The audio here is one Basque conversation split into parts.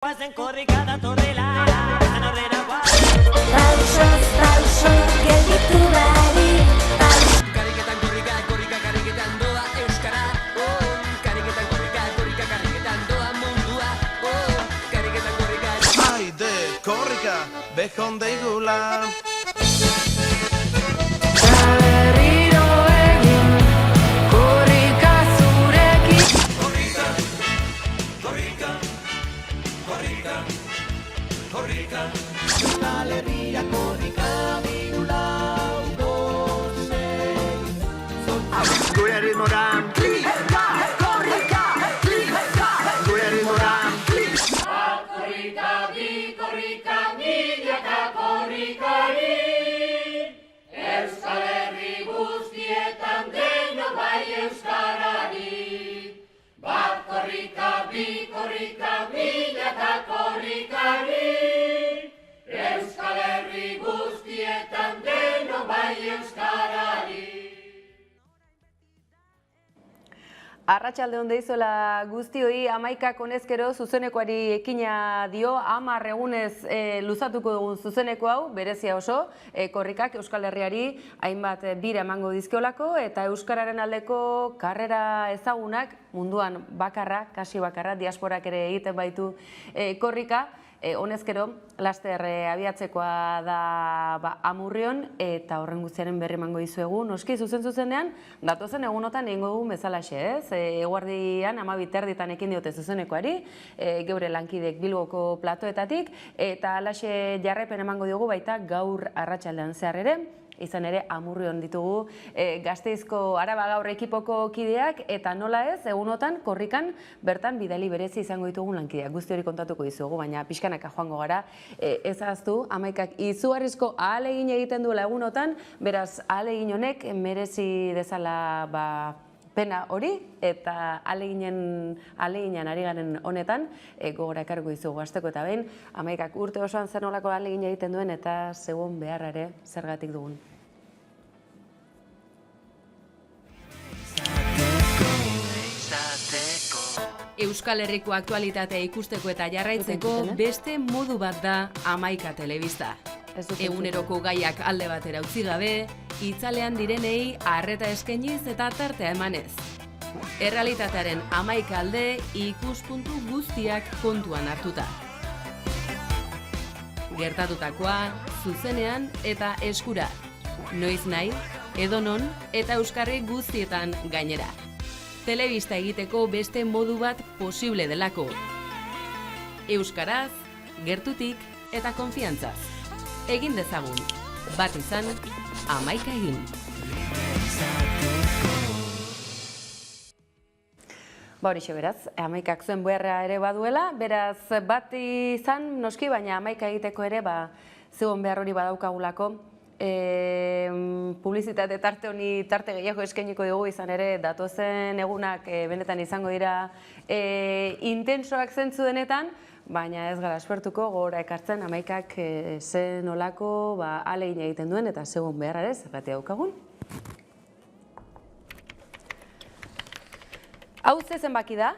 Guazen korrikada torrela, esan horrela guaz. Pauso, gelditu barik. Kariketan korrika, kariketan doa euskara. Kariketan korrika, kariketan doa mundua. Kariketan korrika. Haide, korrika, behon deigula. Berriro egin, korrika zurekin. Euskal Herria korrika, biru lau gozei. Gure ritmoran. Gure ritmoran. Korrika, bi korrika, milaka korrikari. Euskal Herri guztietan deno bai euskarari. Bat korrika, bi korrika, milaka korrikari. Euskal Herri guztietan deno bai euskarari. Arratsalde on deizuela guztioi, 11 honezkero zuzenekoari ekina dio, 10 egunez luzatuko dugun zuzeneko hau, berezia oso, korrikak Euskal Herriari hainbat bira emango dizkiolako eta euskararen aldeko karrera ezagunak munduan bakarra, kasi bakarra, diasporak ere egiten baitu korrika. Honezkero, laster abiatzekoa da Amurrion eta horren guztiaren berri emango dizuegu. Noski zuzenean, datozen egunotan egingo dugu bezalaxe, ez? Eguerdian 12:30 ekin diote zuzenekoari, geure lankidek Bilboko platoetatik, eta alaxe jarraipen emango diogu baita gaur arratsaldean zehar ere. Izan ere, Amurrion ditugu Gasteizko Araba Gaur ekipoko kideak, eta nola ez, egunotan, korrikan, bertan bidali berezi izango ditugun lankideak. Guzti hori kontatuko dizugu, baina pixkanaka joango gara. Ez ahaztu, 11ak izugarrizko ahalegin egiten duela egunotan, beraz, ahalegin honek merezi dezala pena hori, eta ahaleginan ari garen honetan, gogora ekarriko dizugu hasteko eta behin, 11ak urte osoan zer nolako ahalegin egiten duen eta segun beharrare zergatik dugun. Euskal Herriko aktualitatea ikusteko eta jarraitzeko beste modu bat da 11 telebista. Eguneroko gaiak alde batera utzi gabe, itzalean direnei arreta eskainiz eta tartea emanez. Errealitatearen 11 alde ikuspuntu guztiak kontuan hartuta. Gertatutakoa, zuzenean eta eskura. Noiz nahi, edonon eta euskarri guztietan gainera. Telebista egiteko beste modu bat posible delako. Euskaraz, gertutik eta konfiantzaz. Egin dezagun, bat izan, 11 egin. Horixe beraz, 11ak zuen beharra ere baduela, beraz bat izan noski, baina 11 egiteko ere zegoen behar hori badaukagulako. Publizitate tarte honi tarte gehiago eskainiko dugu, izan ere datozen egunak benetan izango dira intensoak zentzu denetan, baina ez gara espertuko gogora ekartzen 11ak zen olako ahalegin egiten duen eta segun behar ere zergatia daukagun. Hau ze zenbaki da?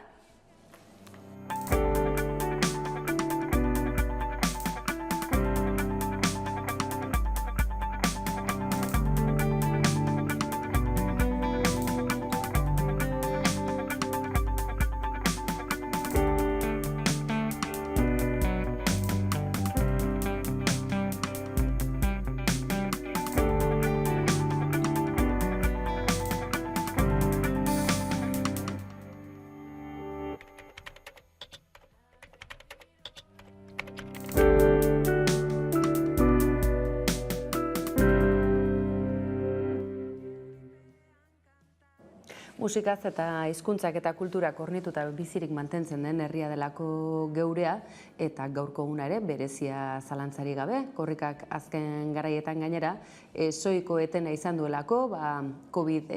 Musikaz eta hizkuntzak eta kulturak hornituta bizirik mantentzen den herria delako geurea eta gaurko eguna ere berezia zalantzari gabe. Korrikak azken garaietan gainera soiko etena izan duelako, COVID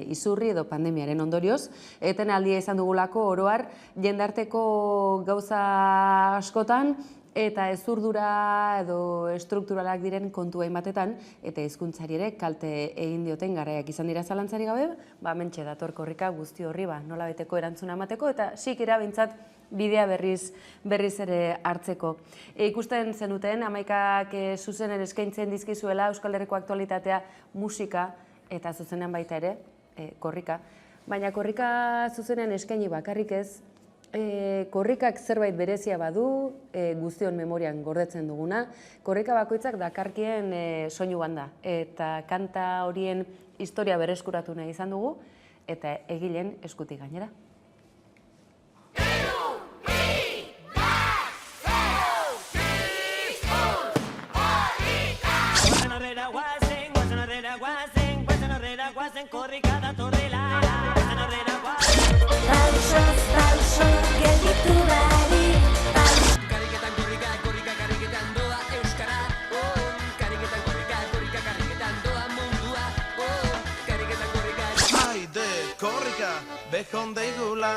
izurri edo pandemiaren ondorioz. Etenaldia izan dugulako oroar jendarteko gauza askotan eta ezurdura edo estrukturalak diren kontu hainbatetan eta hizkuntzari ere kalte egin dioten garaiak izan dira zalantzari gabe, hementxe dator korrika guzti horri nola beteko erantzuna emateko eta sikera behintzat bidea berriz ere hartzeko. Ikusten zenuten, Amaikak zuzenen eskaintzen dizkizuela Euskal Herriko aktualitatea, musika eta zuzenean baita ere, korrika. Baina korrika zuzenen eskaini bakarrik ez, korrikak zerbait berezia badu, guztion memorian gordetzen duguna, korrika bakoitzak dakarkien soinu banda. Eta kanta horien historia berreskuratu nahi izan dugu, eta egileen eskutik gainera. Korrika datorrela, horrela Pauso, gelditu barik. Kariketan korrika, kariketan doa euskara. Kariketan korrika, kariketan doa mundua. Kariketan korrika. Aide, korrika, behon deigula.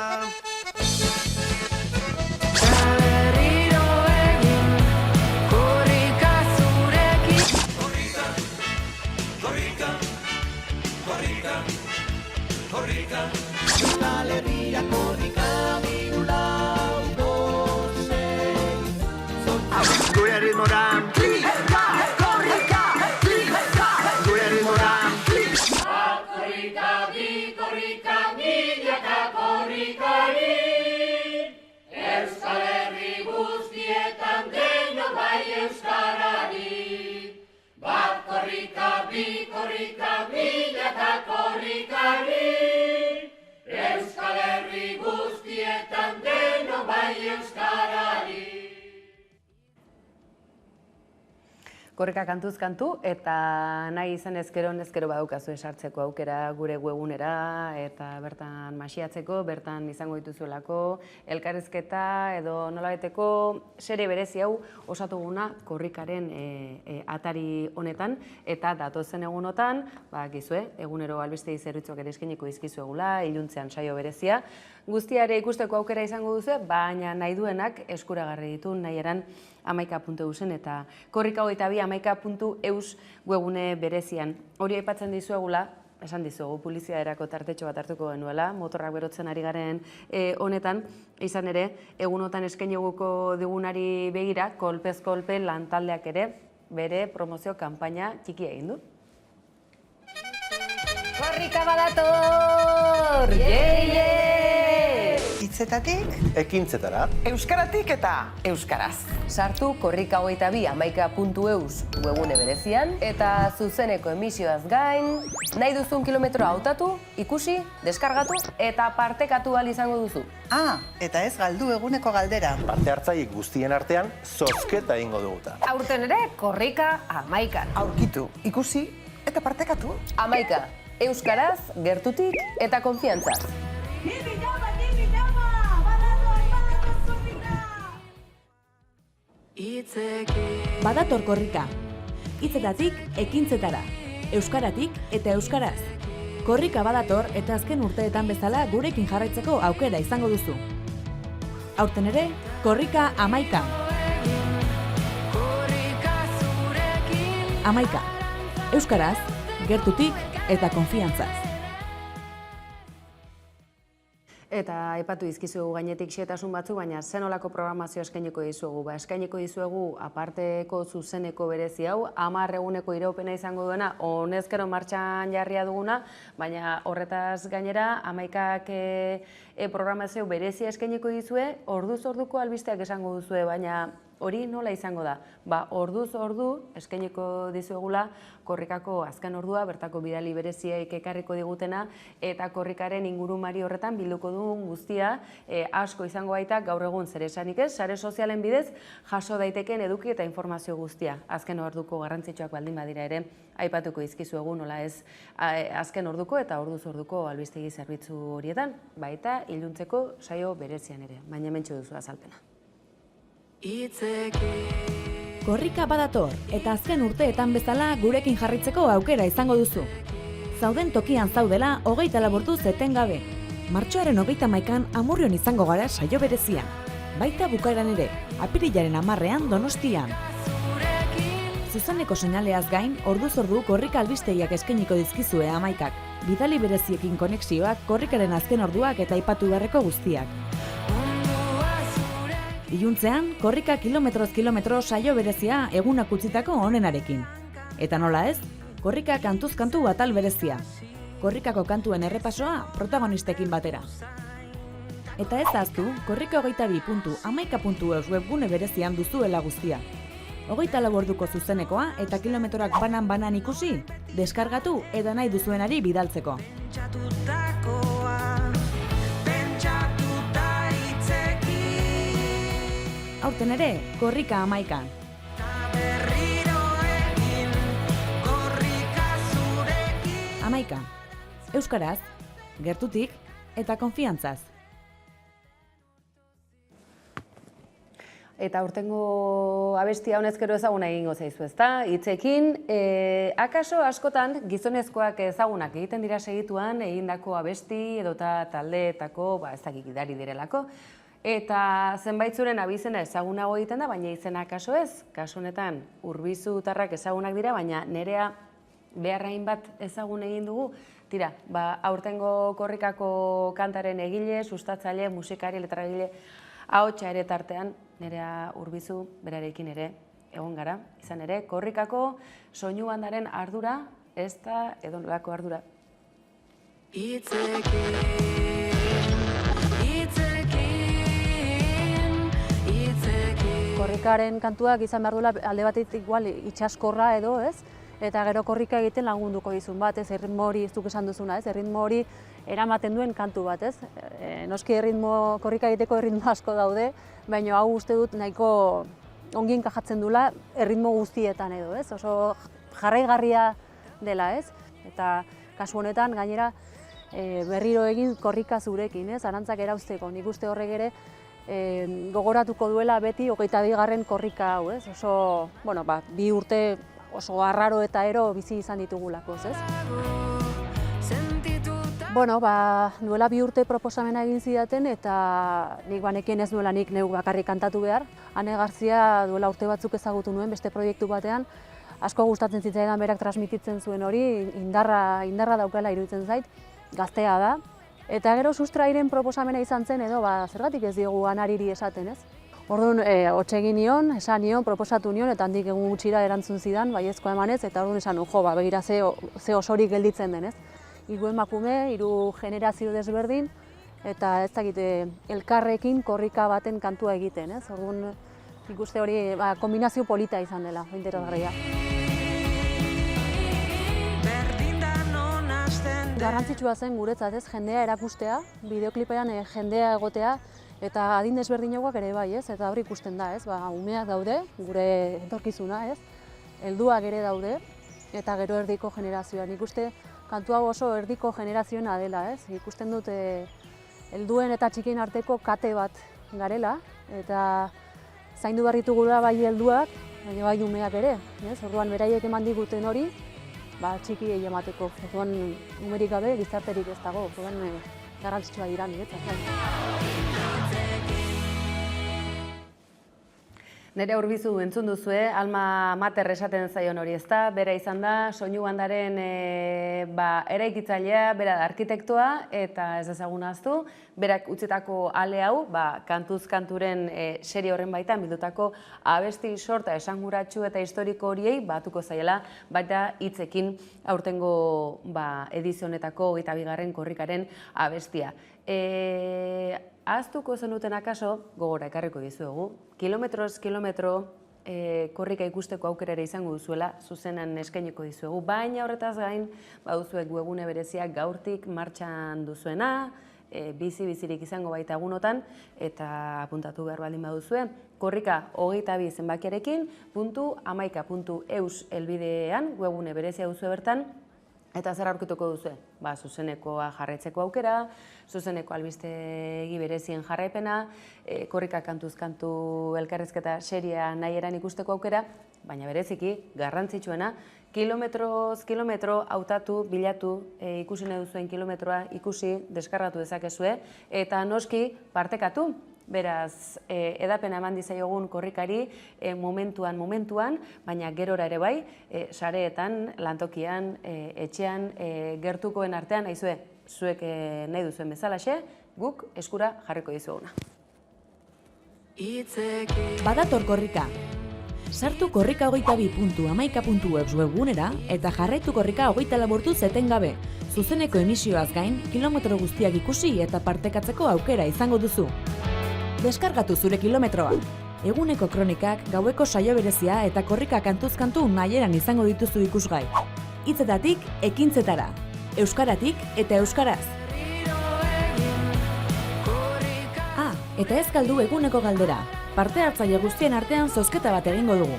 Berriro egin, korrika zurekin. Euskal Herria korrika, birulau gozei. Gure ritmoran. Gure ritmoran. Korrika, bi korrika, milaka korrikari. Euskal Herri guztietan denok bai euskarari. Bat korrika, bi korrika, milaka korrikari. Euskal Herri guztietan denok bai euskarari. Korrika kantuz kantu, eta nahi izan ezkero badaukazu esartzeko aukera gure webgunera, eta bertan masiatzeko, bertan izango dituzuelako, elkarrizketa edo nolabaiteko serie berezi hau osatuguna korrikaren atari honetan, eta datozen egunotan, bakizue, egunero albistegi zerbitzuak ere eskainiko dizkizuegula, iluntzean saio berezia, guztiare ikusteko aukera izango duzu, baina nahi duenak eskuragarri ditu nahi eran amaika.eusen eta korrika 22 amaika.eus webgune berezian. Hori aipatzen dizuegula, esan dizuegu, publiziaderako tartetxo bat hartuko genuela, motorrak berotzen ari garen honetan, izan ere, egunotan eskainiguko digunari begira, kolpez kolpe lantaldeak ere, bere promozio kanpaina txikia egin du. Korrika badator! Hitzetatik, ekintzetara, euskaratik eta euskaraz. Sartu korrika 22 amaika.eus webgune berezian eta zuzeneko emisioaz gain, nahi duzun kilometroa hautatu, ikusi, deskargatu eta partekatu ahal izango duzu. Eta ez galdu eguneko galdera. parte hartzaile guztien artean zozketa egingo duguta. Aurten ere, korrika amaikan. Aurkitu, ikusi eta partekatu. Amaika, euskaraz, gertutik eta konfiantzaz. Badator korrika. Hitzetatik ekintzetara, euskaratik eta euskaraz. Korrika badator eta azken urteetan bezala gurekin jarraitzeko aukera izango duzu. Aurten ere, korrika amaikan. Amaika, euskaraz, gertutik eta konfiantzaz. Eta aipatu dizkizuegu gainetik xehetasun batzuk, baina zenolako programazio eskainiko dizuegu. Eskainiko dizuegu aparteko zuzeneko berezi hau, 10 eguneko iraupena izango duena, honezkero martxan jarria duguna, baina horretaz gainera, Amaikak programazio berezia eskainiko dizue, orduz orduko albisteak esango duzue, baina hori nola izango da? Orduz ordu eskainiko dizuegula korrikako azken ordua, bertako bidali bereziek ekarriko digutena, eta korrikaren ingurumari horretan bilduko duen guztia asko izango baita gaur egun zer esanik ez, sare sozialen bidez jaso daiteken eduki eta informazio guztia. Azken orduko garrantzitsuak baldin badira ere, aipatuko dizkizuegu nola ez azken orduko eta orduz orduko albistegi zerbitzu horietan, baita iluntzeko saio berezian ere, baina hementxe duzu azalpena. Korrika badator eta azken urteetan bezala gurekin jarritzeko aukera izango duzu. Zauden tokian zaudela 24 orduz etengabe. Martxoaren 31an Amurrion izango gara saio berezian. Baita bukaeran ere, apirilaren 10ean Donostian. Zuzeneko seinaleaz gain, orduz ordu korrika albistegiak eskainiko dizkizue Amaikak. Bidali bereziekin konexioak, korrikaren azken orduak eta aipatu beharreko guztiak. Iluntzean, korrika kilometroz kilometro saio berezia egunak utzitako onenarekin. Eta nola ez, korrika kantuz kantu atal berezia. Korrikako kantuen errepasoa protagonistekin batera. Eta ez ahaztu, korrika22.amaika.eus webgune berezian duzuela guztia. 24 orduko zuzenekoa eta kilometroak banan ikusi, deskargatu eta nahi duzuenari bidaltzeko. Aurten ere, korrika 11. Amaika. Euskaraz, gertutik eta konfiantzaz. Eta aurtengo abestia honezkero ezaguna egingo zaizu, ezta? Hitzekin, akaso askotan gizonezkoak ezagunak egiten dira segituan egindako abesti edota taldeetako, ez dakik gidari direlako. Eta zenbaitzuren abizena ezagunago egiten da, baina izena kaso ez. Kasu honetan, Urbizutarrak ezagunak dira, baina nerea beharrain bat ezagun egin dugu. Tira, aurtengo korrikako kantaren egile, sustatzaile, musikari, letragile, ahotsa ere tartean, nerea Urbizu berarekin ere egon gara. Izan ere, korrikako soinu bandaren ardura, ez da edonolako ardura. Korrikaren kantuak izan behar duela alde batetik igual itxaskorra edo, ez? Eta gero korrika egiten lagunduko dizun bat, ez? Erritmo hori, ez duk esan duzuna, ez? Erritmo hori eramaten duen kantu bat, ez? Noski korrika egiteko erritmo asko daude, baina hau uste dut nahiko ongi enkajatzen dula erritmo guztietan edo, ez? Oso jarraigarria dela, ez? Eta kasu honetan gainera berriro egin korrika zurekin, ez? Arantzak erauzteko, nik uste horrek ere gogoratuko duela beti 22. korrika hau, ez? Oso, bueno, 2 urte oso arraro eta ero bizi izan ditugulako, ez? Bueno, duela 2 urte proposamena egin zidaten eta nik banekien ez duela nik neu bakarrik kantatu behar. Ane Garzia duela urte batzuk ezagutu nuen beste proiektu batean, asko gustatzen zitzaidan berak transmititzen zuen hori, indarra daukala iruditzen zait, gaztea da. Eta gero Sustrairen proposamena izan zen edo, zergatik ez diogu Anariri esaten, ez? Orduan, hotxe egin nion, esan nion, proposatu nion, eta handik egun gutxira erantzun zidan, baiezkoa emanez, eta orduan esan, begira ze osorik gelditzen den, ez? Hiru emakume, 3 generazio desberdin, eta ez dakit elkarrekin korrika baten kantua egiten, ez? Orduan, ikuste hori kombinazio polita izan dela, interesgarria. Garrantzitsua zen guretzat, ez? Jendea erakustea, bideoklipean jendea egotea, eta adin desberdinagoak ere bai, ez? Eta hori ikusten da, ez? Umeak daude, gure etorkizuna, ez? Helduak ere daude, eta gero erdiko generazioa. Nik uste kantu hau oso erdiko generazioena dela, ez? Ikusten dut helduen eta txikien arteko kate bat garela, eta zaindu behar ditugula bai helduak, baina bai umeak ere, ez? Orduan beraiek eman diguten hori, txikiei emateko. Orduan umerik gabe gizarterik ez dago, orduan garrantzitsua dira niretzat. Nerea Urbizu entzun duzue, alma mater esaten zaion hori, ezta? Bera izan da, soinu bandaren eraikitzailea, bera da arkitektoa, eta ez ezagun ahaztu, berak utzitako ale hau, kantuz kanturen serie horren baitan bildutako abesti sorta esanguratsu eta historiko horiei batuko zaiela, baita hitzekin aurtengo edizio honetako 22. korrikaren abestia. Ahaztuko zenuten akaso, gogora ekarriko dizuegu, kilometroz kilometro korrika ikusteko aukera ere izango duzuela, zuzenan eskainiko dizuegu, baina horretaz gain, baduzuek webgune bereziak gaurtik martxan duzuena, bizirik izango baita egunotan, eta apuntatu behar baldin baduzue, korrika 22 zenbakiarekin, .amaika.eus helbidean, webgune berezia duzue bertan, eta zer aurkituko duzue? Zuzenekoa jarraitzeko aukera, zuzeneko albistegi berezien jarraipena, korrika kantuz kantu elkarrizketa seria nahi eran ikusteko aukera, baina bereziki, garrantzitsuena, kilometroz kilometro hautatu, bilatu, ikusi nahi duzuen kilometroa ikusi, deskargatu dezakezue, eta noski partekatu. Beraz, edapena eman dizaiogun korrikari momentuan, baina gerora ere bai, sareetan, lantokian, etxean, gertukoen artean, aizue, zuek nahi duzuen bezalaxe, guk eskura jarriko dizuguna. Itzekin Badator korrika. Sartu korrika22.amaika.webs webgunera eta jarraitu korrika 24 etengabe. Zuzeneko emisioaz gain, kilometro guztiak ikusi eta partekatzeko aukera izango duzu. Deskargatu zure kilometroa. Eguneko kronikak, gaueko saio berezia eta korrika kantuz kantu nahieran izango dituzu ikusgai. Hitzetatik ekintzetara. Euskaratik eta euskaraz. Eta ez galdu eguneko galdera. Parte hartzaile guztien artean zozketa bat egingo dugu.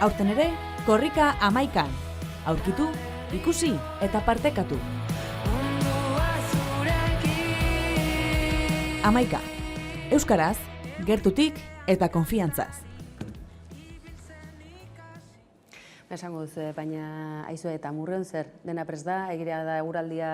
Aurten ere, korrika 11. Aurkitu, ikusi eta partekatu. 11. Euskaraz, gertutik eta konfiantzaz. Esango duzu, baina aizue eta Amurrion zer, dena prest da, egirea da eguraldia,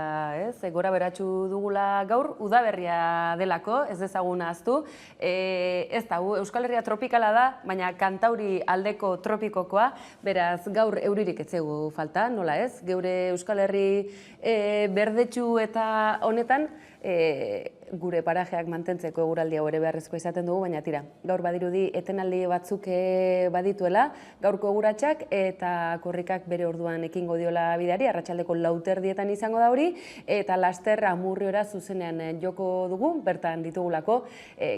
ez? Gora beratxu dugula gaur, udaberria delako, ez dezagun ahaztu. Ez da, Euskal Herria tropikala da, baina Kantauri aldeko tropikokoa, beraz gaur euririk etzegu falta, nola ez? Geure Euskal Herri berdetxu eta honetan, gure parajeak mantentzeko eguraldi hau ere beharrezkoa izaten dugu, baina tira, gaur badirudi etenaldi batzuk badituela, gaurko eguratsak eta korrikak bere orduan ekingo diola bideari, arratsaldeko 4:00 izango da hori, eta laster Amurriora zuzenean joko dugu, bertan ditugulako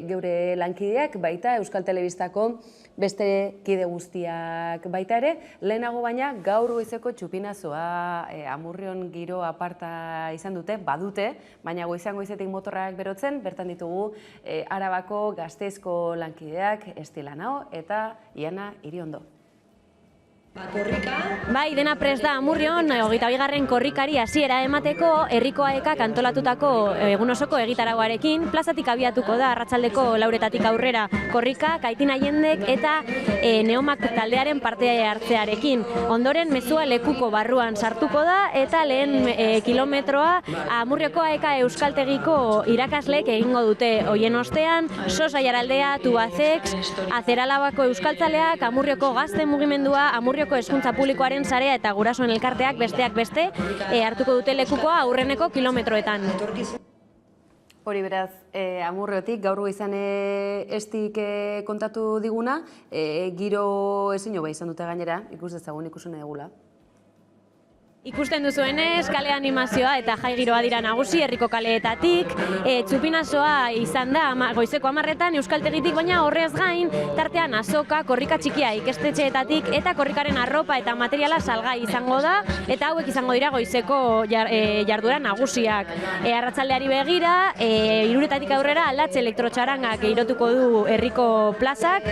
geure lankideak, baita Euskal Telebistako beste kide guztiak baita ere, lehenago baina gaur goizeko txupinazoa Amurrion giro aparta izan dute, badute, baina goizan goizetik motorrak berotzen, bertan ditugu Arabako Gasteizko lankideak Estilanao eta Iana Iriondo. Bai, dena prest da Amurrion, 22. korrikari hasiera emateko herriko AEKak antolatutako egun osoko egitaragoarekin, plazatik abiatuko da arratsaldeko 4:00 aurrera korrika, Kaitin Allendek eta Neomak taldearen parte hartzearekin. Ondoren mezua lekuko barruan sartuko da eta lehen kilometroa Amurrioko AEK Euskaltegiko irakasleek egingo dute. Hoien ostean, Sos Aiaraldea, Tubacex, Azeralabako Euskaltzaleak, Amurrioko gazte mugimendua, Amurrioko hezkuntza publikoaren sarea eta gurasoen elkarteak besteak beste hartuko dute lekukoa aurreneko kilometroetan. Hori beraz, Amurriotik gaur izan estik kontatu diguna, giro ezin jo izan dute gainera, ikus dezagun ikusune dugula. Ikusten duzuenez, kale animazioa eta jai giroa dira nagusi herriko kaleetatik. Txupinazoa izan da goizeko 10:00 Euskaltegitik, baina horrez gain, tartean azoka, korrika txikia ikestetxeetatik eta korrikaren arropa eta materiala salgai izango da, eta hauek izango dira goizeko jarduera nagusiak. Arratsaldeari begira, 3:00 aurrera aldatze elektrotxarangak girotuko du herriko plazak,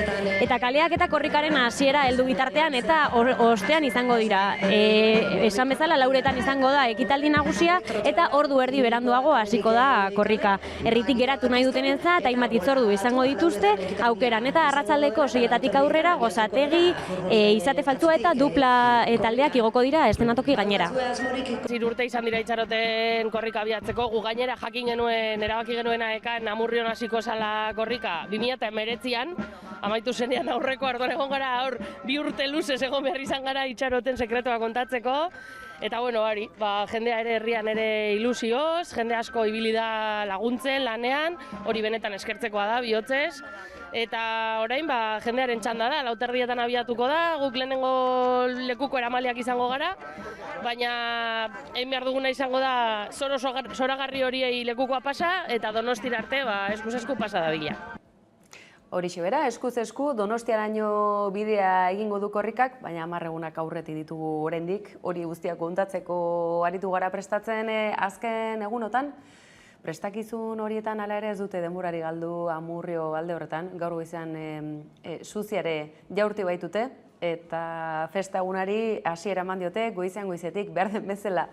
eta kaleak eta korrikaren hasiera heldu bitartean eta ostean izango dira. Esan bezala 4:00 izango da ekitaldi nagusia eta ordu erdi beranduago hasiko da korrika. Herritik geratu nahi dutenentzat hainbat hitzordu izango dituzte aukeran, eta arratsaldeko 6:00 aurrera gozategi, izate faltzua eta dupla taldeak igoko dira eszenatoki gainera. 3 urte izan dira itxaroten korrika abiatzeko, gu gainera jakin genuen, erabaki genuen AEKan Amurrion hasiko zala korrika 2019an, amaitu zenean aurreko arduan egon gara, hor 2 urte luzez egon behar izan gara itxaroten sekretua kontatzeko. Eta bueno, jendea ere herrian ere ilusioz, jende asko ibili da laguntzen, lanean, hori benetan eskertzekoa da, bihotzez. Eta orain jendearen txanda da, 4:00 abiatuko da, guk lehenengo lekuko eramaleak izango gara, baina egin behar duguna izango da zoragarri horiei lekukoa pasa, eta Donostira arte eskuz esku pasa da bila. Horixe bera, eskuz esku, Donostiaraino bidea egingo du korrikak, baina 10 egunak aurretik ditugu oraindik, hori guztiak kontatzeko aritu gara prestatzen azken egunotan. Prestakizun horietan hala ere ez dute denborari galdu Amurrio alde horretan, gaur goizean suziare jaurti baitute, eta festa egunari hasiera eman diote goizean goizetik behar den bezala.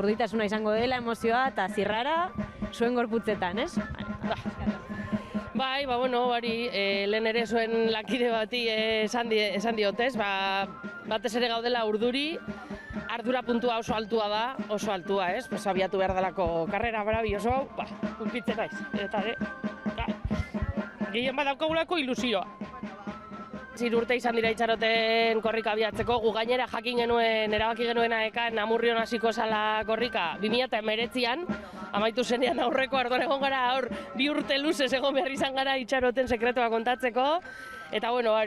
Urditasuna izango dela, emozioa eta zirrara zuen gorputzetan, ez? Bai, lehen ere zuen lankide bati esan diotez, batez ere gaudela urduri, ardura puntua oso altua da, oso altua, ez? Pues abiatu behar delako karrera barabi oso hau, kunpitzen naiz. Eta gehien badaukagulako ilusioa. 3 urte izan dira itxaroten korrika abiatzeko, gu gainera jakin genuen, erabaki genuen aekan Amurrion hasiko zala korrika 2019an, amaitu zenean aurreko ardoan egon gara, 2 urte luzez egon behar izan gara itxaroten sekretua kontatzeko. Eta bueno,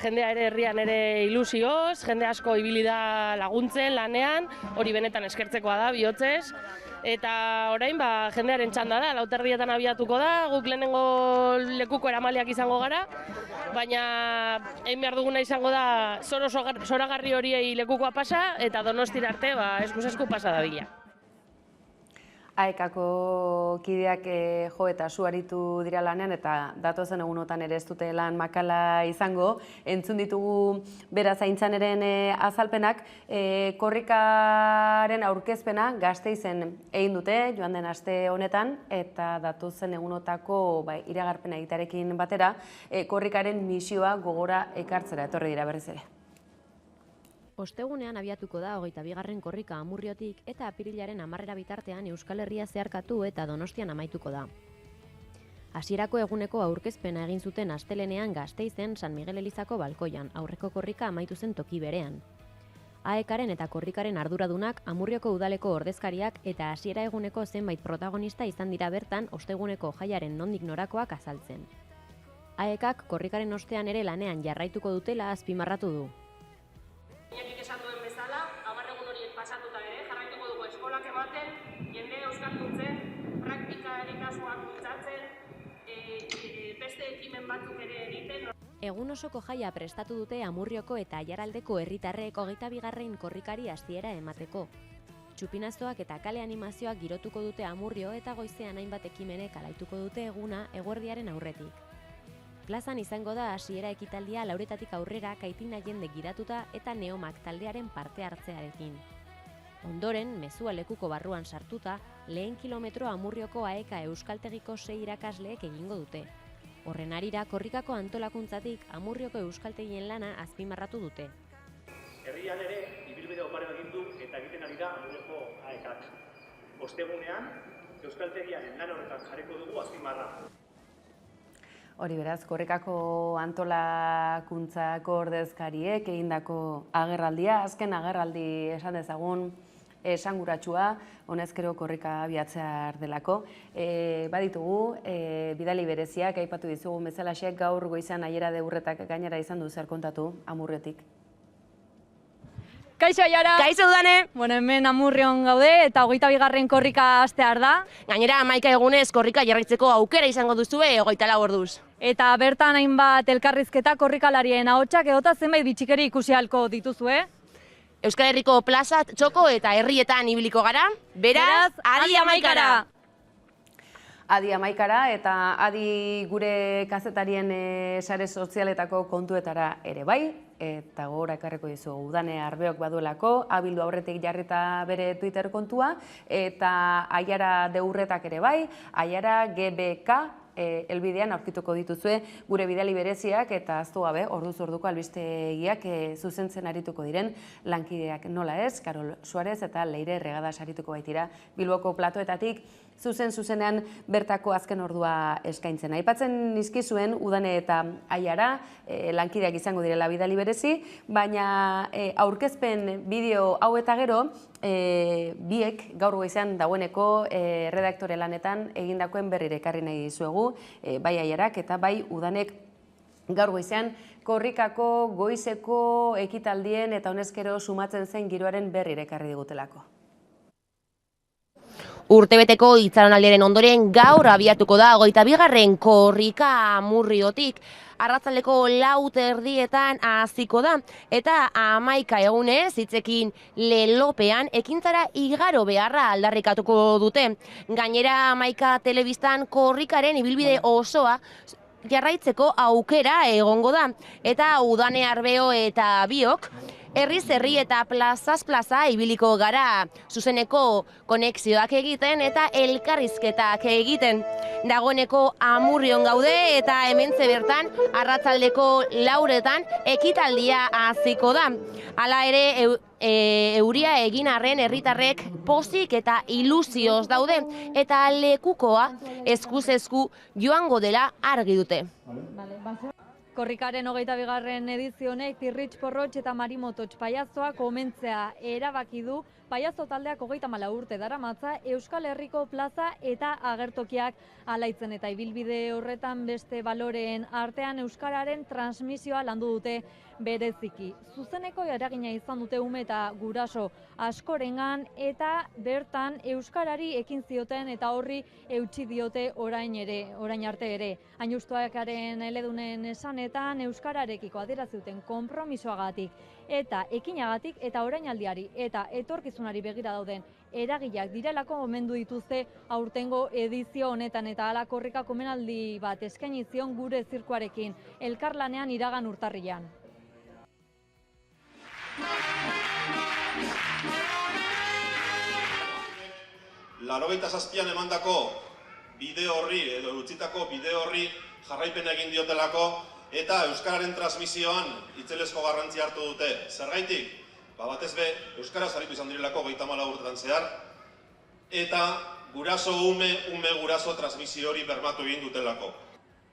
jendea ere herrian ere ilusioz, jende asko ibili da laguntzen, lanean, hori benetan eskertzekoa da, bihotzez. Eta orain jendearen txanda da, 4:00 abiatuko da, guk lehenengo lekuko eramaleak izango gara, baina egin behar duguna izango da zoragarri horiei lekukoa pasa, eta Donostira arte eskuz-esku pasa da bila. AEKako kideak jo eta su aritu dira lanean eta datozen egunotan ere ez dute lan makala izango. Entzun ditugu bera zaintzaneren azalpenak, korrikaren aurkezpena Gasteizen egin dute joan den aste honetan eta datozen egunotako iragarpena egitearekin batera korrikaren misioa gogora ekartzera etorri dira berriz ere. Ostegunean abiatuko da 22. korrika Amurriotik eta apirilaren 10 bitartean Euskal Herria zeharkatu eta Donostian amaituko da. Hasierako eguneko aurkezpena egin zuten astelenean Gasteizen San Miguel Elizako balkoian, aurreko korrika amaitu zen toki berean. AEKaren eta korrikaren arduradunak Amurrioko udaleko ordezkariak eta hasiera eguneko zenbait protagonista izan dira bertan osteguneko jaiaren nondik norakoak azaltzen. AEKak korrikaren ostean ere lanean jarraituko dutela azpimarratu du. Iñakik esan duen bezala, 10 egun horiek pasatuta ere, jarraituko dugu eskolak ematen, jende euskaldutzen, praktikari kasuak bultzatzen, beste ekimen batzuk ere egiten. Egun osoko jaia prestatu dute Amurrioko eta Aiaraldeko herritarrek 22. korrikari hasiera emateko. Txupinazoak eta kale animazioak girotuko dute Amurrio eta goizean hainbat ekimenek alaituko dute eguna eguerdiaren aurretik. Plazan izango da hasiera ekitaldia 4:00 aurrera kaitina jende giratuta eta neomak taldearen parte hartzearekin. Ondoren, mezua lekuko barruan sartuta, lehen kilometro Amurrioko AEK Euskaltegiko 6 irakasleek egingo dute. Horren harira, korrikako antolakuntzatik Amurrioko euskaltegien lana azpimarratu dute. Herrian ere, ibilbide oparo egin du eta egiten ari da Amurrioko AEKak. Ostegunean, euskaltegiaren lan horretan jarriko dugu azpimarra. Hori beraz, korrikako antolakuntzako ordezkariek egindako agerraldia, azken agerraldi esan dezagun esanguratsua, honezkero korrika abiatzear delako. Baditugu, bidali bereziak, aipatu dizugu bezalaxek gaur goizan Aiara Deurretak gainera izan du zer kontatu Amurriotik. Kaixo Aiara! Kaixo Udane! Bueno, hemen Amurrion gaude eta 22. korrika hastear da. Gainera 11 egunez korrika jarraitzeko aukera izango duzue 24 orduz. Eta bertan hainbat elkarrizketa korrikalarien ahotsak edota zenbait bitxikeri ikusi ahalko dituzue. Euskal Herriko plazat, txoko eta herrietan ibiliko gara. Beraz, adi 11! Adi 11 eta adi gure kazetarien sare sozialetako kontuetara ere bai. Eta gora ekarreko dizugu Udane Arbeok baduelako, abildu aurretik jarrita bere Twitter kontua, eta Aiara Deurretak ere bai, Aiara GBK elbidean aurkituko dituzue gure bidali bereziak eta aztu gabe orduz orduko albistegiak zuzentzen arituko diren lankideak nola ez, Karol Suarez eta Leire Regadas arituko baitira Bilboko platoetatik zuzenean bertako azken ordua eskaintzen. Aipatzen nizkizuen Udane eta Aiara lankideak izango direla bidali berezi, baina aurkezpen bideo hau eta gero biek gaur goizean dagoeneko redaktore lanetan egindakoen berrire ekarri nahi dizuegu, bai Aiarak eta bai Udanek gaur goizean korrikako goizeko ekitaldien eta honezkero sumatzen zen giroaren berrire ekarri digutelako. Urtebeteko itxaronaldiaren ondoren gaur abiatuko da 22. korrika Amurriotik. Arratzaldeko 4:00 hasiko da eta 11 egunez hitzekin lelopean ekintzara igaro beharra aldarrikatuko dute. Gainera 11 telebistan korrikaren ibilbide osoa jarraitzeko aukera egongo da eta Udane Arbeo eta biok herriz herri eta plazaz plaza ibiliko gara zuzeneko konexioak egiten eta elkarrizketak egiten. Dagoeneko Amurrion gaude eta hementze bertan arratsaldeko 4etan ekitaldia hasiko da. Hala ere euria egin arren herritarrek pozik eta ilusioz daude eta lekukoa eskuz esku joango dela argi dute. Korrikaren 22. edizio honek Pirritx Porrotx eta Marimototx paiazoak omentzea erabaki du. Paiazo taldeak 34 urte daramatza Euskal Herriko plaza eta agertokiak alaitzen eta ibilbide horretan beste baloreen artean euskararen transmisioa landu dute bereziki. Zuzeneko eragina izan dute ume eta guraso askorengan eta bertan euskarari ekin zioten eta horri eutsi diote orain arte ere. Ainustuakaren eledunen esanetan euskararekiko adierazi duten konpromisoagatik eta ekinagatik eta orainaldiari eta etorkizunari begira dauden eragileak direlako omendu dituzte aurtengo edizio honetan eta hala korrikak omenaldi bat eskaini zion gure zirkuarekin elkarlanean iragan urtarrilean. 87an emandako bideo horri edo utzitako bideo horri jarraipena egin diotelako eta euskararen transmisioan itzelezko garrantzia hartu dute. Zergaitik? Batez be, euskaraz aritu izan direlako 34 urtetan zehar eta guraso ume guraso transmisio hori bermatu egin dutelako.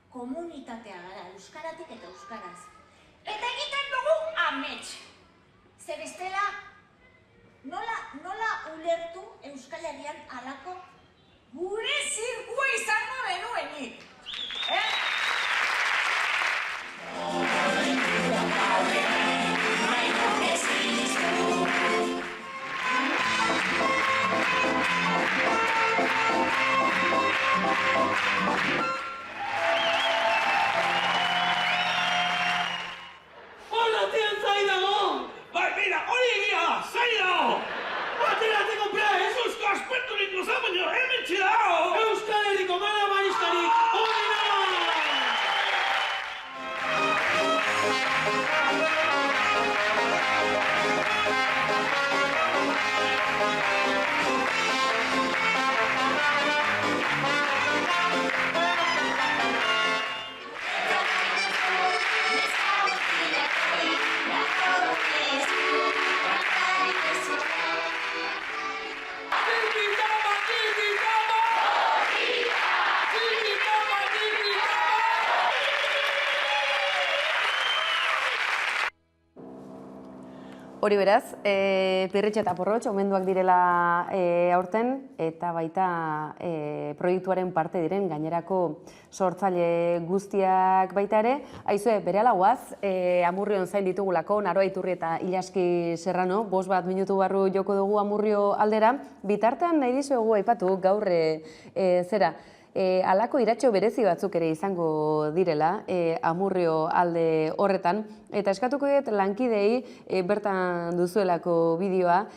Komunitatea gara, euskaratik eta euskaraz. Eta egiten dugu amets. Zer bestela, nola ulertu Euskal Herrian alako gure zirkua izango denuenik. Hola, tian zai dago! Bai, mira, hori egia, zai dago! Ateratzeko pea, Jesusko asperturik gozan baino, hemen txedao! Euskal Herriko malabaristari onena! Hori beraz, Pirritx eta Porrotx omenduak direla aurten eta baita proiektuaren parte diren gainerako sortzaile guztiak baita ere. Aizue, berehala goaz, Amurrion zain ditugulako, Naroa Iturri eta Ilaski Serrano, 5 minutu barru joko dugu Amurrio aldera. Bitartean nahi dizuegu aipatu gaur zera, halako iratxo berezi batzuk ere izango direla Amurrio alde horretan. Eta eskatuko dut lankidei bertan duzuelako bideoa.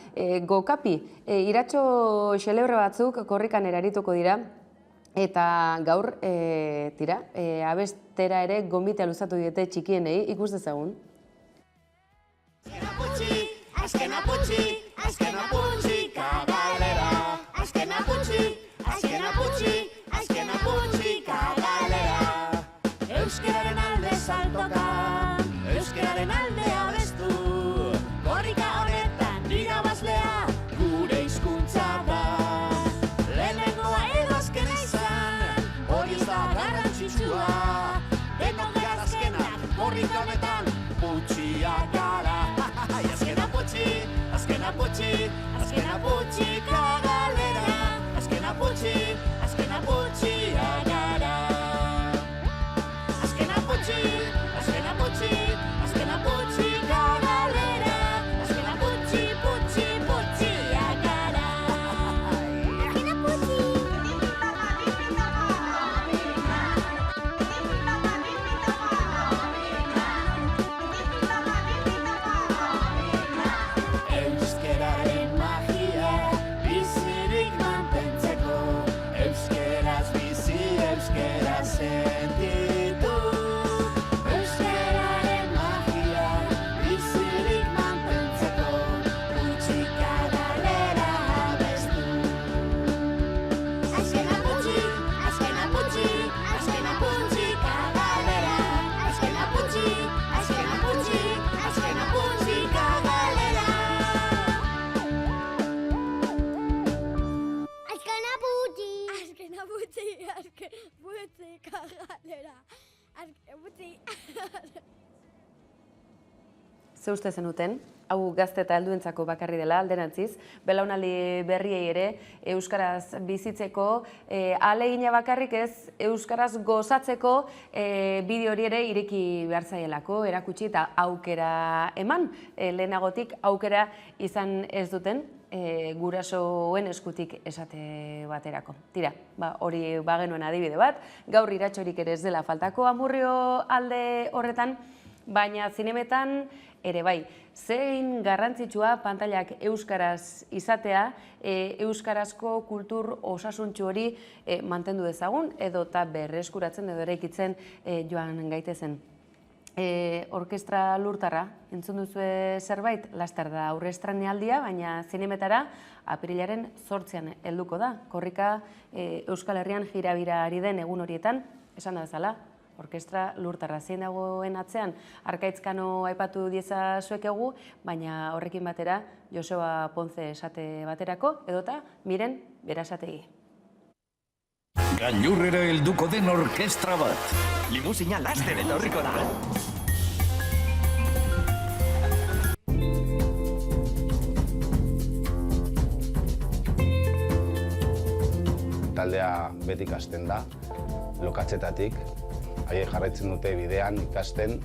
Gokapi, iratxo xelebre batzuk korrikan erarituko dira. Eta gaur, abestera ere gonbitea luzatu diete txikienei, ikus dezagun. Azken aputxi, kagalera. Azken aputxi, kagalera. Euskararen alde saltoka, euskararen alde abestu. Korrika honetan irabazlea, gure hizkuntza da. Lehenengoa edo azkena izan, hori ez da garrantzitsua. Denok gara azkenak, korrika honetan, putxiak gara. Azken aputxi, kagalera. Azken aputxi, agara. Azken aputxi, kagalera. Azken aputxi, putxi, agara. Azken aputxi. Butzi, kagalera. Butzi. Ze uste zenuten, hau gazte eta helduentzako bakarri dela, alderantziz, belaunaldi berriei ere euskaraz bizitzeko, ahalegina bakarrik ez euskaraz gozatzeko bideo hori ere ireki behar zaielako, erakutsi eta aukera eman, lehenagotik aukera izan ez duten gurasoen eskutik esate baterako. Tira, hori bagenuen adibide bat, gaur iratxorik ere ez dela faltako Amurrio alde horretan, baina zinemetan ere bai, zein garrantzitsua pantailak euskaraz izatea, euskarazko kultur osasuntsu hori mantendu dezagun, edo eta berreskuratzen edo eraikitzen joan gaitezen. Orkestra Lurtarra, entzun duzue zerbait, laster da aurre estrenealdia, baina zinemetara apirilaren 8an helduko da. Korrika Euskal Herrian jirabira ari den egun horietan, esan da bezala, Orkestra Lurtarra zein dagoen atzean, Arkaitzkano aipatu diezazuek egu, baina horrekin batera Joseba Ponce esate baterako, edota Miren Berasategi. Gailurrera helduko den orkestra bat. Limusina laster etorriko da. Taldea beti ikasten da, lokatzetatik, haiek jarraitzen dute bidean ikasten,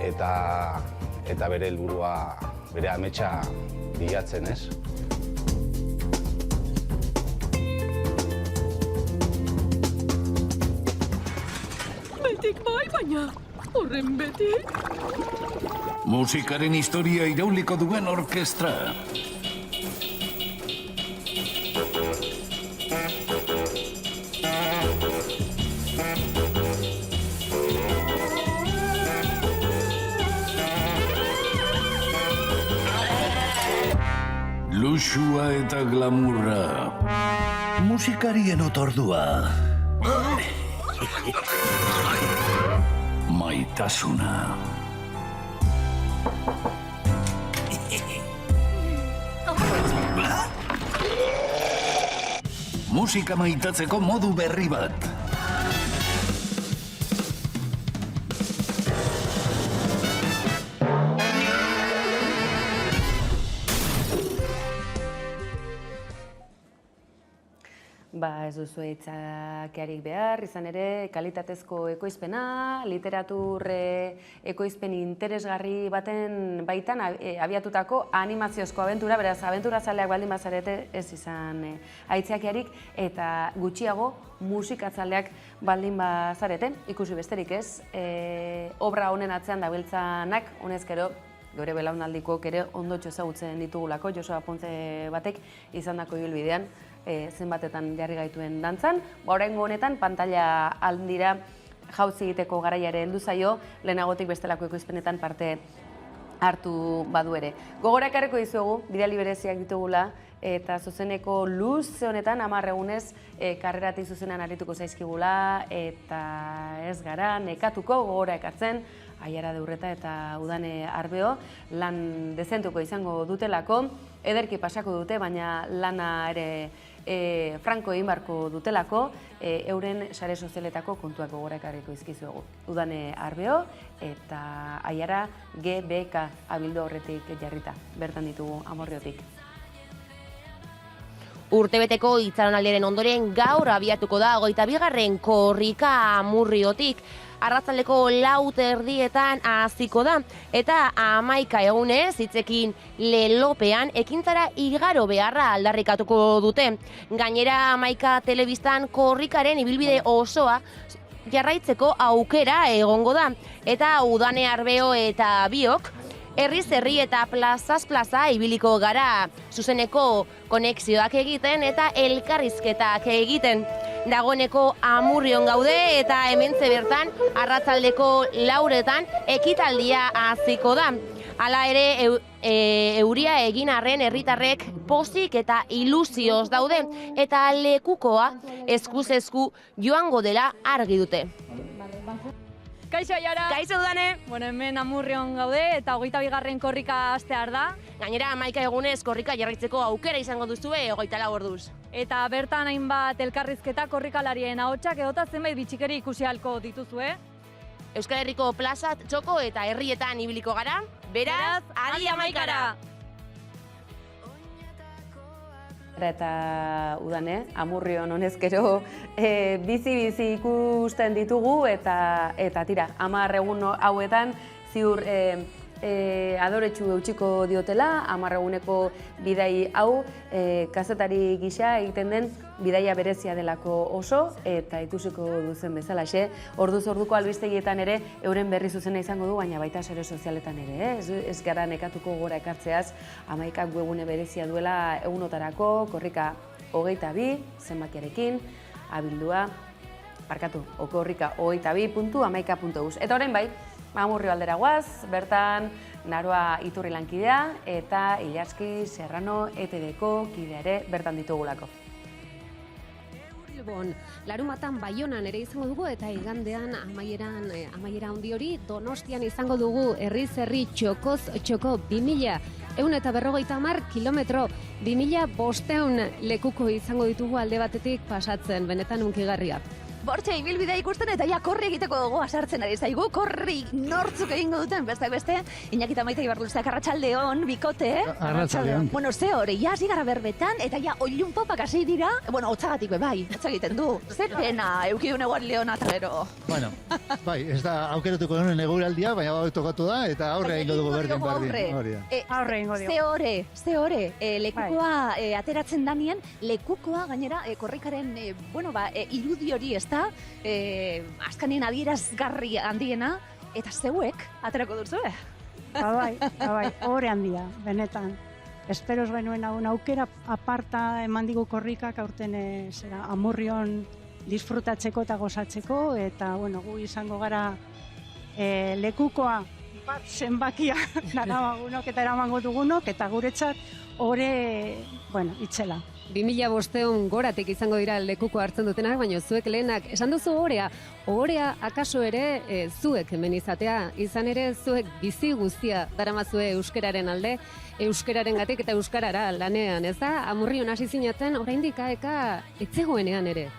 eta bere helburua, bere ametsa bilatzen, ez? Betik bai, baina horren betik. Musikaren historia irauliko duen orkestra. Luxua eta glamurra. Musikarien otordua. Maitasuna. Musika maitatzeko modu berri bat. Ez duzu eitzakearik behar, izan ere kalitatezko ekoizpena, literatur ekoizpen interesgarri baten baitan abiatutako animaziozko abentura, beraz, abenturazaleak baldin bazarete ez izan aitzakearik, eta gutxiago musikatzaleak baldin bazarete, ikusi besterik ez, obra honen atzean dabiltzanak, honezkero, gure belaunaldikoak ere ondotxo ezagutzen ditugulako, Joseba Ponce batek izandako ibilbidean, zenbatetan jarri gaituen dantzan. Oraingo honetan, pantalla handira jauzi egiteko garaiare heldu zaio, lehenagotik bestelako ekoizpenetan parte hartu badu ere. Gogora ekarriko dizuegu, bidali bereziak ditugula, eta zuzeneko luze honetan, 10 egunez, karreratik zuzenan arituko zaizkigula, eta ez gara nekatuko gogora ekartzen, Aiara Deurreta eta Udane Arbeo, lan dezentuko izango dutelako, ederki pasako dute, baina lana ere franko egin barko dutelako, euren sare sozialetako kontuak gogora ekarriko izkizuegu. Udane Arbeo eta Aiara GBK abildo horretik jarrita, bertan ditugu Amorriotik. Urtebeteko itxaronaldiaren ondoren gaur abiatuko da 22. korrika Amurriotik. Arratzaldeko 4:00 hasiko da, eta 11 egunez hitzekin lelopean ekintzara igaro beharra aldarrikatuko dute. Gainera 11 telebistan korrikaren ibilbide osoa jarraitzeko aukera egongo da, eta Udane Arbeo eta biok herriz herri eta plazaz plaza ibiliko gara, zuzeneko konexioak egiten eta elkarrizketak egiten. Dagoeneko Amurrion gaude eta hementxe bertan arratzaldeko 4:00 ekitaldia hasiko da. Hala ere, euria egin arren herritarrek pozik eta ilusioz daude, eta lekukoa eskuz esku joango dela argi dute. Kaixo, Aiara! Kaixo, Udane! Bueno, hemen Amurrion gaude eta 22. korrika hastear da. Gainera, 11 egunez korrika jarraitzeko aukera izango duzue 24 orduz. Eta bertan hainbat elkarrizketa korrikalarien ahotsak edota zenbait bitxikeri ikusi ahalko dituzue. Euskal Herriko plazat, txoko eta herrietan ibiliko gara. Beraz, adi 11-ara! Eta Udane, Amurrion honezkero bizi ikusten ditugu eta tira, 10 egun hauetan ziur adoretsu eutxiko diotela, 10 eguneko bidai hau kazetari gisa egiten den bidaia berezia delako oso eta ikusiko duzen bezalaxe, orduz orduko albistegietan ere euren berri zuzena izango du, baina baita sare sozialetan ere, ez gara nekatuko gora ekartzeaz, 11 webgune berezia duela egunotarako, korrika 22 zenbakiarekin, abildua, korrika 22.11.eus. Eta orain bai, Amurrio aldera guaz, bertan Naroa Iturri lankidea eta Ilaski Serrano ETV-ko kidea ere bertan ditugulako. Bilbon, larumatan Baionan ere izango dugu eta igandean amaiera handi hori Donostian izango dugu herriz herri txokoz txoko 2150 kilometro, 2500 lekuko izango ditugu alde batetik pasatzen, benetan hunkigarria. Bortxe, ibilbidea ikusten eta ja korri egiteko gogoa sartzen ari zaigu, korri nortzuk egingo duten, besteak beste, Iñaki eta Maite Ibarluzteak arratsaldeon, bikote. Arratsaldeon. Bueno, ze hori, ja hasi gara berbetan, eta ja oilun popak hasi dira, bueno, hotzagatik bai, hotza egiten du. Ze pena, eukidun eguan leona eta gero. Bueno, bai, ez da aukeratuko nuen eguraldia, baina hau tokatu da, eta aurre egingo dugu berdin. Aurre egingo dugu. Ze hore, lekukoa ateratzen danien, lekukoa gainera korrikaren, irudi hori, ez da, azkanien adierazgarri handiena, eta zeuek aterako duzue. Bai, hore handia, benetan. Esperoz genuen aukera aparta eman digu korrikak aurten Amurrion disfrutatzeko eta gozatzeko, eta gu izango gara lekukoa bat zenbakia narabagunok eta eramango dugunok, eta guretzat hore, itzela. 2500 goratek izango dira lekuko hartzen dutenak, baina zuek lehenak esan duzu ohorea akaso ere zuek hemen izatea, izan ere zuek bizi guztia daramazue euskararen alde, euskararengatik eta euskarara lanean, ez da? Amurrion hasi zinaten oraindik eka etzegoenean ere.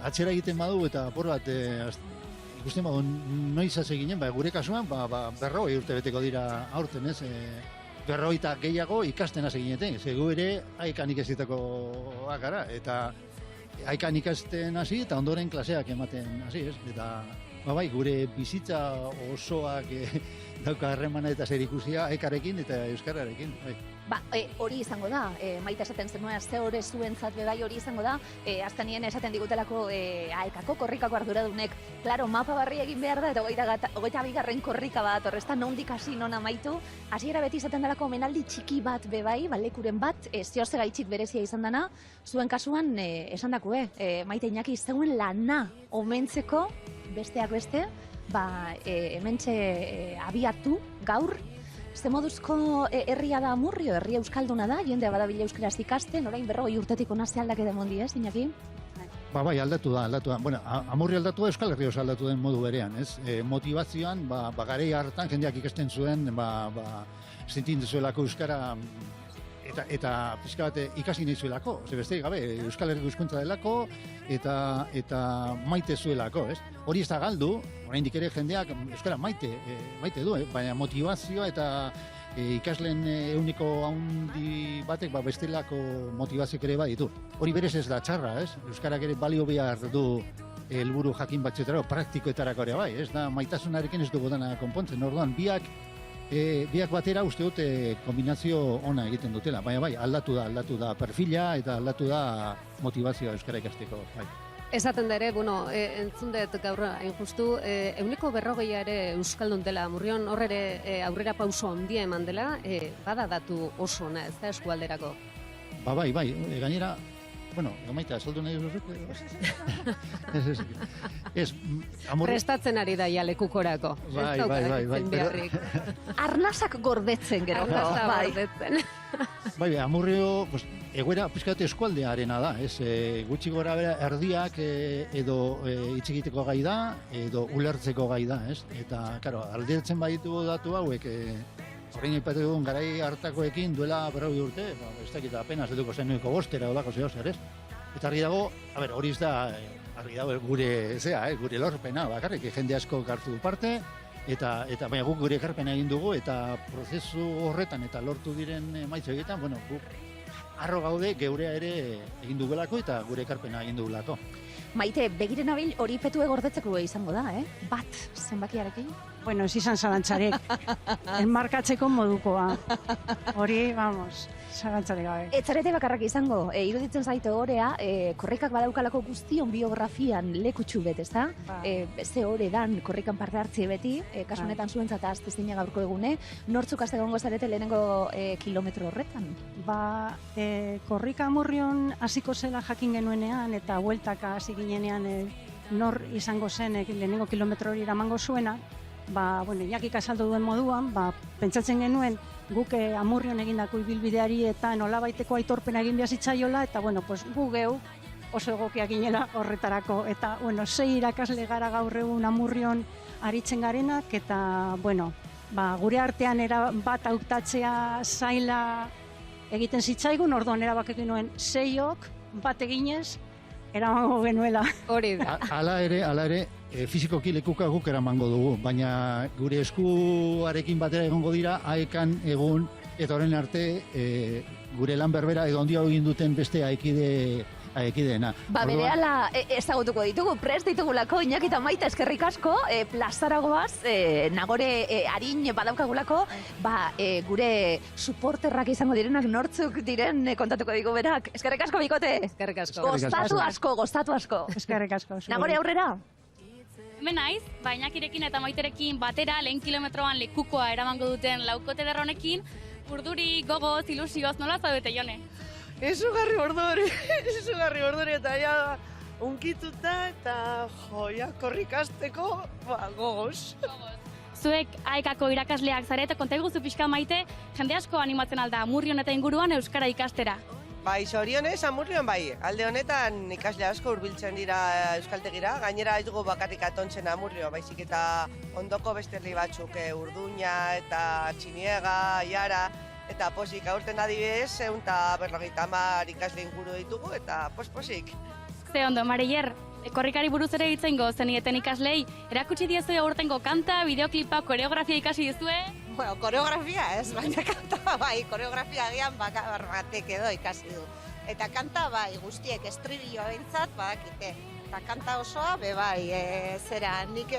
Atzera egiten badu eta apur bat ikusten badu noiz hasi ginen, gure kasuan 40 urte beteko dira aurten, ez? 40 gehiago ikasten hasi gineten, gu ere haikan ikasitako gara, eta haikan ikasten hasi eta ondoren klaseak ematen hasi, ez? Eta gure bizitza osoak dauka harremana eta zerikusia haikarekin eta euskararekin. Hori izango da, Maite esaten zenuen, ze hori zuentzat bai hori izango da, azkenien esaten digutelako aekako korrikako arduradunek, klaro, mapa barri egin behar da, eta 22. korrika bat, horrezta nondik hasi non amaitu, hasiera beti izaten delako omenaldi txiki bat bebai, lekuren bat, ziorze gaitxik berezia izan dana, zuen kasuan esan dako, Maite Iñaki zeuen lana omentzeko, besteak beste, hementxe abiatu gaur, ze moduzko herria da Amurrio, herria euskalduna da, jendea badabila euskaraz ikasten, orain 40 urtetik hona ze aldaketa emondi, ez, Iñaki? Aldatu da. Bueno, Amurrio aldatu da, Euskal Herria aldatu den modu berean, ez? Motivazioan, garei hartan, jendeak ikasten zuen, zintin zuelako euskara, eta pixka bat ikasi nahi zuelako, besterik gabe, Euskal Herriko hizkuntza delako, eta maite zuelako, ez? Hori ez da galdu, oraindik ere jendeak euskara maite du, baina motivazioa eta ikasleen ehuneko handi batek bestelako motivazioak ere baditu. Hori berez ez da txarra, ez? Euskarak ere balio behar du helburu jakin batzuetarako, praktikoetarako ere bai, ez da maitasunarekin ez dugu dena konpontzen, orduan biak batera uste dut kombinazio ona egiten dutela, baina aldatu da perfila eta aldatu da motivazioa euskara ikasteko. Esaten da ere, entzun dut gaur hain justu, 140 ere euskaldun dela Amurrion, hor ere aurrera pauso handia eman dela, bada datu oso ona, ez da eskualderako. Gainera, Maite, azaldu nahi duzuk? Prestatzen ari da lekukorako. Bai. Arnasak gordetzen gero. Amurrio, egoera pizkat eskualdearena da, ez? Gutxi gora bera erdiak edo hitz egiteko gai da, edo ulertzeko gai da, ez? Eta, karo, aldertzen baditugu datu hauek, orain aipatu dugun garai hartakoekin duela 40 urte, ez dakit apenas eduko zenueko 5 edo dako zeo zer, ez? Eta argi dago, hori ez da, argi dago gure gure lorpena, bakarrik jende asko hartu du parte, eta baina guk gure ekarpena egin dugu, eta prozesu horretan eta lortu diren emaitza egiten, bueno, guk harro gaude geurea ere egin dugulako eta gure ekarpena egin dugulako. Maite, begiren abil hori petue gordetzeko izango da, Bat, zenbakiarekin? Bueno, ez izan zalantzarek. Enmarkatzeko modukoa. Hori, vamos, zalantzarek gabe. Etzarete bakarrak izango, iruditzen zaite orea, korrikak badaukalako guztion biografian lekutxu bet, ez da? Ze ore dan korrikan parte hartzie beti, kasu honetan zuentzat aztezina gaurko egune, nortzuk azte gongo zarete lehenengo kilometro horretan? Korrika Amurrion hasiko zela jakin genuenean, eta bueltaka hasi ginenean nor izango zen lehenengo kilometro hori eramango zuena, bueno, Iñakik azaldu duen moduan, pentsatzen genuen guk Amurrion egindako ibilbideari eta nolabaiteko aitorpena egin behar zitzaiola, eta bueno, pues gu geu oso egokiak ginela horretarako, eta bueno, 6 irakasle gara gaur egun Amurrion aritzen garenak, eta bueno, gure artean bat hautatzea zaila egiten zitzaigun, orduan erabakik nuen 6ok bat eginez, eramango genuela. Hori da. Hala ere, fizikoki lekuka guk eramango dugu, baina gure eskuarekin batera egongo dira, aekan egun, eta horren arte, gure lan berbera edo handia egin duten beste aekideena. Berehala ezagutuko ditugu, prest ditugulako, Iñaki eta Maite eskerrik asko, plazaragoaz, nagore harin badaukagulako, gure suporterrak izango direnak nortzuk diren kontatuko digu berak. Eskerrik asko, bikote! Eskerrik asko. Goztatu asko. Eskerrik asko. Nagore aurrera! Hemen naiz, Iñakirekin eta Maiterekin batera lehen kilometroan lekukoa eramango duten laukote derronekin, urduri, gogoz, ilusioz, nola zaudete, Jone? Izugarri orduri eta ja unkituta eta joia korrikasteko gogoz. Zuek aekako irakasleak zarete, konta iguzu pixka Maite, jende asko animatzen alda Amurrion eta inguruan euskara ikastera. Zorionez, Amurrion alde honetan ikasle asko hurbiltzen dira euskaltegira, gainera ez dugu bakarrik atontzen Amurrio, baizik eta ondoko beste herri batzuk, Urduña eta Txiniega, Iara, eta posik aurten adibidez, 150 ikasle inguru ditugu, eta posik. Ze ondo, Marier, korrikari buruz ere hitzengo zenieten ikaslei, erakutsi diezue aurtengo kanta, bideoklipa, koreografia ikasi dizue? Bueno, koreografia ez, baina kanta koreografia agian batek edo ikasi du. Eta kanta guztiek estribilloa behintzat badakite. Eta kanta osoa, nik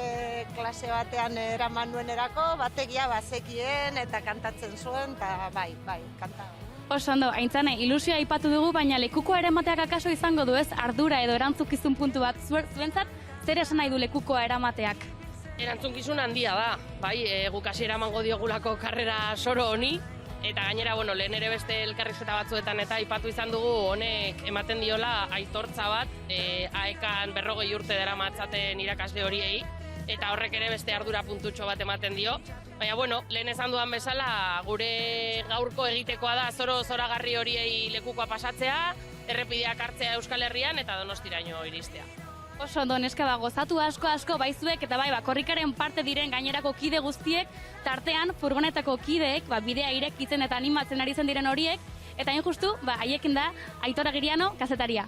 klase batean eraman nuenerako, bategia bazekien eta kantatzen zuen, eta kanta. Oso ondo, aintzane, ilusioa aipatu dugu, baina lekukoa eramateak akaso izango du ez, ardura edo erantzukizun puntu bat, zuentzat, zer esan nahi du lekukoa eramateak? Erantzukizun handia da, guk hasi eramango diogulako karrera soro honi, eta gainera, lehen ere beste elkarrizketa batzuetan eta aipatu izan dugu, honek ematen diola aitortza bat, aekan 40 urte daramatzaten irakasle horiei, eta horrek ere beste ardura puntutxo bat ematen dio. Baina, lehen esan dudan bezala, gure gaurko egitekoa da zoragarri horiei lekukoa pasatzea, errepideak hartzea Euskal Herrian eta Donostiraino iristea. Oso ondo, neska gozatu asko baizuek eta korrikaren parte diren gainerako kide guztiek, tartean furgonetako kideek, bidea irekitzen eta animatzen ari zen diren horiek, eta hain justu, haiekin da, Aitor Agiriano, kazetaria.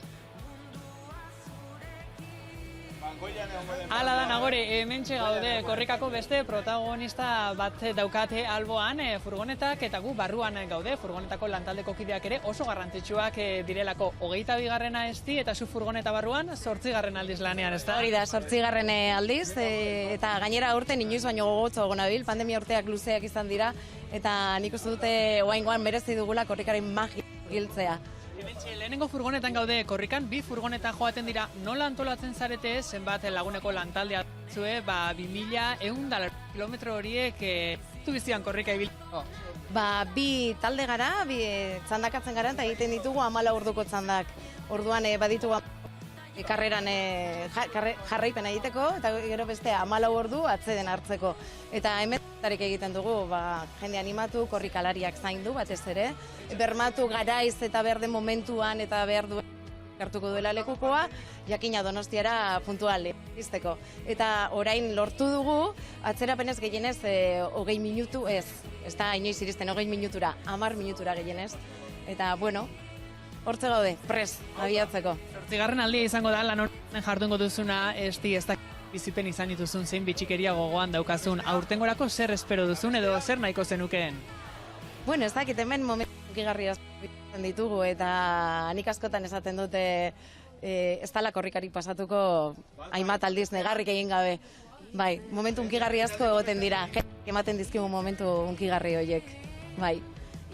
Hala da, Nagore, hementxe gaude korrikako beste protagonista bat daukate alboan furgonetak eta gu barruan gaude, furgonetako lantaldeko kideak ere oso garrantzitsuak direlako 22. esti eta zu furgoneta barruan 8. aldiz lanean, ez da? Hori da, 8. aldiz, eta gainera urten inoiz baino gogotzo gonabil, pandemia urteak luzeak izan dira, eta nik uste dute oaingoan merezi dugula korrikaren magia giltzea. Lehenengo furgonetan gaude korrikan, 2 furgonetan joaten dira, nola antolatzen zarete zenbat laguneko lantaldea zue, 2100 kilometro horiek du bizian korrika ibiltzeko. 2 talde gara, txandakatzen gara, eta egiten ditugu 14 orduko txandak. Orduan baditugu karreran jarraipena egiteko, eta gero beste 14 ordu atseden hartzeko. Eta hemen egiten dugu, jende animatu, korrikalariak zaindu batez ere, bermatu garaiz eta behar den momentuan eta behar duen hartuko duela lekukoa, jakina Donostiara puntual izteko. Eta orain lortu dugu, atzerapenez gehienez 20 minutu ez da inoiz iristen 20 minutura, 10 minutura gehienez. Eta, bueno, hortze gaude, pres, abiatzeko. 8. aldia izango da, lan honen jardungo duzuna, ez da bizipen izan dituzun zein bitxikeria gogoan daukazun, aurtengorako zer espero duzun edo zer nahiko zenukeen? Bueno, ez dakit hemen momentu hunkigarria ditugu, eta nik askotan esaten dute ez dala korrikari pasatuko hainbat aldiz negarrik egin gabe. Bai, momentu hunkigarri asko egoten dira, ematen dizkigu momentu hunkigarri horiek, bai.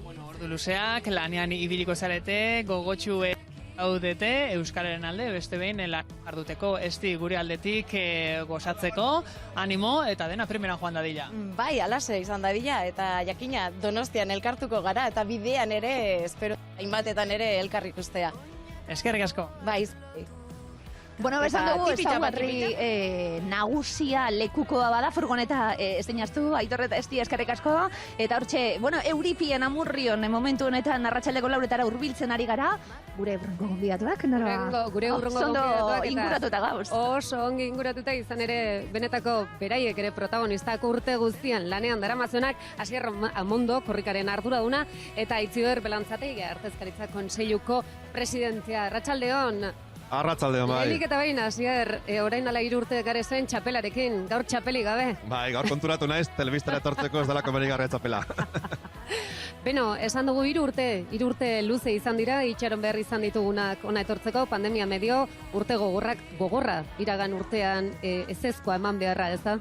Ordu luzeak, lanean ibiliko zarete, gogotxu gaudete, Euskararen alde, beste behin lan jarduteko, esti gure aldetik gozatzeko, animo eta dena primera joan dadila. Bai, alase izan dadila, eta jakina Donostian elkartuko gara, eta bidean ere, espero hainbatetan ere elkar ikustea. Eskerrik asko. Bai. Bueno, esan dugu, ezaugarri nagusia lekukoa bada, furgoneta ez dinaztu, Aitor eta Esti eskerrik asko, eta hortxe, bueno, Euripien Amurrion momentu honetan arratsaldeko 4etara hurbiltzen ari gara, gure urrungo gonbidatuak, nora? Gure urrungo gonbidatuak. Inguratuta gauz. Oso ongi inguratuta izan ere, benetako beraiek ere protagonistak urte guztian lanean daramazunak, Asier Amondo, korrikaren arduraduna, eta Itziber Belantzategi, Artezkaritza Kontseiluko presidentzia. Arratsaldeon. Arratsaldeon, bai. Lehenik eta behin, Asier, orain ala 3 urte garezen txapelarekin, gaur txapeli gabe. Bai, gaur konturatu naiz, telebistara etortzeko ez dela komenigarria txapela. Beno, esan dugu 3 urte luze izan dira, itxaron behar izan ditugunak ona etortzeko, pandemia medio, urte gogorra, iragan urtean ezezkoa eman beharra, ez da?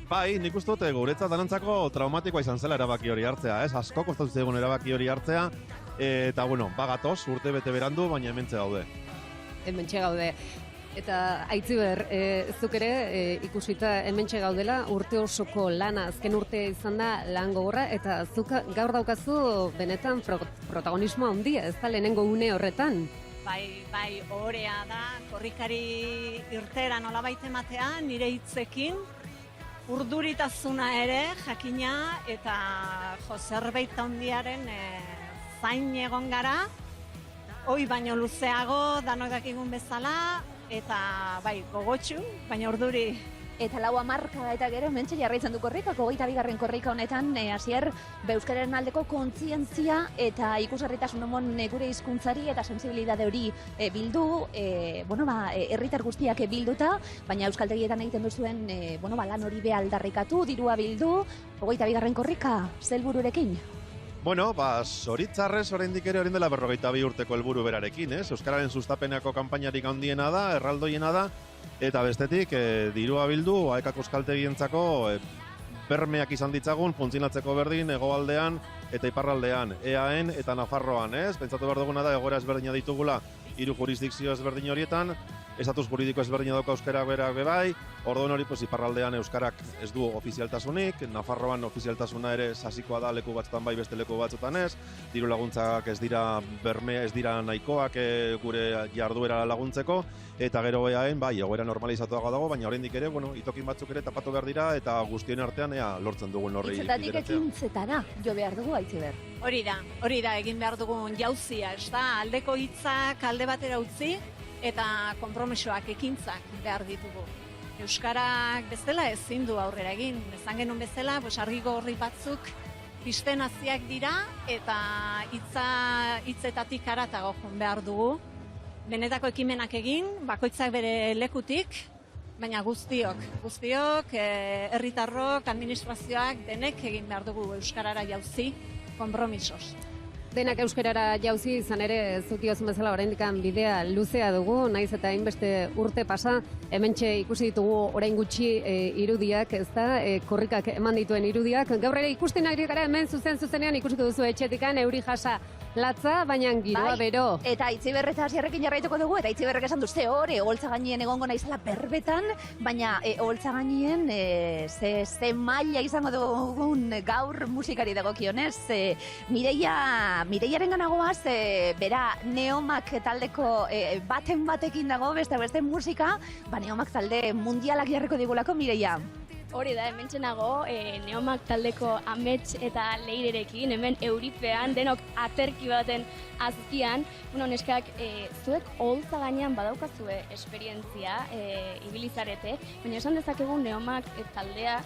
Bai, nik uste dute guretzat danantzako traumatikoa izan zela erabaki hori hartzea, ez? Asko kostatu zaigun erabaki hori hartzea, eta bueno, bagatoz, urte bete berandu, baina hementxe gaude. Hementxe gaude. Eta Aitziber, zuk ere ikusita hementxe gaudela, urte osoko lana, azken urte izan da lan gogorra, eta zuk gaur daukazu benetan protagonismo handia, ez da lehenengo une horretan? Bai, ohorea da, korrikari irtera nolabait ematea, nire hitzekin, urduritasuna ere, jakina, eta zerbait handiaren zain egon gara, hoi baino luzeago, danok dakigun bezala, eta bai, gogotxu, baina urduri. Eta 10 eta gero, mentxe jarraitzen du korrikak, 22. korrika honetan, Asier, euskararen aldeko kontzientzia eta ikusgarritasun omon gure hizkuntzari eta sensibilidade hori bildu, herritar guztiak bilduta, baina euskaltegietan egiten duzuen, lan hori be aldarrikatu, dirua bildu, 22. korrika, zelbururekin? Bueno, zoritzarrez oraindik ere orain dela 42 urteko helburu berarekin, ez? Euskararen sustapeneko kanpainarik handiena da, erraldoiena da, eta bestetik dirua bildu, aekako euskaltegientzako bermeak izan ditzagun, funtzionatzeko berdin, hegoaldean eta iparraldean, EAEn eta Nafarroan, ez? Pentsatu behar duguna da, egoera ezberdina ditugula, 3 jurisdikzio ezberdin horietan, estatus juridiko ezberdina dauka euskarak berak bebai, orduan hori iparraldean euskarak ez du ofizialtasunik, Nafarroan ofizialtasuna ere sasikoa da leku batzutan bai beste leku batzutan ez, diru laguntzak ez dira nahikoak gure jarduera laguntzeko, eta gero EAEn bai, egoera normalizatuago dago, baina oraindik ere, itokin batzuk ere tapatu behar dira, eta guztien artean lortzen dugun horri bideratzea. Hitzetatik ekintzetara, jo behar dugu, Aitziber. Hori da, egin behar dugun jauzia, ez da, aldeko hitzak alde batera utzi, eta konpromisoak, ekintzak behar ditugu. Euskarak bezala ezin du aurrera egin, ezan genuen bezala, argiko horri batzuk pisten haziak dira, eta hitzetatik haratago joan behar dugu. Benetako ekimenak egin, bakoitzak bere lekutik, baina guztiok, herritarrok, administrazioak, denek egin behar dugu euskarara jauzi, konpromisos. Denak euskarara jauzi izan ere, zukiozun bezala oraindik bidea luzea dugu, naiz eta hainbeste urte pasa, hementxe ikusi ditugu orain gutxi irudiak, ez da, korrikak eman dituen irudiak. Gaur ere ikusten ari gara hemen zuzenean ikusiko duzu etxetikan, euri jasa latza, baina giroa bero. Eta Itziber eta Asierrekin jarraituko dugu, eta Itziberrek esan duzte hori, oholtza gainien egongo naizela berbetan, baina oholtza gainien ze maila izango dugun gaur musikari dagokionez. Mireiaren ganagoaz, bera Neomak taldeko batekin dago, beste musika, Neomak talde mundialak jarriko digulako, Mireia. Hori da, hemen txenago, Neomak taldeko amets eta leirerekin, hemen euripean, denok aterki baten azkian. Neskak, zuek oholtza gainean badaukazue esperientzia, ibilizarete, baina esan dezakegu Neomak taldea,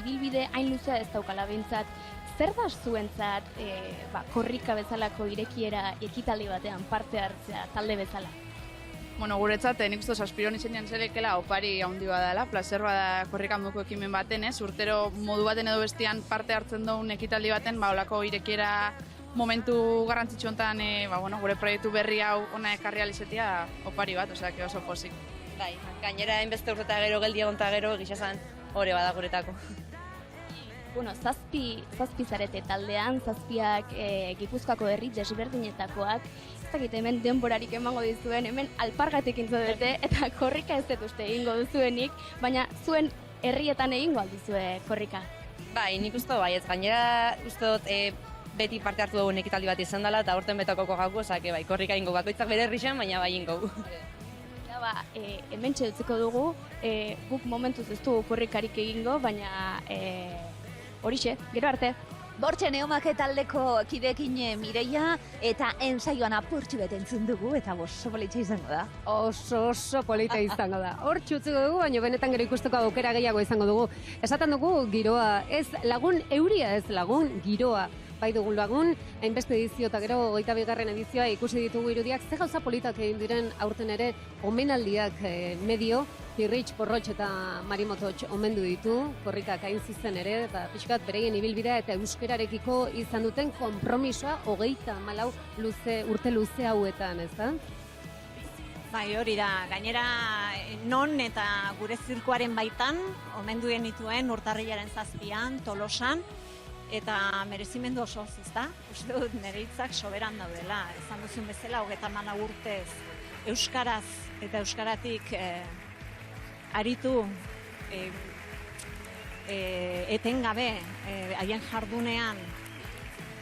ibilbide hain luzea ez daukala bintzat. Zer da zuentzat korrika bezalako irekiera ekitaldi batean parte hartzea talde bezala? Guretzat, nik uste Saspiron izenean zelekela opari handi badala, placer bada korrika munduko ekimen baten, urtero modu baten edo bestian parte hartzen duen ekitaldi baten, olako irekiera momentu garrantzitsu honetan, gure proiektu berri hau ona ekarri alizetia opari bat, oso pozik. Bai, gainera hainbeste urte eta gero geldi egon eta gero egizazan hori bada guretako. Zazpi zarete taldean, zazpiak Gipuzkoako herri desberdinetakoak, ez dakit hemen denborarik emango dizuen, hemen alpargatik intzo dute, eta korrika ez dut uste egingo duzuenik, baina zuen herrietan egingo alduzue korrika. Bai, nik uste bai, ez gainera uste dut beti parte hartu dugun ekitaldi bat izan dela, eta aurten betokoko gauko, bai, korrika ingo bakoitzak bere herrixen, baina bai ingo. Hemen txedutziko dugu, guk momentuz ez dugu korrikarik egingo, baina horixe, gero arte. Bortxe Neomak taldeko kidekin Mireia, eta ensaioan apurtxu bet entzun dugu, eta oso polita izango da. Oso polita izango da. Hor txutziko dugu, baina benetan gero ikusteko aukera gehiago izango dugu. Esaten dugu giroa, ez lagun euria, ez lagun giroa. Bai dugu lagun, hainbeste edizio eta gero 22. edizioa ikusi ditugu irudiak, ze gauza politak egin diren aurten ere omenaldiak medio, Pirritx, Porrotx eta Marimototx omendu ditu, korrikak hain zuzen ere, eta pixkat bereien ibilbidea eta euskararekiko izan duten konpromisoa 34 urte luze hauetan, ez da? Bai, hori da, gainera non eta gure zirkuaren baitan, omendu genituen urtarrilaren 7an, Tolosan, eta merezimendu osoz, ezta? Uste dut nire hitzak soberan daudela. Esan duzun bezala, 34 urtez euskaraz eta euskaratik aritu etengabe haien jardunean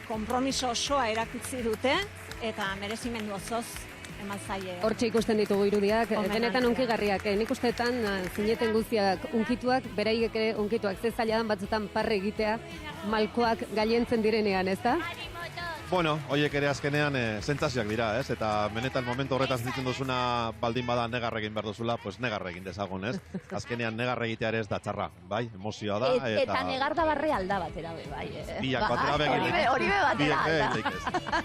konpromiso osoa erakutsi dute eta merezimendu osoz eman zaie. Hortxe ikusten ditugu irudiak, benetan unkigarriak. Nik usteetan zineten guztiak unkituak, beraiek ere unkituak. Ze zailadan batzutan parre egitea, malkoak gailentzen direnean, ez da? Bueno, horiek ere azkenean sentsazioak dira, ez? Eta benetan momentu horretan zitzen duzuna baldin bada negar egin behar duzula, pues negar egin dezagun, ez? Azkenean negar egitea ere ez da txarra, bai? Emozioa da. Eta negar da barre alda batera, bai. Biak batera begin. Hori be batera alda.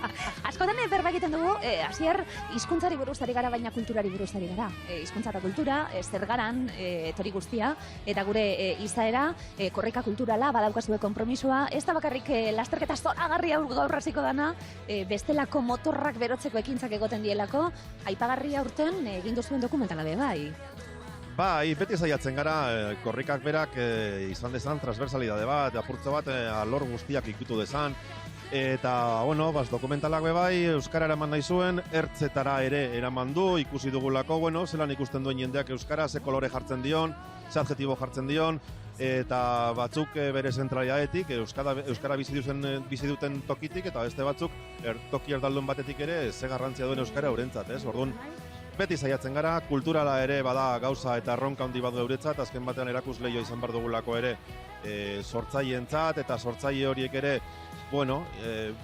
Askotan berba egiten dugu, Asier, hizkuntzari buruzari gara, baina kulturari buruzari gara. Hizkuntza eta kultura, zer garan, etori guztia, eta gure izaera, korrika kulturala, badaukazue konpromisoa, ez da bakarrik lasterketa zoragarri hau gaur hasiko dana, bestelako motorrak berotzeko ekintzak egoten dielako, aipagarria urten egin duzuen dokumentala be, bai. Bai, beti saiatzen gara, korrikak berak izan dezan transversalidade bat, apurtze bat alor guztiak ikutu dezan, eta, bueno, dokumentalak be bai, euskara eraman nahi zuen, ertzetara ere eraman du, ikusi dugulako, bueno, zelan ikusten duen jendeak euskara, ze kolore jartzen dion, ze adjetibo jartzen dion, eta batzuk bere zentralidadetik, euskara bizi duten tokitik, eta beste batzuk toki erdaldun batetik ere ze garrantzia duen euskara eurentzat, ez? Orduan, beti saiatzen gara, kulturala ere bada gauza eta erronka handi badu euretzat, azken batean erakusleioa izan behar dugulako ere sortzaileentzat, eta sortzaile horiek ere, bueno,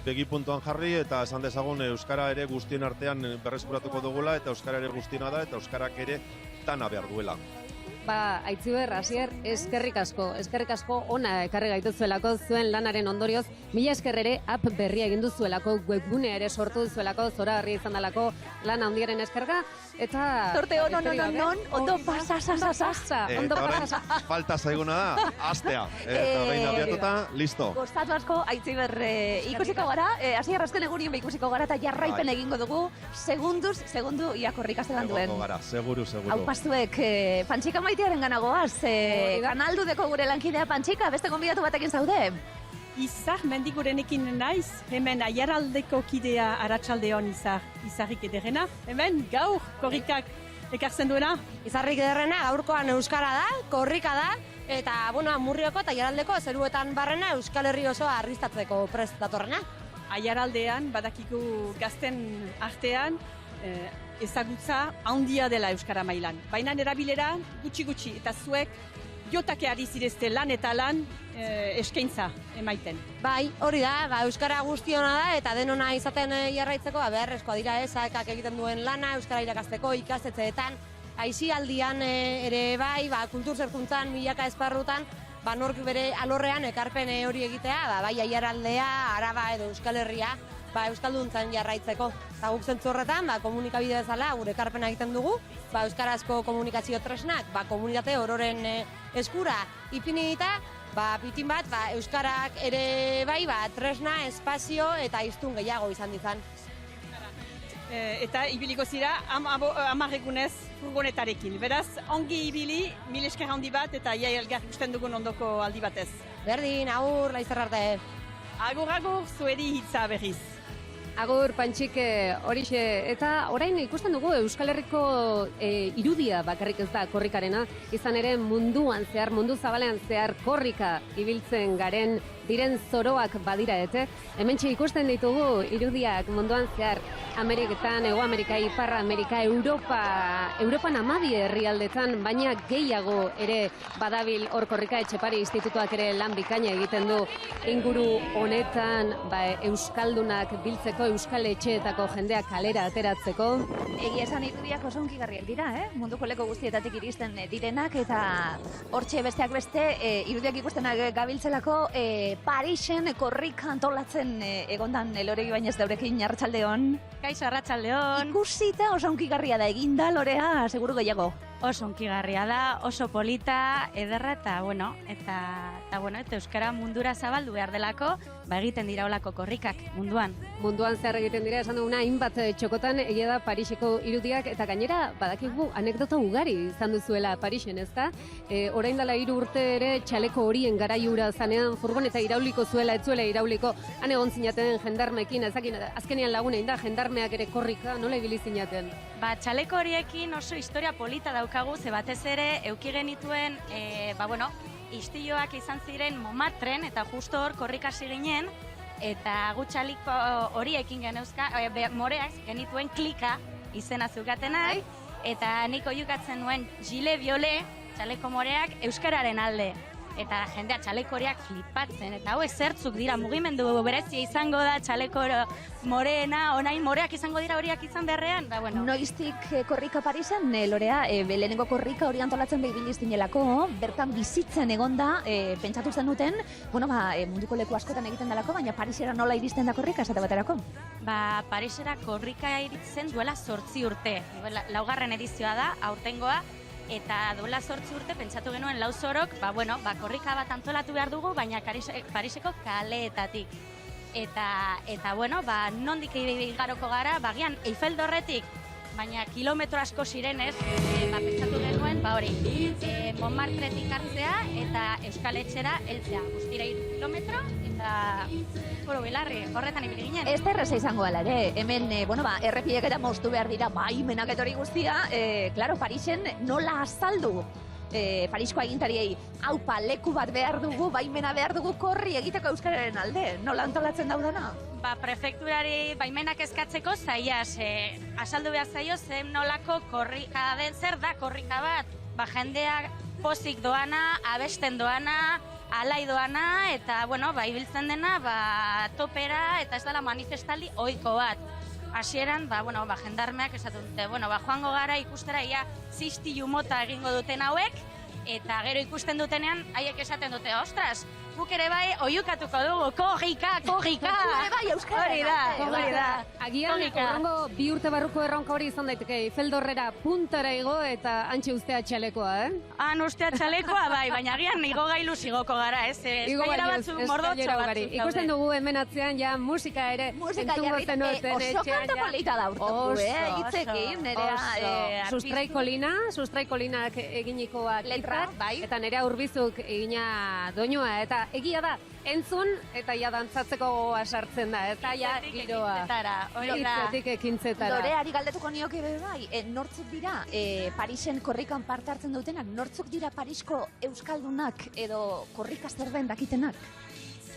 begi puntuan jarri, eta esan dezagun euskara ere guztien artean berreskuratuko dugula, eta euskara ere guztiena da, eta euskarak ere dana behar duela. Aitziber, Asier, eskerrik asko ona ekarri gaituzuelako zuen lanaren ondorioz, mila esker ere app berria egin duzuelako, webgunea ere sortu duzuelako, zoragarria izan dalako lan handiaren eskerga, eta... Zorte ondo pasa. Eta orain, falta zaiguna da, astea. Eta behin abiatuta, listo. Gostatu asko, Aitziber, ikusiko gara, Asier azken egunien ikusiko gara, eta jarraipen egingo dugu, segundu iakorrik astelan duen. Egoko gara, seguru. Hau pastuek, Pantxika maitearen ganagoaz, kanaldu deko gure lankidea Pantxika, beste gonbidatu batekin zaude? Izar mendigurenekin naiz, hemen aiaraldeko kidea Arratsaldeon izarrik ederrena. Hemen gaur korrikak ekartzen duena. Izarrik ederrena gaurkoan euskara da, korrika da, eta Amurrioko eta aiaraldeko zeruetan barrena Euskal Herri osoa argistatzeko prest datorrena. Aiaraldean badakigu gazten artean ezagutza handia dela euskara mailan. Baina erabilera gutxi eta zuek jotake ari zirezte lan eta lan eskaintza emaiten. Bai, hori da, euskara guztiona da eta denona izaten jarraitzeko, beharrezkoa dira ekak egiten duen lana, euskara irakasteko ikastetxeetan, aisialdian ere bai, kultur zerkuntzan, milaka esparrutan, nork bere alorrean ekarpen hori egitea, bai aiaraldea, Araba edo Euskal Herria, euskalduntzan jarraitzeko. Eta guk zentzu horretan, komunikabide bezala gure ekarpena egiten dugu, euskarazko komunikazio tresnak, komunitate ororen eskura ipini eta pitin bat, euskarak ere bai, tresna, espazio eta hiztun gehiago izan dizan. Eta ibiliko zira 10 egunez furgonetarekin. Beraz, ongi ibili, mil esker handi bat eta ia elgar ikusten dugun ondoko aldi batez. Berdin, agur, laizzer arte. Agur, zueri hitza berriz. Agur, Pantxik, horixe, eta orain ikusten dugu Euskal Herriko irudia bakarrik ez da korrikarena, izan ere mundu zabalean zehar korrika ibiltzen garen diren zoroak badira, hementxe ikusten ditugu irudiak munduan zehar Ameriketan, Hego Amerika, Ipar Amerika, Europan 12 herrialdetan, baina gehiago ere badabil hor korrika. Etxepare Institutuak ere lan bikaina egiten du inguru honetan euskaldunak biltzeko, euskal etxeetako jendeak kalera ateratzeko. Egia esan irudiak oso hunkigarriak dira, munduko leku guztietatik iristen direnak, eta hortxe besteak beste irudiak ikustenak gabiltzelako Parisen korrika antolatzen egondan Lore Ibañez daurekin. Arratsaldeon. Kaixo, arratsaldeon. Ikusita oso hunkigarria da eginda, Lorea, seguru gehiago. Oso hunkigarria da, oso polita, ederra eta euskara mundura zabaldu behar delako, egiten dira olako korrikak munduan. Munduan zehar egiten dira, esan duguna, hainbat txokotan egia da Pariseko irudiak, eta gainera badakigu anekdota ugari izan duzuela Parisen, ezta? Orain dela 3 urte ere txaleko horien garaiura zanean furgoneta irauliko zuela, ez zuela irauliko, han egon zinaten jendarmekin, azkenean lagunein da, jendarmeak ere korrika, nola ibili zinaten? Txaleko horiekin oso historia polita daukagu, ze batez ere euki genituen, istiloak izan ziren Montmartren, eta justo hor korrikasi ginen, eta gutxaliko horiekin geneuzka, moreak genituen klika izena zukatenak, eta nik oiukatzen nuen gilet violet, txaleko moreak, euskararen alde. Eta jendea txaleko horiak flipatzen, eta hau ezertzuk dira, mugimendu berezia izango da txaleko moreena, onain moreak izango dira horiak izan beharrean. Noiztik korrika Parisen, Lorea, lehenengo korrika hori antolatzen behibili zinelako, bertan bizitzen egonda, pentsatu zenuten, munduko leku askotan egiten dalako, baina Parisera nola iristen da korrika, esate baterako? Parisera korrika iritzen duela 8 urte, 4. edizioa da, aurtengoa, eta duela 8 urte pentsatu genuen lauzorok, korrika bat antolatu behar dugu, baina Pariseko kaleetatik. Eta nondik igaroko gara, bagian Eiffel-dorretik, baina kilometro asko zirenez, pentsatu genuen, Montmartretik hartzea eta Euskal Etxera heltzea. Guztira 3 kilometro, eta belarri, horretan ibili ginen. Ez da erreza izango dela ere, hemen, errepideak eta moztu behar dira, baimenak etori guztia, Parisen nola azaldu Parisko agintariei, leku bat behar dugu, baimena behar dugu korri egiteko euskararen alde, nola antolatzen daudana? Prefekturari baimenak eskatzeko zaiaz, azaldu behar zaio zen nolako korrika den, zer da korrika bat, jendeak pozik doana, abesten doana, alai doana, eta, ibiltzen dena, topera, eta ez dela manifestaldi ohiko bat. Hasieran, jendarmeak esatu dute, joango gara ikustera ia ziztilu mota egingo duten hauek, eta gero ikusten dutenean, haiek esaten dute, ostras, guk ere bai oiukatuko dugu, korrika! Guk ere bai, euskara! Hori da. Agian, horrengo 2 urte barruko erronka hori izan daiteke, Eiffel-dorrera puntara igo eta antxe ustea txalekoa, Han ustea txalekoa, baina agian igogailu zigoko gara, ez? Gaira batzuk, mordotxo batzuk. Ikusten dugu hemen atzean, ja, musika ere, entzungo zenuten oso kanta polita da urtatu, hitzekin, nerea. Sustraikolina eginikoak letra, eta nerea Urbizuk egina doinua, eta egia da, entzun eta ja dantzatzeko gogoa sartzen da, eta ja giroa. Hitzetik ekintzetara. Loreari galdetuko nioke be bai, nortzuk dira Parisen korrikan parte hartzen dutenak, nortzuk dira Parisko euskaldunak edo korrika zer den dakitenak?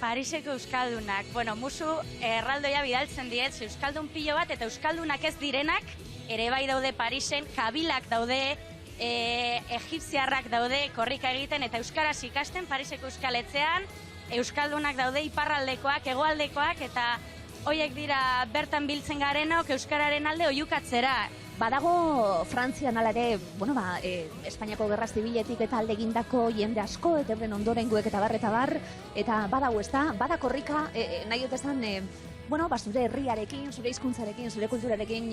Pariseko euskaldunak. Bueno, musu erraldoia bidaltzen diet, euskaldun pilo bat eta euskaldunak ez direnak, ere bai daude Parisen, kabilak daude, egipziarrak daude korrika egiten eta euskaraz ikasten Pariseko euskaletzean, euskaldunak daude iparraldekoak, hegoaldekoak eta hoiek dira bertan biltzen garenok euskararen alde oihukatzera. Badago Frantzian ala ere, Espainiako Gerra Zibiletik eta alde egindako jende asko, eta horren ondorengoek eta bar, eta badago ez da, bada korrika, nahi dut esan, zure herriarekin, zure hizkuntzarekin, zure kulturarekin,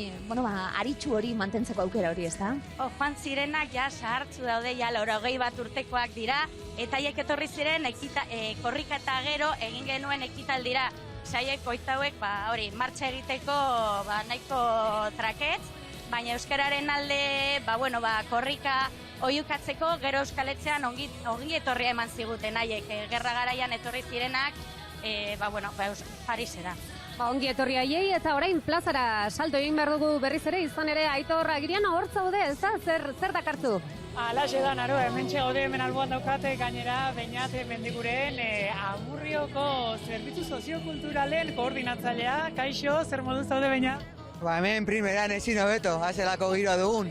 aritsu hori mantentzeko aukera hori ez da? Joan zirenak ja sahartzu daude, ja 81 urtekoak dira, eta haiek etorri ziren korrika eta gero egin genuen ekitaldira. Saiek oitauek, martxa egiteko nahiko traketz, baina euskararen alde, korrika oihukatzeko gero euskaletzean ongi etorria eman ziguten haiek, gerra garaian etorri zirenak, Parisera. Ongi etorri haiei eta orain plazara salto egin behar dugu berriz ere, izan ere Aitor Agiriana hor zaude, ez da? Zer dakartzu? Alaxe da, naro, hemen txegode hemen alboan daukate gainera Beñat Mendiguren Amurrioko Zerbitzu Soziokulturalen koordinatzailea. Kaixo, zer modu zaude Beñat? Hemen primeran ezin hobeto, hazelako giroa dugun.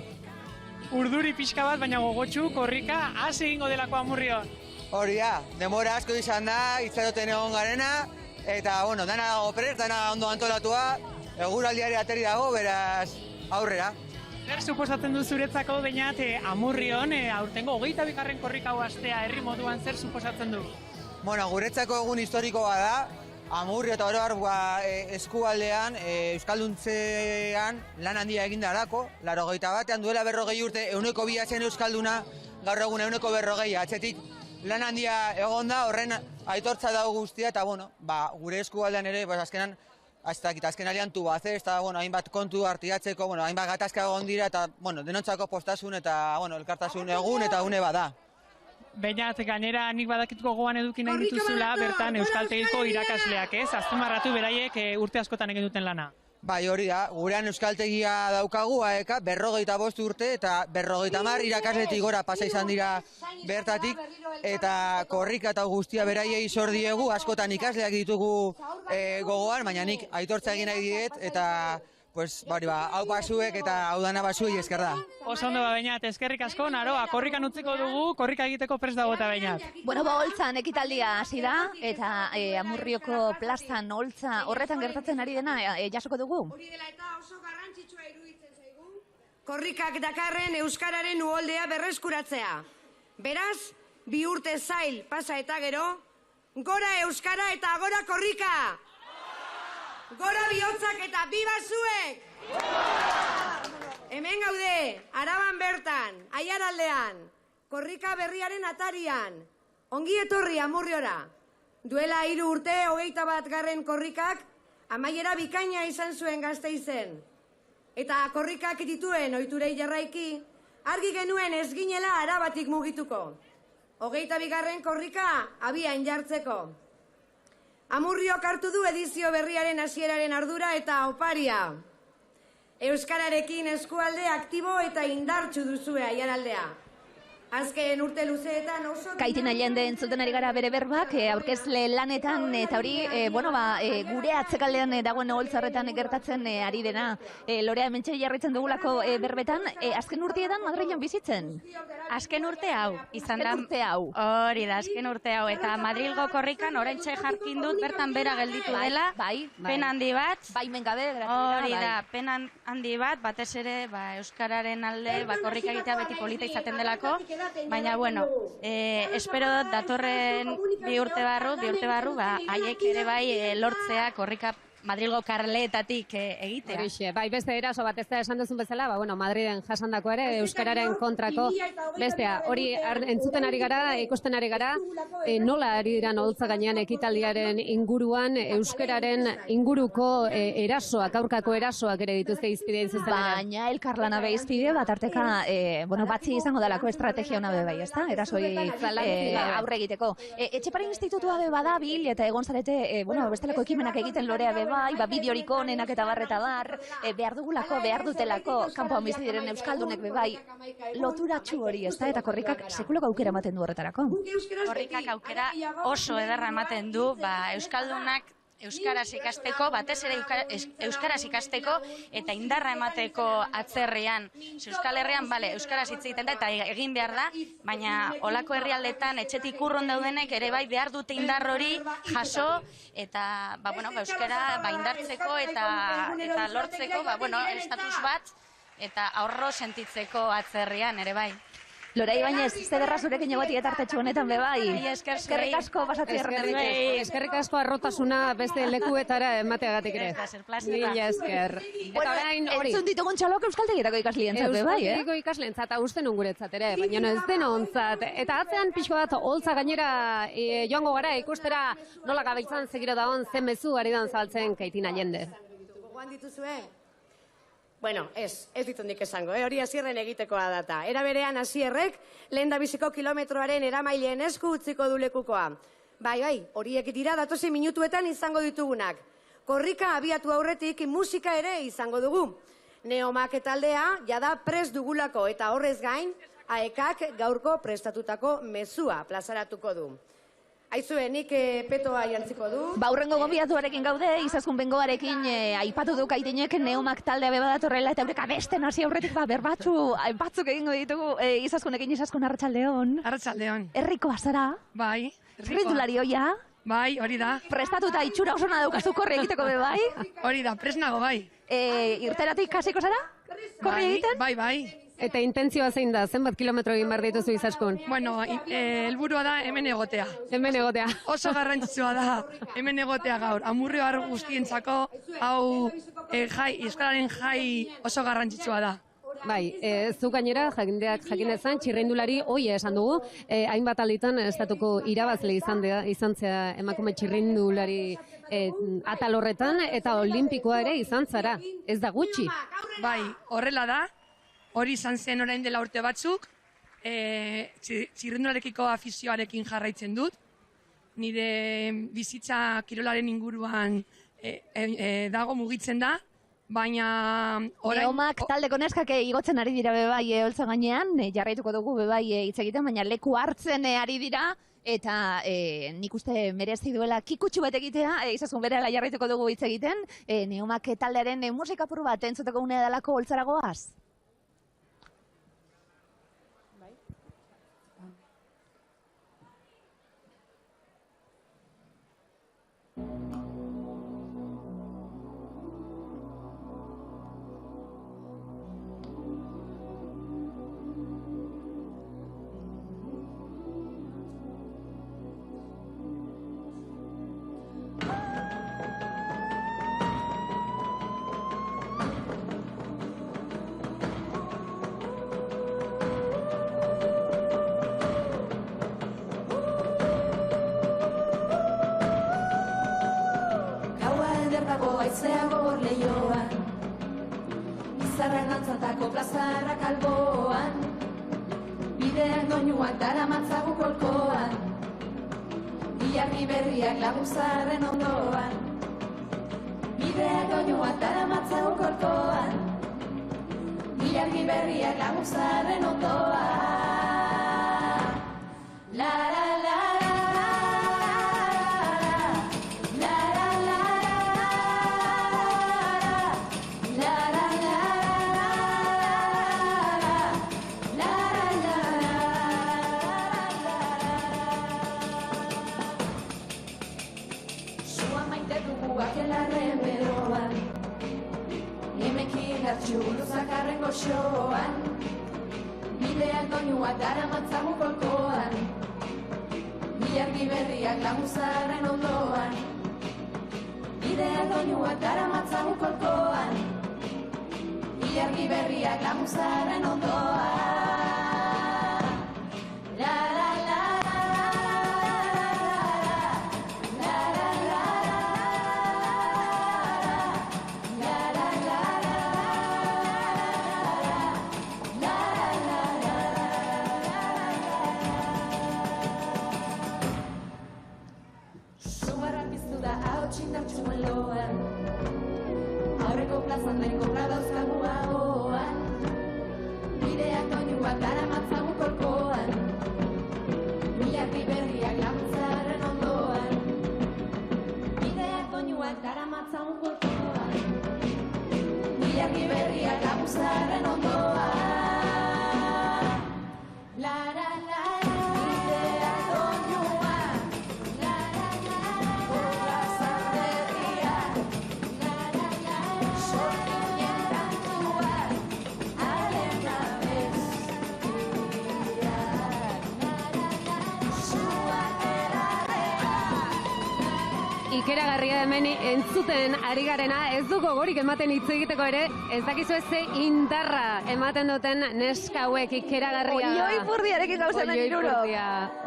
Urduri pixka bat, baina gogotsu korrika hasi egingo delako Amurrion. Hori da, demora asko izan da, itzaroten egon garena, eta, dana dago prest, dana ondo antolatua, eguraldiare ateri dago, beraz, aurrera. Zer suposatzen du zuretzako Beñat Amurrion, aurtengo 22. korrika hau hastea herri moduan zer suposatzen du? Guretzako egun historikoa da, Amurrio eta oro eskualdean, euskalduntzean lan handia egin darako, 81 duela 40 urte, 102 zen euskalduna, gaur egun 140, atzetik lan handia egon da, horren aitortza dago guztia, eta gure eskualdean ere, azken alian Tubacez, eta hainbat kontu artiatzeko, hainbat gatazka egon dira, eta denontzako postasun eta elkartasun egun eta une bada. Beñat, gainera nik badakituko gogoan eduki nahi dituzula, bertan euskaltegiko irakasleak, ez? Azpimarratu beraiek urte askotan egin duten lana. Bai, hori da, gurean euskaltegia daukagu, 45 urte eta 50 irakasletik gora pasa izan dira bertatik, eta korrika eta guztia beraiei zor diegu, askotan ikasleak ditugu gogoan, baina nik aitortza egin nahi diet, eta hau pasuek eta hau dana basuei esker da. Oso ondo Beñat, eskerrik asko, naroa, korrikan utziko dugu, korrika egiteko prest dago eta Beñat. Holtzan ekitaldia hasi da, eta Amurrioko plazan holtza horretan gertatzen ari dena jasoko dugu. Hori dela eta oso garrantzitsua iruditzen zaigu. Korrikak dakarren euskararen uholdea berreskuratzea. Beraz, 2 urte zail pasa eta gero, gora euskara eta gora korrika! Gora bihotzak eta biba zuek! Hemen gaude, Araban bertan, Aiaraldean, korrika berriaren atarian. Ongi etorri Amurriora. Duela 3 urte 21. korrikak amaiera bikaina izan zuen Gasteizen. Eta korrikak dituen ohiturei jarraiki, argi genuen ez ginela Arabatik mugituko. 22. korrika abian jartzeko. Amurriok hartu du edizio berriaren hasieraren ardura eta oparia. Euskararekin eskualde aktibo eta indartsu duzue Aiaraldea. Azken urte luzeetan oso... Kaitin Allende entzuten ari gara bere berbak, aurkezle lanetan, eta hori, gure atzekaldean dagoen holtzarretan gertatzen ari dena. Lorea, hementxe jarritzen dugulako berbetan, azken urteetan Madrilen bizitzen? Azken urte hau, izan da... Hori da, azken urte hau, eta Madrilgo korrikan oraintxe jarkin dut bertan bera gelditu dela, pen handi bat. Baimen gabe, hori da, pen handi bat, batez ere, euskararen alde, korrika egitea beti polita izaten delako, baina, espero datorren 2 urte barru, haiek ere bai lortzea korrika Madrilgo karleetatik egitea. Horixe, bai, beste eraso bat ez da esan duzun bezala, Madriden jasandako ere, euskararen kontrako, bestea, hori entzuten ari gara, ikusten ari gara, nola ari dira noltza gainean ekitaldiaren inguruan, euskararen inguruko erasoak, aurkako erasoak ere dituzte izpide zuzen ere. Baina elkarlana behizpide, bat arteka, batzi izango dalako estrategia hona bai, ez da? Erasoi aurre egiteko. Etxepare institutua badabil, eta egon zarete, bestelako ekimenak egiten lorea bai, bideorik onenak eta bar, behar dugulako, behar dutelako, kanpoan bizi diren euskaldunek bai, loturatxu hori, ez da, eta korrikak sekuloko aukera ematen du horretarako. Korrikak aukera oso ederra ematen du, euskaldunak euskaraz ikasteko, batez ere euskaraz ikasteko eta indarra emateko atzerrian. Euskal Herrian, euskaraz hitz egiten da eta egin behar da, baina olako herrialdetan etxetik urrun daudenek ere bai behar dute indar hori jaso eta euskara indartzeko eta lortzeko estatus bat eta ahorro sentitzeko atzerrian ere bai. Lora Ibañez, zederra zurekin egotik etartetxu honetan bai. Eskerrik asko pasatzi errenetik. Eskerrik asko arrotasuna beste lekuetara emateagatik ere. Mila esker. Eta orain hori. Entzun ditugun txalok euskaltegietako ikaslientzat bai, Euskaltegiko ikaslientzat, uste nun guretzat ere, baina ez den ontzat. Eta atzean pixko bat, holtza gainera joango gara ikustera nola gabiltzan segiro da on zen mezu ari dan zabaltzen Kaitina Allende. Gogoan dituzue? Bueno, ez ditundik esango, hori Asierren egitekoa data. Era berean Asierrek, lehen da biziko kilometroaren eramaileen esku utziko du lekukoa. Bai, horiek dira datozen minutuetan izango ditugunak. Korrika abiatu aurretik musika ere izango dugu. Neomak taldea jada prest dugulako eta horrez gain, AEKak gaurko prestatutako mezua plazaratuko du. Aizue, nik petoa jantziko du. Hurrengo gonbidatuarekin gaude, Izaskun Bengoarekin aipatu du Kaitinek Neomak taldea badatorrela eta eureka beste hasi aurretik batzuk egingo ditugu Izaskunekin. Izaskun, arratsaldeon. Arratsaldeon. Herrikoa zara? Bai. Txirrindulari ohia? Bai, hori da. Prestatuta itxura osona daukazu korri egiteko bai? Hori da, presnago bai. Irteratik hasiko zara? Korri egiten? Bai. Eta intentzioa zein da, zenbat kilometro egin behar dituzu Izaskun? Bueno, helburua da hemen egotea. Hemen egotea. Oso garrantzitsua da hemen egotea gaur. Amurrio har guztientzako, hau euskararen jai oso garrantzitsua da. Bai, zu gainera, jakin ezan, txirrindulari hoia esan dugu, hainbat alditan estatuko irabazle izan zea emakume txirrindulari atal horretan, eta olimpikoa ere izan zara, ez da gutxi. Bai, horrela da. Hori izan zen orain dela urte batzuk, txirrindularekiko afizioarekin jarraitzen dut. Nire bizitza kirolaren inguruan dago mugitzen da, baina orain... Neomak taldeko neskak igotzen ari dira bebai holtza gainean, jarraituko dugu bebai hitz egiten, baina leku hartzen ari dira, eta nik uste merezi duela kikutxu bat egitea, Izaskun berehala jarraituko dugu hitz egiten, Neomak taldearen musikapur bat entzuteko unea dalako holtzaragoaz. Haizeago lehioan, izarrak dantzatako plazarrak alboan, bidean doinuak daramatzagu kolkoan, ilargi berriak laguzarren ondoan, bidean doinuak daramatzagu kolkoan, ilargi berriak laguzarren ondoan. La la la. Zakarren goxoan, bideak doinuak daramatzagu kolkoan, ilargi berriak laguzarren ondoan, Bidea doinuak daramatzagu kolkoan, ilargi berriak amuzaren ondoan. La la la la la la la txindartxuen loan, aurreko plazan den kopla dauzkagu ahoan, bideak doinuak daramatzagu kolkoan, ilargi berriak laguntzaren ondoan. Bideak doinuak daramatzagu kolkoan, ilargi berriak laguntzaren ondoan. La la la Ikeragarria hemen entzuten ari garena, ez du gogorik ematen hitz egiteko ere, ez dakizu ez ze indarra ematen duten neska hauek ikeragarria. Olloi purdiarekin gauzen den iruro.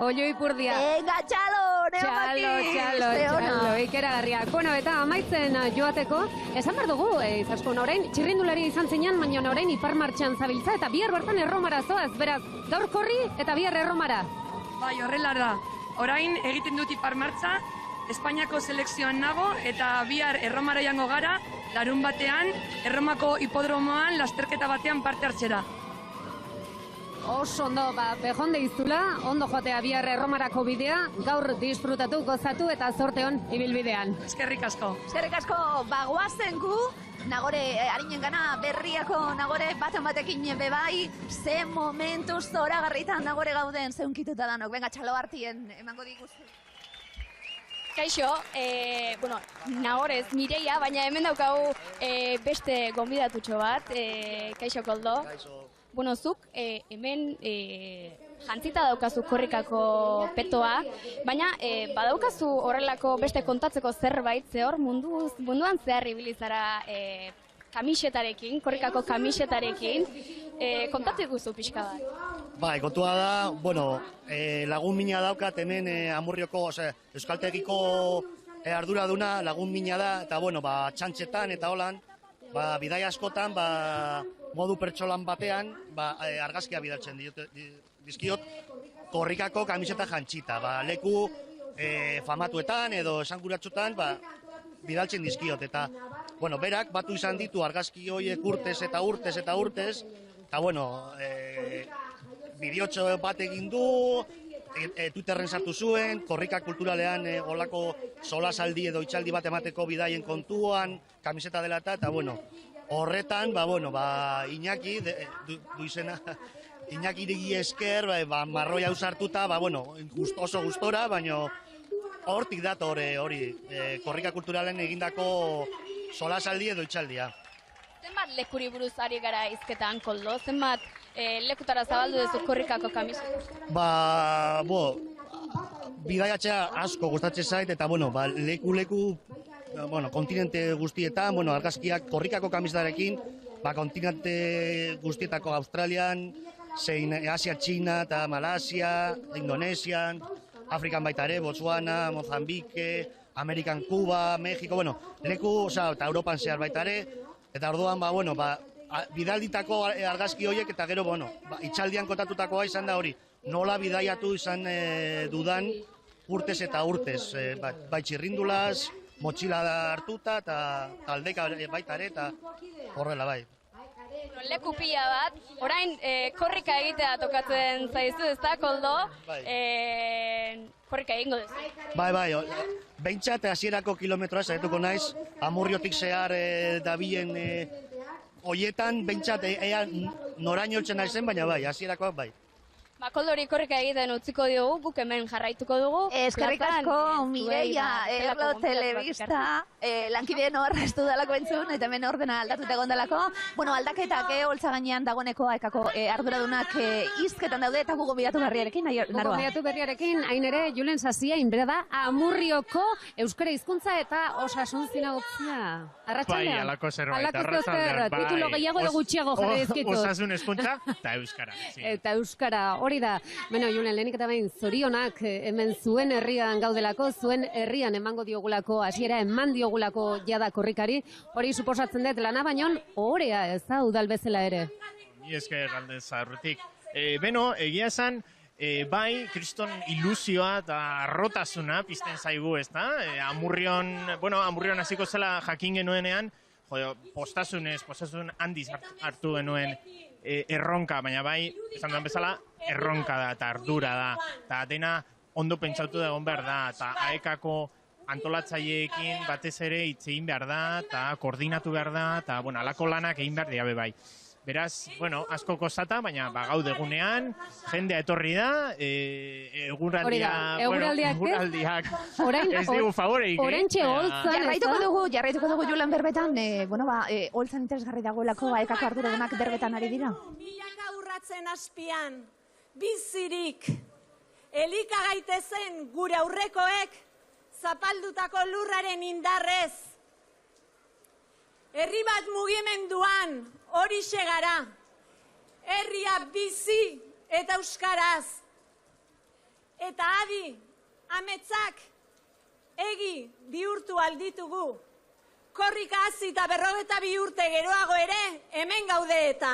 Olloi purdia. Venga, txalo, Txalo, ikeragarria. Bueno, eta amaitzen joateko, esan behar dugu, Izaskun, orain txirrindulari izan zinean, baina orain ipar martxan zabiltza, eta bihar bertan erromara zoaz, beraz, gaur korri eta bihar erromara. Bai, horrela da. Orain egiten dut ipar martxa, Espainiako selekzioan nago eta bihar Erromara joango gara, larun batean, Erromako hipodromoan lasterketa batean parte hartzera. Oso ondo, bejonde izula, ondo joatea bihar Erromarako bidea, gaur disfrutatu, gozatu eta zorte hon ibilbidean. Eskerrik asko. Eskerrik asko, bagoazen gu, Nagore, harinen gana berriako Nagore baten batekin bebai, ze momentu zoragarritan Nagore gauden zeunkituta danok. Venga, txalo hartien, emango diguzu. Kaixo, Nagorez Mireia, baina hemen daukagu beste gonbidatutxo bat, Kaixo Koldo. Bueno, zuk hemen jantzita daukazu korrikako petoa, baina badaukazu horrelako beste kontatzeko zerbait, ze hor munduan zehar ibili zara kamisetarekin, korrikako kamisetarekin, kontatze guzu pixka bat. Bai, kontua da, lagun mina daukat hemen Amurrioko, Euskaltegiko arduraduna lagun mina da, eta txantxetan eta holan, bidai askotan, modu pertsolan batean, argazkia bidaltzen dizkiot, korrikako kamiseta jantzita, leku famatuetan edo esanguratsutan, bidaltzen dizkiot, eta, berak batu izan ditu argazki horiek urtez eta urtez eta urtez, eta, bideotxo bat egin du, Twitterren sartu zuen, korrika kulturalean olako solasaldi edo itxaldi bat emateko bidaien kontuan, kamiseta dela eta, horretan, Iñaki, du izena, Iñaki irigi esker, marroi hau sartuta, oso gustora, baina hortik dator hori, korrika kulturalen egindako solasaldi edo itxaldia. Zenbat lekuri buruz ari gara hizketan, Koldo? Zenbat lekutara zabaldu duzu korrikako kamiseta? Bidaiatzea asko gustatzen zait, eta leku kontinente guztietan, argazkiak korrikako kamisetarekin, kontinente guztietako Australian, zein Asia, Txina eta Malasia, Indonesian, Afrikan baita ere, Botswana, Mozambike, Amerikan, Kuba, Mexiko, leku, eta Europan zehar baita ere, eta orduan, bidalditako argazki horiek, eta gero, itxaldian kotatutakoa izan da hori, nola bidaiatu izan dudan urtez eta urtez, bai txirrindulaz, motxila hartuta, eta taldeka baita ere, eta horrela bai. Leku pila bat, orain korrika egitea tokatzen zaizu, ez da, Koldo? Korrika egingo duzu. Bai, behintzat hasierako kilometroa zaituko naiz, Amurriotik zehar dabilen hoietan, behintzat noraino heltzen naizen, baina bai, hasierakoak bai. Koldori korrika egiten utziko diogu, guk hemen jarraituko dugu. Eskerrik asko, Mireia, Erlo Telebista. lankideen hor ez dudalako entzun, eta hemen ordena aldatuta egon delako. Bueno, aldaketak holtza gainean dagoeneko aekako arduradunak hizketan daude, eta gugo bidatu berriarekin, Naroa. Gugo bidatu berriarekin, hain ere, Julen Sasia, inbera da, Amurrioko euskara hizkuntza eta osasun zinautzia. Arratxaldean? Bai, alako zerbait, arratxaldean. Titulo gehiago edo gutxiago jarri dizkitut. Osasun hezkuntza eta euskara. Eta euskara, hori da. Beno, Julen, lehenik eta behin, zorionak hemen zuen herrian gaudelako, zuen herrian emango diogulako, hasiera eman diogulako jada korrikari, hori suposatzen dut lana baino, ohorea ez da udal bezala ere. Ni esker alde zaharretik. Beno, egia esan, bai, kriston ilusioa eta arrotasuna pizten zaigu, ez da? Amurrion hasiko zela jakin genuenean, postasun handiz hartu genuen erronka, baina bai, esan duen bezala, erronka da eta ardura da, eta dena ondo pentsatu da egon behar da, eta aekako antolatzaileekin batez ere hitz egin behar da, eta koordinatu behar da, eta alako lanak egin behar diabe bai. Beraz, asko kostata, baina gaude egunean, jendea etorri da, eguraldiak ez digu favoreik. Orentxe holtzan, jarraituko dugu Julen berbetan, holtzan interesgarri dagoelako aekako arduradunak berbetan ari dira. Milaka urratzen azpian, bizirik, elika gaitezen gure aurrekoek, zapaldutako lurraren indarrez. Herri bat mugimenduan hori segara. Herria bizi eta euskaraz. Eta adi, ametsak, egi bihurtu alditugu. Korrika hasi eta 52 urte geroago ere hemen gaude eta.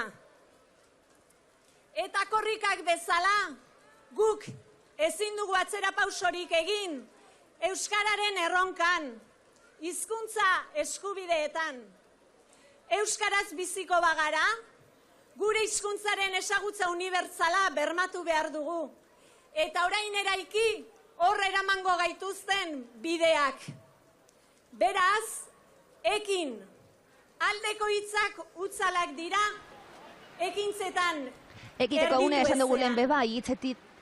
Eta korrikak bezala, guk ezin dugu atzera pausorik egin. Euskararen erronkan, hizkuntza eskubideetan. Euskaraz biziko bagara, gure hizkuntzaren ezagutza unibertsala bermatu behar dugu. Eta orain eraiki, hor eramango gaituzten bideak. Beraz, ekin, aldeko hitzak utzalak dira, ekintzetan. Ekiteko une esan dugu lehen beba,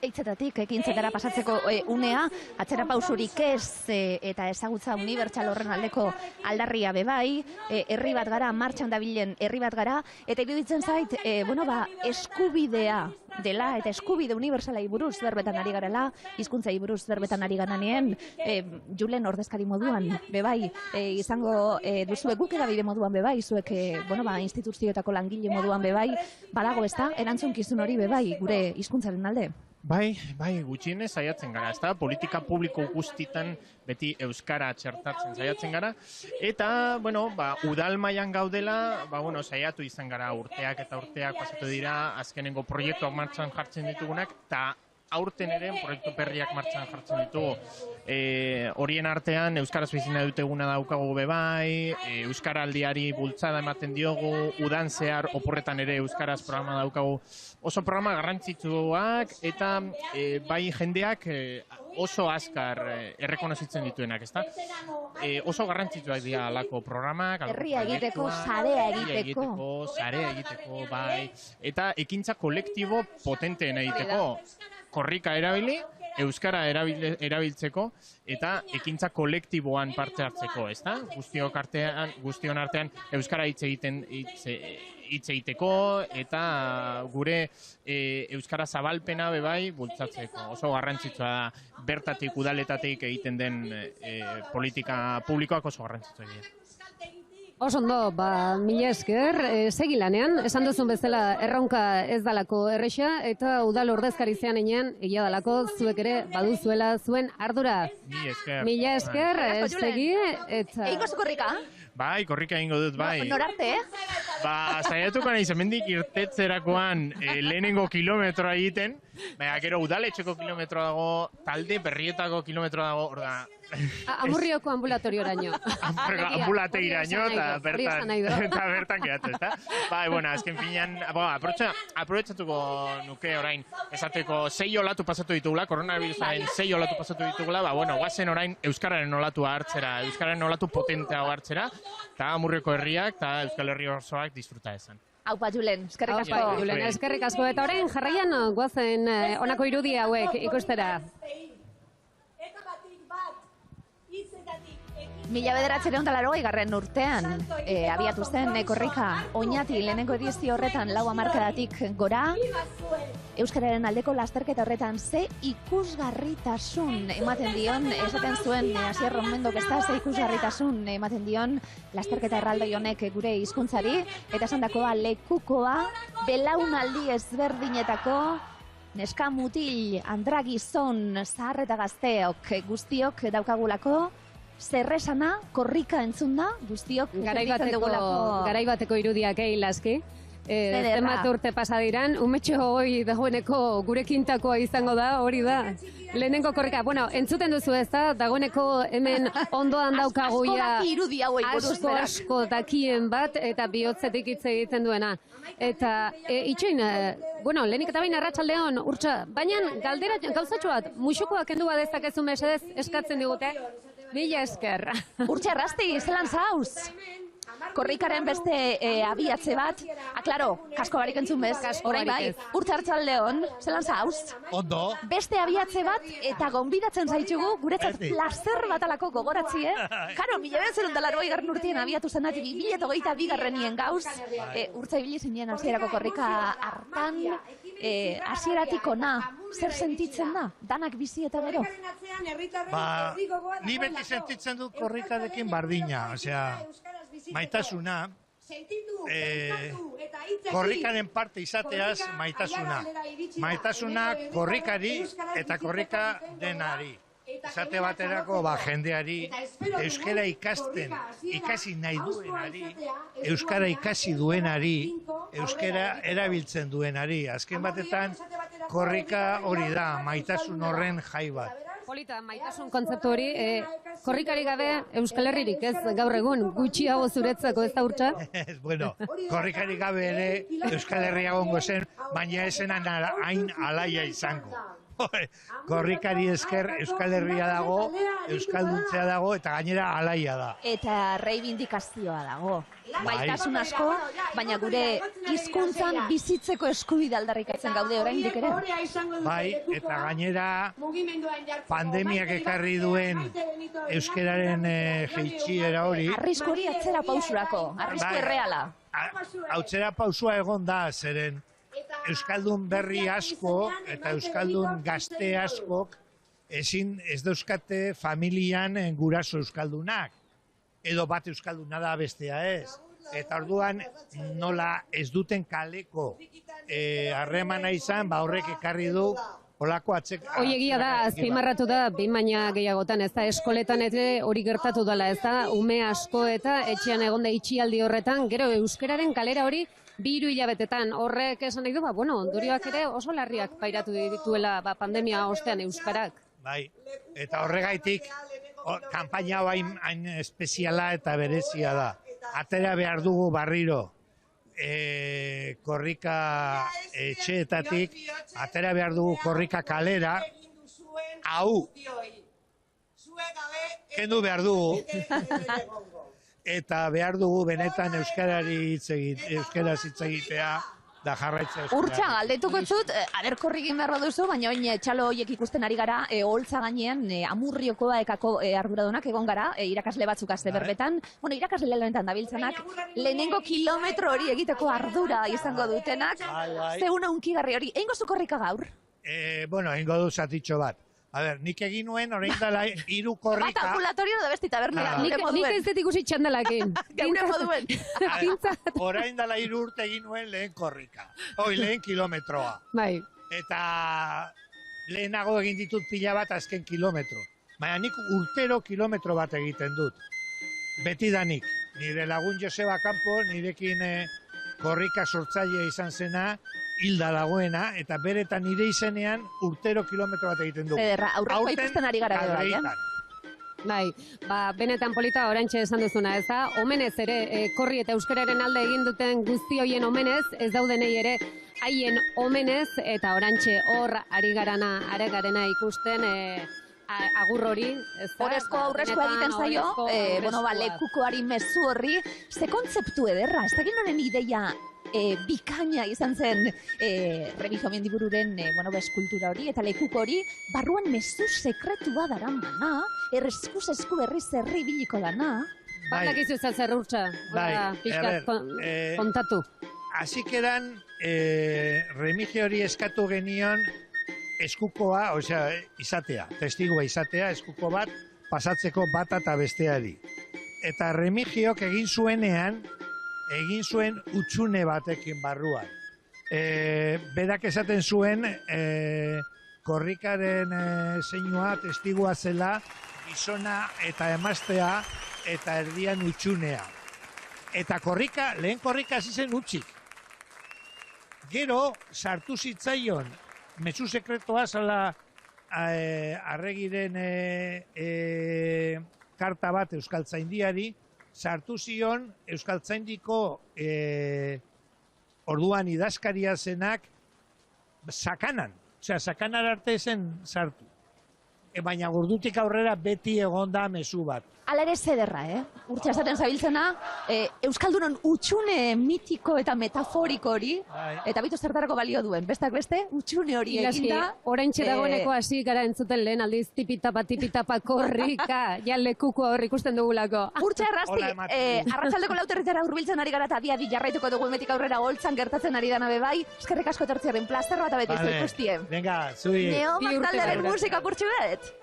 hitzetatik ekintzetara pasatzeko unea, atzera pausurik ez eta ezagutza unibertsal horren aldeko aldarria bebai, herri bat gara, martxan dabilen herri bat gara, eta iruditzen zait, eskubidea dela, eta eskubide unibertsalai buruz berbetan ari garela, hizkuntzai buruz berbetan ari garanien, Julen ordezkari moduan, bebai, izango duzuek guk edabide moduan bebai, zuek, instituzioetako langile moduan bebai, badago ez da, erantzunkizun hori bebai, gure hizkuntzaren alde. Bai, gutxienez saiatzen gara, ez da, politika publiko guztitan beti euskara txertatzen saiatzen gara, eta, udal mailan gaudela, saiatu izan gara urteak eta urteak pasatu dira, azkenengo proiektuak martxan jartzen ditugunak, eta aurten ere proiektu berriak martxan jartzen ditugu. Horien artean, Euskaraz bizina duteguna daukagu bebai, Euskaraldiari bultzada ematen diogu, udan zehar oporretan ere Euskaraz programa daukagu. Oso programa garrantzitsuak eta bai jendeak oso azkar errekonozitzen dituenak, ezta? Oso garrantzitsuak dira alako programak, herria egiteko, sarea egiteko, bai. Eta ekintza kolektibo potenteen egiteko. Korrika erabili, euskara erabiltzeko eta ekintza kolektiboan parte hartzeko, ezta? Guztion artean euskara hitz egiteko eta gure euskara zabalpena bebai bultzatzeko. Oso garrantzitsua da bertatik udaletatik egiten den politika publikoak oso garrantzitsua dira. Oso ondo, mila esker, segi lanean, esan duzun bezala erronka ez dalako erresa, eta udal ordezkari zean enean, egia dalako, zuek ere baduzuela zuen ardura. Mila esker, segi, eta... Eiko zu korrika? Bai, korrika egingo dut, bai. Norarte, Saiatuko naiz, hemendik irtetzerakoan lehenengo kilometroa egiten, baina gero udaletxeko kilometroa dago, talde berrietako kilometroa dago, hor da... Amurrioko ambulatorioraino. Ambulateiraino, eta bertan gehatzen, eta? Bai, azken finean, aprobetsatuko nuke orain, esateko 6 olatu pasatu ditugula, koronavirusaren 6 olatu pasatu ditugula, guazen orain Euskararen olatua hartzera, Euskararen olatu potentea hartzera, eta Amurrioko herriak, eta Euskal Herri osoak disfruta esan. Aupa, Julen, eskerrik asko. Julen, eskerrik asko, eta orain jarraian guazen honako irudi hauek ikustera. 1980 urtean abiatu zen korrika Oñati lehenengo edizio horretan 4 hamarkadatik gora. Euskararen aldeko lasterketa horretan ze ikusgarritasun ematen dion, esaten zuen Asier Romendok ez da, ze ikusgarritasun ematen dion lasterketa erraldoi honek gure hizkuntzari, eta esandakoa lekukoa belaunaldi ezberdinetako neska mutil, andra gizon, zahar eta gazteok guztiok daukagulako, zerresana, korrika entzunda, guztiok sentitzen dugulako. Garaibateko irudiak Laski. Zenbat urte pasa diran, umetxo hoi dagoeneko gure kintakoa izango da, hori da. Lehenengo korrika, bueno, entzuten duzu ez da, dagoeneko hemen ondoan daukaguia asko dakien bat, eta bihotzetik hitz egiten duena. Eta itxoin, bueno, lehenik eta bain arratsaldeon urtsa, baina galdera gauzatxo bat, musukoak kendu badezakezu mesedez eskatzen digute, mila esker. Urtsa errasti, zelan zauz? Korrikaren beste abiatze bat, klaro, kasko barik entzun bez, orain bai, urtsa hartzaldeon, zelan zauz? Ondo. Beste abiatze bat, eta gonbidatzen zaitugu, guretzat plazer batalako gogoratzie. Karo, 1980 urtean abiatu zenat, 2022 gauz, urtsa ibili zinen hasierako korrika hartan, hasieratik ona, zer sentitzen da? Danak bizi eta gero? Ni beti sentitzen dut korrikarekin bardina, osea, maitasuna, korrikaren parte izateaz maitasuna. Maitasuna korrikari eta korrika denari. Esate baterako jendeari euskara ikasten, ikasi nahi duenari, euskara ikasi duenari, euskara erabiltzen duenari. Azken batetan korrika hori da, maitasun horren jai bat. Polita, maitasun kontzeptu hori, korrikari gabe Euskal Herririk ez gaur egun, gutxiago zuretzako ez da urtsa? Bueno, korrikari gabe ere Euskal Herria gongo zen, baina esenan hain alaia izango. Korrikari esker Euskal Herria dago, Euskalduntzea dago, eta gainera alaia da. Eta reibindikazioa dago. Maitasun asko, baina gure hizkuntzan bizitzeko eskubide aldarrikatzen gaude oraindik ere. Bai, eta gainera pandemiak ekarri duen euskararen jeitsiera hori. Arrisku hori atzera pausurako, arrisku erreala. Atzera pausua egon da, zeren euskaldun berri asko eta euskaldun gazte askok ez dauzkate familian guraso euskaldunak. Edo bat euskalduna da bestea ez. Eta orduan nola ez duten kaleko harremana izan, horrek ekarri du olako atzek... Hoi egia da, azpimarratu da, behin baina gehiagotan, ez da, eskoletan ere hori gertatu dela, ez da, ume asko eta etxean egonda itxialdi horretan, gero euskararen kalera hori 2 hilabetetan, horrek esan nahi du, bueno, ondorioak ere oso larriak pairatu dituela pandemia ostean euskarak. Bai, eta horregaitik, kanpaina hau hain espeziala eta berezia da. Atera behar dugu barriro korrika etxeetatik, atera behar dugu korrika kalera, hau, kendu behar dugu, eta behar dugu benetan euskaraz hitz egitea, da jarraitzea euskara. Urtsa, galdetuko zut, aderkorri egin beharra duzu, baina oin txalo horiek ikusten ari gara, holtza gainean, Amurriokoa ekako arduradunak egon gara, irakasle batzuk azte berbetan. Bueno, irakasle lanetan dabiltzanak, lehenengo kilometro hori egiteko ardura izango dutenak. Zeuna unkigarri hori, egingo zu korrika gaur? Bueno, egingo du zatitxo bat. A ber, nik egin nuen, orain dela 3 korrika... Bat ambulatorio da besti taberna. Nik ez dut ikusi txandalakin. Geure moduen. Orain dela 3 urte egin nuen lehen korrika. Lehen kilometroa. Bai. Eta lehenago egin ditut pila bat azken kilometro. Baina nik urtero kilometro bat egiten dut. Betidanik. Nire lagun Joseba Campo, nirekin korrika sortzaile izan zena, hilda dagoena, eta beretan nire izenean urtero kilometro bat egiten dugu. Ederra, aurreko ikusten ari gara bai, Bai, benetan polita orantxe esan duzuna, ez da? Omenez ere, korri eta euskararen alde egin duten guzti hoien omenez, ez daudenei ere haien omenez, eta orantxe hor ari garena ikusten agur hori. Horrezko aurrezko egiten zaio, lekukoari mezu horri, ze kontzeptu ederra, ez da ginoren ideia bikaina izan zen Remigio Mendibururen eskultura hori eta lekuko hori, barruan mezu sekretua daramana, eskuz esku berriz herri biliko dana. Badakizu zer urtsa, pixkat kontatu. Hasikeran Remigio hori eskatu genion eskukoa, osea, izatea, testigua izatea, eskuko bat, pasatzeko bata eta besteari. Eta Remigiok egin zuenean, egin zuen utxune batekin barruan. Berak esaten zuen, korrikaren zeinua testigua zela, gizona eta emaztea eta erdian utxunea. Eta lehen korrika hasi zen utxik. Gero, sartu zitzaion, mezu sekretoa zala arregiren karta bat Euskaltzaindiari, sartu zion Euskaltzaindiko orduan idazkaria zenak sakanan. Osea, sakanar arte zen sartu. Baina ordutik aurrera beti egonda mezu bat. Hala ere zederra, Urtsa esaten zabiltzena, Euskaldunon utxune mitiko eta metaforiko hori, eta bitu zertarako balio duen, bestak beste, utxune hori eginda. Oraintxe dagoeneko hasi gara entzuten lehen aldiz tipitapa korrika, ja lekuko hor ikusten dugulako. Urtsa errasti, arratsaldeko 4:00 hurbiltzen ari gara eta adi jarraituko dugu hemetik aurrera holtzan gertatzen ari dana bebai, eskerrik asko etortzearen plazer bat abete izu ikustien. Venga, zui. Neomak taldearen musika purtsu bet.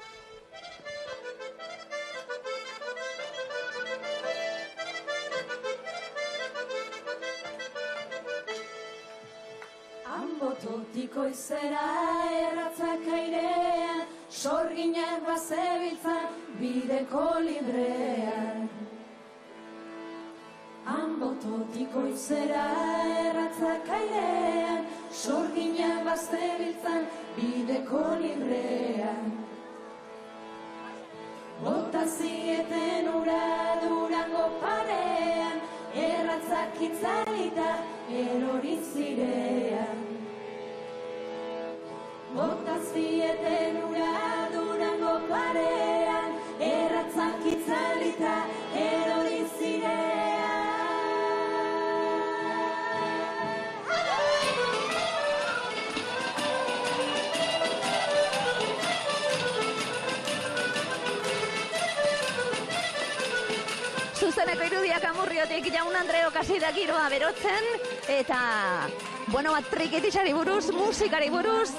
Bototiko izera erratzak airean, sorginak bazebiltzan bideko librean. Bototiko izera erratzak airean, sorginak bazebiltzan bideko librean. Bota zieten ura Durango parean, erratzak itzalita erori zirean. Bota zieten ura Durango parean, erratzak itzalita erori zirean. Zuzeneko irudiak Amurriotik Jaun Andreok hasi da giroa berotzen, eta triketisari buruz, musikari buruz,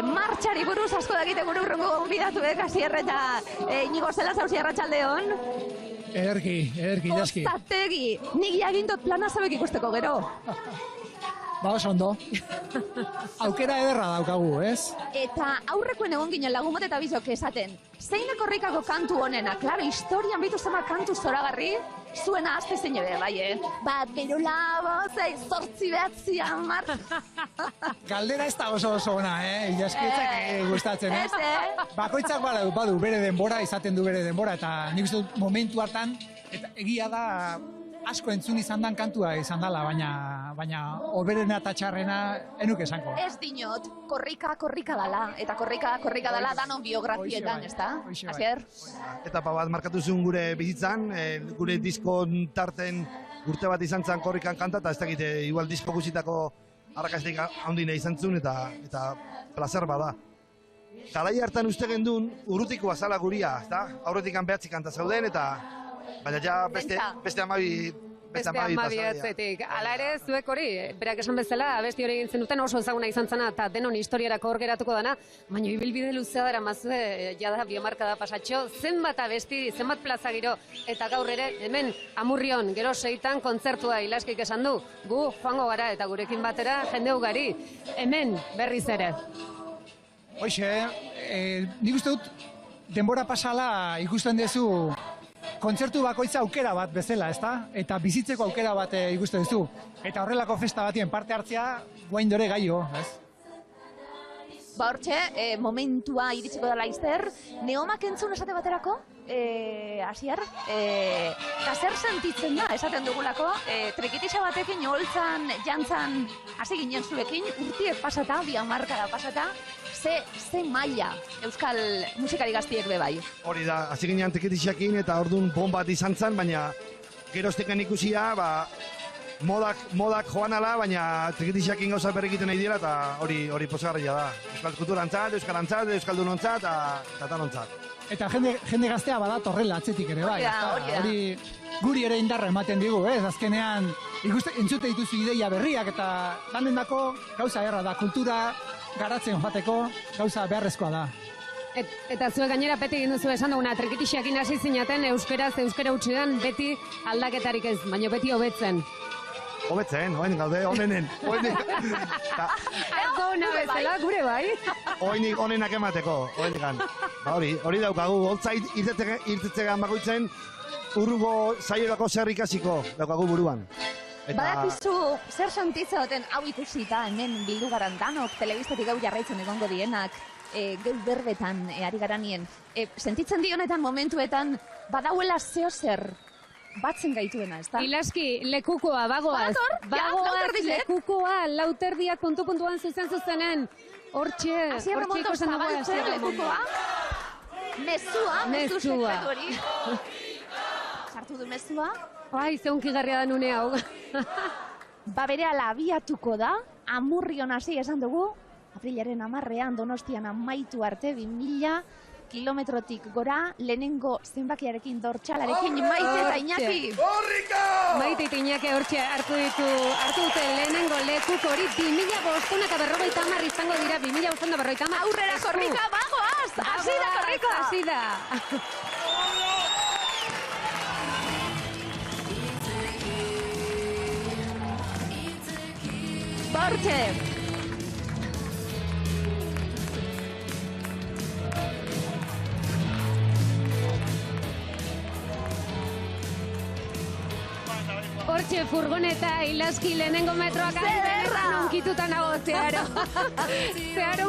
martxari buruz, asko dakite gure urrungo gonbidatuek Asier eta Inigo Zela Zauzi arratsaldeon. Ederki, jaski. Ostategi, nik jagindot plana zabek ikusteko gero. Ba, oso ondo. Aukera ederra daukagu, ez? Eta aurrekoen egon ginen lagun eta bizok esaten, zein korrikako kantu honena, klaro, historian bitu zema kantu zoragarri, zuena azte zein ebe, bai, Bat, gero labozei, 8 10 Galdera ez da oso ona, Jaskietzak gustatzen, Ez, Bakoitzak badu bere denbora, izaten du bere denbora, eta nik uste dut momentu hartan, eta egia da, asko entzun izan dan kantua izan dela, baina hoberena eta txarrena enuk esango. Ez dinot, korrika dala, eta korrika dala danon biografietan, ez da? Asier? Etapa bat markatu zuen gure bizitzan, gure diskon tarten urte bat izan zen korrikan kanta, eta ez dakit, igual disko guzitako arrakastik handina izan zuen, eta placer bada. Garai hartan uste gendun, urrutiko azala guria, ez da? Aurretik behatzi kanta zeuden, eta baina ja beste amabi atzetik. Hala ere, zuek hori, berak esan bezala, abesti hori egin zenuten oso ezaguna izan zena, eta denon historiarako hor geratuko dana, baina ibilbide luzea dara mazue, jada biomarkada pasatxo, zenbat abesti, zenbat plaza giro, eta gaur ere, hemen, Amurrion, gero 6 kontzertua Ilaskik esan du, gu joango gara, eta gurekin batera, jende ugari, hemen berriz ere. Hoxe, nik uste dut, denbora pasala ikusten duzu, kontzertu bakoitza aukera bat bezala, ezta? Eta bizitzeko aukera bat ikusten duzu. Eta horrelako festa batien parte hartzea, guain dore gaio, ez? Ba hortxe, momentua iritsiko dela izter, Neomak entzun esate baterako, Asier, eta zer sentitzen da, esaten dugulako, trikitisa batekin holtzan, jantzan, hasi ginen zuekin, urtiek pasata, 2 hamarkada pasata, ze maila euskal musikari gaztiek bebai. Hori da, hasi ginen trikitisakin eta orduan bomba bat izan zen, baina geroztekan ikusia, modak joan ala, baina trikitixakin gauza berrik egiten nahi dira, eta hori posgarria da. Euskal kulturantzat, euskarantzat, euskaldunontzat, eta tanontzat. Eta jende gaztea bada torrela atzetik ere bai. Hori Guri ere indarra ematen digu, azkenean entzute dituzu ideia berriak eta landendako gauza erra da, kultura garatzen joateko gauza beharrezkoa da. Eta zuek gainera beti egin duzu esan duguna, trikitixeakin hasi zinaten euskara utxidan beti aldaketarik ez, baina beti hobetzen. Hobetzen, hoen gaude, honenen. Arko hona bezala, gure bai. Hoenik honenak emateko, hoenikan. Hori daukagu, holtzait irtetzegan bakoitzen, urrugo zaiolako zer ikasiko daukagu buruan. Badakizu, zer santitza duten hau ikusita, hemen bildu garan danok, telebistatik hau jarraitzen egongo dienak, geu berbetan ari garanien. Sentitzen dionetan momentuetan, badauela zeo zer batzen gaituena, ez da? Ilaski, lekukoa, bagoaz. Bagoaz, lekukoa, lauterdiak puntu-puntuan zuzenen. Hortxe ikusten dugu lekukoa. Mezua. Sartu du mezua. Ai, zeunkigarria da nune hau. Berehala abiatuko da, Amurrion hasi esan dugu, aprilaren 10ean Donostian amaitu arte 2000 kilometrotik gora, lehenengo zenbakiarekin dortxalarekin Maite eta Iñaki. Korrika! Maite eta Iñaki hortxe hartu dute lehenengo lekuk hori 2550 izango dira, 2550. Aurrera Korrika, bagoaz! Hasi da Korrika! Hasi da! Bortxe! Hortxe furgoneta, Ilaski lehenengo metroak unkituta nago, zeharo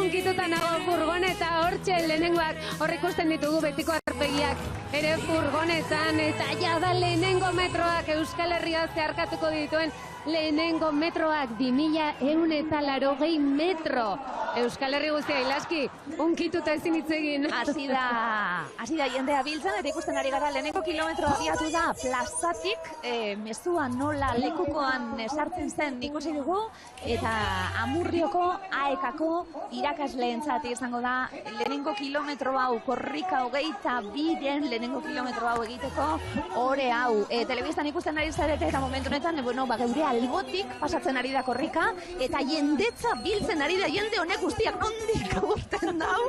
unkituta nago furgoneta, hortxe lehenengoak, hor ikusten ditugu betiko arpegiak, ere furgonetan, eta jada lehenengo metroak Euskal Herria zeharkatuko dituen lehenengo metroak 2180 metro. Euskal Herri guztia, Ilaski, unkituta ezin hitz egin. Hasi da jendea biltzen, eta ikusten ari gara lehenengo kilometroa abiatu da plazatik, mezua nola lekukoan sartzen zen ikusi dugu, eta Amurrioko AEKako irakasleentzat izango da lehenengo kilometro hau, Korrika 22 lehenengo kilometro hau egiteko ore hau. Telebistan ikusten ari zarete eta momentu honetan, geure albotik pasatzen ari da Korrika, eta jendetza biltzen ari da, jende honek guztiak nondik agurten dau.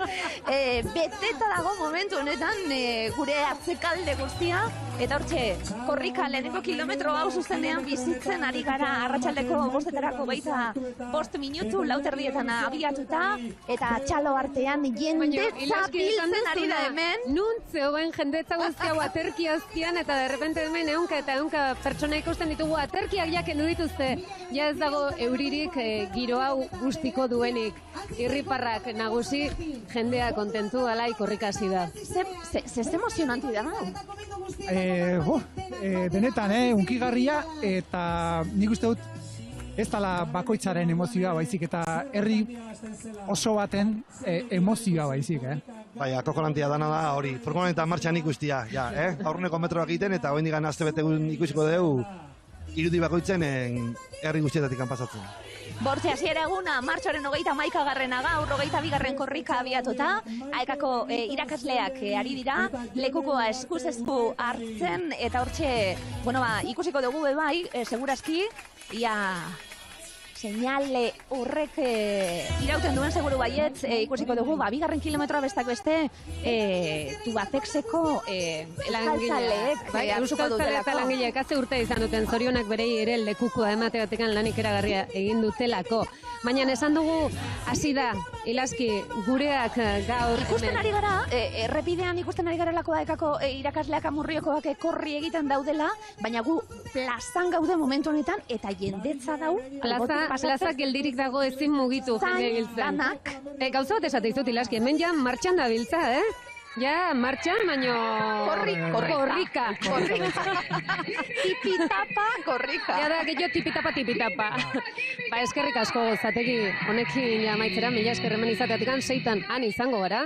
Beteta dago momentu honetan gure atzekalde guztia, eta hortxe, Korrika lehenengo kilometro hau zuzenean bizitzen ari gara arratsaldeko 5:25 minutu, lauterdietan abiatuta, eta txalo artean jendetza biltzen ari da hemen. Nuntze hoben jendetza guztia aterki aztian, eta derrepente hemen ehunka pertsona ikusten ditugu aterkiak jaken dituzte. Ja ez dago euririk giro hau guztiko duenik. Irriparrak nagusi, jendea kontentu alai Korrika hasi da. Ze emozionanti da. Benetan, unkigarria, eta nik uste dut ez dala bakoitzaren emozioa baizik, eta herri oso baten emozioa baizik, Bai, kokolantia dana da hori, furgoneta martxan ikustia, aurreneko metroak egiten, eta hoen digan azte bete ikusiko dugu, irudi bakoitzen herri guztietatik pasatzen. Bortxe hasiera eguna, martxoaren 31 gaur, 22 Korrika abiatuta, AEKako irakasleak ari dira, lekukoa eskuz esku hartzen, eta hortxe, ikusiko dugu bai, segurazki, seinale horrek irauten duen seguru baietz, ikusiko dugu, 2. kilometroa bestak beste, Tubacexeko euskaltzaleek euskaltzale eta langileek haze urte izan duten, zorionak berei ere lekukoa emate batekan lanik eragarria egin dutelako. Baina esan dugu, hasi da, Ilaski, gureak gaur ikusten ari gara, errepidean ikusten ari garelako AEKako irakasleak Amurriokoak korri egiten daudela, baina gu plazan gaude momentu honetan, eta jendetza dau. Plaza geldirik dago ezin mugitu jende giltzen. Gauza bat esate izut, Ilaski, hemen ja martxan da biltza, Ja, martxan, baino... Korrika. Tipitapa, Korrika. Ja da, gehiago tipitapa. Eskerrik asko gozategi honekin amaitzera, mila eskerremen izateatikan, 6 han izango gara.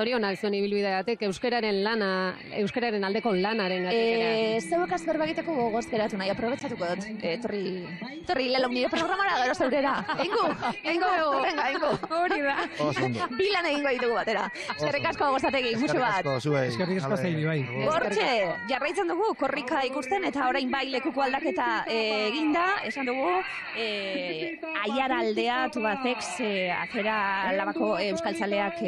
zorionak zuen ibilbideagatik, euskararen aldeko lanaren gatik. Zeuekaz berbagiteko gogoz geratu nahi, aprobetsatuko dut. Torri lelok nire programara gero zeurera. Eingo. Hori da. Bilan egingo ditugu batera. Eskerrik asko Gozategi, musu bat. Eskerrik asko zeiri, bai. Hortxe, jarraitzen dugu, korrika ikusten, eta orain bai lekuko aldaketa eginda, esan dugu, Aiaraldea Tubacex afera labako euskaltzaleak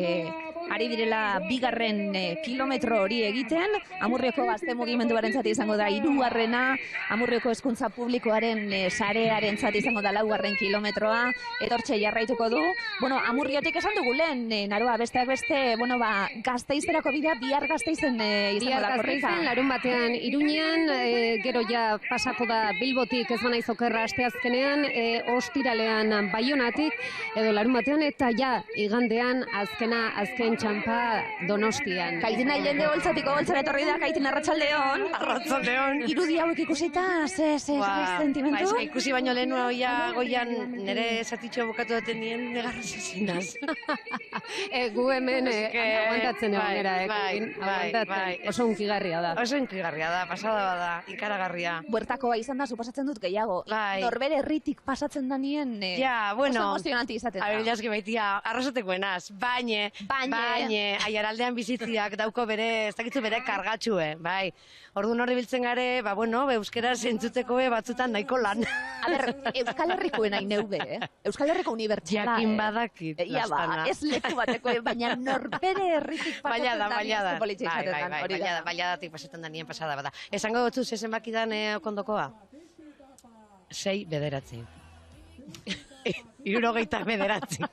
ari direla bigarren kilometro hori egiten, Amurrioko gazte mugimenduaren zati izango da 3. Amurrioko hezkuntza publikoaren sarearen zati izango da 4. kilometroa, etortxe jarraituko du. Bueno, Amurriotik esan dugu lehen, Naroa, besteak beste, bueno, Gasteizerako bidea, bihar Gasteizen izango da korrika. Bihar larun batean Iruñean, gero ja pasako da Bilbotik ez banaiz okerra asteazkenean, ostiralean Baionatik, edo larun batean, eta ja igandean azken txampa Donostian. Kaitina jende holtzatiko holtzara etorri da, Kaitin arratsaldeon. Arratsaldeon. Irudi hauek ikusita, ze sentimentu? Ikusi baino lehen goian nire zatitxo bukatu duten nien negarra zezinaz. Gu hemen aguantatzen egon gara, aguantatzen. Oso unkigarria da. Oso unkigarria da, pasada bada, ikaragarria. Buertakoa izan da, suposatzen dut gehiago. Norbere herritik pasatzen da nien, oso emozionanti izaten da. Abelazki baitia, arrasatekoenaz, baine, Aiaraldean bizitziak dauko bere, ez dakitzu bere kargatxue, bai. Orduan horri biltzen gare, euskera zentzuteko batzutan nahiko lan. Euskal Herrikoen hain neube, Euskal Herriko unibertsala. Jakin badakit, lastana. Ez leku bateko, baina norbere herritik pasatzen da nien politxe izaten da. Baliadatik pasatzen da nien pasada bada. Esango dutzu, zezen bakidan okondokoa? 6 bederatzi. 69.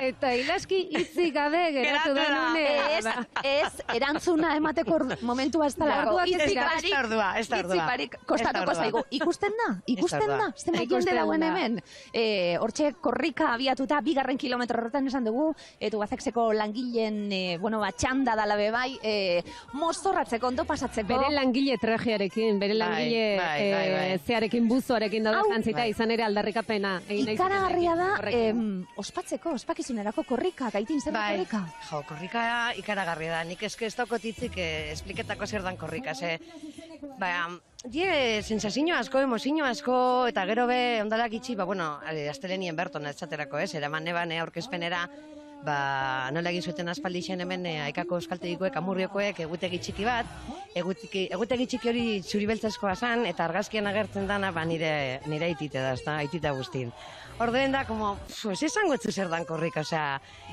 Eta ilaski hitzi gabe geratu da nune. Ez, erantzuna emateko momentua ez talako. Ez da ordua. Kostatuko zaigu. Ikusten da? Zenbat jende dauen hemen. Hortxe korrika abiatuta, 2. kilometro horretan esan dugu, Tubacexeko langileen, txanda dala bebai, mozorratzeko, ondo pasatzeko. Bere langile trajearekin, bere langile zearekin, buzoarekin daude jantzita, izan ere aldarrikapena. Ikaragarria da, ospakizunerako korrika, Kaitin zer korrika? Korrika ikaragarria da, nik ez daukot hitzik espliketako zer dan korrika, sensazio asko, emozio asko, eta gero be, ondalak itxi, astelenien berton etzaterako, eraman neban aurkezpenera, nola egin zuten aspaldixen hemen Aikako euskaltegikoek, Amurriokoek, egutegi txiki bat, egutegi txiki hori zuribeltzazkoa zan, eta argazkian agertzen dana, nire aitite da, aitita guztin. Orduen da, ez esango etzu zer dan korrika,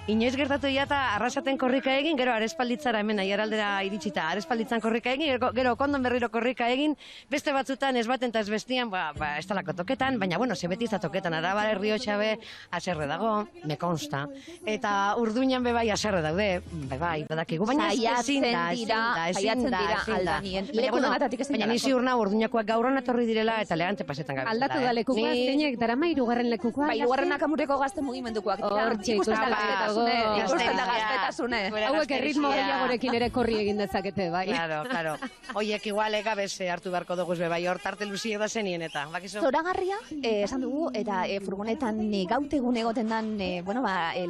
inoiz gertatu eta arrasaten korrika egin, gero arespalditzara hemen Aiaraldera iritsita, arespalditzan korrika egin, gero kondon berriro korrika egin, beste batzutan ez baten eta ez bestian, ez talako toketan, baina, ze beti ez da toketan, Araba Errioxa aserre dago, me consta, eta Urduñan bebai aserre daude, badakigu, baina ezin da, aldanien. Baina nizi urna Urduñakoak gaur hona torri direla eta Legante pasetan gabe. Aldatu da lekukoa, zeinek darama 3. lekukoa. 2. Amurrioko gazte mugimendukoak. Ikusten da gaztetasune. Hauek erritmo gehiagorekin ere korri egin dezakete, bai. Claro. Oiek igual egabez hartu beharko duguz bai, hor tarte luziek da zenien eta. Zoragarria, esan dugu, eta furgonetan gautegun egoten dan,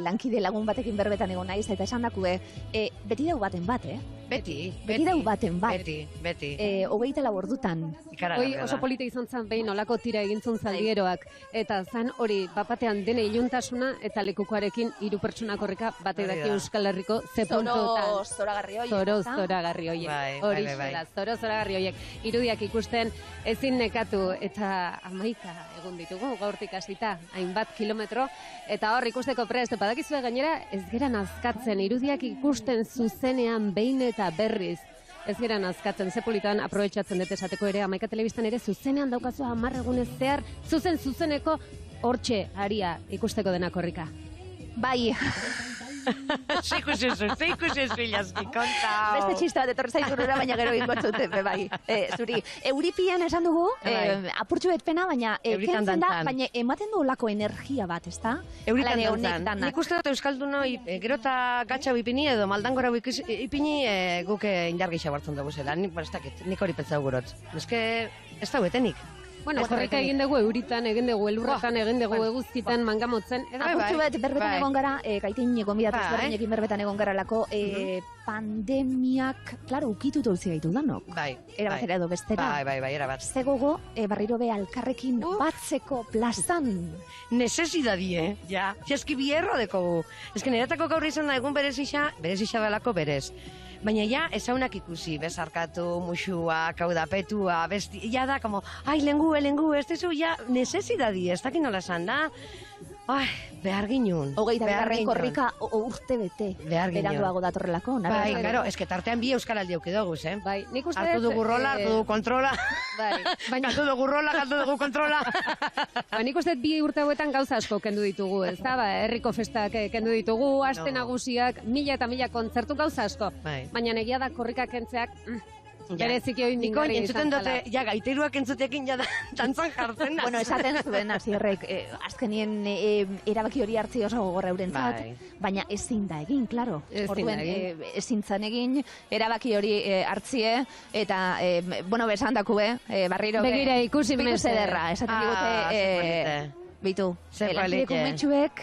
lankide lagun batekin berbetan egon naiz, eta esan dakue, beti dau baten bat, Beti. Beti dau baten bat. Beti. 24 ordutan. Oso polita izan zen behin olako tira egintzun zaldieroak. Eta zan hori, bapatean dene iluntasuna eta lekukoarekin 3 pertsona korrika bate daki Euskal Herriko ze puntutan. Zoragarri hoiek. Zoragarri hoiek. Irudiak ikusten ezin nekatu eta 11 egun ditugu gaurtik hasita, hainbat kilometro. Eta hor ikusteko prest, badakizue gainera ez gera nazkatzen, irudiak ikusten zuzenean behin eta berriz. Ez gera nazkatzen, ze politan aprobetxatzen dut esateko ere, Amaika Telebistan ere zuzenean daukazu 10 egunez zehar, zuzeneko hortxe aria ikusteko dena korrika. Bai. Zeikusezu ilazki, kontau. Beste txista bat etorri zaizurura, baina gero ingo txute, bai. Zuri, Euripian esan dugu, apurtxu etpena, baina kentzen da, baina ematen du olako energia bat, ez da? Euritan dantzan. Nik uste dut Euskaldunoi, gero eta gatxa ipini edo maldangora ipini guk indar gehiago hartzen dugu zela. Nik hori pentsau gurot. Ez da huetenik. Bueno, korrika egin dugu euritan, egin dugu elurretan, egin dugu eguzkitan, mangamotzen. Apurtxu bat berbetan egon gara, gaitin gonbidatuz berdinekin berbetan egon gara lako, pandemiak, klaro, ukitutu utzi gaitu danok. Bai. Erabatera edo bestera. Bai, erabat. Zegogo, barriro be alkarrekin batzeko plazan. Nesesidadie, ja. Eski bierro dekogu. Eski niretako gaur izan da egun berezixa dalako berez. Baina ja, ezaunak ikusi, bezarkatu, muxuak, kaudapetua, besti, ja da, como, ai, lengu, ez dezu, ja, nesesidadi, ez dakin nola esan da. Ai, behar ginun. Hogeita bigarren korrika urte bete. Behar ginun. Beranduago datorrelako. Bai, claro, eske tartean bi euskaraldi aukidoguz, Bai, nik uste... Hartu dugu rola, hartu dugu kontrola. Bai, Hartu dugu rola, hartu dugu kontrola. Nik uste bi urte hauetan gauza asko kendu ditugu, ez da? Herriko festak kendu ditugu, aste nagusiak, mila eta mila kontzertu gauza asko. Baina negia da korrikak kentzeak... Bereziki hori mingarri izan zala. Dute, ja, gaiteruak entzutekin ja dantzan jartzen. Bueno, esaten zuen, Asierrek, azkenien erabaki hori hartzi oso gogorra eurentzat, baina ezin da egin, klaro. Ezin zan egin, erabaki hori hartzie, eta, bueno, besan dakue, barriro... Begira ikusi mese derra, esaten digute... Bitu, lankideko metxuek,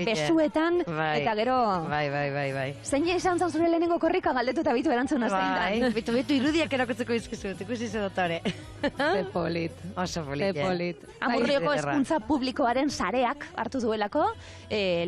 besuetan, eta gero... Bai. Zein izan zan zure lehenengo korrika galdetu eta bitu erantzuna zein da. Bitu irudiak erakotzeko izkizut, ikusi ze dotore. Ze polit. Oso polit. Amurrioko hezkuntza publikoaren sareak hartu duelako,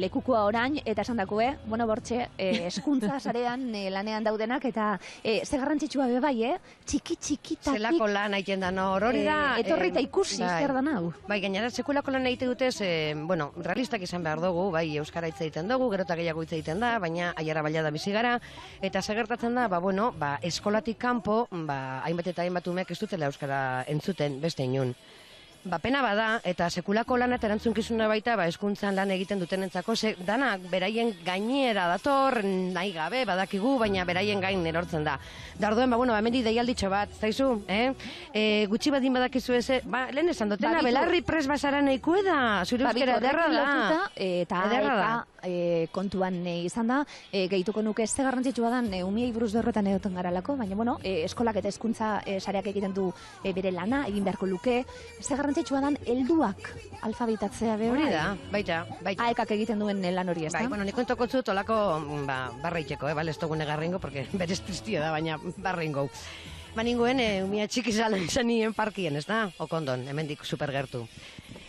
lekukoa orain, eta esan dakue, bueno, bortxe, hezkuntza sarean lanean daudenak, eta ze garrantzitsua be bai, txiki-txikitatik... Zelako lan haiten da, no, hori da... Etorri eta ikusi, zer da nau. Bai, gainera, sekulako lan dutez, bueno, realistak izan behar dugu, bai, euskara hitz egiten dugu, gero eta gehiago hitz egiten da, baina aiara baila da bizi gara, eta segertatzen da, eskolatik kanpo, hainbat eta hainbat umeak ez dutela euskara entzuten, beste inun. Pena bada, eta sekulako lan eta erantzunkizuna baita, hezkuntzan lan egiten dutenentzako, dana beraien gainera dator, nahi gabe, badakigu, baina beraien gain erortzen da. Darduen, hemendi deialditxo bat, zaizu, gutxi badin badakizu ez, lehen esan dutena, belarri pres basara nahiko da, zure euskara ederra da. Eta kontuan izan da, gehituko nuke ez garrantzitsua dan, umiei buruz berrotan edoten garalako, baina, eskolak eta hezkuntza sareak egiten du bere lana, egin beharko luke, ez garrantzitsua dan helduak alfabetatzea be hori da, baita. Aekak egiten duen lan hori, ez da? Bai, bueno, nik kontoko zut olako barraiteko, ez dugune garringo, porque berez tristia da, baina barringo. Ninguen, umia txiki zan nien parkien, ez da? Okondon, hemendik supergertu.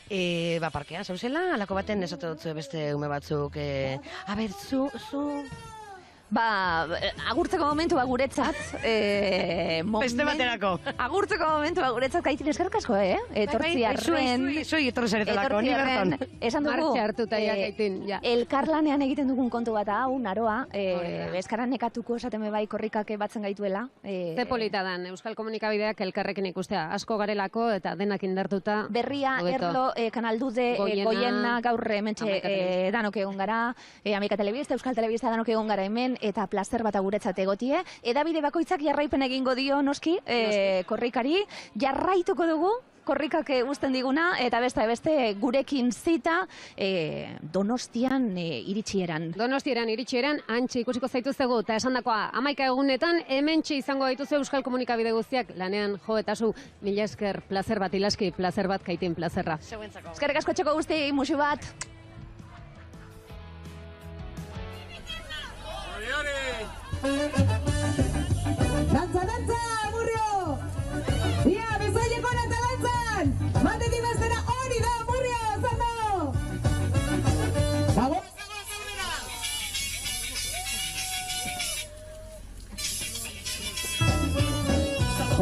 Parkea, zauzela, alako baten esatu dutzu beste ume batzuk, zu... agurtzeko momentua guretzat, beste baterako. Agurtzeko momentua guretzat gaitin eskerrik asko, etortzi arren. Zui etorri zaretelako, ni berton. Esan dugu, martxe hartuta gaitin, ja. Elkarlanean egiten dugun kontu bat hau, naroa, bezkaran nekatuko esaten bai korrikak batzen gaituela. Ze polita dan, Euskal Komunikabideak elkarrekin ikustea, asko garelako eta denak indartuta. Berria, Erlo, Kanaldude, Goiena, gaur hementxe danok egon gara, Amerika Telebista, Euskal Telebista danok egon gara hemen, eta plazer bat aguretzat egotie. Edabide bakoitzak jarraipen egingo dio, noski, korrikari, jarraituko dugu, korrikak uzten diguna, eta beste gurekin zita Donostian iritsieran. Donostian iritsieran, antxe ikusiko zaituztegu, eta esan dakoa, 11 egunetan, hementxe izango gaituzu Euskal Komunikabide guztiak, lanean jo eta zu, mila esker, plazer bat ilaski, plazer bat kaitin plazerra. Eskerrik asko txeko guzti, musu bat. Dantza, Amurrio! Ia, bezaileko dantzan! Batetik bestera hori da, Amurrio, zando!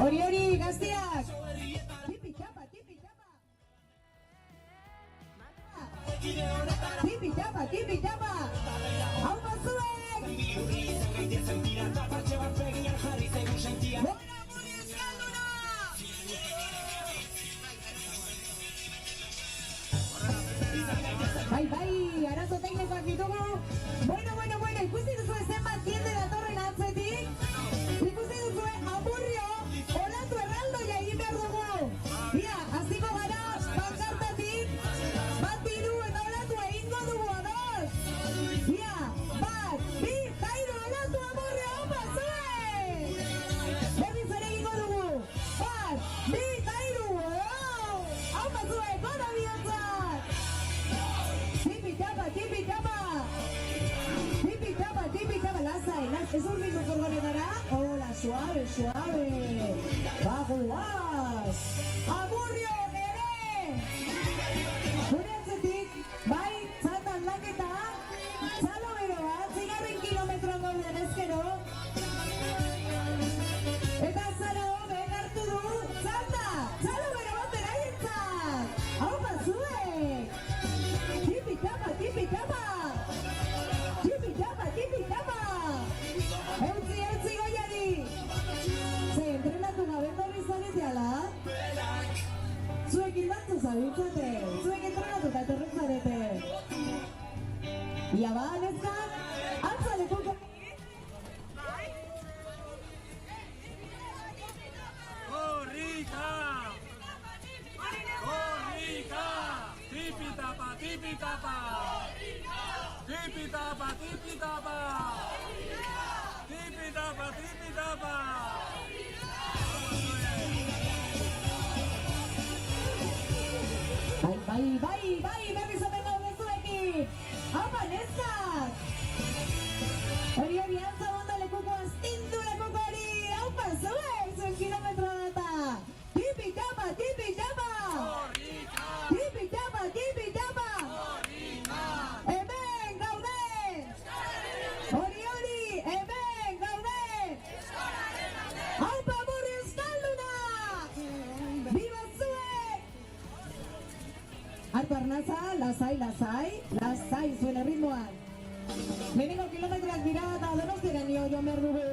Hori, gaztiak! Tipi txapa! Tipi txapa! Hau bazuek! Bai, arazo teknikoak ditugu. Bueno, ikusi duzu zenbat jende datorren atzetik. Ikusi duzu Amurrio, olatu erraldoia egin behar dugu. Ia, hasiko gara, pankartatik, bat biru eta olatu egingo dugu ados. Ia, bat, bi, tairu, olatu Amurrio, opa, zue! Berriz ere egingo dugu. Bat, bi, tairu, suave, suave. Bagoaz. Amurrio ere. Gure atzetik, bai, txandan laketa. Txalo bero bat, 6. kilometroan gauden ezkero. Eta zara hoben hartu du, txanda. Txalo bero bat beraientzat. Hau batzuek. Tipi-tapa, tipi-tapa. Tipi-tapa, tipi-tapa. Eutzi goiari. Ze, entrenatu gabe torri zarete ala? Zuek hilbatu zabiltzate. Zuek entrenatu eta etorri zarete. Ia ba, neskan, antzalekuko. Korrika! Korrika! Tipi-tapa, tipi-tapa! Tipi-tapa, tipi-tapa! Tipi-tapa, tipi-tapa! Bai, berriz omen gaude zuekin! Haupa, neskak! Hori antza bonda lekuko astindu lekuko hori! Haupa, zuek, zuen kilometro data! Tipi-tapa, tipi-tapa! Tipi-tapa, tipi-tapa! Hemen gaude! Hori, hemen gaude! Haupa, burri euskalduna! Biba zuek! Hartu arnaza, lasai zuen erritmoan. Lehenengo kilometroak dira eta Donostiaren joan behar dugu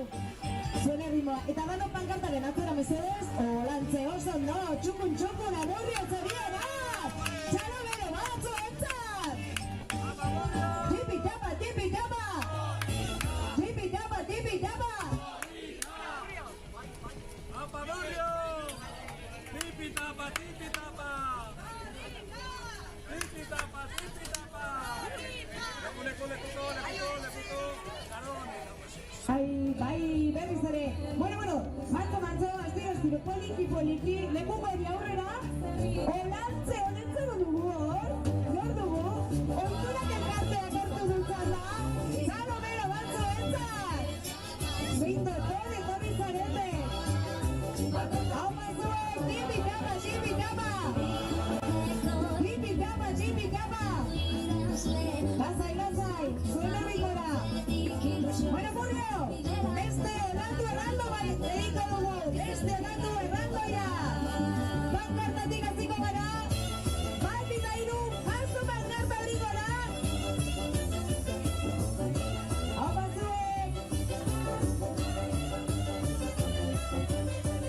zuen erritmoa. Eta dano pankartaren atzera mesedez, olantze oso, no, txukun, amurri otzabiena! Txalo bero batzu entzat! Tipi-tapa, tipi-tapa! Tipi-tapa, tipi-tapa! Amurrio! Tipi-tapa, tipi-tapa! Tipi-tapa, tipi-tapa! Lekuko, Bai, berriz ere. Bueno, mantzo, astiro, poliki, lekuko eri aurrera. Olantze dugu hor. Nor dugu? Onturak elkarteak hartu dutzala. Zalo bero batzu entzat. Zeinto, torri zarete. Hau batzuek, tipi-tapa. Tipi-tapa. Lasai, zuen errikora. Bueno, Murrio, beste olatu erraldo bai egiko dugu. Beste olatu erraldoia. Pankartatik hasiko gara. Bat eta hiru, jaso pankarta hori gora. Hau batzuek.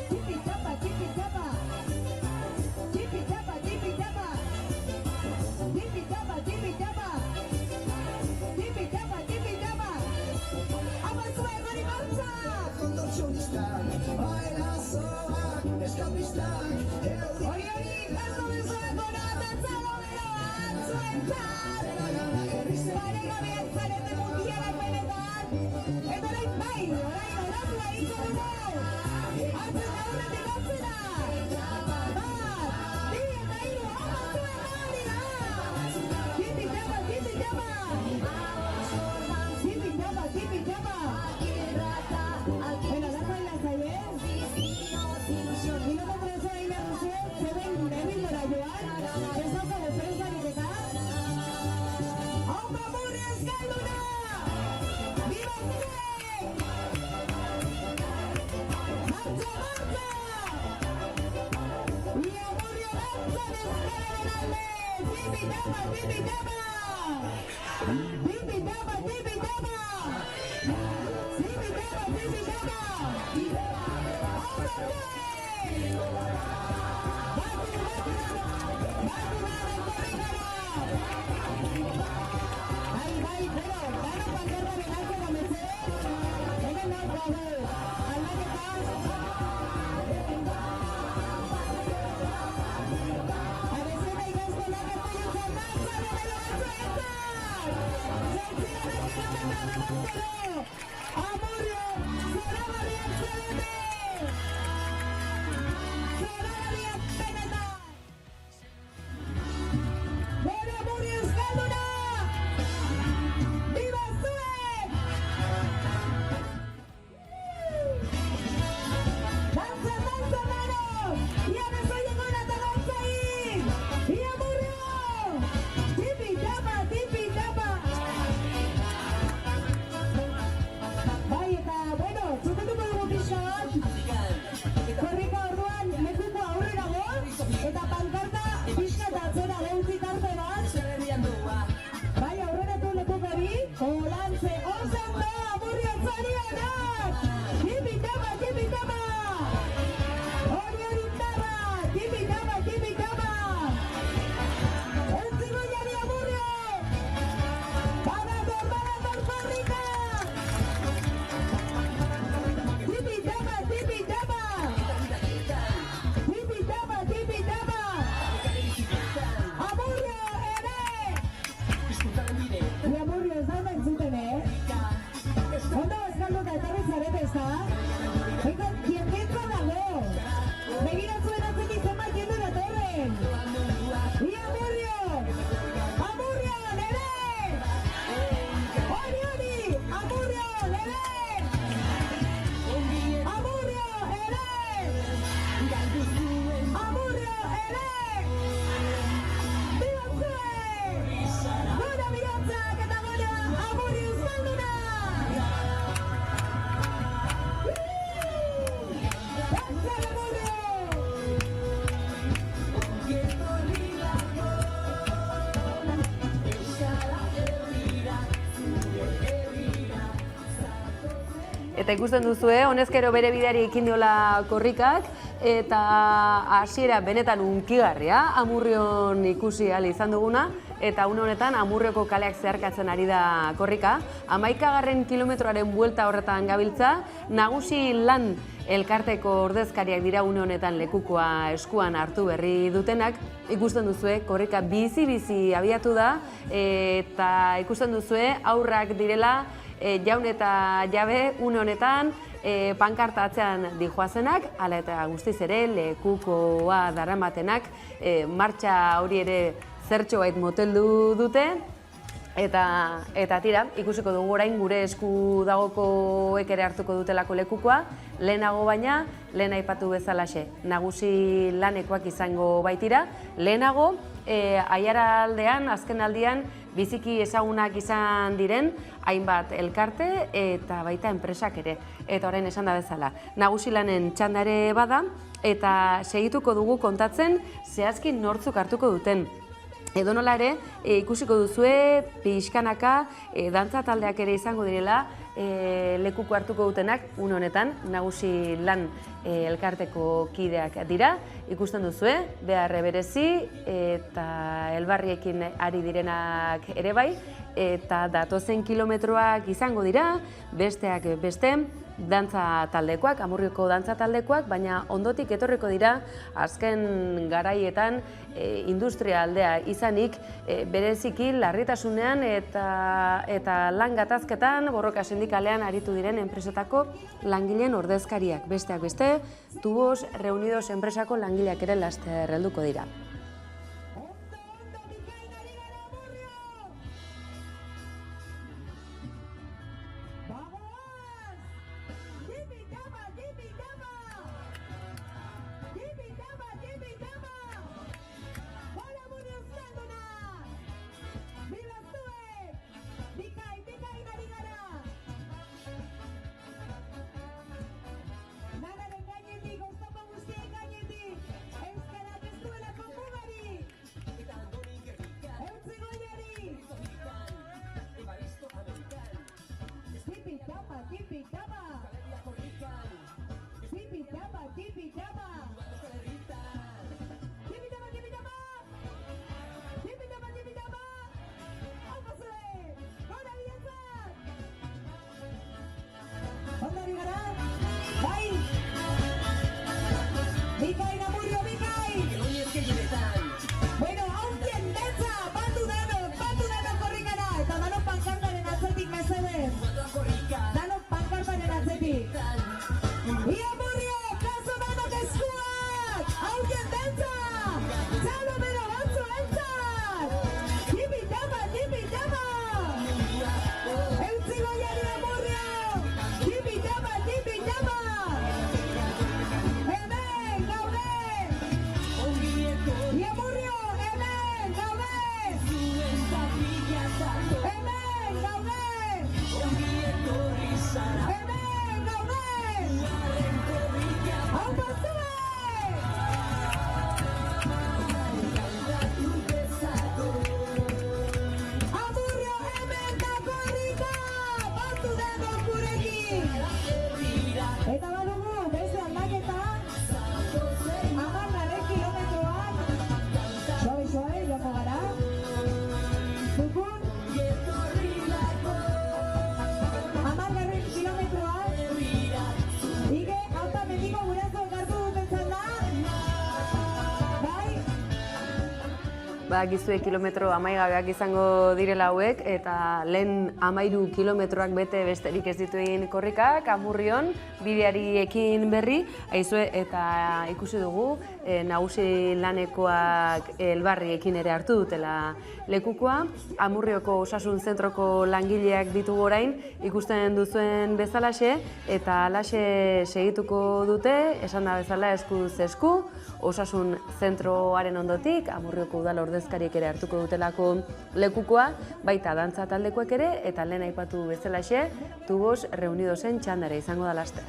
Tipi-tapa. Tipi-tapa. Eta ikusten duzue, honezkero bere bideari ekin diola korrikak, eta hasiera benetan unkigarria, Amurrion ikusi ahal izan duguna, eta une honetan Amurrioko kaleak zeharkatzen ari da korrika. 11. kilometroaren buelta horretan gabiltza, nagusi lan elkarteko ordezkariak dira une honetan lekukoa eskuan hartu berri dutenak. Ikusten duzue, korrika bizi-bizi abiatu da, eta ikusten duzue, aurrak direla, jaun eta jabe une honetan, pankarta atzean dijoazenak, hala eta guztiz ere lekukoa daramatenak, martxa hori ere zertxo bait moteldu dute, eta tira, ikusiko dugu orain gure esku dagokoek ere hartuko dutelako lekukoa, lehenago baina, lehen aipatu bezalaxe, nagusi lanekoak izango baitira, lehenago, Aiaraldean, azken aldian, biziki ezagunak izan diren, hainbat elkarte eta baita enpresak ere. Eta orain esan da bezala, nagusi lanen txanda ere bada, eta segituko dugu kontatzen zehazki nortzuk hartuko duten. Edo nola ere, ikusiko duzue pixkanaka dantza taldeak ere izango direla lekuko hartuko dutenak, une honetan, nagusi lan elkarteko kideak dira. Ikusten duzue, beharre berezi eta elbarriekin ari direnak ere bai, eta datozen kilometroak izango dira, besteak beste, dantza taldekoak, Amurrioko dantza taldekoak, baina ondotik etorriko dira azken garaietan industria aldea izanik bereziki larritasunean eta lan gatazketan borroka sindikalean aritu diren enpresetako langileen ordezkariak. Besteak beste, Tubos Reunidos enpresako langileak ere laster helduko dira. Gizue kilometro amaigabeak izango direla hauek, eta lehen 13 kilometroak bete besterik ez ditu egin korrikak, Amurrion, bideari ekin berri, aizue, eta ikusi dugu, nagusi lanekoak elbarriekin ere hartu dutela lekukoa. Amurrioko osasun zentroko langileak ditugu orain, ikusten duzuen bezalaxe, eta alaxe segituko dute, esan da bezala eskuz esku, osasun zentroaren ondotik, Amurrioko udal ordezkariek ere hartuko dutelako lekukoa, baita dantza taldekoek ere, eta lehen aipatu bezalaxe, Tubos Reunidosen txandare izango da laster.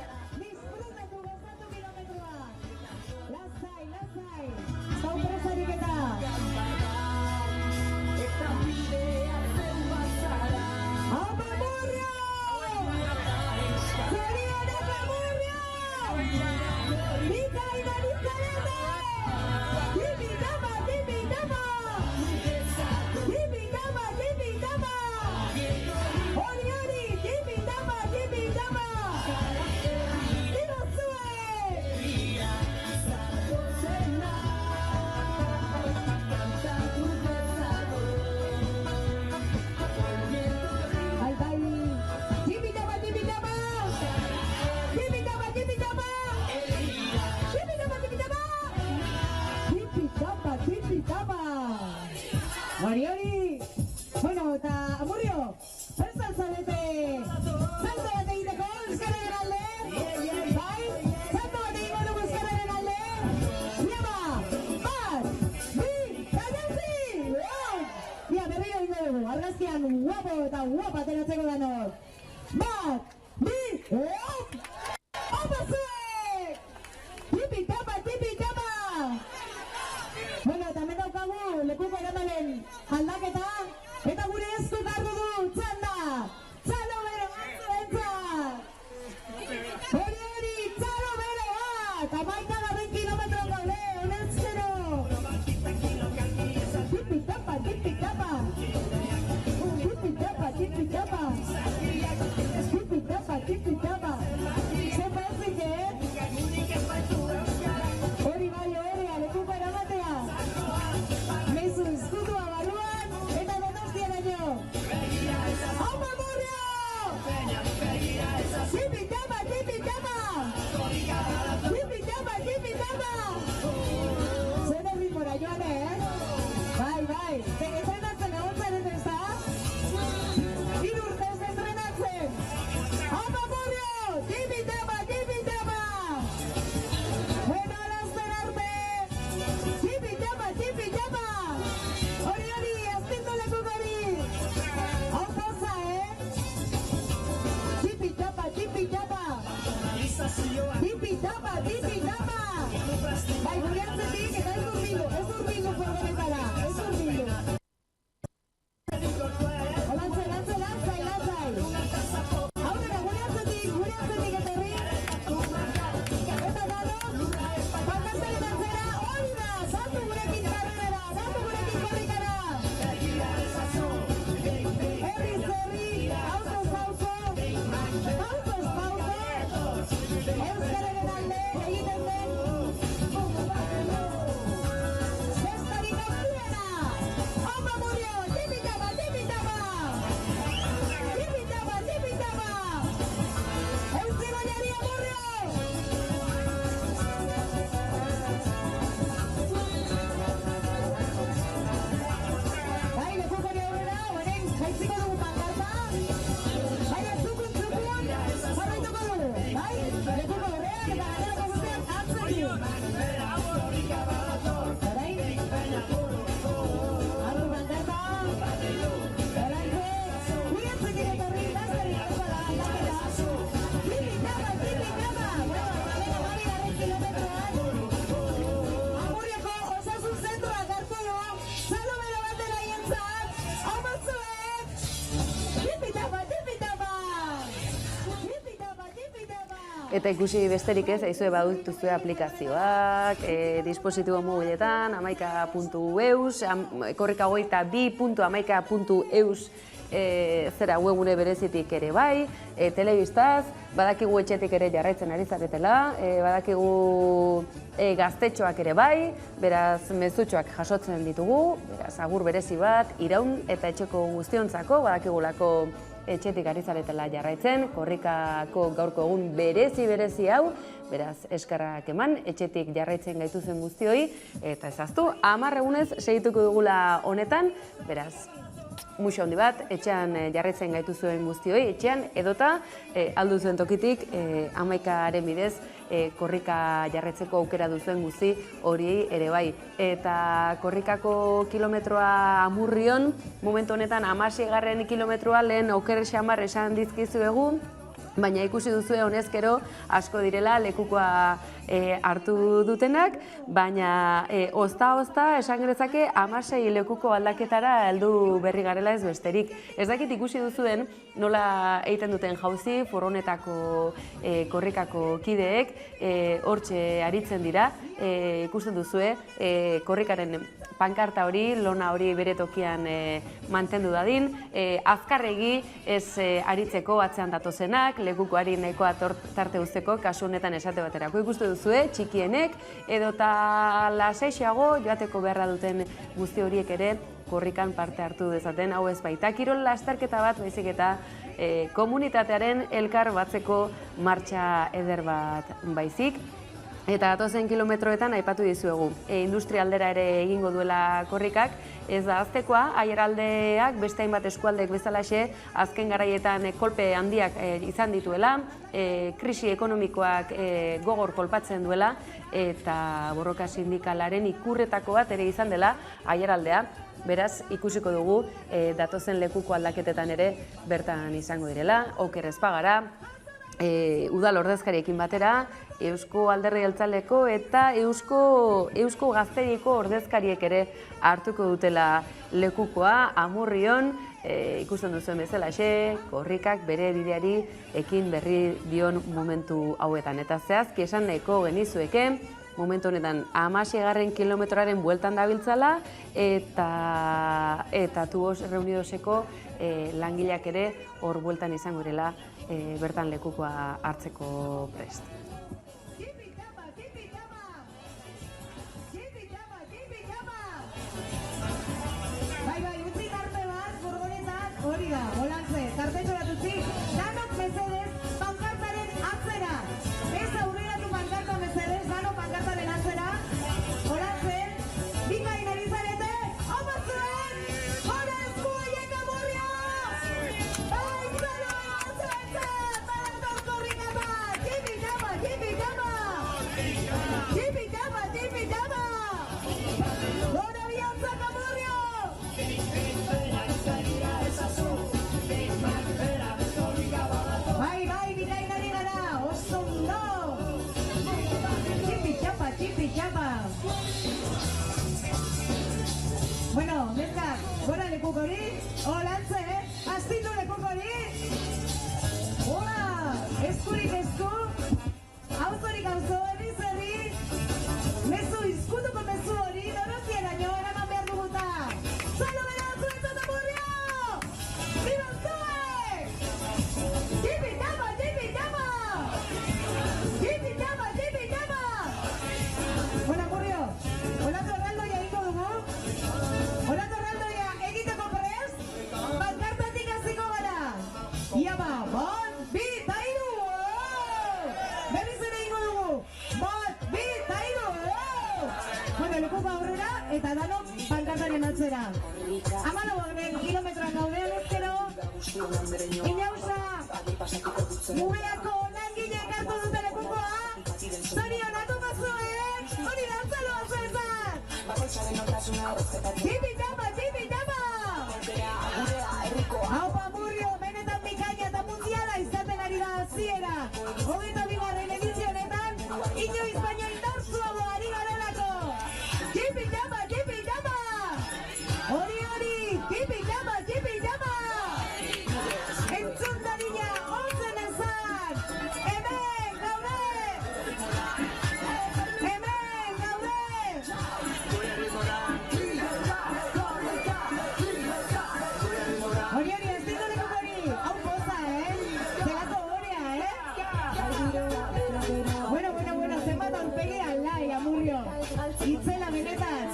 ¡Amurrio! bueltan guapo eta guapa ateratzeko danok. Bat, bi, hop! Opa zuek! Tipi-tapa, tipi-tapa! Bueno, eta hemen daukagu lekuko eramalen aldaketa, eta gure esku gardu du txanda! Txalo bero batzuentzat! Hori, txalo bero bat! Amaika gaben kilometro gaude, honentzero! Tipi-tapa, tipi-tapa! Tipi-tapa, tipi-tapa! Tipi-tapa, tipi-tapa! Zepa ezik, Hori bai, lekuko eramatea! Mezu izkutua baruan, eta Donostiaraino! Haupa Amurrio! Tipi-tapa, tipi-tapa! Tipi-tapa, tipi-tapa! Zer erritmora joan, Bai, estrenatzen egon zaren ez da? 3 urtez estrenatzen! Haupa Amurrio! Tipi-tapa, tipi-tapa! Bueno, arazten arte! Tipi-tapa, tipi-tapa! Hori, azpindu lekuk hori! Hau poza, Tipi-tapa, tipi-tapa! Tipi-tapa, tipi-tapa! Bai, gure atzetik eta ez urbildu furgonetara, ez urbildu! Lantzai! Aurrera, gure atzetik etorri! Eta gano, pankartaren atzera, hori da! Datu gurekin karrera, datu gurekin korrikara! Herri, autoz auto, Euskararen alde egiten den festarik handiena! Haupa Amurrio! Tipi-tapa, tipi-tapa! Tipi-tapa, tipi-tapa! Euskal Amurrio! Bai, lekuko hori aurrera, orain jaitziko dugu pankarta. Baina zukun, jarraituko dugu. Bai, lekuko horrean eta galerako guztian atzetik. Orain, adur pankarta. Oraintxe, gure atzetik etorri, lasterik dauko da aldaketa. Tipi-tapa, tipi-tapa! Bueno, amabigarren kilometroan. Amurrioko osasun zentroak hartu du. Txalo bero batera hientzat. Hau batzuek! Tipi-tapa, tipi-tapa! Tipi-tapa, tipi-tapa! Eta ikusi besterik ez, aizue badutuzue aplikazioak, dispositibo mobiletan, amaika.eus, korrika22.amaika.eus zera webgune berezitik ere bai, telebistaz, badakigu etxetik ere jarraitzen ari zaretela, badakigu gaztetxoak ere bai, beraz mezutxoak jasotzen ditugu, beraz agur berezi bat, iraun eta etxeko guztiontzako, badakigulako etxetik ari zaretela jarraitzen, korrikako gaurko egun berezi hau, beraz eskerrak eman, etxetik jarraitzen gaituzen guztioi, eta ezaztu, 10 egunez segituko dugula honetan, beraz, muxo handi bat, etxean jarraitzen gaituzuen guztioi, etxean edota alduzuen tokitik amaikaren bidez korrika jarraitzeko aukera duzuen guzti hori ere bai. Eta korrikako kilometroa Amurrion, momentu honetan 16. kilometroa lehen oker xamar esan dizkizuegu, baina ikusi duzue honezkero asko direla lekukoa hartu dutenak, baina ozta esan gerezake 16 lekuko aldaketara heldu berri garela ez besterik. Ez dakit ikusi duzuen nola egiten duten jauzi furgonetako korrikako kideek, hortxe aritzen dira, ikusten duzue korrikaren pankarta hori, lona hori bere tokian mantendu dadin, azkarregi ez aritzeko atzean datozenak, lekukoari nahikoa tarte uzteko, kasu honetan esate baterako ikustu duzue, txikienek, edota lasaiago joateko beharra duten guzti horiek ere korrikan parte hartu dezaten, hau ez baita kirol lasterketa bat, baizik eta komunitatearen elkar batzeko martxa eder bat baizik. Eta datozen kilometroetan aipatu dizuegu. Industrialdera ere egingo duela korrikak, ez da aztekoa, aieraldeak beste hainbat eskualdek bezalaxe azken garaietan kolpe handiak izan dituela, krisi ekonomikoak gogor kolpatzen duela, eta borroka sindikalaren ikurretako bat ere izan dela aieraldea. beraz ikusiko dugu datozen lekuko aldaketetan ere bertan izango direla. Oker Espagara, udal ordezkariekin batera, Eusko Alderdi Jeltzaleko eta Eusko Gazteriko ordezkariek ere hartuko dutela lekukoa Amurrion, ikusten duzuen bezalaxe, korrikak bere bideari ekin berri dion momentu hauetan. Eta zehazki esan nahiko genizueke, momentu honetan 16. kilometroaren bueltan dabiltzala eta Tubos Reunidoseko langileak ere hor bueltan izango direla bertan lekukoa hartzeko prest. Bai, utzi karte bat, furgonetan, hori da, bolantze, tartetxo bat utzi, danok mesedez, pankartaren atzera. Ez aurreratu pankarta mesedez, danok pankartaren atzera. Bolantze, bikain ari zarete, opa zuen, jora eskuaiek Amurrio! Bai, zero, zuetze, balantor korrika bat, jipi jama! Jipi jama! Gora bihotzak Amurrio! Bai, bikainari gara, oso ondo! Txipi txapa! Bueno, neskak, gora lekukori, olantze, astindu lekukori! Hola, eskurik esku, auzorik auzo, herri, mezu, izkutuko mezu hori, Donostiaraino eraman behar duguta! Zalo bera, zuentzat Amurrio! Viva zuek! Jipi jama! Hola, Amurrio, olatu erraldoia egiko dugu? Olatu erraldoia egiteko prest? Pankartatik hasiko gara! Ia ba, bat, bi, ta hiru! Berriz ere egingo dugu! Bat, bi, ta hiru! Bueno, lekuko aurrera eta danok pankartaren atzera. 14 kilometroan gaudean ezkero, Inausa, Mubeako langileak hartu dute lekukoa, zorionatu bazuek, hori da zaloa zuetzat! Jipi jama! Haupa Amurrio, benetan bikaina eta mundiala izaten ari da hasiera. 22. edizionetan, inoiz baino indartsuago ari garelako. Jipi jama! Hori, jipi jama! Entzun dadila, ozen ezan! Hemen gaude! Hori, ez ditu lekukori, hau poza, Zelako horea, Bueno, zenbat aurpegi alai, Amurrio. Itzela benetan.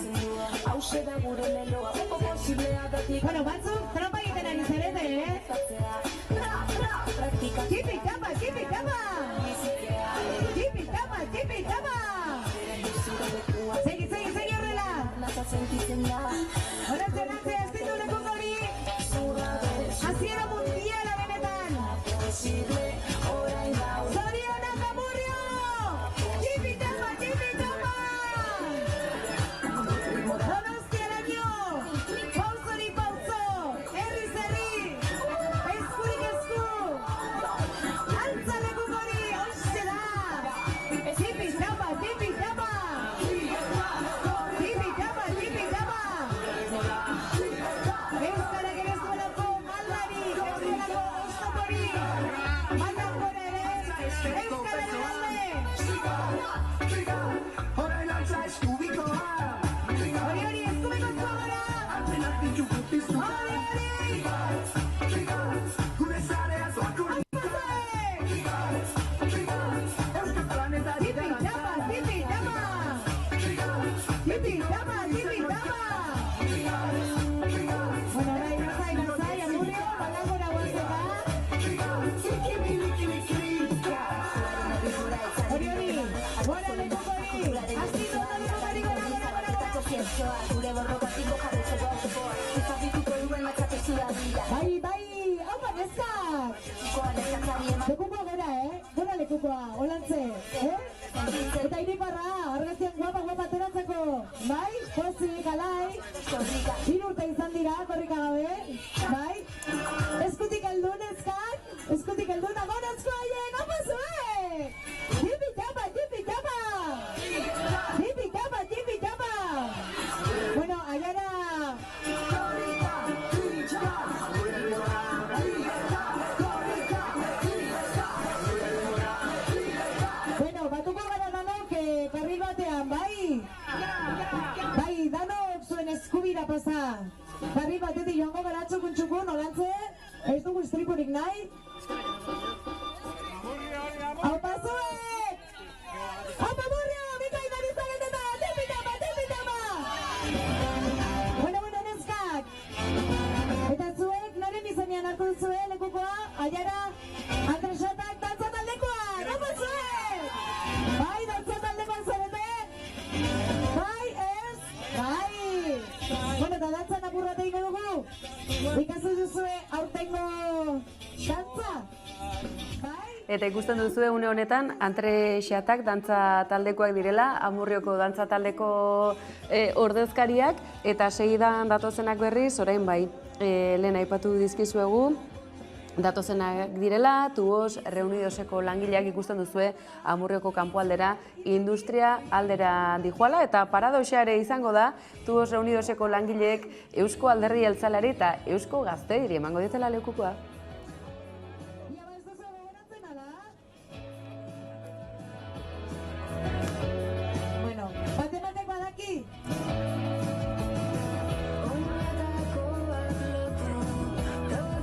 Bueno, batzuk, trompa egiten ari zarete, Jipi jama! Segi horrela! Horatze, ez ditu lekukori! Hasiera mundiala benetan! Zorionak Amurrio! Jipi jama! Donostiaraino! Pauzorik pauzo! Herriz herri! Eskurik esku! Antza lekukori! Hoxe da! Jipi jama! Euskarak ere zuelako maldari, ez zuelako oztopori! Mandan gora ere, Euskararen alde! Hori, eskubiko zuagora! Jipi jama! Bueno, irazai, Amurrio, balangora guazera. Hori, gora lekukori! Aztitu da lekukori, gora! Bai, haupa neskak! Lekukoa gora, Gora lekukoa, olantze, Eta iriparra, argazkian guapa ateratzeko! bai, pozik, alai. 3 urte izan dira, korrika gabe, bai. Eskutik heldu neskak, eskutik heldu nago nesko haien, opa zuen! Tipi tapa, tipi tapa! Tipi tapa, tipi tapa! Bueno, aiara... Bueno, batuko gara danok karril batean, bai? Bai, danok zuen eskubira pasa. Karril batetik joango gara txukun, olantze? Ez dugu istripurik nahi? Aupa zuek! Aupa burrio! Bika idari zageteta! Tipitama, tipitama! Bueno, neskak! Eta zuek, noren izanean hartu duzue lekukoa? Aiara, Andresatak dantza taldekoa! Aupa zuek! Bai, dantza taldekoan zarete? Bai, ez? Bai! Bueno, eta dantza napurrate ingo dugu? Ikazu duzue aurtengo dantza? Eta ikusten duzue une honetan, Andre Xatak dantza taldekoak direla, Amurrioko dantza taldeko ordezkariak, eta segidan datozenak berriz, orain bai, lehen aipatu dizkizuegu, datozenak direla, Tubos Reunidoseko langileak ikusten duzue Amurrioko kanpoaldera, industria aldera dijoala, eta paradoxa ere izango da, Tubos Reunidoseko langileek Eusko Alderdi Jeltzaleari eta Eusko Gazteei emango dietela lekukoa. Batek badaki?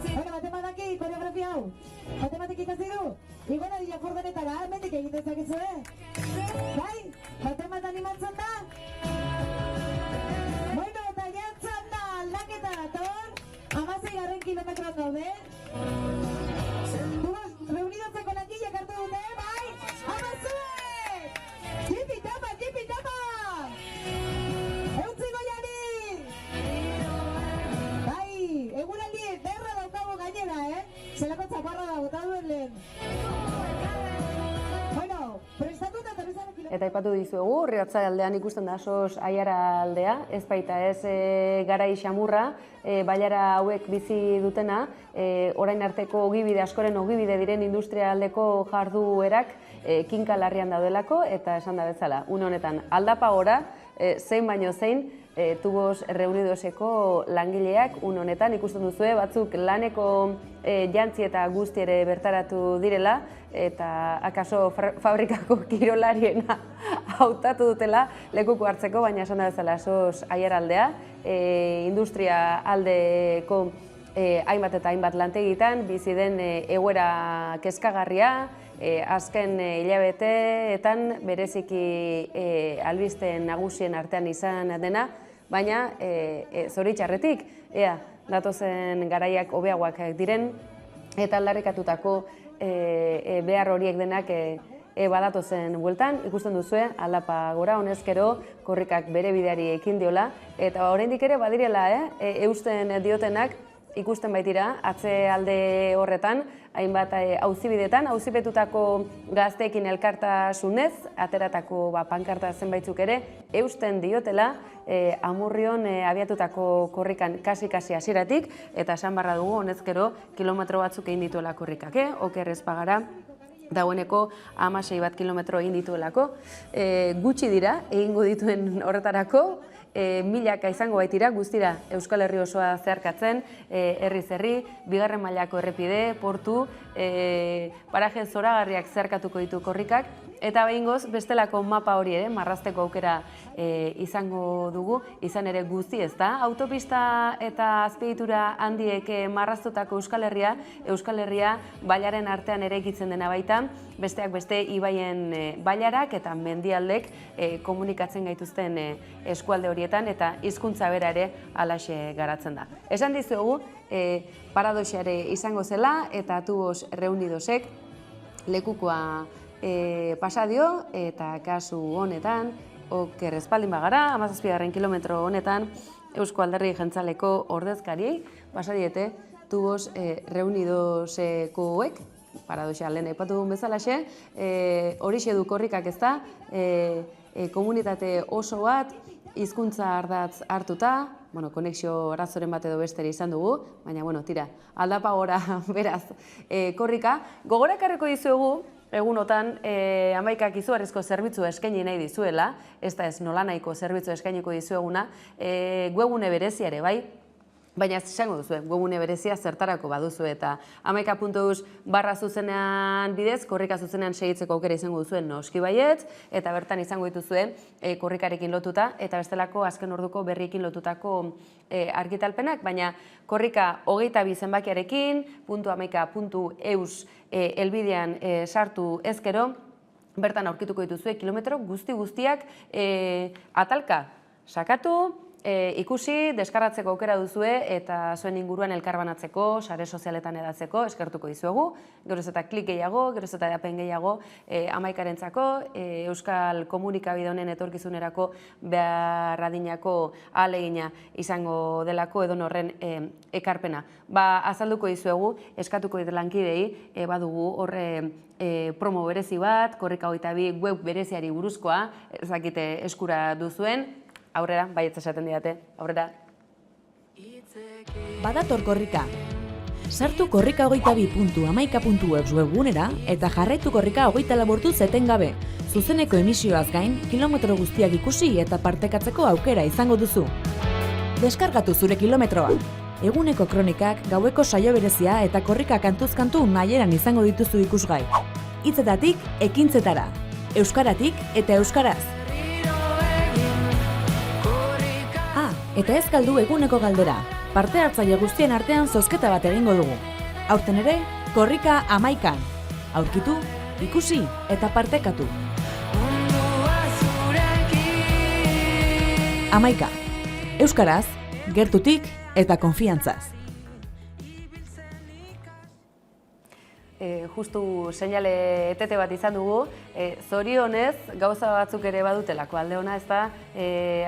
Bueno, batek badaki koreografia hau? Batek ikasi du? Igona dira furgonetara, mendik egin dezakezue? Bai? Batek animatzen da? Bueno, eta jantzan da aldaketa dator, 16 kilometroan gaude. Tubos Reunidoseko langileak hartu dute, bai? Amazuek! Tipi tapa, tipi tapa! Eutzi goiari! Bai, eguraldi berra daukago gainera, Zelako txaparra da, bota duen lehen. Bueno, prestatuta eta bezarek... Eta aipatu dizuegu, Riotza aldean ikusten da sos Aiara aldea, ez baita ez garai xamurra, bailara hauek bizi dutena, orain arteko ogibide, askoren ogibide diren industria aldeko jarduerak kinka larrian daudelako, eta esan da bezala, une honetan aldapa gora, zein baino zein, Tubos Reunidoseko langileak une honetan ikusten duzue, batzuk laneko jantzi eta guzti ere bertaratu direla, eta akaso fabrikako kirolariena hautatu dutela lekuko hartzeko, baina esan da bezala sos Aiara aldea, industria aldeko hainbat eta hainbat lantegitan, bizi den egoera kezkagarria, azken hilabeteetan bereziki albisten nagusien artean izan dena, baina zoritxarretik, datozen garaiak hobeagoak diren, eta aldarrikatutako behar horiek denak badatozen bueltan, ikusten duzue, aldapa gora, honezkero, korrikak bere bideari ekin diola, eta oraindik ere badirela, eusten diotenak, ikusten baitira, atze alde horretan, hainbat auzibidetan, auzipetutako gazteekin elkartasunez, ateratako pankarta zenbaitzuk ere, eusten diotela, Amurrion abiatutako korrikan kasi-kasi hasieratik, eta esan barra dugu, honezkero, kilometro batzuk egin dituela korrikak, oker ez pagara, dagoeneko 16 bat kilometro egin dituelako. Gutxi dira, egingo dituen horretarako, milaka izango baitira, guztira Euskal Herri osoa zeharkatzen, herriz herri, bigarren mailako errepide, portu, paraje zoragarriak zeharkatuko ditu korrikak, eta behingoz bestelako mapa hori ere, marrazteko aukera izango dugu, izan ere guzti ez da. Autopista eta azpiegitura handiek marraztutako Euskal Herria bailaren artean ere ekitzen dena baita, besteak beste ibaien bailarak eta mendialdek komunikatzen gaituzten eskualde horietan eta hizkuntza bera ere halaxe garatzen da. Esan dizuegu, paradoxare izango zela eta Tubos Reunidosek lekukoa pasadio eta kasu honetan, oker espaldin bagara, 17 kilometro honetan, Eusko Alderdi Jeltzaleko ordezkariei pasadiete Tubos Reunidosekoek, paradoxa lehen aipatu duen bezalaxe, horixe du korrikak ez da, komunitate oso bat, hizkuntza ardatz hartuta, konexio arazoren bat edo bestere izan dugu, baina, tira, aldapa gora, beraz, korrika. Gogora ekarriko dizuegu, egunotan, Amaikak izugarrizko zerbitzu eskaini nahi dizuela, ez da ez nolanahiko zerbitzu eskainiko dizueguna, webgune berezia ere, bai? Baina esango duzu, webgune berezia zertarako baduzu eta amaika.eus/zuzenean bidez, korrika zuzenean segitzeko aukera izango duzuen noski baietz, eta bertan izango dituzue korrikarekin lotuta, eta bestelako azken orduko berriekin lotutako argitalpenak, baina korrika 22 zenbakiarekin, .amaika.eus helbidean sartu ezkero, bertan aurkituko dituzue kilometro guztiak atalka sakatu, ikusi, deskargatzeko aukera duzue eta zuen inguruan elkarbanatzeko, sare sozialetan edatzeko, eskertuko dizuegu. Geroz eta klik gehiago, geroz eta edapen gehiago Amaikarentzako, euskal komunikabide honen etorkizunerako beharradinako ahalegina izango delako edonorren ekarpena. Azalduko dizuegu, eskatuko dit lankidei, badugu horre promo berezi bat, Korrika 22 web bereziari buruzkoa, ezakite eskura duzuen, aurrera, baietz esaten didate, aurrera. Badator korrika. Sartu korrika22.amaika.eus webgunera eta jarraitu korrika 24 etengabe. Zuzeneko emisioaz gain, kilometro guztiak ikusi eta partekatzeko aukera izango duzu. Deskargatu zure kilometroa. Eguneko kronikak, gaueko saio berezia eta korrika kantuz-kantu nahieran izango dituzu ikusgai. Hitzetatik ekintzetara. Euskaratik eta euskaraz. Eta ez galdu eguneko galdera. Parte hartzaile guztien artean zozketa bat egingo dugu. Aurten ere, korrika 11an. Aurkitu, ikusi eta partekatu. 11. Euskaraz, gertutik eta konfiantzaz. Justu seinale etete bat izan dugu, zorionez gauza batzuk ere badutelako alde ona, ez da,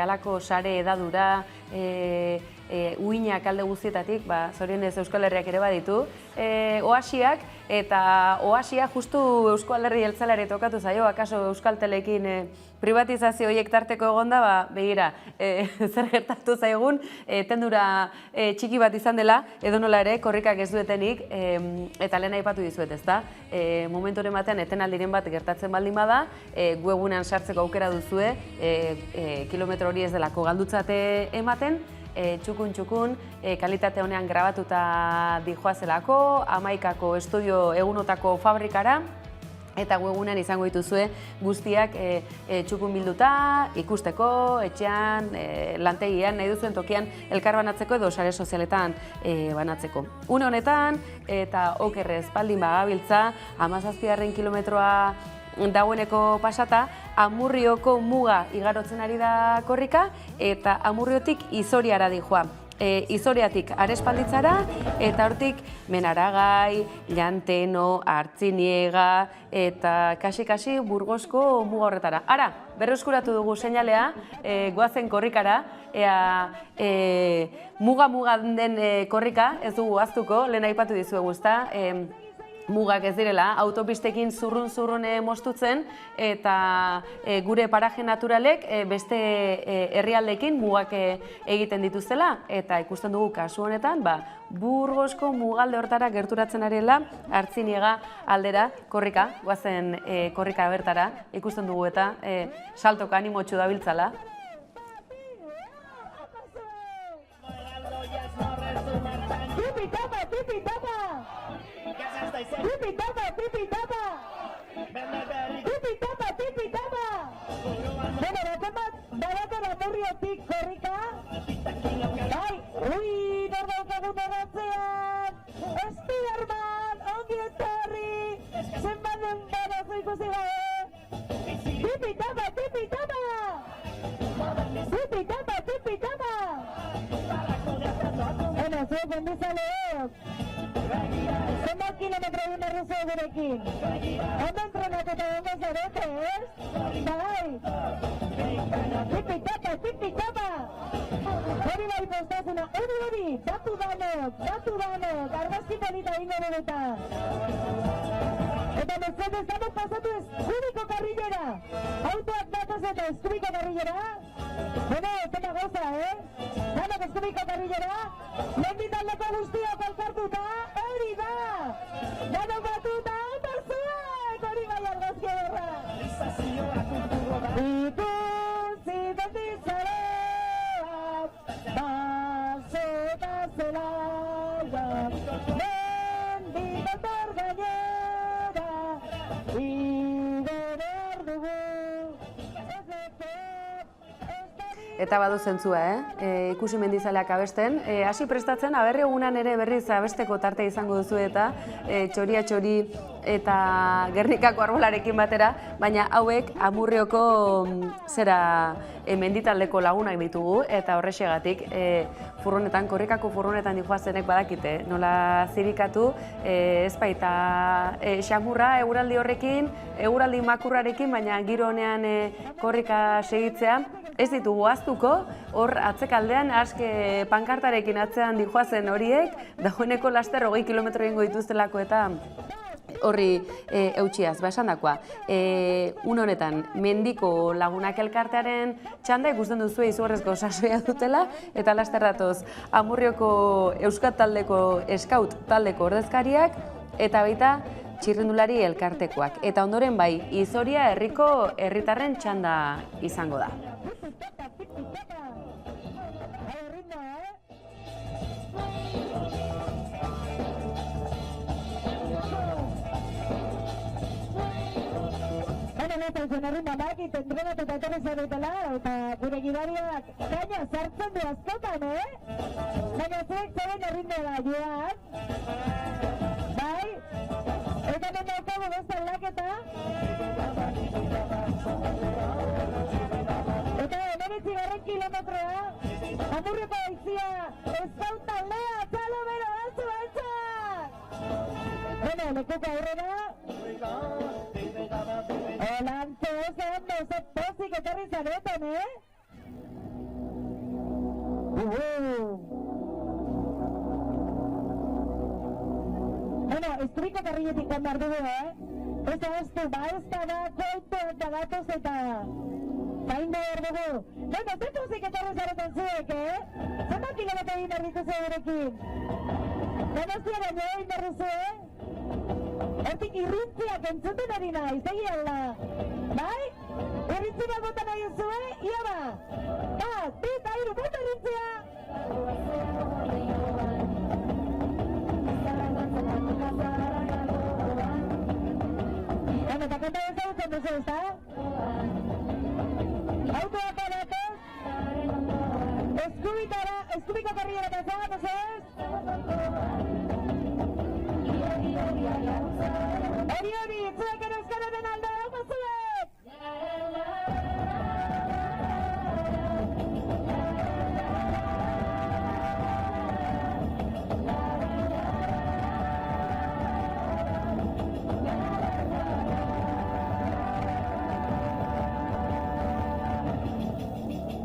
halako sare edadura, uinak alde guztietatik, zorionez Euskal Herriak ere baditu, oasiak, eta oasia justu Euskal Herri jeltzaleari tokatu zaio, akaso Euskaltelekin privatizazio horiek tarteko egonda, begira, zer gertatu zaigun, tendura txiki bat izan dela, edonola ere, korrikak ez duetenik, eta lehen aipatu dizuet, ez da, momenturen batean etenaldiren bat gertatzen baldin bada, webunean sartzeko aukera duzue, kilometro hori ez delako galdutzate ematen, txukun, kalitate honean grabatuta dijoazelako, Amaikako estudio egunotako fabrikara, eta webunean izango dituzue guztiak txukun bilduta, ikusteko, etxean, lantegian, nahi duzuen tokian elkarbanatzeko edo sare sozialetan banatzeko. Une honetan, eta okerrez baldin bagabiltza, 17. kilometroa dagoeneko pasata, Amurrioko muga igarotzen ari da korrika, eta Amurriotik Izoriara dijoa. Izoriatik Arespalditzara, eta hortik Menaragai, Llanteno, Artziniega, eta kasi Burgosko muga horretara. Ara, berreskuratu dugu seinalea, goazen korrikara, muga den korrika, ez dugu aztuko, lehen aipatu dizuegu, ezta, mugak ez direla, autopistekin zurrun mostutzen, eta gure paraje naturalek beste herrialdeekin mugak egiten dituztela, eta ikusten dugu kasu honetan, Burgosko mugalde hortara gerturatzen arela, Artziniega aldera korrika, goazen korrika bertara, ikusten dugu eta saltoka animotxu dabiltzala. Amurriotik korrika, nor daukagun eratzean, Spiderman, ongi etorri, zenbat denbora ikusi gabe, tipitapa! Zuek ondizaleok, zenbat kilometro egin berrizue gurekin, ondo entrenatuta gongo zarete, ez? Bai! Tipitapa! Hori bai postazuna, hori, datu danok, argazki polita ingo dugutan. Eta mesedez, damos pasatu ez, judiko karrilera, autoak dator eta Eskubiko karrilera. Bueno, zena goza, Danok Eskubiko karrilera. Mendi taldeko guztiak elkartuta, hori da! Danok batuta, eta zuek, hori bai argazki horra. Ikusi benditzareak, baso eta zelaiak, mendi dator gainera, igo behar dugu. Eta badu zentzua, ikusi mendizaleak abesten. Hasi prestatzen, aberri egunan ere berriz abesteko tarte izango duzu eta txoria txori eta Gernikako arbolarekin batera, baina hauek Amurrioko menditaldeko lagunak ditugu eta horrexegatik furgonetan, Korrikako furgonetan dijoazenek badakite, nola zirikatu, ez baita xamurra eguraldi horrekin, eguraldi makurrarekin, baina giro honean korrika segitzea, ez ditugu ahaztuko, hor atzekaldean aske pankartarekin atzean dijoazen horiek, dagoeneko laster 20 kilometro egingo dituztelako eta horri eutxiaz, esan dakoa. Un honetan, mendiko lagunak elkartearen txanda ikusten duzu izugarrizko sasoia dutela, eta laster datoz Amurrioko Euskat taldeko Eskaut taldeko ordezkariak, eta baita txirrindulari elkartekoak. Eta ondoren bai, Izoria herriko herritarren txanda izango da. Zen herrin bakit entrenatuta etorri zaretela eta gure gidariak gaina sartzen du askotan, Baina zuek zeben herrin dela joan. Bai? Eta hemen daukagu beste aldaketa. Eta 19 kilometroa, Amurrioko aizia, Eskaut taldea, txalo bero, altza! Bueno, lekuko aurrera. Olantzo zen, oso pozik etorri zareten, Bueno, Eskubiko karrilletik behar dugu, Ez ahaztu, bauzta da, koito eta gatoz eta zain behar dugu. Bueno, zen pozik etorri zareten zuek, Zenbat kilometro egin behar dituzu egurekin? Donostia baino egin behar duzu, Hortik irrintziak entzuten ari nahi, zegi alda. Bai? Irrintzia bota nahi zuen, ia ba. Bat, bita, iru, bota irrintzia! Eta kanta ezagutzen duzu, ezta? Autoak adatoz? Eskubiko karriera pasa, mesedez? Hori, zuek ere euskararen alde, hau zuek!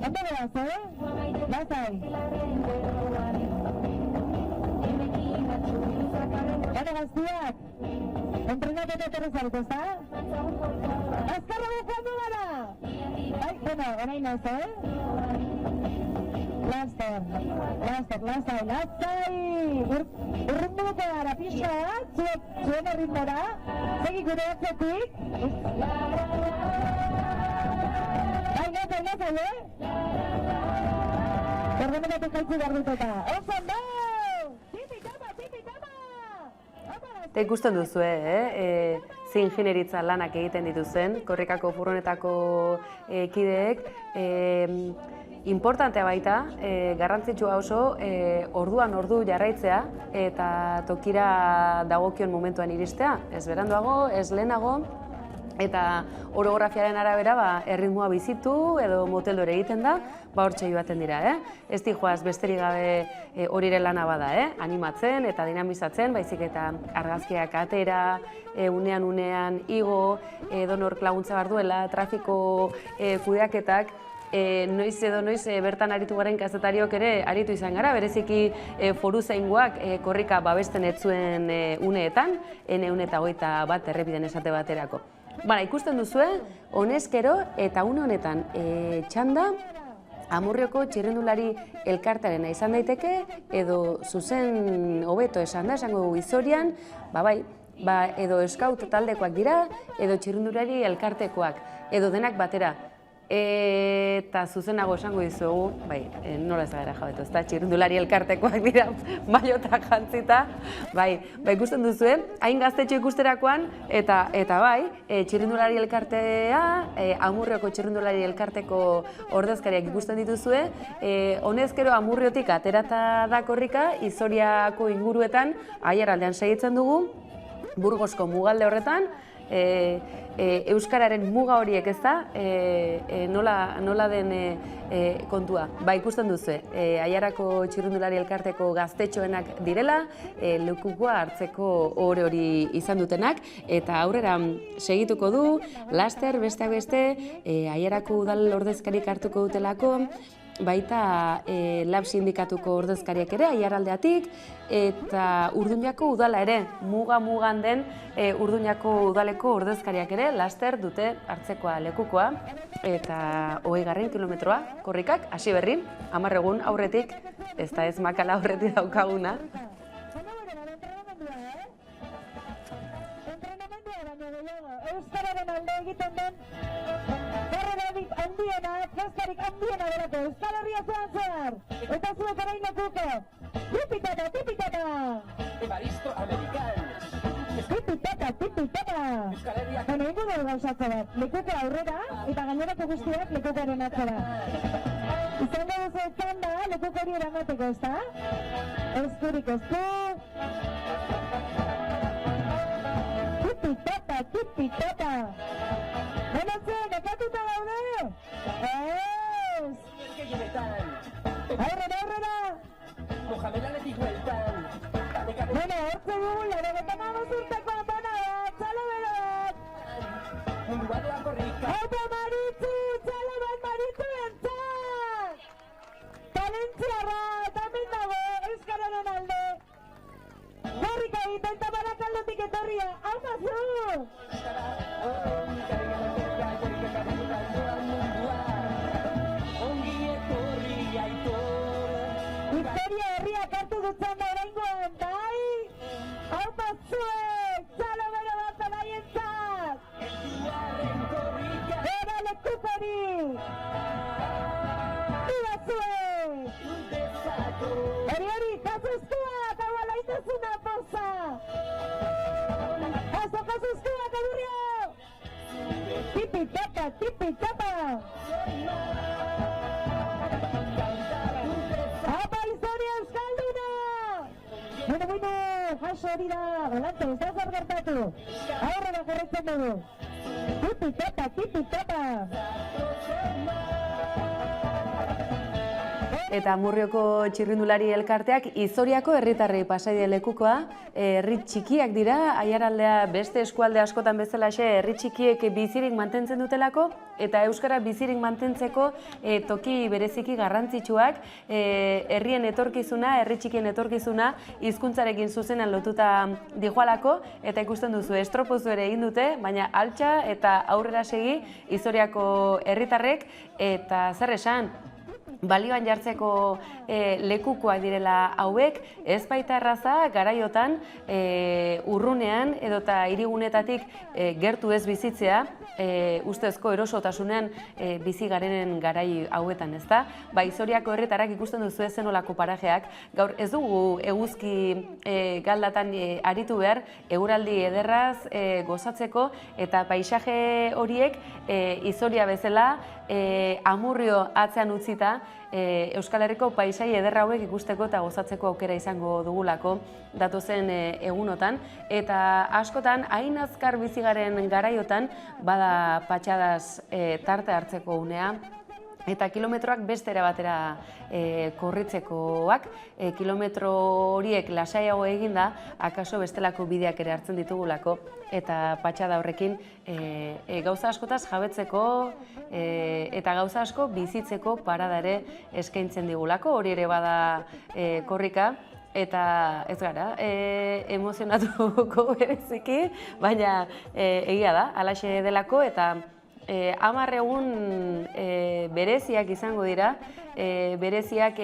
Ondo beraz, Lasai. Bada gaztiak, entrenatuta etorri zarete, ezta? Azkarra joango gara! Bai, bueno, orain ez, Laster, lasai! Urrunduko gara, pixka bat, zuen erritmora, segi gure atzetik. Bai, lasai, Erremenatu jaitzi behar dut eta, oso ondo! Eta ikusten duzu, ze ingenieritza lanak egiten dituzen, Korrikako furgonetako kideek. Importantea baita, garrantzitsua oso, orduan ordu jarraitzea eta tokira dagokion momentuan iristea. Ez beranduago, ez lehenago, eta orografiaren arabera erritmoa bizitu edo moteldore egiten da, hortxe joaten dira. Ez dijoaz besterik gabe horire lana bada, animatzen eta dinamizatzen, baizik eta argazkiak atera, unean igo, edonork laguntza behar duela, trafiko kudeaketak, noiz edo noiz bertan aritu garen kazetariok ere aritu izan gara, bereziki foruzaingoak korrika babesten ez zuen uneetan, N1 eta 21 errepiden esate baterako. Ikusten duzue, honezkero eta une honetan txanda, Amurrioko txirrindulari elkartearena izan daiteke, edo zuzen hobeto esan da, esango izorian, edo eskaut taldekoak dira, edo txirrindulari elkartekoak, edo denak batera. Eta zuzenago esango dizugu, nola ez gara jabetu, ezta txirrindulari elkartekoak dira, maiotak jantzita, ikusten duzue, hain gaztetxo ikusterakoan, eta txirrindulari elkartea, Amurrioko txirrindulari elkarteko ordezkariak ikusten dituzue, honezkero Amurriotik aterata da korrika, Izoriako inguruetan, Aiaraldean segitzen dugu, Burgosko mugalde horretan, Euskararen muga horiek ez da, nola den kontua. Ikusten duzu, Aiarako txirrindulari elkarteko gaztetxoenak direla, lekukoa hartzeko ohore hori izan dutenak, eta aurrera segituko du, laster besteak beste, Aiarako udal ordezkarik hartuko dutelako, baita lab sindikatuko ordezkariak ere, Aiaraldeatik, eta Urduñako udala ere, mugan den Urduñako udaleko ordezkariak ere, laster dute hartzekoa lekukoa, eta 20 kilometroa korrikak, hasi berri, 10 egun aurretik, ez da ez makala aurretik daukaguna. Euskararen alde egiten den karrerarik handiena, festarik handiena berako, Euskal Herria zehar, eta zuek orain lekuko. Tipitata! Evaristo Amerikan! Tipitata! Bueno, ingo dugu gauzatze bat, lekuko aurrera, eta gainerako guztiak lekukoaren atzera. Izango duzu txanda, lekuko hori eramateko, ezta? Eskurik ez du. Tipitata! Bueno, nekatuta daude? Ez! Aurrera! Mojamelanetik bueltan! Bueno, hortze dugu, 95 urteko abonada, txalo berat! Eta Maritzu, txalo bat Maritzu entzat! Talentziarra, eta hemen dago, Euskararen alde! Gorrika egiten eta Barakaldotik etorria, hau mazu! Historia herriak hartu dutzen da oraingoan, bai? Hau mazuek, txalo bero bat alaientzat! Era lekukari! Iba zuek! Hori, kasuztuak, hau alaitazuna poza! Kasuztuak, edurrio! Tipitapa! Apa, Izoria Euskalduna! Bueno, jaso hori da, volante, ez da zer gertatu. Aurrera jarraitzen dugu. Tipitapa! Eta Amurrioko txirrindulari elkarteak Izoriako herritarrei pasaide lekukoa, herri txikiak dira, Aiaraldea beste eskualde askotan bezalaxe herri txikiek bizirik mantentzen dutelako, eta euskara bizirik mantentzeko toki bereziki garrantzitsuak, herrien etorkizuna, herri txikien etorkizuna, hizkuntzarekin zuzenan lotuta dijoalako, eta ikusten duzu estropozu ere egin dute, baina altxa eta aurrera segi Izoriako herritarrek, eta zer esan, balioan jartzeko lekukoak direla hauek, ez baita erraza garaiotan urrunean edota hirigunetatik gertu ez bizitzea, ustezko erosotasunean bizi garenen garai hauetan, ezta? Izoriako herritarrak ikusten duzu zenolako parajeak, gaur ez dugu eguzki galdatan aritu behar, eguraldi ederraz gozatzeko, eta paisaje horiek Izoria bezala Amurrio atzean utzita, Euskal Herriko paisai ederra hauek ikusteko eta gozatzeko aukera izango dugulako datozen egunotan, eta askotan hain azkar bizigaren garaiotan bada patxadaz tarte hartzeko unea, eta kilometroak beste batera korritzekoak, kilometro horiek lasaiago eginda, akaso bestelako bideak ere hartzen ditugulako, eta patxada horrekin gauza askotaz jabetzeko eta gauza asko bizitzeko parada ere eskaintzen digulako, hori ere bada korrika, eta ez gara emozionatuko bereziki, baina egia da, halaxe delako, eta 10 egun bereziak izango dira, bereziak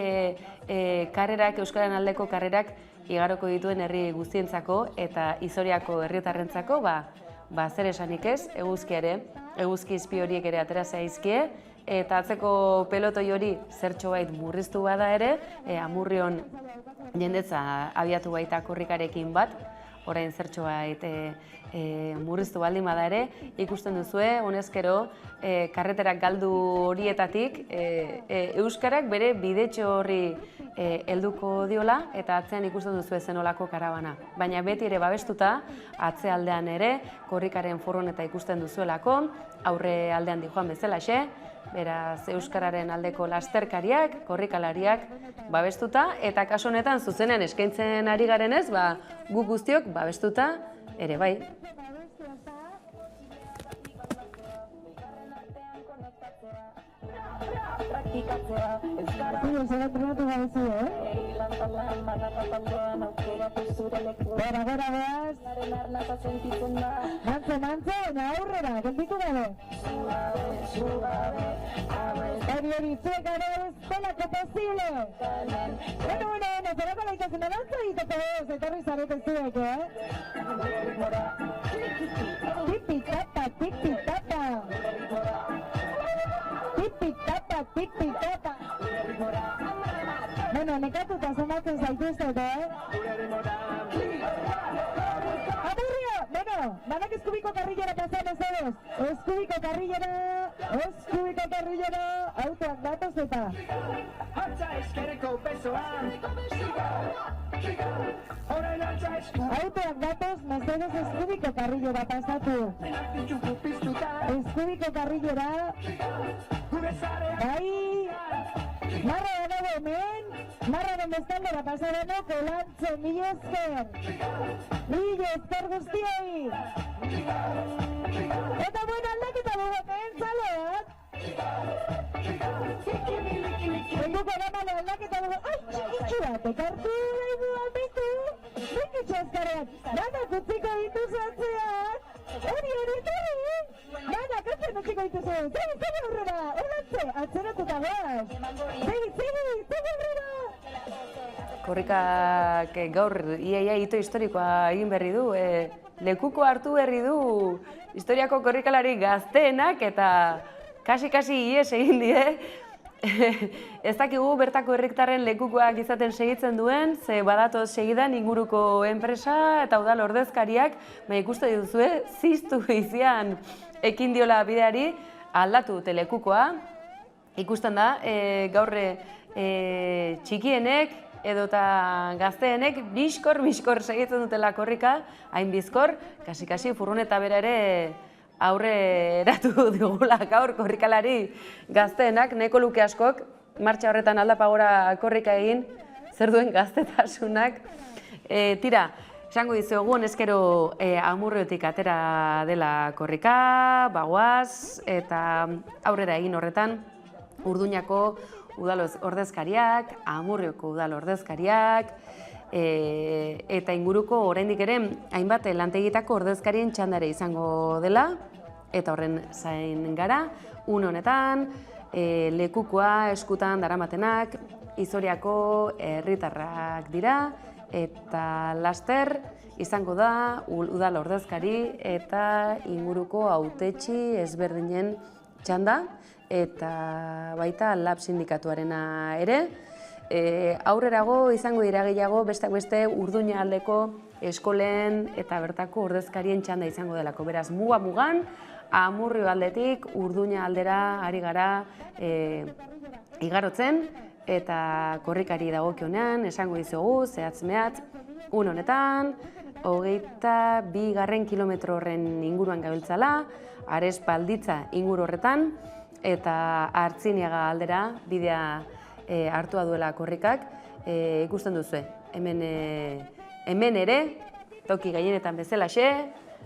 karrerak, Euskararen aldeko karrerak igaroko dituen herri guztientzako eta Izoriako herritarrentzako, zer esanik ez, eguzki izpi horiek ere atera zaizkie, eta atzeko pelotoi hori zertxo bait murriztu bada ere, Amurrion jendetza abiatu baita korrikarekin bat, orain zertxo bait murriztu baldin bada ere, ikusten duzue, honezkero, karreterak galdu horietatik, Euskarak bere bidetxo horri helduko diola, eta atzean ikusten duzue zenolako karabana. Baina beti ere babestuta, atzealdean ere, korrikaren furgoneta ikusten duzuelako, aurre aldean dijoan bezalaxe, beraz Euskararen aldeko lasterkariak, korrikalariak babestuta, eta kasu honetan zuzenean eskaintzen ari garenez, guk guztiok babestuta ere bai. Gora beaz, mantze, aurrera, gelditu gabe. Hori, zuek gara ez delako posible. Bueno, zerako laitazen erantza egiteko ez, etorri zarete zuek, Tipi-tapa. Tipi-tapa. Bueno, nekatuta somatzen zaituztet, Amurrio, manak eskubiko karrilera pasan ezadoz. Eskubiko karrilera, autoak datoz eta. Autoak datoz, mesedez eskubiko karrilera pasatu. Eskubiko karrilera. Bai, marra dago hemen. Marraren bestaldera pasarenok olantzen, mila esker guztiei. Eta bueno, aldaketa dugu hemen, zaleak. Benduko gamalo aldaketa dugu, txikitxu bat, ekartu nahi du albitu. Txikitxu azkarean, danak utziko dituzu atzeak. Hori, danak atzen utziko dituzu. Segi aurrera, olantze, atzeratuta goaz. Segi aurrera. Korrikak gaur iaia hito historikoa egin berri du, lekuko hartu berri du historiako korrikalari gazteenak eta kasi ies egin die. Ez dakigu bertako herritarren lekukoak izaten segitzen duen, ze badatoz segidan inguruko enpresa eta udal ordezkariak, ikuste dituzue, ziztu izian ekin diola bideari aldatu dute lekukoa. Ikusten da, gaur txikienek, edota gazteenek bizkor segitzen dutela korrika, hain bizkor, kasi furgoneta bera ere aurre eratu digula gaur korrikalari gazteenak, nahiko luke askok, martxa horretan aldapagora korrika egin, zer duen gaztetasunak. Tira, esango dizuegu, honezkero Amurriotik atera dela korrika, bagoaz, eta aurrera egin horretan, Urduñako udal ordezkariak, Amurrioko udal ordezkariak, eta inguruko oraindik ere hainbat lantegitako ordezkarien txandare izango dela, eta horren zain gara, une honetan, lekukoa eskutan daramatenak, Izoriako herritarrak dira, eta laster izango da udal ordezkari eta inguruko hautetsi ezberdinen txanda, eta baita LAB sindikatuarena ere. Aurrerago izango dira gehiago besteak beste Urduña aldeko eskolen eta bertako ordezkarien txanda izango delako. Beraz, mugan, Amurrio aldetik Urduña aldera ari gara igarotzen, eta korrikari dagokionean esango dizugu, zehatz-mehatz, une honetan, 22 kilometro horren inguruan gabiltzala, Arespalditza inguru horretan, eta Artziniaga aldera bidea hartua duela korrikak, ikusten duzue. Hemen ere, toki gehienetan bezalaxe,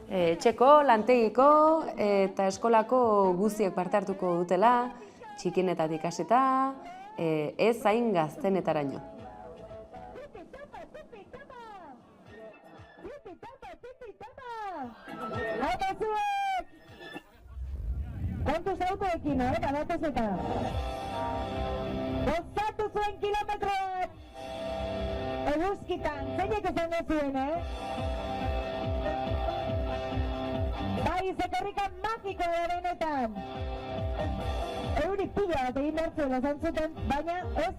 etxeko, lantegiko eta eskolako guztiek parte hartuko dutela, txikienetatik hasita, ez hain gaztenetaraino. zuek! Kontuz autoekin, batez eta. Gozatu zuen kilometroak! Eguzkitan, zeinek esan zuen, Bai, ze korrika magiko da benetan. Eurik pila bat egin behar zuela zantzuten, baina ez.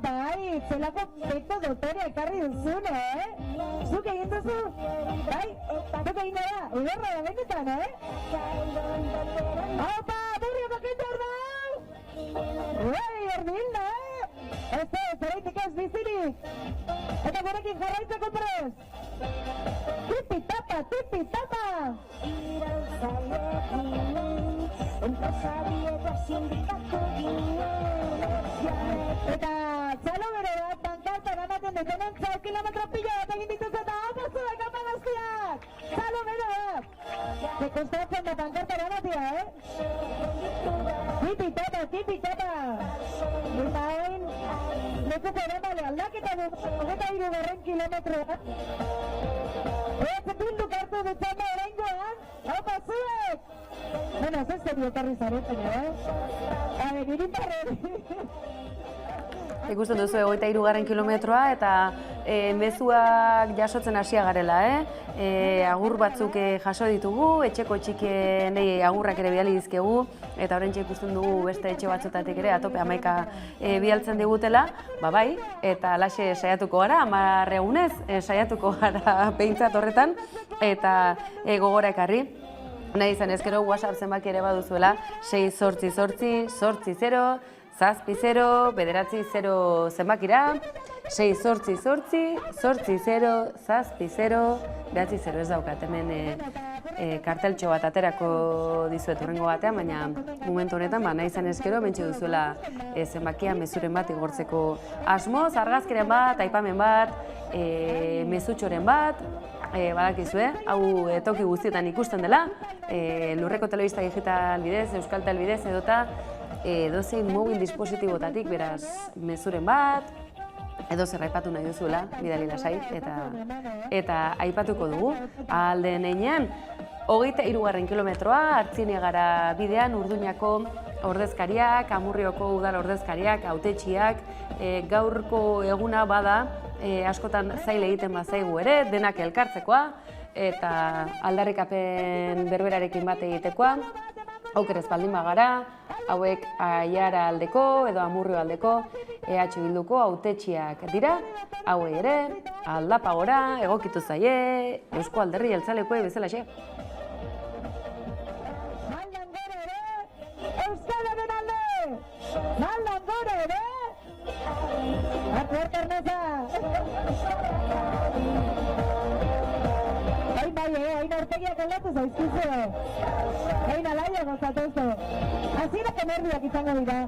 Bai, zelako peto dotorea ekarri duzun, Zuk egin duzu? Bai, zuk egin da, ederra da benetan, Opa, burri bakentu hor da! Bai, erdin da, Ez zeraitik ez bizirik! Eta gurekin jarraitzeko prest! Tipi tapa! Eta txalo bere bat, pankarta eramaten detenentza, kilometro pila bat egin dituz eta apazuek apagaztiak! Txalo bere bat! Dekonstratzen da pankarta eramatia, Tipi tapa! Eta hain, lekuko eramale aldaketa du, 23 kilometroa. Bildu kartu dutzama oraingoan, haupa zuek! Bueno, ez zeri ekarri zareten, Giriparren! Ikusten duzu 23 kilometroa eta mezuak jasotzen hasia garela, Agur batzuk jaso ditugu, etxeko txikienei agurrak ere bidali dizkegu, eta oraintxe ikusten dugu beste etxe batzutatik ere atope 11 bidaltzen digutela, bai, eta laxe saiatuko gara, 10 egunez saiatuko gara behintzat horretan, eta gogora ekarri. Nahi izan ezkero WhatsApp zenbaki ere baduzuela, 688-80-0, 7-0, 9-0 zenbakira, 6-8-8-0, 7-0, 9-0 ez daukat, hemen karteltxo bat aterako dizuet urrengo batean, baina momentu honetan, nahi izan ezkero, mentxe duzuela zenbakia mezuren bat igortzeko asmoz, argazkiren bat, aipamen bat, mezutxoren bat, badakizue, hau toki guztietan ikusten dela, Lurreko Telebista Digital bidez, Euskaltel bidez edota, edozein mobil dispositibotatik, beraz, mezuren bat, edo zer aipatu nahi duzuela, bidali lasai, eta aipatuko dugu. Alden einean, 23 kilometroa, Artziniegara bidean, Urduñako ordezkariak, Amurrioko udal ordezkariak, hautetsiak, gaurko eguna bada, askotan zaile egiten bazaigu ere, denak elkartzekoa, eta aldarrikapen berberarekin bat egitekoa, aukerez baldin bagara, hauek Aiara aldeko edo Amurrio aldeko EH Bilduko hautetsiak dira, hauei ere, aldapagora, egokitu zaie, Eusko Alderdi Jeltzalekoei bezalaxe. Euskalaren alde! Maldan gore ere! Atuerta Erneza! Hain aurpegiak aldatu zaizkizu. Hain alaia gozatuzu. Hasierako nerviak izango dira.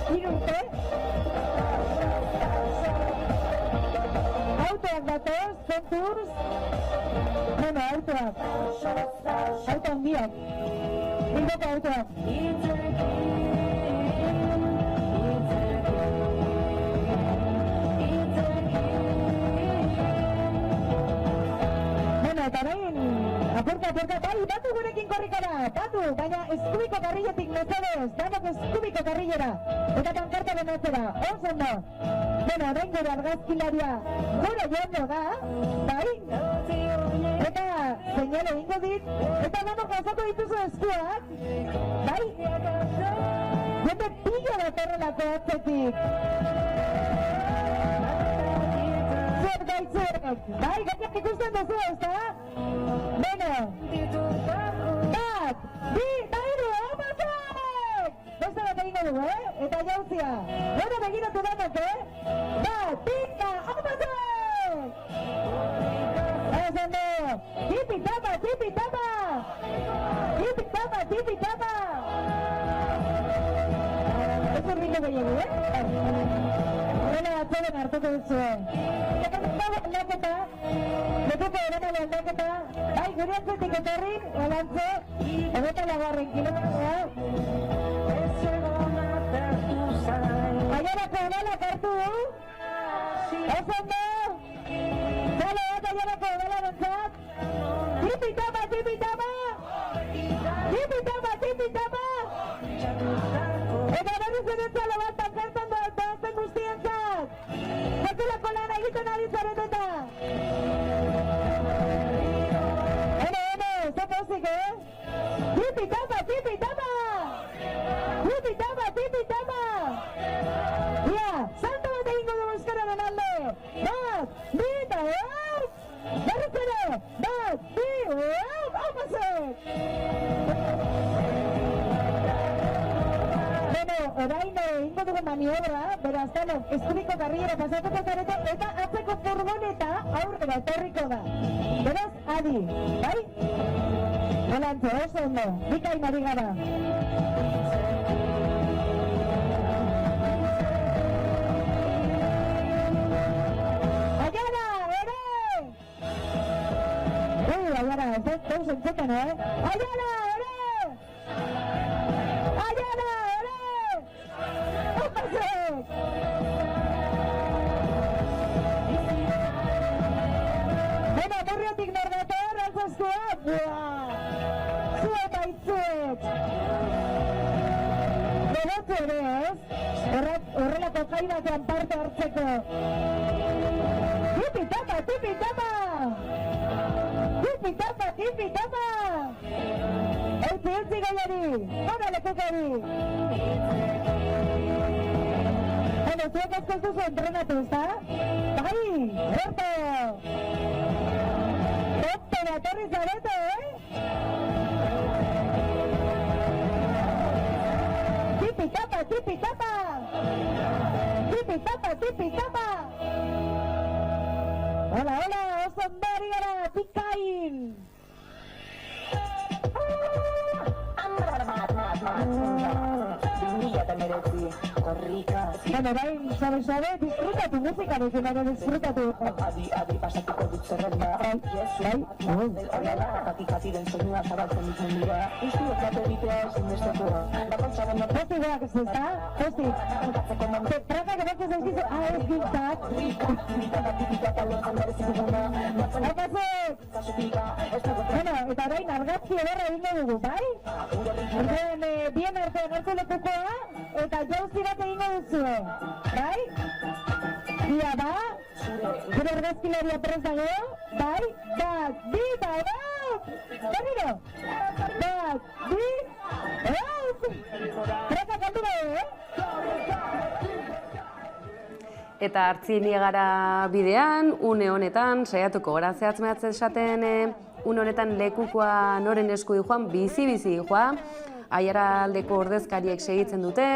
3 urte. Autoak datoz, kontuz. Autoak. Auto handiak. Bilboko autoak. Eta behin, apurka, batu gurekin korrikara, batu, baina eskubiko karrilletik mesedez, danok eskubiko karrillera, eta pankarta benatzera, ondo. Orain gure argazkilaria gure joango da, bai, eta seinale ingo dit, eta danok gauzatu dituzu eskuak, bai, jende pila bat horrelako atzetik. Bai, gaiak ikusten duzu, ezta? Beno! Bat! Bi! Eta hiru! Opazak! Beste bat egingo dugu, Eta jauzia! Beno begiratu danok, Bat! Bita! Opazak! Ez ondo! Tipi tapa! Tipi tapa! Tipi tapa! Tipi tapa! Ez urringo gehiago, Horrela batzoren hartuko duzuen. Aldaketa, lekuko eramale aldaketa, bai, gure atzetik etorri, balantze, 24 kilometroa. Aiarako udala Barkatu. Oso ondo. Zale bat aiarako udalarentzat. Tipi-tapa, tipi-tapa. Tipi-tapa, tipi-tapa. Eta berriz ere txalo bat pankartan doazten guztientzat. Zekulako lan egiten ari zareteta. Ze pozik, Tipi-tapa, tipi-tapa. Tipi-tapa, tipi-tapa. Ia, salto bat egingo dugu euskararen alde. Bat, bi, eta berriz ere. Bat, bi, opazek. Orain ingo dugu maniobra, beraz, denok, eskuriko karriera pasatuko zarete, eta atzeko furgoneta aurrera etorriko da. Beraz, adi, bai? Olantze, oso ondo, bikain ari gara. Aiara, ere! Aiara, ez dut entzuten, Aiara, ere! Aiara, ere! Opazek! Bena, burriotik nordator, alzaztua, Zue baitzuek! Gogotzu ere, ez? Horrelako jai batean parte hartzeko. Tipi-tapa, tipi-tapa! Tipi-tapa, tipi-tapa! Eitzi gaiari! Hora lekukari! Zuek asko ez duzu entrenatu, ezta? Bai, horto! Topera, etorri zarete, Tipi-tapa, tipi-tapa! Tipi-tapa, tipi-tapa! Hola, hola, oso ondari gara, bikain! Bueno, orain, sabe, disfrutatu musikarekin, ere disfrutatu. Adi pasatuko dut zerrenda. Bai? Kati den soinua zabaltzen ditzen dira. Guztiok bat egitea ezinbestekoa. Posti goak ez ezta? Posti. Trakak ebatzen zaizkizu, ez gintzak. Apazek! Bueno, eta orain argazki ederra egingo dugu, bai? Ordean, bien artean hartu lekukoa, eta jauzi bat egingo duzue, bai? Ia ba, gure argazkilaria prest dago, bai? Bat, bi, eta berriro! Bat, bi, Traka kantu dago, Eta Artziniegara bidean, une honetan, saiatuko gara zehatz mehatzen esaten, une honetan lekukoa noren esku dijoan, bizi-bizi dijoa. Aiaraldeko ordezkariek segitzen dute,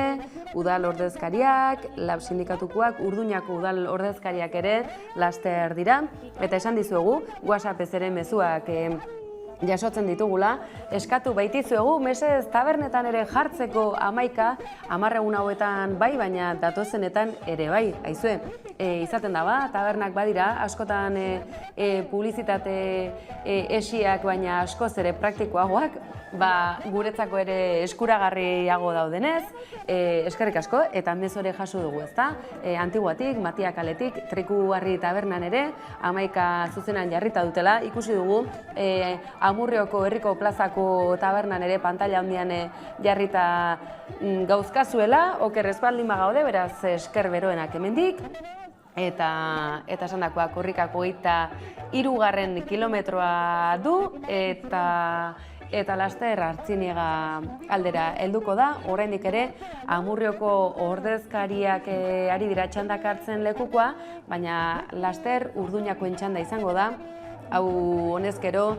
udal ordezkariak, lab sindikatukoak, Urduñako udal ordezkariak ere laster dira. Eta esan dizuegu, WhatsApp ere mezuak jasotzen ditugula, eskatu baitizuegu, mesez tabernetan ere jartzeko 11, 10 egun hauetan bai, baina datozenetan ere bai, aizue. Izaten da ba, tabernak badira, askotan publizitate esiak, baina askoz ere praktikoagoak, guretzako ere eskuragarriago daudenez, eskerrik asko, eta mezore jaso dugu, ezta? Antiguatik, Matia kaletik, Trikuharri tabernan ere, 11 zuzenan jarrita dutela, ikusi dugu, Amurrioko herriko plazako tabernan ere pantalla handian jarrita gauzkazuela, oker espaldin bagaude, beraz esker beroenak hemendik. Eta esandakoa korrikako 23. kilometroa du, eta laster Artziniega aldera helduko da. Oraindik ere Amurrioko ordezkariak ari dira txandak hartzen lekukoa, baina laster Urduñako txanda izango da. Hau honezkero,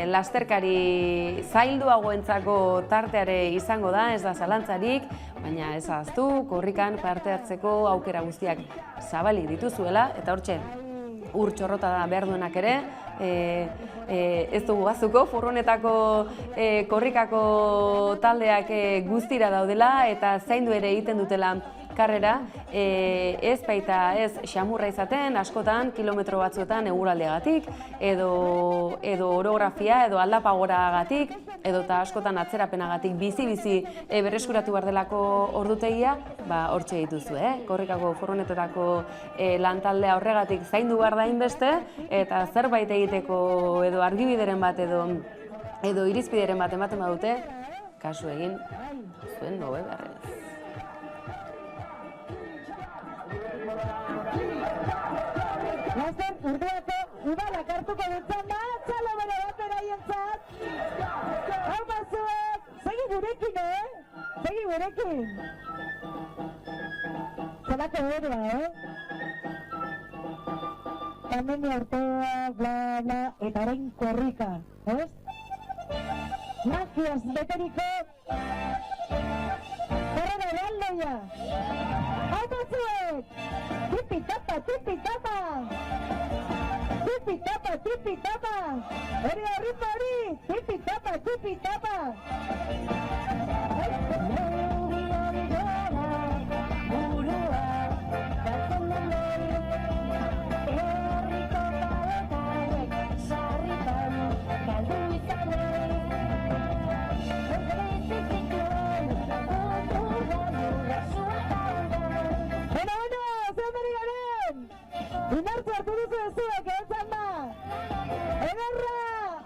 lasterkari zailduagoentzako tarteare izango da, ez da zalantzarik, baina ez ahaztu, korrikan parte hartzeko aukera guztiak zabali dituzuela, eta hortxe, ur txorrota da behar duenak ere, ez dugu bazuko, furgonetako korrikako taldeak guztira daudela, eta zaindu ere egiten dutela karrera, ez baita ez xamurra izaten, askotan kilometro batzuetan eguraldeagatik, edo orografia, edo aldapagoragatik, edo eta askotan atzerapenagatik bizi-bizi berreskuratu behar delako ordutegia, hortxe dituzu, korrikako furgonetetako lantaldea horregatik zaindu behar da inbeste, eta zerbait egiteko edo argibideren bat edo irizpideren bat ematen badute, kasu egin zuen hobe beharrenez. Laster, urteako udalak hartuko dutzen da, txalo bere bat beraientzat. Hau bazuek, segi gurekin, Segi gurekin. Zelako egoera, Pandemia urtea, bla, bla, eta orain korrika, ez? Magiaz beteriko korrera eraldoia. Hau bazuek, tipi-tapa, tipi-tapa. Tipi-tapa, tipi-tapa. Hori horritza hori, tipi-tapa, tipi-tapa. Inartu hartu duzu ezuek, entzan da! Ederra!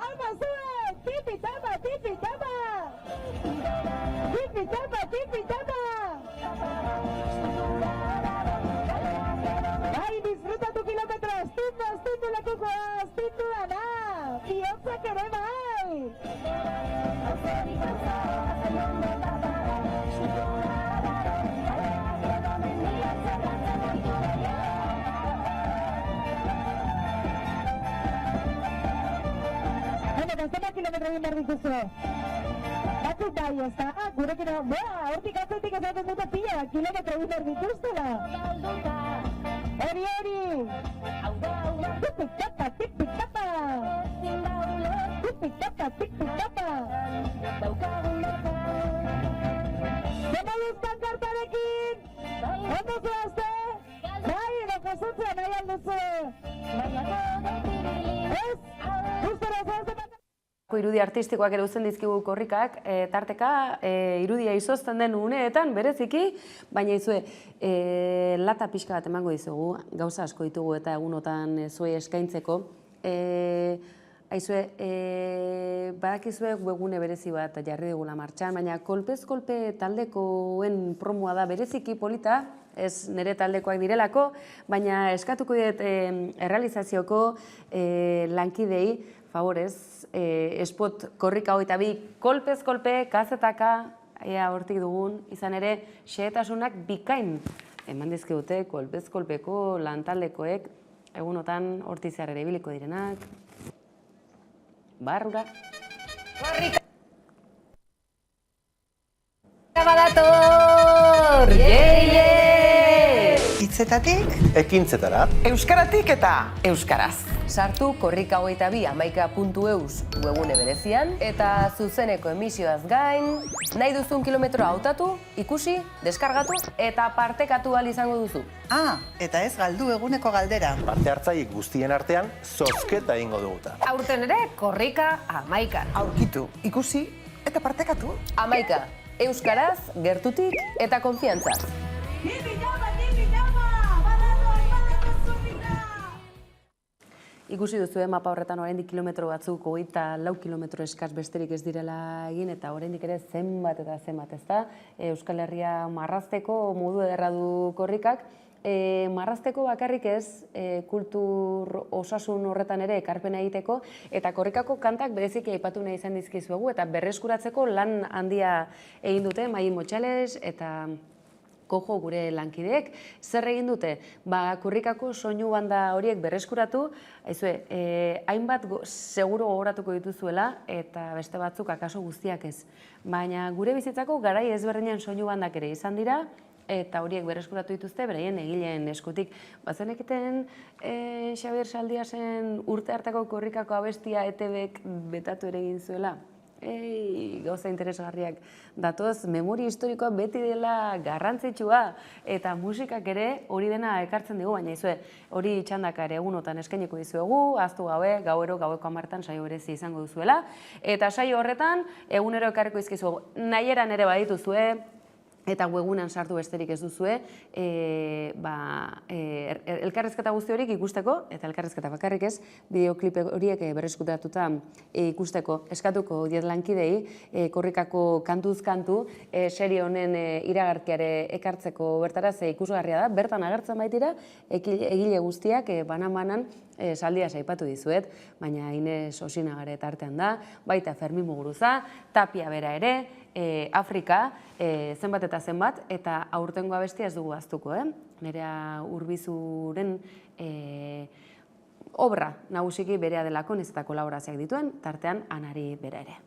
Alma zuek! Tipi-tapa, tipi-tapa! Tipi-tapa, tipi-tapa! Bai, disfrutatu kilometro, astindu lekuko, astindu dana! Bihotzak ere bai! Zenbat kilometro egin behar dituzu? Batzuk bai, ez da? Gurekin, hortik atzetik ezaten dute pila, kilometro egin behar dituztela. Hori! Tipi-tapa, tipi-tapa! Tipi-tapa, tipi-tapa! Zemaluz pankartarekin! Ondo zuazte? Bai, edo kozutzea nahi alduzu! Ez? Guztara zuazte pankartarekin! Irudi artistikoak ere uzten dizkigu korrikak, tarteka irudia izozten den uneetan, bereziki, baina izue, lata pixka bat emango dizugu, gauza asko ditugu eta egunotan zuei eskaintzeko. Aizue, badakizue webgune berezi bat jarri digula martxan, baina kolpez-kolpe taldekoen promoa da bereziki polita, ez nire taldekoak direlako, baina eskatuko diet errealizazioko lankidei, favorez, espot korrika 22, kolpez-kolpe, kazetaka, ea hortik dugun, izan ere, xehetasunak bikain eman dizkigute kolpez-kolpeko lantaldekoek, egunotan hortizear ere ibiliko direnak, barrura. Korrika! Badator! Hitzetatik, ekintzetara, euskaratik eta euskaraz. Sartu korrika 22 amaika.eus webgune berezian eta zuzeneko emisioaz gain, nahi duzun kilometroa hautatu, ikusi, deskargatu eta partekatu ahal izango duzu. Eta ez galdu eguneko galdera. Parte hartzaile guztien artean, zozketa egingo duguta. Aurten ere, korrika 11. Aurkitu, ikusi eta partekatu. 11. Euskaraz, gertutik eta konfiantzaz. Ikusi duzu mapa horretan oraindik kilometro batzuk, 24 kilometro eskas besterik ez direla egin, eta oraindik ere zenbat eta zenbat, ezta? Euskal Herria marrazteko modu ederra du korrikak. Marrazteko bakarrik ez, kultur osasun horretan ere ekarpena egiteko, eta korrikako kantak bereziki aipatu nahi izan dizkizuegu, eta berreskuratzeko lan handia egin dute, Mai Motxales eta Kojo gure lankideek. Zer egin dute? Korrikako soinu banda horiek berreskuratu, hainbat seguro gogoratuko dituzuela, eta beste batzuk akaso guztiak ez. Baina gure bizitzako garai ezberdinean soinu bandak ere izan dira, eta horiek berreskuratu dituzte, beraien egileen eskutik. Bazenekiten Xabier Saldiasen urte hartako korrikako abestia ETBek betatu ere egin zuela? Gauza interesgarriak datoz, memoria historikoa beti dela garrantzitsua, eta musikak ere hori dena ekartzen dugu, baina izue, hori txandaka ere egunotan eskainiko dizuegu, ahaztu gabe, gaueko 10 saio berezi izango duzuela, eta saio horretan egunero ekarriko izkizuegu, nahieran ere badituzue, eta webunan sartu besterik ez duzue, elkarrezketa guzti horiek ikusteko, eta elkarrezketa bakarrik ez, bideoklipe horiek berreskuteratuta ikusteko. Eskatuko diet lankidei, korrikako kantuz kantu, serie honen iragarkiare ekartzeko bertara, ze ikusgarria da, bertan agertzen baitira, egile guztiak banan-banan saldia saipatu dizuet, baina Inez Osinagare tartean da, baita Fermin Muguruza, Tapia bera ere, Afrika, zenbat eta zenbat, eta aurtengo abestia ez dugu ahaztuko, Nerea Urbizuren obra nagusiki berea delako, nahiz eta kolaborazioak dituen, tartean Anari bera ere.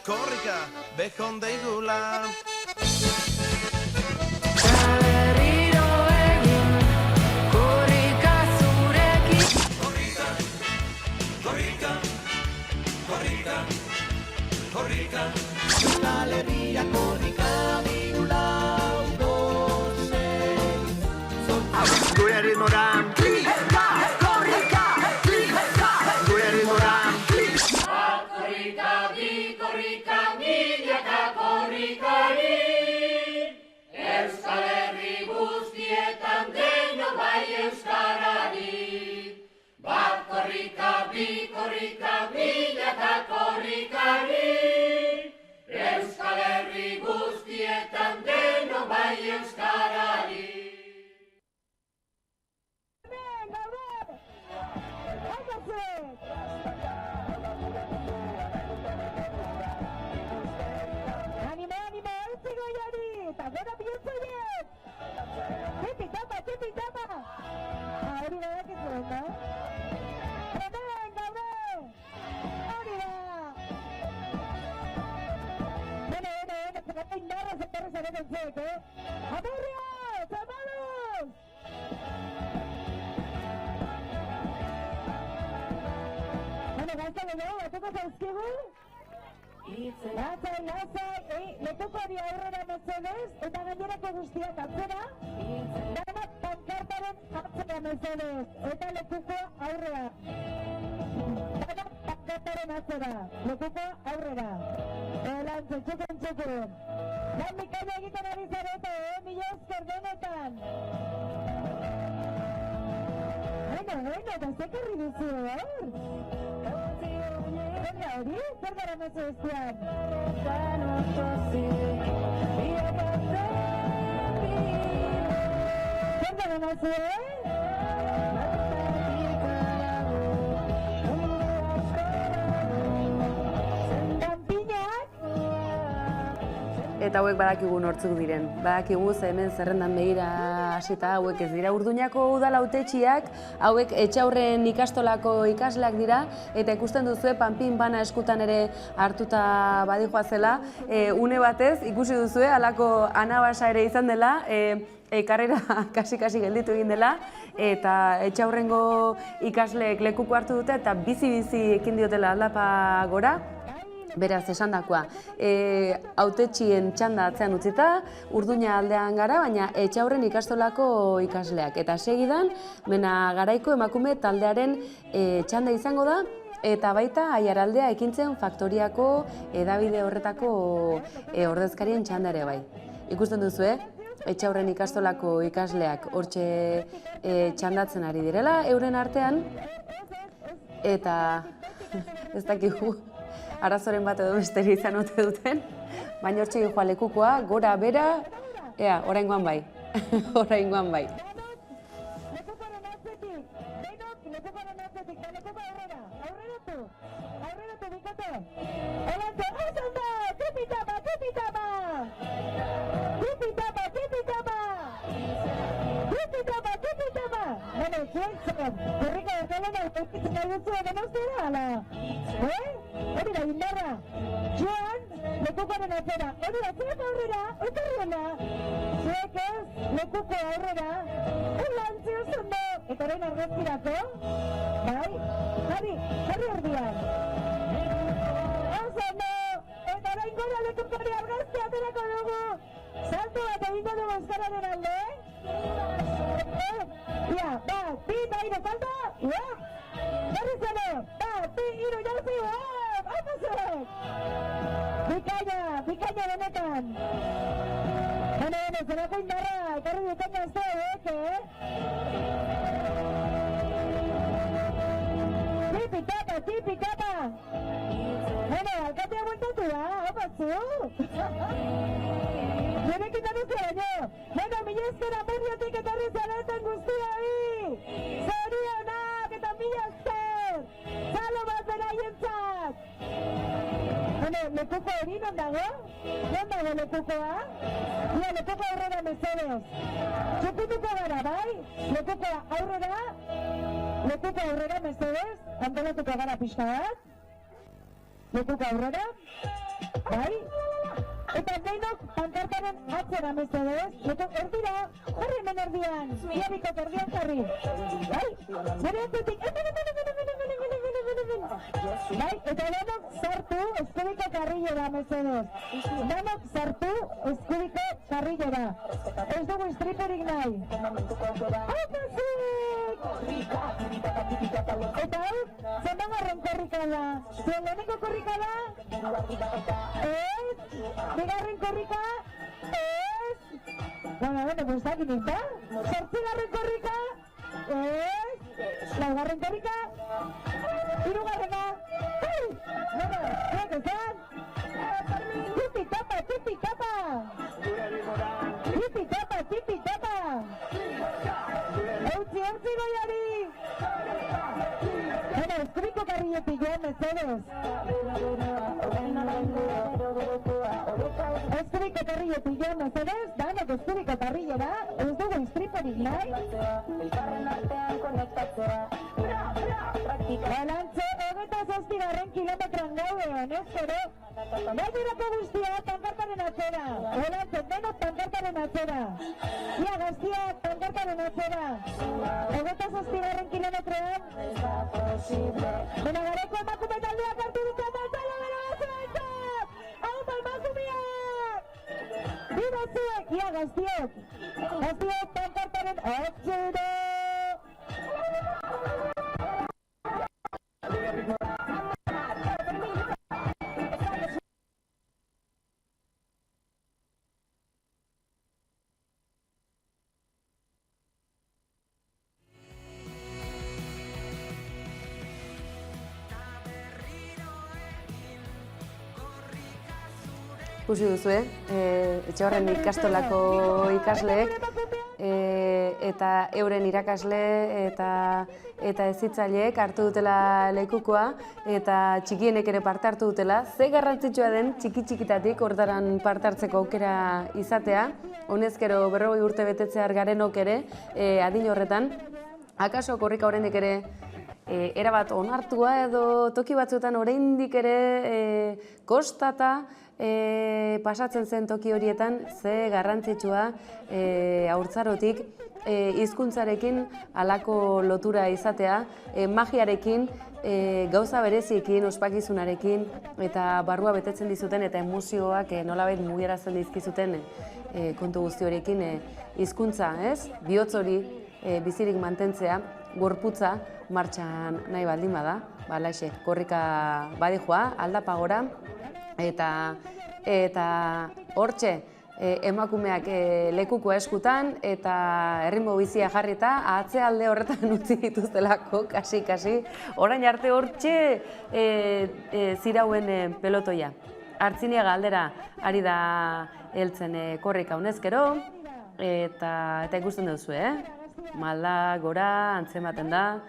Korrika, behon deigula. Berriro egin, korrika zurekin. Korrika, korrika, korrika, korrika. Euskal Herria korrika, dirula ugozen. Gure ritmoran. Klika, korrika, klika, gure ritmoran. Korrika, bi korrika, milaka korrikari. Euskal Herri guztietan deno bai euskarari. Bat korrika, bi korrika, milaka korrikari. Euskal Herri guztietan deno bai euskarari. Anime, utzi goiari, eta gora bihurtzoiek! Tipi tapa! Hori badak izuen, da? Hemen, gaude! Hori da! Bene, zerrata indarra zentarra zareten zuek, Amurrio! Zabaluz! Gazta gehiago, batuko zauzkigu? Lasai, lekukoari aurrera mesedez, eta gainerako guztiak atzera. Dana pankartaren atzera mesedez, eta lekuko aurrera. Dana pankartaren atzera, lekuko aurrera. Elantze, txukun. Lan bikaina egiten ari zarete, mila esker denetan. Bueno, da zekarri duzu, Venga, hori, zer gara mezu eztian? Zer gara mezu, Eta hauek badakigu nortzuk diren. Badakigu hemen zerrendan begira hasita hauek ez dira Urduñako udal hautetsiak, hauek Etxaurren ikastolako ikasleak dira, eta ikusten duzue panpin bana eskutan ere hartuta badijoazela. Une batez ikusi duzue halako anabasa ere izan dela, karrera kasi gelditu egin dela, eta Etxaurrengo ikasleek lekuko hartu dute eta bizi ekin diotela aldapa gora. Beraz, esandakoa, hautetsien txanda atzean utzita, Urduña aldean gara, baina Etxaurren ikastolako ikasleak. Eta segidan, Mena Garaiko emakume taldearen txanda izango da, eta baita Aiaraldea ekintzen faktoriako edabide horretako ordezkarien txanda ere bai. Ikusten duzu, Etxaurren ikastolako ikasleak hortxe txandatzen ari direla, euren artean, eta ez dakigu arazoren bat edo besteri izan ote duten, baina hortxe joa lekukoa, gora, bera, oraingoan bai, oraingoan bai. Lekukoaren atzetik, denok lekukoaren atzetik, eta lekuko aurreratu, bikote. Elantze, oso ondo, tipitama! korrika berkalena, eukitzen nahi duzu Donostera, ala? Hori da, indarra. Joan, lekukoaren atzera. Hori da, zuek aurrera, otorriena. Zuek ez, lekuko aurrera. Lantzi ondo. Eta orain argazkirako. Bai? Jarri ordian. Oso ondo. Eta orain gora lekukori argazki aterako dugu. Salto bat egingo dugu euskararen alde. Ia, bat, bi, eta hiru, salto. Ia. Berri zene. Bat, bi, hiru, jauzi. Opa zuek. Bikaina benetan. Bueno, zerako indarra, ekarri duten gazteek, Tipi tapa. Bueno, alkatea bueltatu da, opa zu. Nirekin danuzu baino. Bueno, mila esker Amurriotik etorri zareten guztioi. Zorionak eta mila esker. Zalo bat beraientzat. Bueno, lekuko hori non dago? Non dago lekukoa? Ia, lekuko aurrera mesedez. Txukituko gara, bai? Lekukoa aurrera mesedez. Antolatuko gara pixka bat. Lekuko aurrera. Bai? Eta denok pankartaren atzera mesedez. Erdira, jarri hemen erdian. Iabiko erdian jarri. Bai? Gure atzetik. Bai? Eta denok sartu eskubiko karrilera mesedez. Denok sartu eskubiko karrilera. Ez dugu istriperik nahi. Eta hau, zenbagarren korrika da. Zuen lehenengo korrika da? Ez? Bigarren korrika? Ez? Bueno, pues dakit ninta. Zortzigarren korrika? Ez? Laugarren korrika? Hirugarrena? Bueno, zuek esan? Tipi tapa! Tipi tapa! Eutzi goiari! Bueno, eskubiko karrilletik joan mesedez. Eskubiko karrilletik joan mesedez, danok eskubiko karrillera, ez dugu istriperik nahi. Balantze, 27 kilometran gaude honezkero, gainerako guztia pankartaren atzera. Balantze, denok pankartaren atzera. Ia gaztiak pankartaren atzera. 27 kilometroan. Bena gareko emakume taldeak hartu dute zalo bera batzuentzat! Hau emakumeak! Biba zuek, ia gaztiok! Gaztiok pankartaren atzera! Ikusi duzu, Etxebarren ikastolako ikasleek eta euren irakasle eta hezitzaileek hartu dutela lekukoa eta txikienek ere parte hartu dutela. Ze garrantzitsua den txiki-txikitatik hortaran parte hartzeko aukera izatea, honezkero 40 urte betetzear garenok ere adin horretan. Akaso korrika oraindik ere erabat onartua edo toki batzuetan oraindik ere kostata pasatzen zen toki horietan, ze garrantzitsua haurtzarotik hizkuntzarekin halako lotura izatea, magiarekin, gauza bereziekin, ospakizunarekin eta barrua betetzen dizuten eta emozioak nolabait mugiarazten dizkizuten kontu guzti horiekin hizkuntza, ez? Bihotz hori bizirik mantentzea, gorputza martxan nahi baldin bada, balaxe, korrika badijoa, aldapa gora, eta hortxe emakumeak lekuko eskutan eta erritmo bizia jarrita atzealde horretan utzi dituztelako, kasi. Orain arte hortxe zirauen pelotoia. Artziniaga aldera ari da heltzen korrika honezkero eta ikusten duzu, malda gora antzematen da,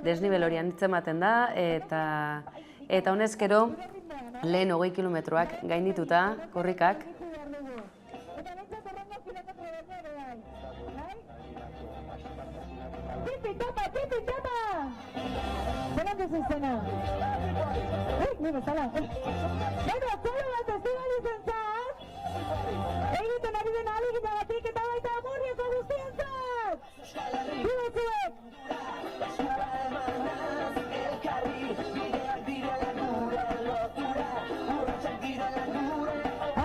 desnibel hori antzematen da eta honezkero lehen 20 kilometroak gaindituta korrikak. Tipi zelan duzu izena? Ni bezala. Bueno, txalo bat festivalizentzat, egiten ari den ahaleginagatik eta baita Amurrioko guztientzat! Bibatzuek!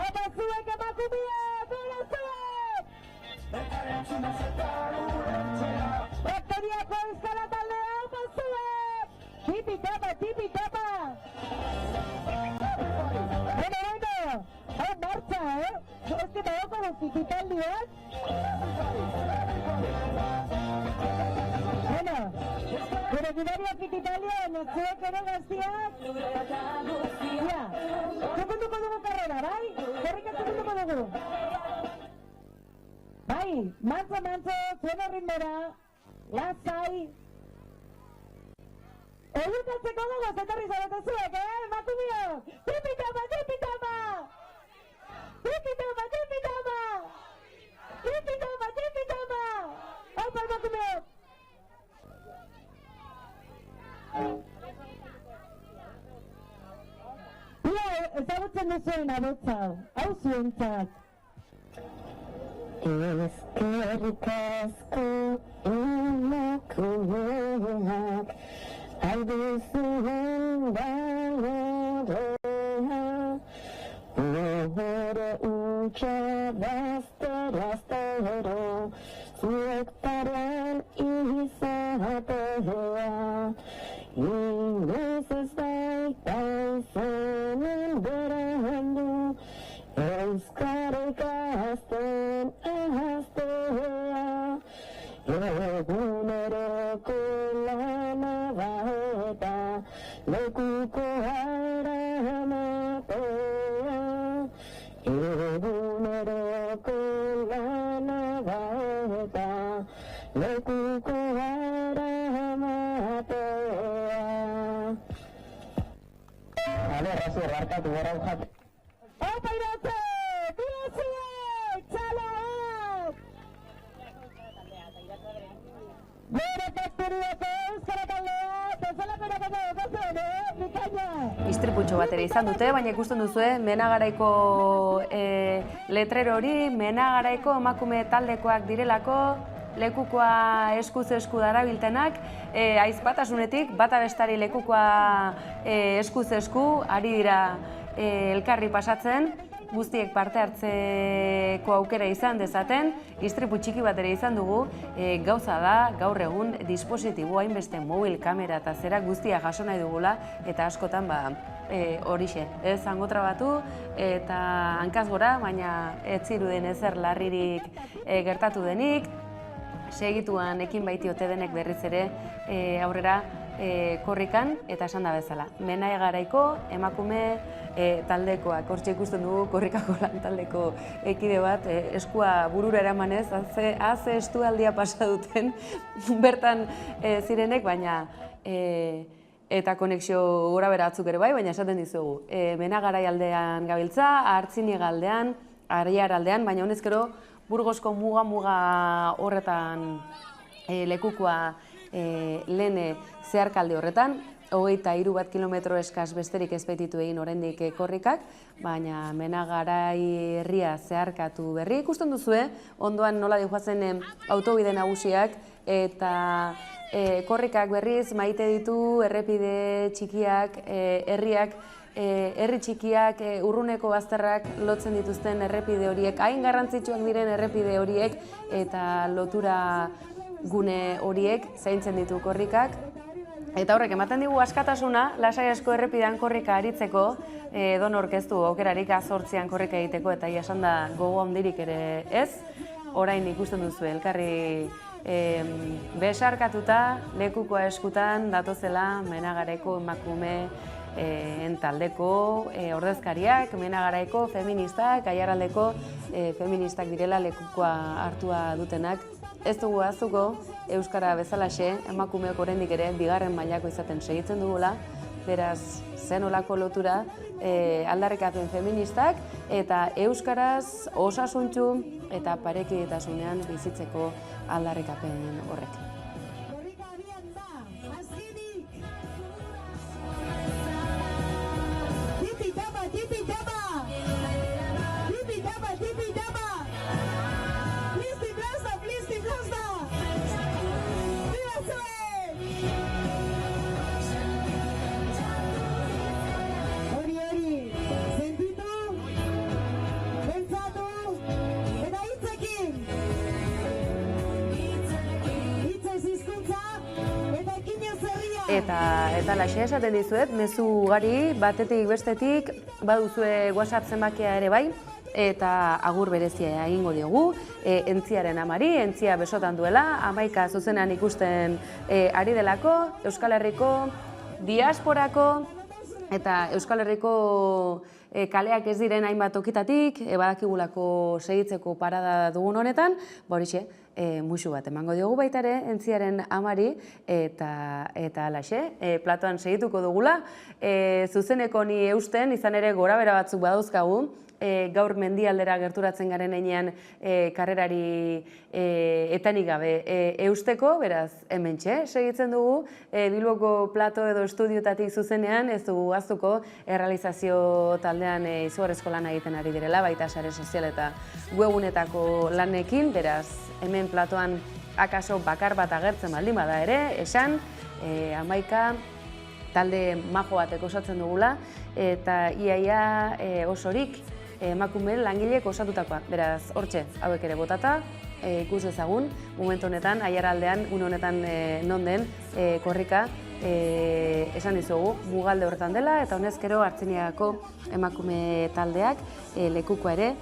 Amazuek emakumeak, hola zuek! Bakteriako euskara taldea, amazuek! Tipi-tapa, tipi-tapa! Bueno, hau martxa, Ez que badauko tipitaldiak? Bueno, gure gidaria tipitaldia, baina zuek ere gaztiak? Ja, txukunduko dugu karrera, bai? Korrika txukunduko dugu. Bai, mantzo, zuen ritmora, lasai. Elurkatzeko dugu, zetorri zarete zuek, emakumeo! Tipitama, tipitama! Tipitama, tipitama! Tipitama, tipitama! Haupa, emakumeo! Ia, ezagutzen duzuen abotza, hau zuentzat. Ezkerrik asko emakumeak alduzuen balorea Nore utxa bazteraztero zuek parean izatea Inoiz ez baita izanen berandu Euskarik azten ahaztea Eguneroko lana da eta lekuko aramatea Eguneroko lana da eta lekuko aramatea Razu, barkatu gara ujate Opa iratze! Bilatzuek! Txaloak! Gure faktoriako euskara taldea, tezalako erakatu okazen, bikaina! Istriputxo bat ere izan dute, baina ikusten duzue, Menagaraiko letrero hori, Menagaraiko emakume taldekoak direlako, lekukoa eskuz esku darabiltenak, aizpatasunetik, bata bestari lekukoa eskuz esku, ari dira elkarri pasatzen, guztiek parte hartzeko aukera izan dezaten, istripu txiki bat ere izan dugu, gauza da, gaur egun dispositibo hainbeste mobil kamera eta zera guztia jaso nahi dugula, eta askotan horixe, ez zangotrabatu eta hankaz gora, baina ez ziruden ezer larririk gertatu denik, segituan ekin baitiote denek berriz ere aurrera korrikan eta esan da bezala. Menagaraiko emakume taldekoak, hortxe ikusten dugu korrikako lan taldeko ekide bat, eskua burura eramanez, haze estualdia pasa duten bertan zirenek, baina eta konexio gora bera batzuk ere bai, baina esaten dizugu. Menagarai aldean gabiltza, Artziniega aldean, Ariar aldean, baina honezkero Burgosko muga horretan lekukoa lehen zeharkalde horretan, 23 kilometro eskaz besterik ez baititu egin oraindik korrikak, baina Menagarai herria zeharkatu berri ikusten duzue, ondoan nola dihoazen autobide nagusiak eta korrikak berriz maite ditu errepide txikiak, herriak, herri txikiak, urruneko bazterrak lotzen dituzten errepide horiek, hain garrantzitsuak diren errepide horiek eta lotura gune horiek zaintzen ditu korrikak. Eta horrek ematen digu askatasuna, lasai asko errepidean korrika aritzeko, don orkestu aukerarik 8an korrika egiteko eta ia esan da gogo handirik ere ez. Orain ikusten duzu elkarri besarkatuta, lekukoa eskutan datozela Menagaraiko emakume taldeko ordezkariak, Menagaraiko feministak, Aiaraldeko feministak direla lekukoa hartua dutenak. Ez dugu azuko, euskara bezalaxe, emakumeok oraindik ere bigarren mailako izaten segitzen dugula, beraz, zen olako lotura aldarrikapen feministak eta euskaraz osasuntsu eta parekidetasunean bizitzeko aldarrikapen horrek. Eta laxe esaten dizuet, mezu ugari, batetik bestetik, baduzue WhatsApp zenbakia ere bai, eta agur berezia egingo diogu, Entziaren amari, Entzia besotan duela, 11 zuzenean ikusten ari delako, Euskal Herriko, diasporako, eta Euskal Herriko kaleak ez diren hainbat tokitatik, badakigulako segitzeko parada dugun honetan, horixe, musu bat emango diogu baita ere, Entziaren amari, eta alaxe, platoan segituko dugula, zuzeneko ni eusten, izan ere gorabera batzuk badauzkagu, gaur mendialdera gerturatzen garen heinean karrerari etanik gabe eusteko, beraz, hementxe segitzen dugu, Bilboko plato edo estudiotatik zuzenean, ez dugu gaztuko errealizazio taldean izugarrizko lana egiten ari direla, baita sare sozial eta webunetako lanekin, beraz, hemen platoan akaso bakar bat agertzen baldin bada ere, esan, 11 talde majo batek osatzen dugula, eta iaia osorik emakume langilek osatutakoa. Beraz, hortxe, hauek ere botata, ikus ezagun, momentu honetan, Aiaraldean, une honetan non den, korrika, esan dizugu, mugalde horretan dela, eta honezkero Artziniagako emakume taldeak lekuko ere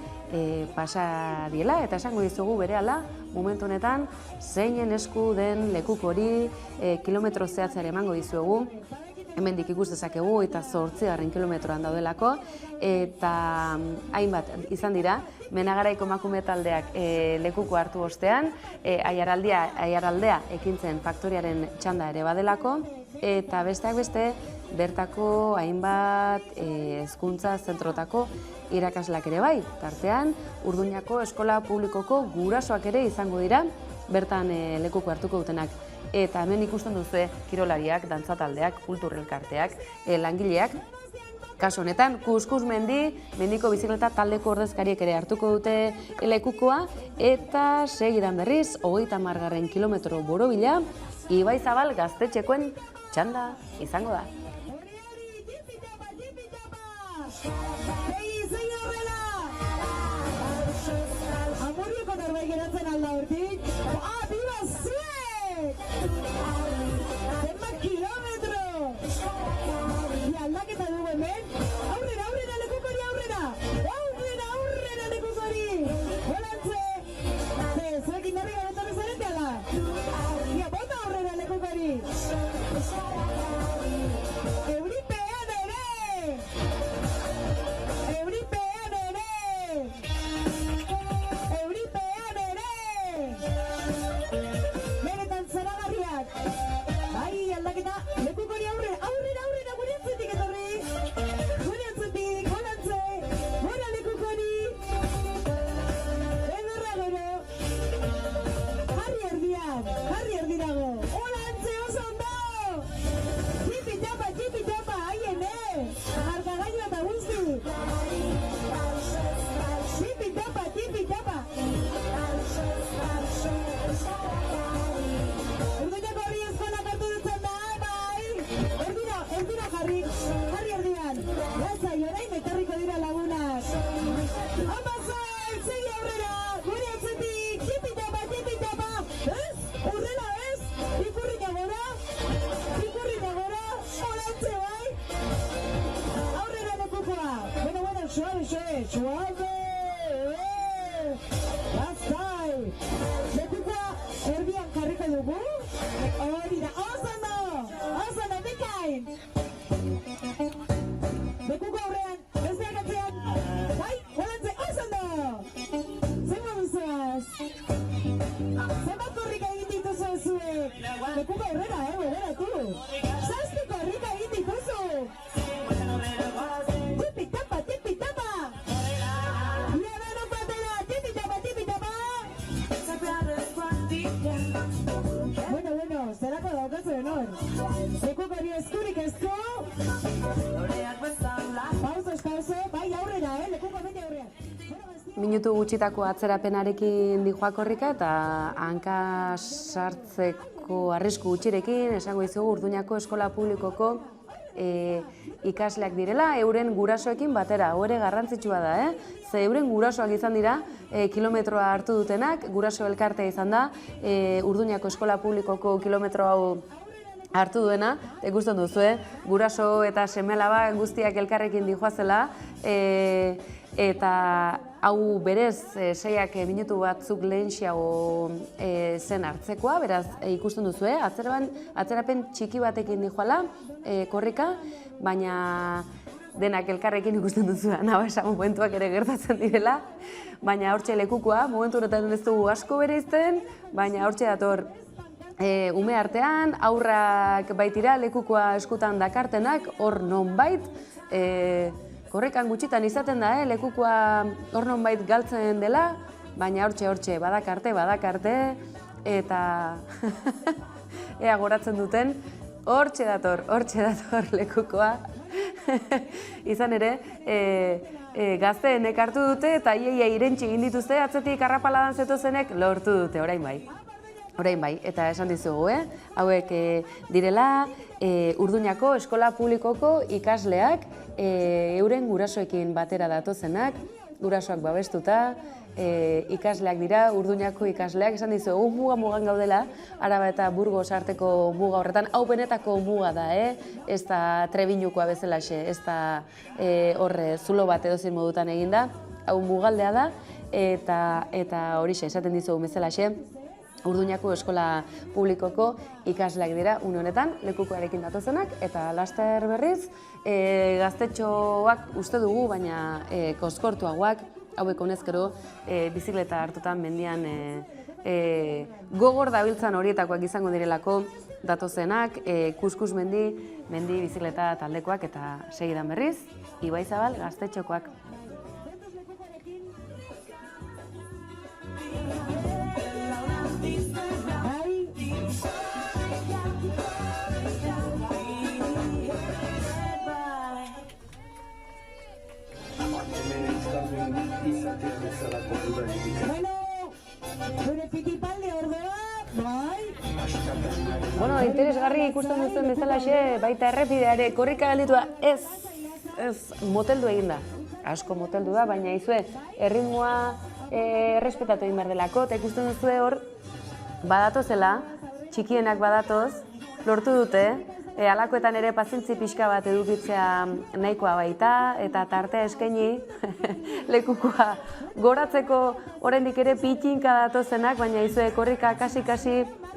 pasa diela, eta esango dizugu berehala, momentu honetan, zeinen esku den lekuko hori, kilometro zehatzare emango dizuegu, hemendik ikus dezakegu eta 8. kilometroan daudelako, eta hainbat izan dira, Menagaraiko emakume taldeak lekuko hartu ostean, Aiaraldea ekintzen faktoriaren txanda ere badelako, eta besteak beste, bertako hainbat hezkuntza zentrotako irakasleak ere bai, tartean, Urduñako eskola publikoko gurasoak ere izango dira, bertan lekuko hartuko dutenak. Eta hemen ikusten duzu kirolariak, dantzataldeak, kulturrelkarteak, langileak, kasu honetan, Kuskus mendiko bizikleta taldeko ordezkariek ere hartuko dute lekukoa, eta segidan berriz, 30. kilometro borobila, Ibai Zabal gaztetxekoen txanda izango da. Amurrioko norbait geratzen alda hortik? Biba zuek! Zenbat kilometro! Aldaketa dugu hemen? Aurrera, lekukori aurrera! Aurrera, lekukori! Holantze! Zuekin darri gabetarri zarete ala? Bota aurrera, lekukori! Euripean ere! Euripean ere! Euripean ere! Benetan zaragarriak! Bai, aldaketa, lekukori aurrera, gure atzetik etorri! Gure atzetik, holantze! Gora lekukori! Ederra gero! Jarri erdirago! Holantze oso ondo! Tipi tapa, haiene! Argagailu eta guzti! Tipi tapa! Urduñako horri eskolak hartu dutzen da, bai! Erdira jarri erdian! Lasai, orain etorriko dira lagunak! Amazai, segi aurrera! Gure atzetik! Tipi tapa! Ez? Urrela ez? Ikurrina gora! Holantze bai! Aurrera lekukoa! Bueno, suave! Lasai! Lekukoa erdian jarriko dugu? Hori da, oso bikain! Lekuko aurrean, besteak atzean, bai, holantze, oso ondo! Zengo duzuaz? Zenbat korrika egin dituzu zuek? Lekuko aurrera, tu! Zazpi korrika egin dituzu! Tipi tapa! Leben opatera, tipi tapa! Bueno, zerako daukazu denor. Lekukori eskurik esku. Pauso, bai aurrera, lekuko bete aurrean. Minutu gutxitako atzerapenarekin dijoa korrika eta hanka sartzeko arrisku gutxirekin esango dizugu Urduñako eskola publikoko ikasleak direla, euren gurasoekin batera, hori garrantzitsua da, Ze euren gurasoak izan dira, kilometroa hartu dutenak, guraso elkartea izan da, Urduñako eskola publikoko kilometro hau hartu duena, ikusten duzue, guraso eta seme-alaba guztiak elkarrekin dijoazela, eta hau berez 6 minutu batzuk lehenxiago zen hartzekoa, beraz ikusten duzue, atzerapen txiki batekin dijoala korrika, baina denak elkarrekin ikusten duzu, nabasa momentuak ere gertatzen direla, baina hortxe lekukoa, momentu horretan ez dugu asko bereizten, baina hortxe dator ume artean, aurrak baitira lekukoa eskutan dakartenak, hor nonbait, korrikan gutxitan izaten da, lekukoa hor nonbait galtzen dela, baina hortxe badakarte, eta ea goratzen duten, hortxe dator lekukoa. Izan ere, gazteenek hartu dute eta iaia irentxi egin dituzte, atzetik arrapaladan zetozenek lortu dute, orain bai, eta esan dizugu, hauek direla Urduñako eskola publikoko ikasleak, euren gurasoekin batera datozenak, gurasoak babestuta, ikasleak dira, Urduñako ikasleak, esan dizugu, mugan gaudela, Araba eta Burgos arteko muga horretan, hau benetako muga da, ez da Trebiñukoa bezalaxe, ez da horre zulo bat edozin modutan eginda, hau mugaldea da, eta horixe, esaten dizugu bezalaxe, Urduñako eskola publikoko ikasleak dira une honetan, lekukoarekin datozenak, eta laster berriz, gaztetxoak uste dugu, baina koskortuagoak, hauek honezkero bizikleta hartutan mendian gogor dabiltzan horietakoak izango direlako datozenak, kuskus mendi bizikleta taldekoak eta segidan berriz, Ibaizabal gaztetxokoak. Bueno, interesgarri ikusten duzuen bezalaxe, baita errepideare korrika galditua ez moteldu egin da. Asko moteldu da, baina izue, erritmoa errespetatu egin behar delako, eta ikusten duzue hor, badatozela, txikienak badatoz, lortu dute, halakoetan ere pazientzi pixka bat edukitzea nahikoa baita, eta tartea eskaini lekukoa goratzeko oraindik ere pitxinka datozenak, baina izue korrika kasi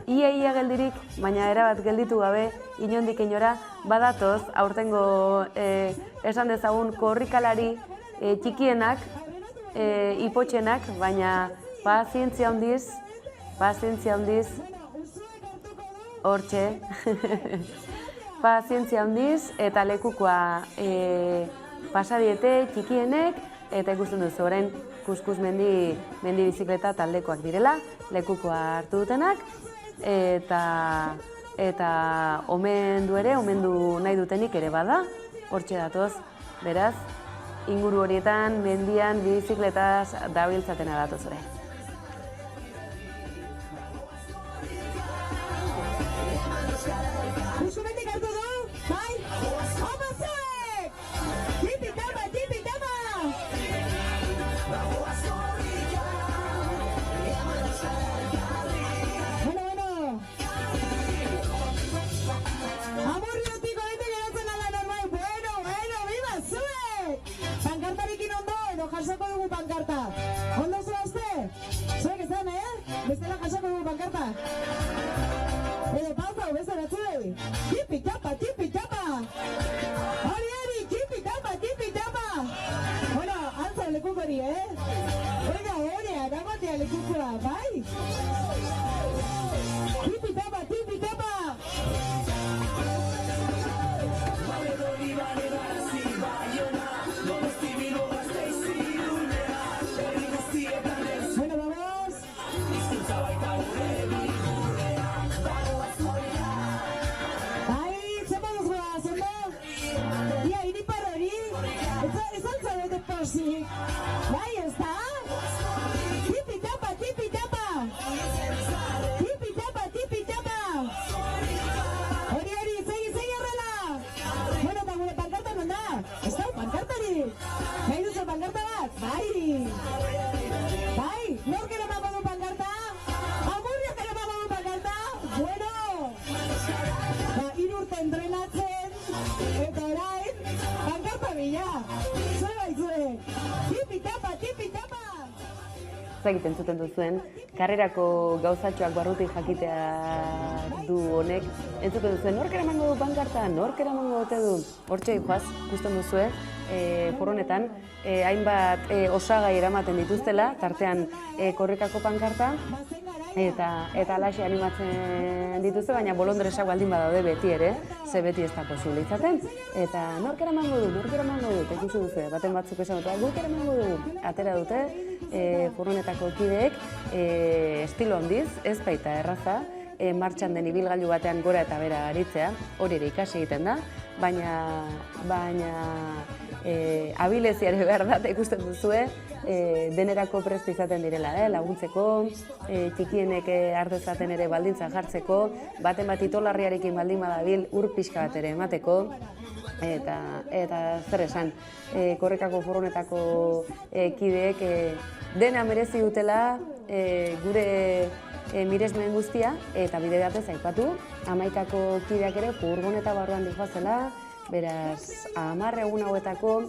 ia geldirik, baina erabat gelditu gabe, inondik inora badatoz, aurtengo esan dezagun korrikalari txikienak, ipotxenak, baina pazientzia handiz, hortxe, pazientzia handiz, eta lekukoa pasadiete txikienek, eta ikusten duzu orain kuskus mendi bizikleta taldekoak direla, lekukoa hartu dutenak, eta omendu nahi dutenik ere bada, hortxe datoz, beraz, inguru horietan mendian bizikletaz dabiltzatena datoz ere. Jasako dugu pankarta. Ondo zuazte? Zuek ezan, Bezala jasako dugu pankarta. Pauzau, bezala zuei. Tipi-tapa! Hori, tipi-tapa! Bueno, antza lekukori, Hori, aramatea lekukua, bai? Tipi-tapa! entrenatzen, eta orain, pankarta bila. Zue baitzue, tipi-tapa, tipi-tapa! Zagit entzuten duzuen, karrerako gauzatxoak barrutik jakitea du honek. Entzuten duzuen, nork eramango du pankarta, nork eramango ote du. Hortxe joaz, ikusten duzue, furgonetan, hainbat osagai eramaten dituztela, tartean korrikako pankarta, eta alaxe animatzen dituzte, baina bolondresak baldin badaude beti ere, ze beti ez da posible izaten. Eta nork eramango du, eta ikusi duzu, baten batzuk esan dute, guk eramango dugu. Atera dute, furgonetako kideek, estilo handiz, ez baita erraza, martxan den ibilgailu batean gora eta bera aritzea, hori ere ikasi egiten da, baina abileziare behar da, ikusten duzue, denerako prest izaten direla, laguntzeko, txikienek ardezaten ere baldintza jartzeko, baten bat itolarriarekin baldin badabil ur pixka bat ere emateko, eta zer esan, korrikako furgonetako kideek dena merezi dutela gure miresmen guztia, eta bide batez aipatu, 11ko kideak ere furgoneta barruan dihoazela, beraz, 10 egun hauetako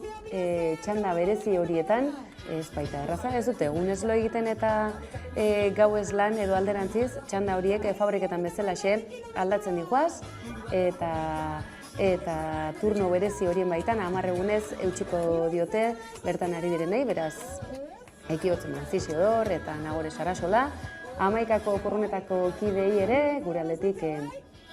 txanda berezi horietan, ez baita erraza, ez dute, egunez lo egiten eta gauez lan edo alderantziz, txanda horiek fabriketan bezalaxe aldatzen dihoaz, eta turno berezi horien baitan 10 egunez eutxiko diote bertan ari direnei, beraz, Ekiotzen Manzizio Dor eta Nagore Sarasola, 11ko furgonetako kidei ere, gure aldetik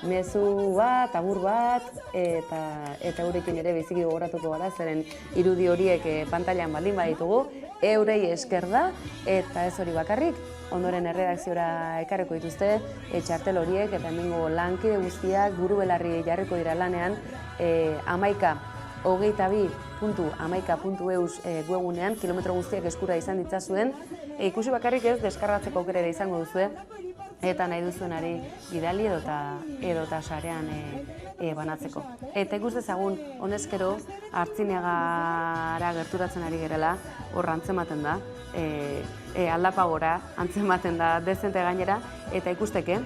mezu bat, agur bat, eta eurekin ere biziki gogoratuko gara, zeren irudi horiek pantailan baldin baditugu, eurei esker da, eta ez hori bakarrik, ondoren erredakziora ekarriko dituzte, txartel horiek, eta hemengo lankide guztiak buru belarri jarriko dira lanean, 11.22.amaika.eus webunean, kilometro guztiak eskura izan ditzazuen, ikusi bakarrik ez, deskargatzeko aukera ere izango duzue, eta nahi duzuenari bidali edota sarean banatzeko. Eta ikus dezagun, honezkero, Artziniagara gerturatzen ari gerela, hor antzematen da, Aldapagora antzematen da dezente gainera, eta ikusteke,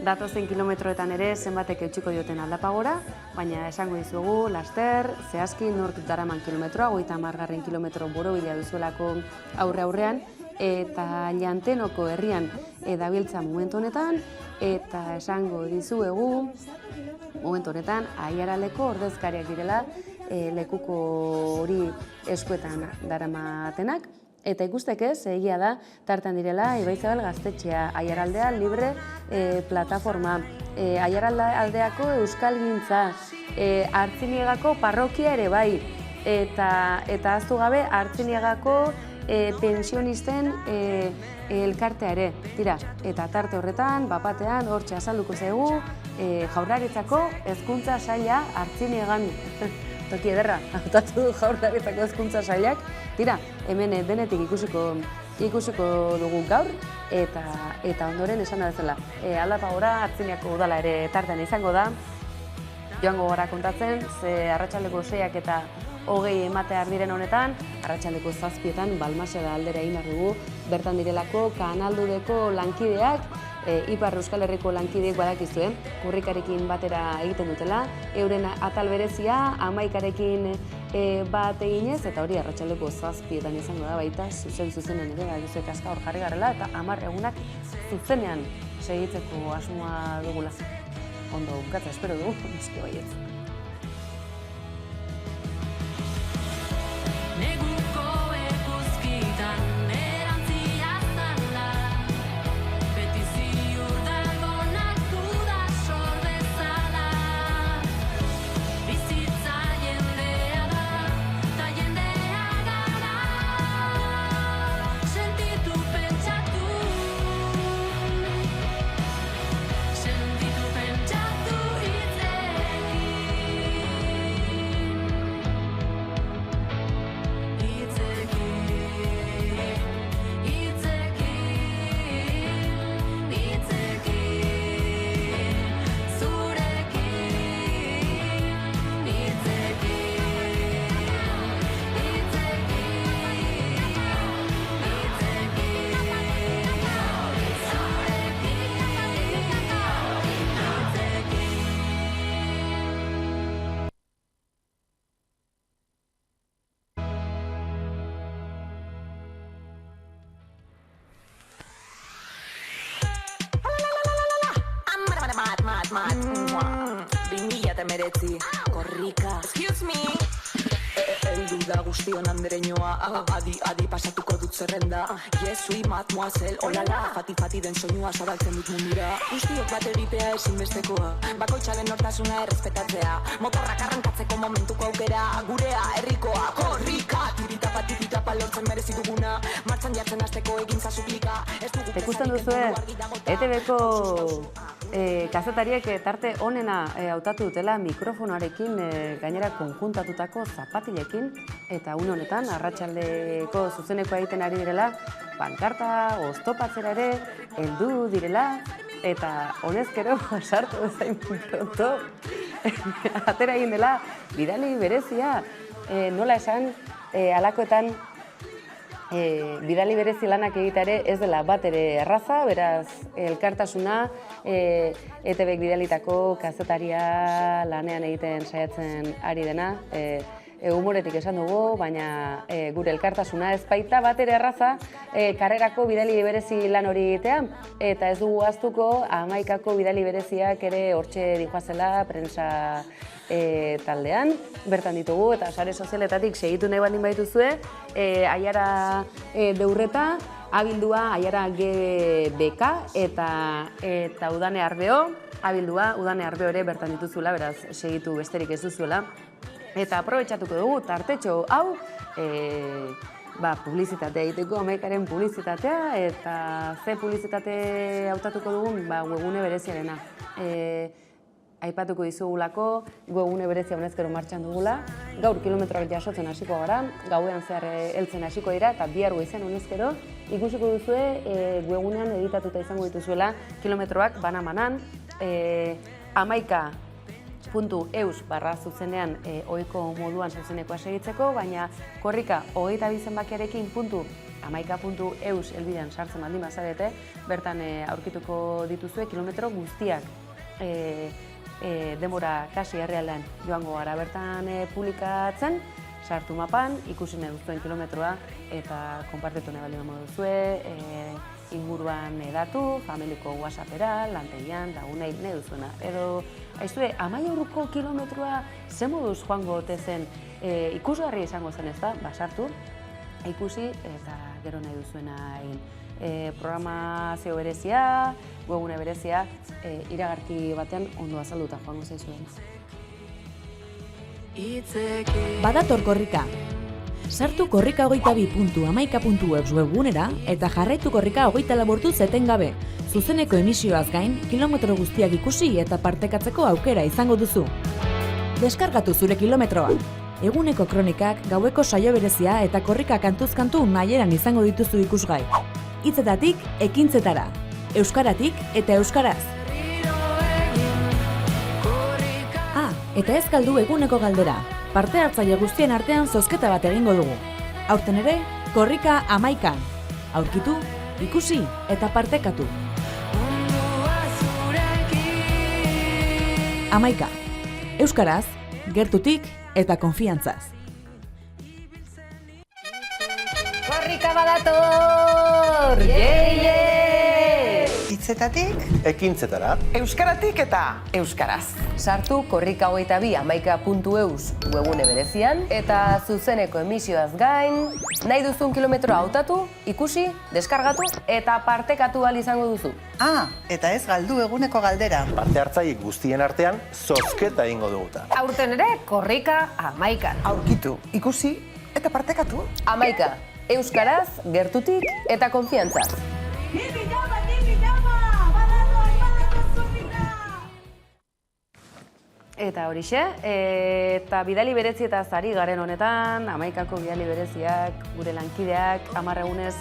datozen kilometroetan ere zenbatek eutxiko dioten Aldapagora, baina esango dizugu, laster, zehazki nork daraman kilometroa, 30. kilometro borobila duzuelako aurrean, eta Llantenoko herrian dabiltza momentu honetan, eta esango dizuegu, momentu honetan, Aiaraldeko ordezkariak direla, lekuko hori eskuetan daramatenak, eta ikusteke, egia da, tartan direla, Ibaizabal Gaztetxea, Aiaraldea Libre plataforma, Aiaraldeako Euskalgintza, Artziniegako parrokia ere bai, eta ahaztu gabe, Artziniegako pensionisten elkartea ere, tira, eta tarte horretan, bapatean, hortxe azalduko zaigu, Jaurlaritzako hezkuntza saila Artziniegan, toki ederra, hautatu du Jaurlaritzako hezkuntza sailak, tira, hemen denetik ikusiko dugu gaur, eta ondoren esan da bezala, Aldapagora Artziniako udala ere tartean izango da, joango gara kontatzen, ze arratsaldeko 6ak eta 20 ematear diren honetan, arratsaldeko 7etan Balmaseda aldera egin behar dugu, bertan direlako Kanaldudeko lankideak, Ipar Euskal Herriko lankideek badakizue, korrikarekin batera egiten dutela, euren atal berezia 11karekin bat eginez, eta hori arratsaldeko 7etan izango da baita, zuzenean ere, bakizuek aska hor jarri garela, eta 10 egunak zuzenean segitzeko asmoa dugula. Ondo, bukatza, espero dugu, noski baietz. Kismat, 2019, korrika. Excuse me. Eldu da guztion andereñoa, adi pasatuko dut zerrenda. Jesui mademoiselle, olala, fati den soinua zabaltzen dut mundura. Guztiok bat egitea ezinbestekoa, bakoitzaren nortasuna errespetatzea. Motorrak arrankatzeko momentuko aukera, gurea, herrikoa, korrika. Tiritapa lortzen merezi duguna, martxan jartzen hasteko egintza suplika. Ikusten duzue, ETV-ko kazetariek tarte onena hautatu dutela mikrofonoarekin gainera konjuntatutako zapatilekin, eta une honetan arratsaldeko zuzeneko egiten ari direla, pankarta oztopatzera ere heldu direla, eta honezkero sartu bezain pronto atera egin dela bidali berezia. Nola esan, halakoetan bidali berezi lanak egitare ez dela bat ere erraza, beraz elkartasuna ETVk bidalitako kazetaria lanean egiten saiatzen ari dena, humoretik esan dugu, baina gure elkartasuna ez baita bat ere erraza karrerako bidali berezi lan hori egitea, eta ez dugu ahaztuko 11ko bidali bereziak ere hortxe dijoazela prensa taldean, bertan ditugu, eta sare sozialetatik segitu nahi baldin baituzue, Aiara Deurreta, abildua Aiara GBK eta Udane Ardeo, abildua Udane Ardeo ere bertan dituzula, beraz segitu besterik ez duzuela. Eta aprobetxatuko dugu tartetxo hau, publizitatea egiteko, 11karen publizitatea, eta ze publizitate hautatuko dugun, webgune bereziarena. Aipatuko dizugulako, webgune berezia honezkero martxan dugula, gaur kilometroak jasotzen hasiko gara, gauean zehar heltzen hasiko dira, eta bihar goizean honezkero ikusiko duzue webgunean editatuta izango dituzuela kilometroak bana-banan, 11.eus/zuzenean ohiko moduan zuzenekoa segitzeko, baina korrika 22 zenbakiarekin .11.eus helbidean sartzen baldin bazarete, bertan aurkituko dituzue kilometro guztiak. Denbora kasi herrialdean joango gara bertan publikatzen, sartu mapan, ikusi nahi duzuen kilometroa, eta konpartitu nahi baldin duzue, inguruan datu, familiko WhatsAppera, lantegian, lagunei nahi duzuena. Edo, aizue, 10 euroko kilometroa ze moduz joango ote zen ikusgarri izango zen ez da, sartu, ikusi eta gero nahi duzuena egin. Programazio berezia, webgune berezia, iragarki batean ondo azalduta joango zaizuen. Badator korrika. Sartu korrika22.11.eus webgunera eta jarraitu korrika 24 etengabe. Zuzeneko emisioaz gain, kilometro guztiak ikusi eta partekatzeko aukera izango duzu. Deskargatu zure kilometroa. Eguneko kronikak, gaueko saio berezia eta korrika kantuz-kantu nahieran izango dituzu ikusgai. Hitzetatik ekintzetara, euskaratik eta euskaraz. Eta ez galdu eguneko galdera. Parte hartzaile guztien artean zozketa bat egingo dugu. Aurten ere, korrika 11. Aurkitu, ikusi eta partekatu. 11. Euskaraz, gertutik eta konfiantzaz. Korrika badator! Yeee! Hitzetatik, ekintzetara, euskaratik eta euskaraz. Sartu korrika 22.11.eus webgune berezian, eta zuzeneko emisioaz gain, nahi duzun kilometroa hautatu, ikusi, deskargatu eta partekatu ahal izango duzu. Eta ez galdu eguneko galdera. Parte hartzaile guztien artean zozketa egingo duguta. Aurten ere, korrika 11. Aurkitu, ikusi eta partekatu. 11. Euskaraz, gertutik eta konfiantzaz. Eta horixe, eta bidali berezi eta zari garen honetan, 11ko bidali bereziak, gure lankideak, 10 egunez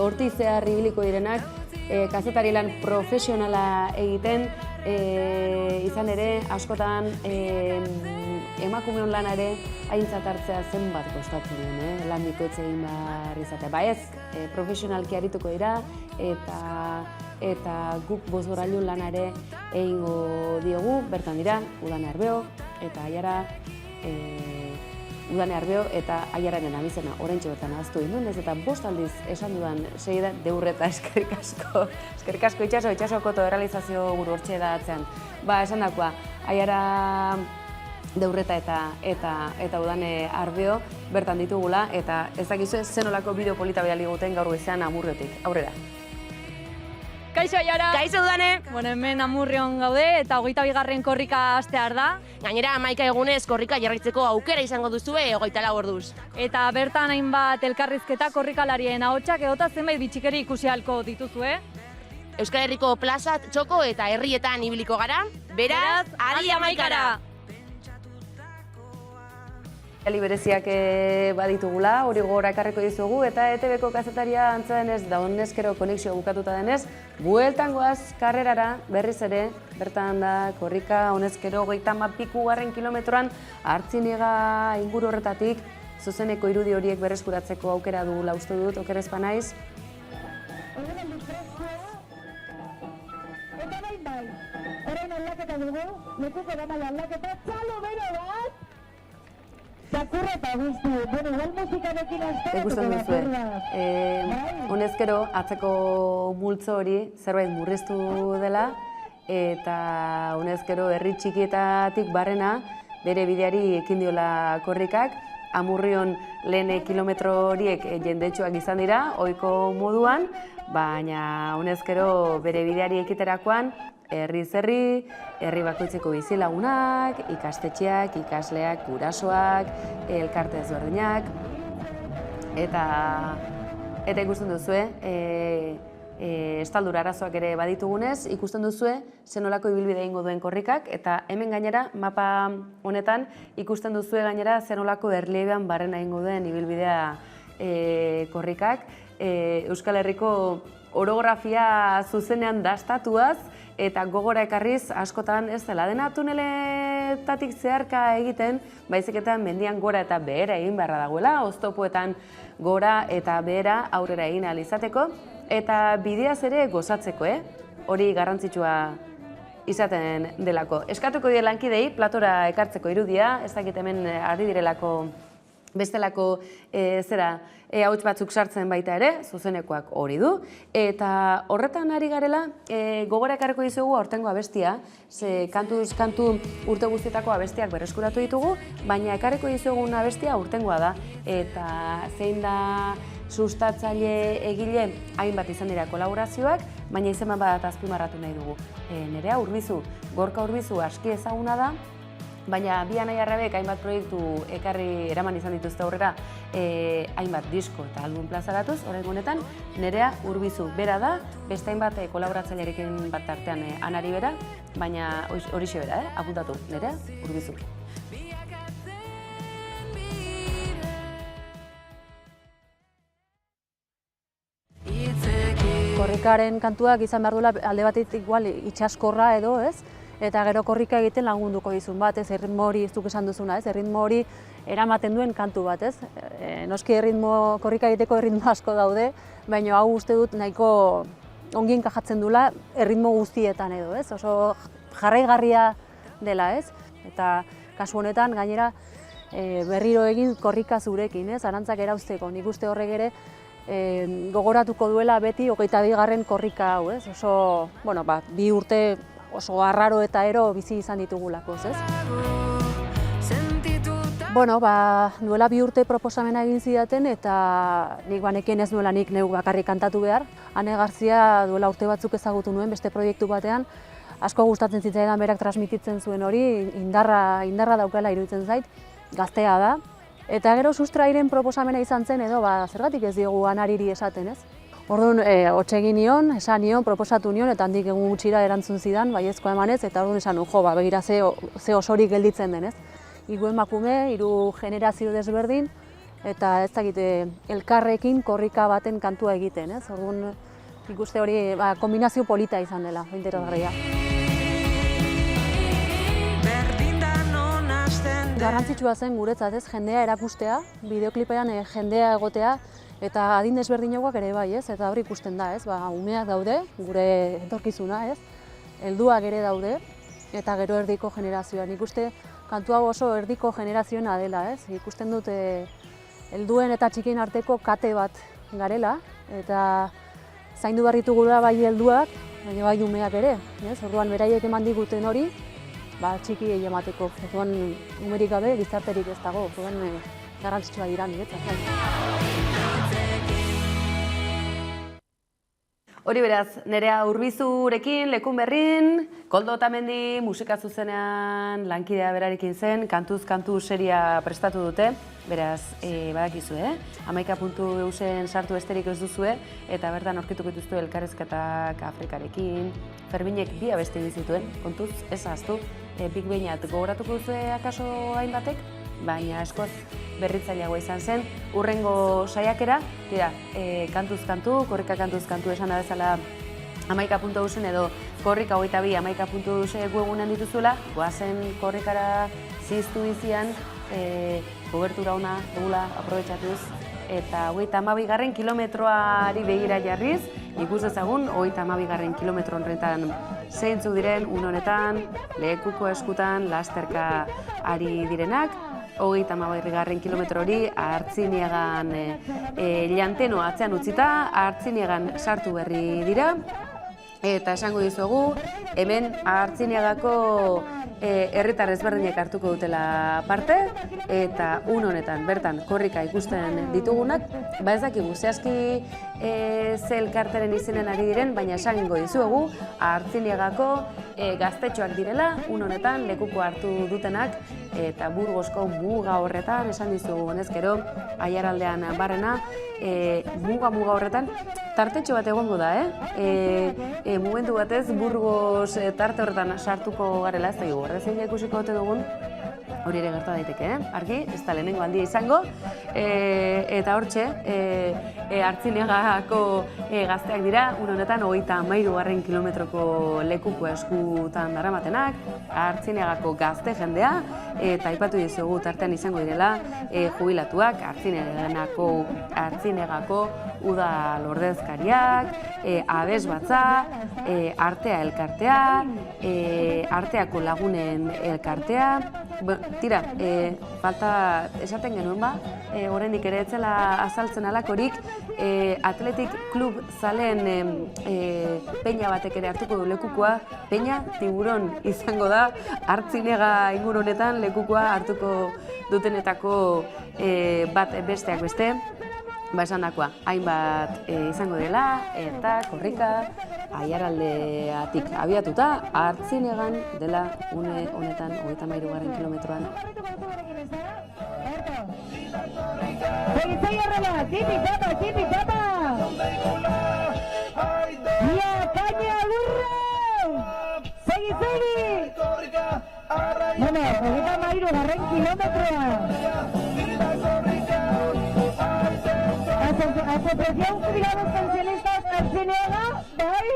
horti zehar ibiliko direnak, kazetari lan profesionala egiten, izan ere, askotan emakumeon lana ere aintzat hartzea zenbat kostatzen duen, lan bikoitz egin behar izatea. Ez, profesionalki arituko dira, eta guk bozgorailun lana ere egingo diogu, bertan dira, Udane Ardeo, eta Aiara Udane Arbeo eta Aiararen abizena oraintxe bertan ahaztu induen, ez eta 5 aldiz esan dudan segidan Deurreta eskerrik asko. Eskerrik asko itxasoko errealizazio buru hortxe da atzean. Esan dakoa, Aiara Deurreta eta Udane Arbeo bertan ditugula eta ez dakizue zenolako bideo polita bidali guten gaur goizean Amurriotik. Aurrera. Kaixo Aiara! Kaixo Udane! Bueno, hemen Amurrion gaude eta 22. korrika hastear da. Gainera, 11 egunez korrika jarraitzeko aukera izango duzue 24 orduz. Eta bertan hainbat elkarrizketa korrikalarien ahotsak edota zenbait bitxikeri ikusi ahalko dituzue. Euskal Herriko plazat, txoko eta herrietan ibiliko gara. Beraz, adi 11-ra! Bereziak baditugula, hori gogora ekarriko dizugu, eta ETV-ko kazetaria antza denez, da honezkero konexio bukatuta denez, bueltan goaz karrerara berriz ere, bertan da korrika honezkero 30 kilometroan Artziniega inguru horretatik, zuzeneko irudi horiek berreskuratzeko aukera dugula uste dut, oker ez banaiz. Eta bai, horren aldaketa dugu, lekuko da maila aldaketa, txalo bero bat! Zakurreta guzti, bueno, igual musikarekin Ikusten duzue, honezkero atzeko multzo hori zerbait murriztu dela eta honezkero herri txikietatik barrena bere bideari ekin diola korrikak. Amurrion lehen kilometro horiek jendetsuak izan dira, ohiko moduan, baina honezkero bere bideari ekiterakoan herri bakoitzeko bizilagunak, ikastetxeak, ikasleak, gurasoak, elkarte ezberdinak, eta ikusten duzue, estaldura arazoak ere baditugunez, ikusten duzue zenolako ibilbide egingo duen korrikak, eta hemen gainera, mapa honetan, ikusten duzue gainera zenolako erliebean barrena egingo duen ibilbidea korrikak. Euskal Herriko orografia zuzenean dastatuaz, eta gogora ekarriz askotan ez dela dena tuneletatik zeharka egiten, baizik eta mendian gora eta behera egin beharra dagoela, oztopoetan gora eta behera aurrera egin ahal izateko, eta bideaz ere gozatzeko, hori garrantzitsua izaten delako. Eskatuko die lankidei platora ekartzeko irudia, ez dakit hemen ari direlako bestelako hauts batzuk sartzen baita ere, zuzenekoak hori du. Eta horretan ari garela, gogora ekarriko dizugu aurtengo abestia, ze kantuz kantu urte guztietako abestiak berreskuratu ditugu, baina ekarriko dizugun abestia urtengoa da. Eta zein da sustatzaile egile hainbat izan dira kolaborazioak, baina izen bat azpimarratu nahi dugu. Nerea Urbizu, Gorka Urbizu aski ezaguna da, baina bi anai arrabek hainbat proiektu ekarri eraman izan dituzte aurrera hainbat disko eta album plazaratuz, oraingo honetan Nerea Urbizu bera da, beste hainbat kolaboratzailearekin bat tartean Anari bera, baina horixe bera, apuntatu, Nerea Urbizu. Korrikaren kantuak izan behar duela alde batetik igual itxaskorra edo, ez? Eta gero korrika egiten lagunduko dizun bat, ez, erritmo hori zuk esan duzuna, ez, erritmo hori eramaten duen kantu bat, ez. Noski korrika egiteko erritmo asko daude, baina hau uste dut nahiko ongi enkajatzen dula erritmo guztietan edo, ez, oso jarraigarria dela, ez. Eta kasu honetan gainera berriro egin korrika zurekin, ez, arantzak erauzteko, nik uste horrek ere gogoratuko duela beti 22. korrika hau, ez, oso, bueno, bi urte oso arraro eta ero bizi izan ditugulako, ez? Bueno, duela 2 urte proposamena egin zidaten eta nik banekien ez nuela nik neu bakarrik kantatu behar. Ane Garzia duela urte batzuk ezagutu nuen beste proiektu batean, asko gustatzen zitzaidan berak transmititzen zuen hori, indarra daukala iruditzen zait, gaztea da. Eta gero Sustrairen proposamena izan zen edo, zergatik ez diogu Anariri esaten, ez? Orduan, hotxe egin nion, esan nion, proposatu nion, eta handik egun gutxira erantzun zidan, baiezkoa emanez, eta orduan esan nun, begira ze osorik gelditzen denez. Hiru emakume, 3 generazio desberdin, eta ez dakite elkarrekin korrika baten kantua egiten, ez? Orduan, ikuste hori kombinazio polita izan dela, interesgarria. Garrantzitsua zen guretzat, ez, jendea erakustea, bideoklipean jendea egotea, eta adin desberdinagoak ere bai, ez, eta hori ikusten da, ez, umeak daude, gure etorkizuna, ez, helduak ere daude, eta gero erdiko generazioa. Nik uste kantu hau oso erdiko generazioena dela, ez? Ikusten dut helduen eta txikien arteko kate bat garela, eta zaindu behar ditugula bai helduak, baina bai umeak ere, ez? Orduan beraiek eman diguten hori, txikiei emateko. Orduan umerik gabe gizarterik ez dago, orduan garrantzitsua dira niretzat. Hori beraz, Nerea Urbizurekin, Lekun Berrin, Koldo Otamendi musika zuzenean lankidea berarekin zen, kantuz kantu seria prestatu dute, beraz, badakizu, amaika.eusen sartu besterik ez duzue, eta bertan aurkituko dituzue elkarrizketak Afrikarekin, Ferminek bi abesti dizituen, kontuz, ez ahaztu, Big Beñat gogoratuko duzue akaso hainbatek, baina askoz berritzaileagoa izan zen, urrengo saiakera, kantuz kantu, korrika kantuz kantu esan da bezala amaika.eusen edo korrika 22 amaika.euse webunean dituzuela, goazen korrikara ziztu bizian, kobertura ona dugula aprobetxatuz, eta 32. kilometroari begira jarriz, ikus ezagun 32. kilometro horretan zeintzuk diren, honetan, lekuko eskutan, lasterka ari direnak, 32. kilometro hori Artziniegan llanteno atzean utzita, Artziniegan sartu berri dira, eta esango dizuegu, hemen Artziniegako herritar ezberdinek hartuko dutela parte, eta honetan bertan korrika ikusten ditugunak, ez dakigu zehazki ze elkarteren izenen ari diren, baina esango dizuegu Artziniegako gaztetxoak direla, honetan lekuko hartu dutenak, eta Burgosko muga horretan, esan dizugu honezkero, Aiaraldean barrena, muga horretan, tartetxo bat egongo da, momentu batez Burgos tarte horretan sartuko garela, ez dugu, horrezein ikusiko dute dugun, hori ere gerta daiteke, argi, ez da lehenengo handia izango, eta hortxe, Artziniegako gazteak dira, honetan 33. kilometroko lekuko eskutan daramatenak, Artziniegako gazte jendea, eta aipatu dizugu tartean izango direla jubilatuak, Artziniegako uda lordezkariak, abesbatza, artea elkartea, arteako lagunen elkartea, tira, falta esaten genuen oraindik ere etzela azaltzen alakorik, Atletik Klub zaleen peña batek ere hartuko du lekukoa, peña tiburon izango da, Artziniega inguru honetan lekukoa hartuko dutenetako bat besteak beste, esan dakoa, hainbat izango dela, eta korrika Aiaraldeatik abiatuta, Artziniegan dela une honetan 33. kilometroan. Segi horrela, tipi tapa! Ia, kaina burro! Segi! Bueno, 33. kilometroa! Asociación Jubilados Pensionistas Artziniega, bai?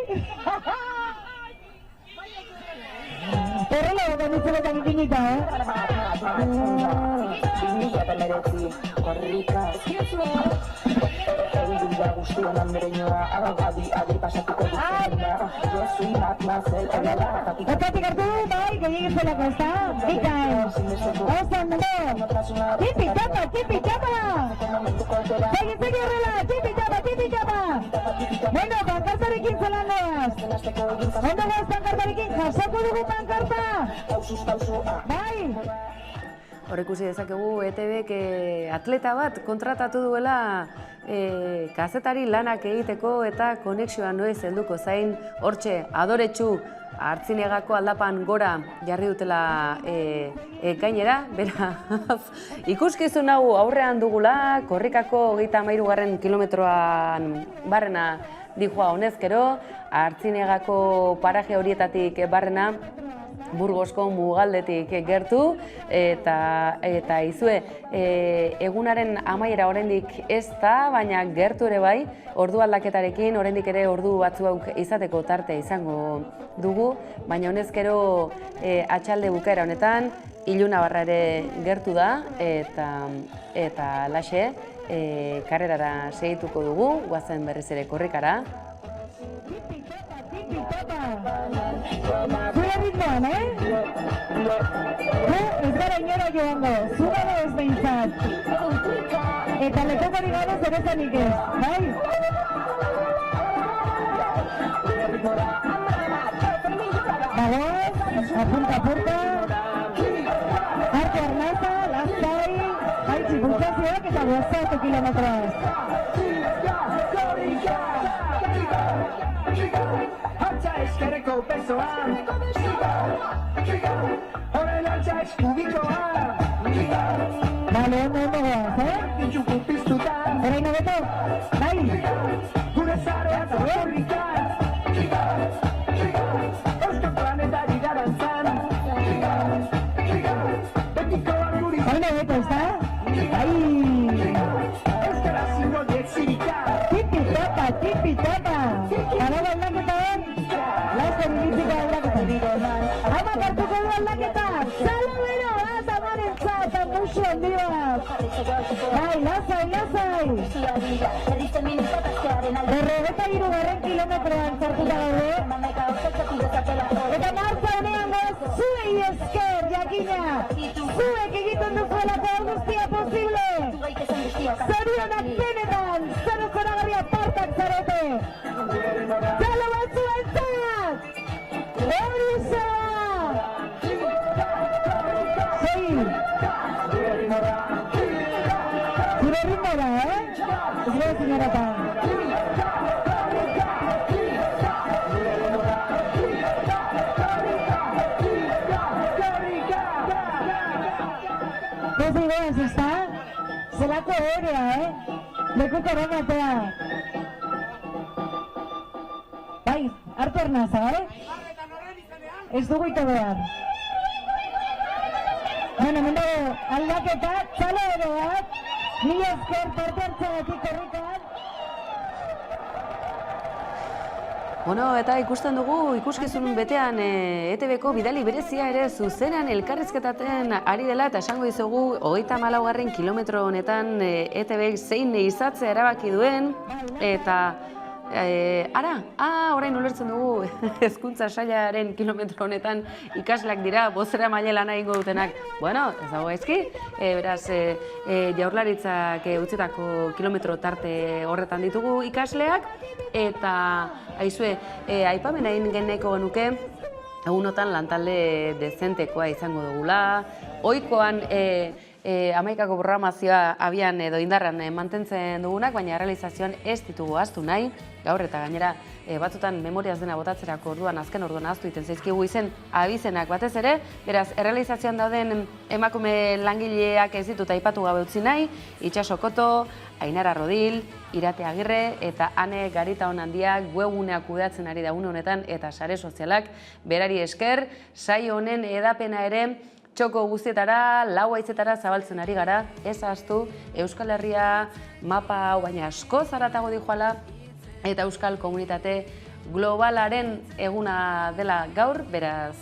Horrela egon izeletan ipinita, korrika. Egin guztion andereñoa, adi pasatuko duzena, Jesui Matmazel, Otatik hartu, bai, gehiagin zelako, ez da? Bikaen, osan, tipi tapa! Segi horrela, tipi tapa! Bueno, pankartarekin zelan goaz! Ondo goaz pankartarekin, jasoko dugu pankarta! Bai! Hor ikusi dezakegu ETBek atleta bat kontratatu duela kazetari lanak egiteko eta konexioa noiz helduko zain hortxe adoretsu Artziniegako aldapan gora jarri dutela gainera, beraz, ikuskizun hau aurrean dugula, korrikako 33. kilometroan barrena dijoa honezkero, Artziniegako paraje horietatik barrena, Burgosko mugaldetik gertu, eta izue, egunaren amaiera oraindik ez da, baina gertu ere bai, ordu aldaketarekin oraindik ere ordu batzuak izateko tarte izango dugu, baina honezkero atxalde bukaera honetan, Ilunabarra ere gertu da, eta laxe, karrerara segituko dugu, guazen berriz ere korrikara. Zure ritmoan, Ez gara inora joango, zu gabe ez behintzat. Eta lekokari gabe zerezanik ez, bai? Bagoaz, apurta. Arte arnaza, lastai, haitzi pulsazioak eta gozatu kilometroaz. Hatza eskerreko pesoan, horren altza eskubikoa. Bale, ondo goaz, Itxuku piztutan, orain hobeto, bai? gure zarea eta horrikan. Eusko planetari garantzan, betiko arguri. Orain hobeto, ez da? Bai! Euskara zingo dezirika. Tipi-tapa! Arago aldaketa hor? Laster iritziko aldaketa. Hama kartuko du aldaketa! Zalo bero, amaren zat, musu handi bat! Bai, lasai! Berrogeta 3 kilometroan zartuta gaude. Eta martza honean goz, zuei esker, jakina! Zuek egiten duzuelako guztia posible! Zorionak benetan, zero zoragarria partak zarete! Zalo batzu entzat! Hori zara! Segi! Zure ritmo da, Ez gara zineratan. Ez digoaz, ez da? Zelako horea, Lekuko eramatea. Bai, hartu ernaza, Ez dugu ito behar. Bueno, mendo aldaketa, txalo edo bat, mila esker parte hartzagatik horretan. Bueno, eta ikusten dugu ikuskizun betean ETV-ko bidali berezia ere zuzenean elkarrizketaten ari dela eta esango dizugu 34. kilometro honetan ETV zein izatzea erabaki duen eta orain ulertzen dugu hezkuntza sailaren kilometro honetan ikasleak dira bozera maile lana egingo dutenak. Bueno, ez dago gaizki, beraz Jaurlaritzak utzitako kilometro tarte horretan ditugu ikasleak eta aizue, aipamen egin geneko genuke egunotan lantalde dezentekoa izango dugula, ohikoan hamaikako programazioa abian edo indarran mantentzen dugunak, baina realizazioan ez ditugu ahaztu nahi, gaur eta gainera batzutan memoriaz dena botatzerako orduan, azken orduan ahaztu iten zaizkigu izen abizenak batez ere, beraz, errealizazioan dauden emakume langileak ez ditut aipatu gabe utzi nahi, Itxaso Koto, Ainara Rodil, Irate Agirre eta Ane Garitaon handiak webguneak kudeatzen ari da une honetan eta sare sozialak berari esker, saio honen edapena ere txoko guztietara, lau haizetara zabaltzen ari gara, ez ahaztu Euskal Herria mapa hau baina asko zaratago dijoala eta Euskal Komunitate Globalaren eguna dela gaur, beraz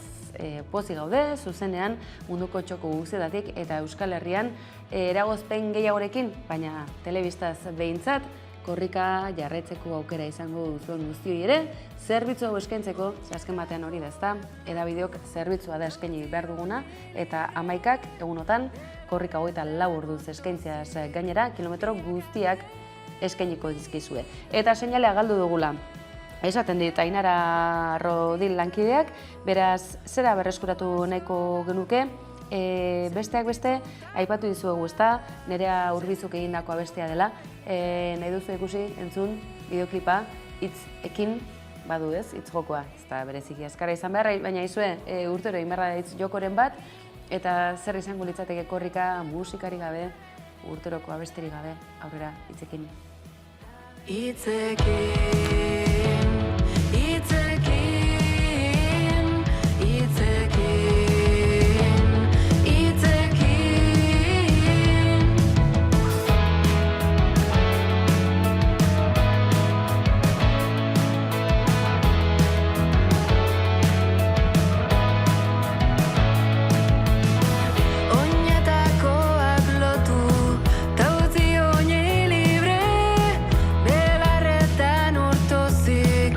pozik gaude, zuzenean munduko txoko guztietatik eta Euskal Herrian eragozpen gehiagorekin, baina telebistaz behintzat, korrika jarraitzeko aukera izango duzuen guztioi ere, zerbitzu hau eskaintzeko, azken batean hori da ezta, edabideok zerbitzua da eskaini behar duguna, eta 11ak egunotan korrika 24 orduz eskaintzeaz gainera, kilometro guztiak eskainiko dizkizue. Eta seinalea galdu dugula. Esaten dit, Ainara Rodil lankideak, beraz, zera berreskuratu nahiko genuke, besteak beste, aipatu dizuegu ezta, Nerea Urbizuk egindako abestia dela, nahi duzu ikusi, entzun, bideoklipa, hitzekin badu ez, hitz jokoa, ez da bereziki azkara izan behar, baina izue, urtero inberra hitz jokoren bat, eta zer izango litzateke korrika musikari gabe, urteroko abesterik gabe, aurrera hitzekin. Tauzi oñi libre, belarretan urtozik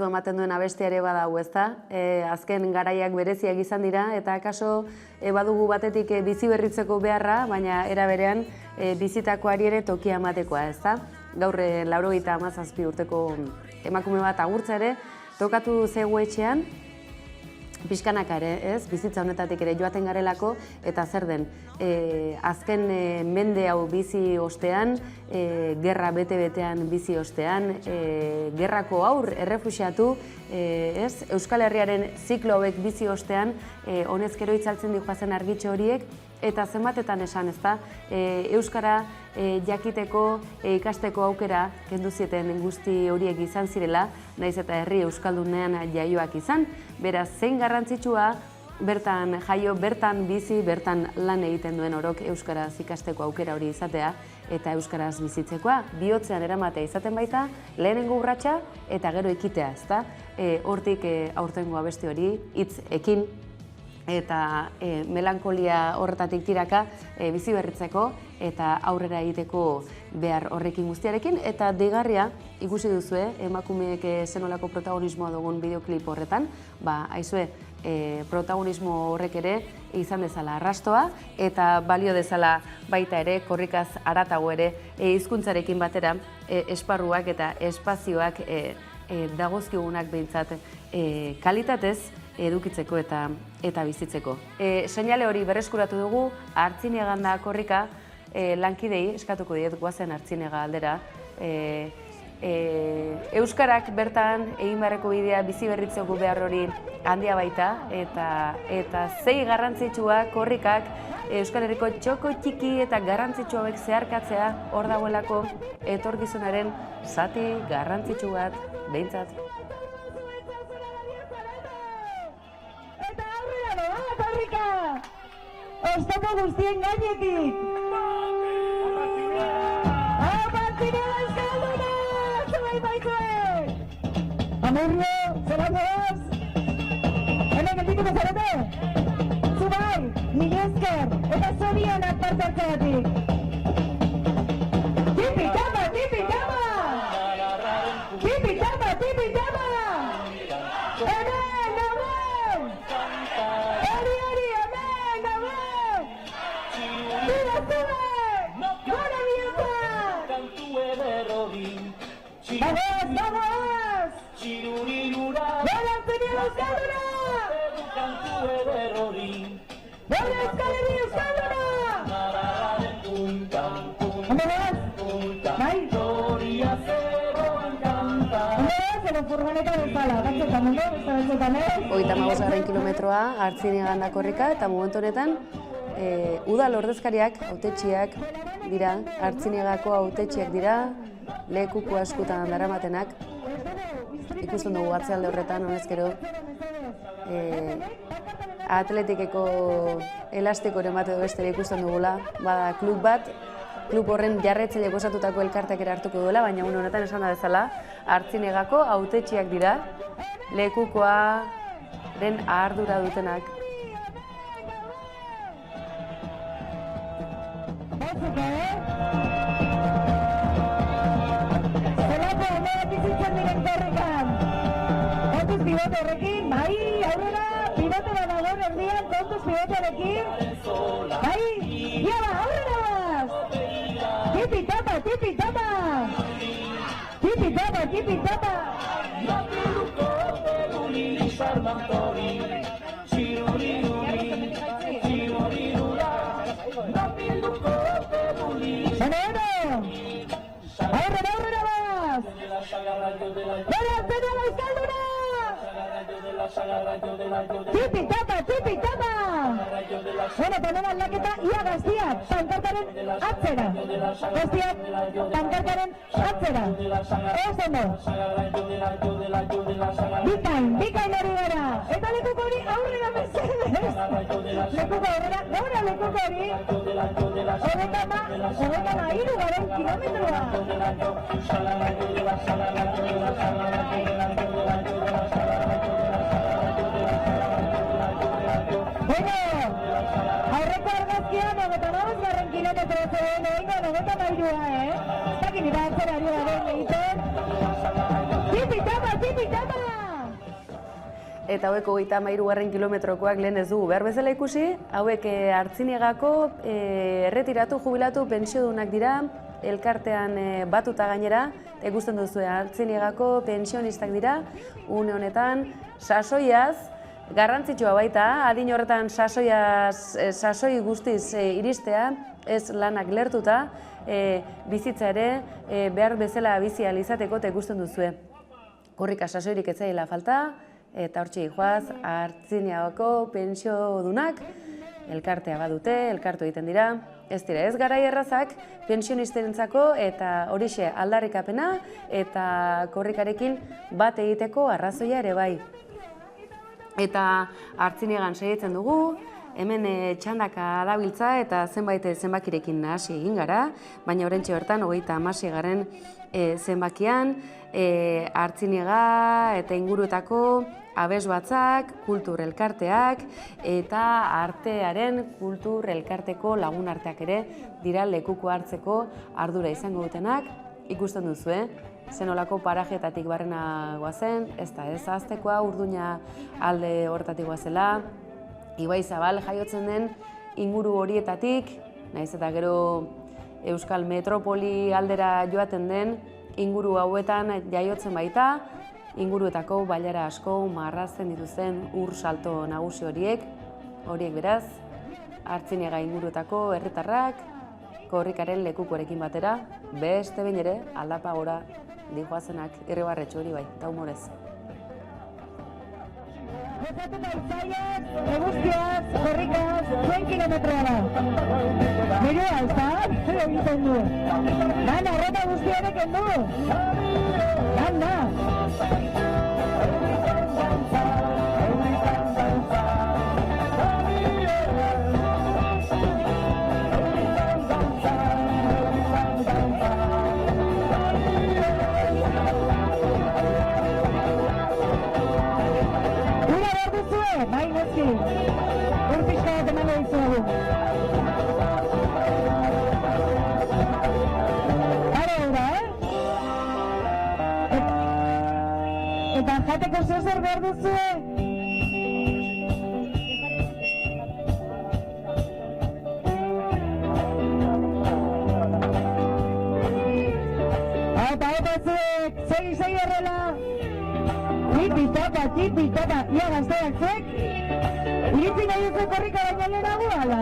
ematen duen abestia ere badago, ezta? Azken garaiak bereziak izan dira, eta akaso badugu batetik bizi berritzeko beharra, baina era berean bizitakoari ere tokia ematekoa, ezta? Gaur 97 urteko emakume bat agurtza ere, tokatu zego etxean, pixkanaka ere, ez? Bizitza honetatik ere joaten garelako, eta zer den, azken mende hau bizi ostean, gerra bete-betean bizi ostean, gerrako aur errefuxiatu, ez? Euskal Herriaren ziklo hauek bizi ostean, honezkero itzaltzen dihoazen argitxo horiek, eta zenbatetan esan, ezta? Euskara jakiteko, ikasteko aukera kendu zieten guzti horiek izan zirela, naiz eta herri euskaldunean jaioak izan, beraz zein garrantzitsua bertan jaio, bertan bizi, bertan lan egiten duen orok euskaraz ikasteko aukera hori izatea eta euskaraz bizitzekoa, bihotzean eramatea izaten baita, lehenengo urratsa eta gero ekitea, ezta? Hortik aurtengo abesti hori hitz ekin eta melankolia horretatik tiraka bizi berritzeko eta aurrera egiteko behar horrekin guztiarekin, eta deigarria ikusi duzue emakumeek zenolako protagonismoa dugun bideoklip horretan, aizue, protagonismo horrek ere izan dezala arrastoa eta balio dezala baita ere korrikaz haratago ere hizkuntzarekin batera esparruak eta espazioak dagozkigunak behintzat kalitatez edukitzeko eta bizitzeko. Seinale hori berreskuratu dugu, Artzinieganda korrika lankidei eskatuko diet goazen Artziniega aldera. Euskarak bertan egin beharreko bidea bizi berritzeko behar hori handia baita, eta zei garrantzitsua korrikak Euskal Herriko txoko txiki eta garrantzitsu hauek zeharkatzea hor dagoelako etorkizunaren zati garrantzitsu bat behintzat. Korrika! Oztopo guztien gainetik! Apartinea euskalduna! Zubai baitue! Amurrio, zelan goaz? Hemen geldituko zarete? Zubai, mila esker, eta zorionak parte hartzeagatik! Tipi tapa, tipi tapa! Tipi tapa, tipi tapa! Hemen, hemen! Hori, hemen, hemen! Tira, zube! Gora bihotza! Vamos, vamos! Gora Artziniega euskalduna! Gora Euskal Herri euskalduna! Ondo goaz? Bai? Edo furgoneta bezala, batzotan ondo, batzotan ez? 35 kilometroa Artzinieganda korrika, eta momentu honetan udal ordezkariak, hautetsiak dira, Artziniegako hautetsiak dira, lekuko askutan daramatenak. Ikusten dugu atzealde horretan, honezkero, atletikeko elastikoren bat edo bestera ikusten dugula, bada klub bat, klub horren jarraitzailek osatutako elkarteak ere hartuko duela, baina honetan esan da bezala, Artziniegako hautetsiak dira, lekukoaren ardura dutenak. Zelako honeak izitzen diren korrikan. Kontuz pibote horrekin, bai, aurrera, pibote bat dago erdian, kontuz pibote horrekin. Bai, ia ba, aurrera baz! Tipi tapa, tipi tapa! Tipi tapa, tipi tapa! Aurrera, aurrera baz! Gora Artziniega euskalduna! Tipi tapa, tipi tapa! Bueno, ponen aldaketa ia gaztiak, pankartaren atzera. Gaztiak, pankartaren atzera. Ez ondo. Bikain hori gara. Eta lekuko hori aurrera mesedez. Lekuko aurrera, gora lekuko hori. Hogeita hiru garen kilometroa. Bueno, aurreko argazkian 25 kilometro zegoen egingo 93, ez dakit nire atzera ari garen egiten. Tipi-tapa! Eta hauek 33 kilometrokoak lehen ez dugu behar bezala ikusi, hauek Artziniegako erretiratu, jubilatu, pentsiodunak dira, elkartean batuta gainera, ikusten duzu Artziniegako pentsionistak dira, une honetan sasoiaz, garrantzitsua baita, adin horretan sasoi guztiz iristea, ez lanak lertuta, bizitza ere behar bezala bizi ahal izateko ikusten duzue. Korrika sasoirik ez zaila falta, eta hortxe joaz, Artziniegako pentsiodunak, elkartea badute, elkartu egiten dira, ez dira ez garai errazak, pensionistenentzako eta horixe aldarrikapena eta korrikarekin bat egiteko arrazoia ere bai. Eta Artziniegan segitzen dugu, hemen txandaka dabiltza eta zenbait zenbakirekin hasi egin gara, baina oraintxe bertan 36. Zenbakian Artziniega eta inguruetako abes batzak, kultur elkarteak eta artearen kultur elkarteko lagun arteak ere dira lekuko hartzeko ardura izango dutenak, ikusten duzu, zenolako parajetatik barrena goazen, ez da ez aztekoa, Urduña alde horretatik goazela, Ibai Zabal jaiotzen den inguru horietatik, nahiz eta gero Euskal Metropoli aldera joaten den inguru hauetan jaiotzen baita, inguruetako bailara asko marrazten dituzten ur salto nagusi horiek beraz, Artziniega inguruetako herritarrak, korrikaren lekukorekin batera, beste behin ere aldapa gora dijoazenak irribarretxo hori bai, eta humorez. Gozatu naizaiak, eguzkiaz, korrikaz, 100 kilometroara. Mirua, ez da? Zer egiten du? Gana, horreta guztiarek endu. Gana. Bai, noski, urpizka bat emango dizuegu. Ara eura, Eta jateko zer behar duzue? Eta zuek, segi horrela. Tipi-tapa, ia gazteak zuek? Iritzi nahi duzu korrika baina lehenago ala?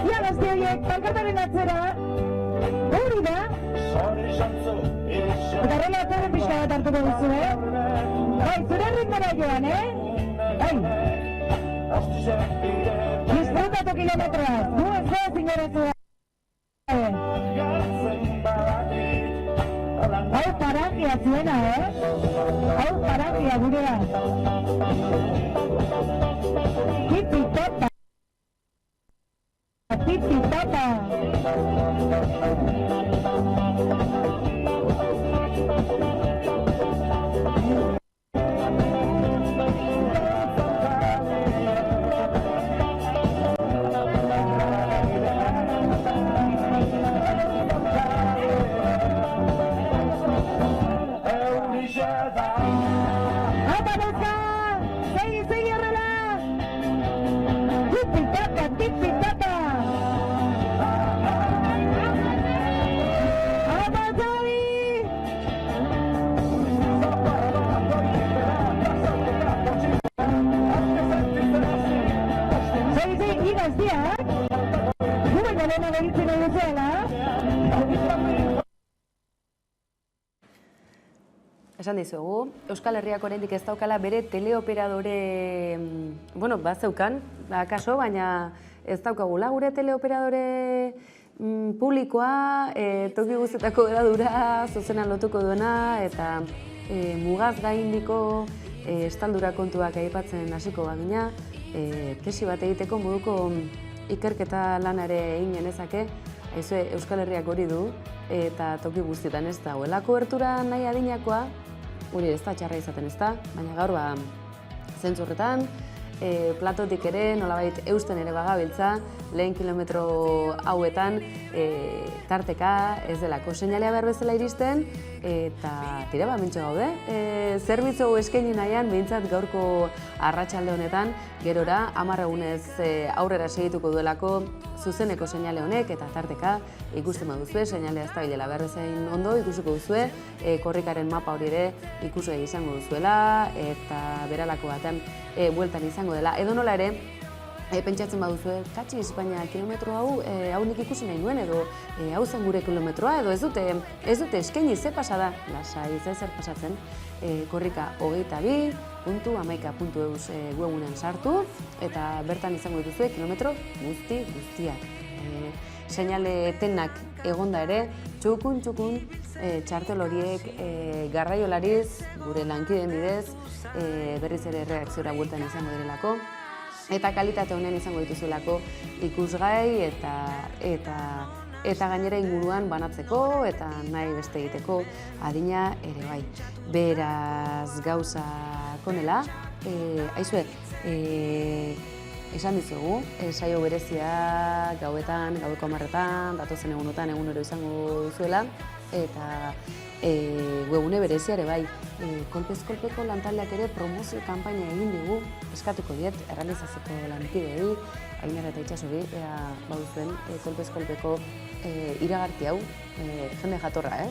Ia gazte horiek, pankartaren atzera? Hori da? Eta horrela atzaren pixka bat hartuko duzu, Bai, zure ritmera joan, Bai. Disfrutatu kilometroa, du ez goa zingorazu. Hau paragia zuena, Hau paragia gurea. Tipi-tapa. Tipi-tapa. Esan dizuegu, Euskal Herriak oraindik ez daukala bere teleoperadore, bazeukan, akaso, baina ez daukagula gure teleoperadore publikoa, toki guztietako hedadura, zuzenan lotuko duena, eta mugaz gaindiko estaldura kontuak aipatzen hasiko bagina, tesi bat egiteko moduko ikerketa lana ere egin genezake, Euskal Herriak hori du, eta toki guztietan ez dagoela kobertura nahi adinakoa, hori ez da txarra izaten ez da, baina gaur zentzurretan, platotik ere nolabait eusten ere bagabiltza, lehen kilometro hauetan tarteka ez delako seinalea behar bezala iristen, eta tira mentxo gaude. Zerbitzu hau eskaini nahian, behintzat gaurko arratsalde honetan, gerora 10 egunez aurrera segituko duelako zuzeneko seinale honek, eta tarteka ikusten baduzue, seinalea ez da bilela behar bezain ondo ikusiko duzue, korrikaren mapa hori ere ikusgai izango duzuela, eta beralako batean bueltan izango dela. Edo nola ere, pentsatzen baduzue, katxi Espainia kilometro hau nik ikusi nahi nuen, edo hau zen gure kilometroa, edo ez dute eskaini ze pasada, lasai zer pasatzen, korrika 22.amaika.eus webunean sartu, eta bertan izango dituzue kilometro guztiak. Seinale etenak egonda ere, txukun txartel horiek garraiolariz, gure lankideen bidez, berriz ere reakziora bueltan izango direlako, eta kalitate honen izango dituzuelako ikusgai eta gainera inguruan banatzeko eta nahi beste egiteko adina ere bai. Beraz gauza konela, aizue, esan dizugu, saio berezia gauetan, gaueko 10etan, datozen egunotan egunero izango duzuela, eta webune berezia ere bai, kolpez-kolpeko lantaldeak ere promozio kanpaina egin dugu, eskatuko diet, errealizatzeko lankidei, Ainara eta Itxasobi, baduzuen kolpez-kolpeko iragarti hau, jende jatorra,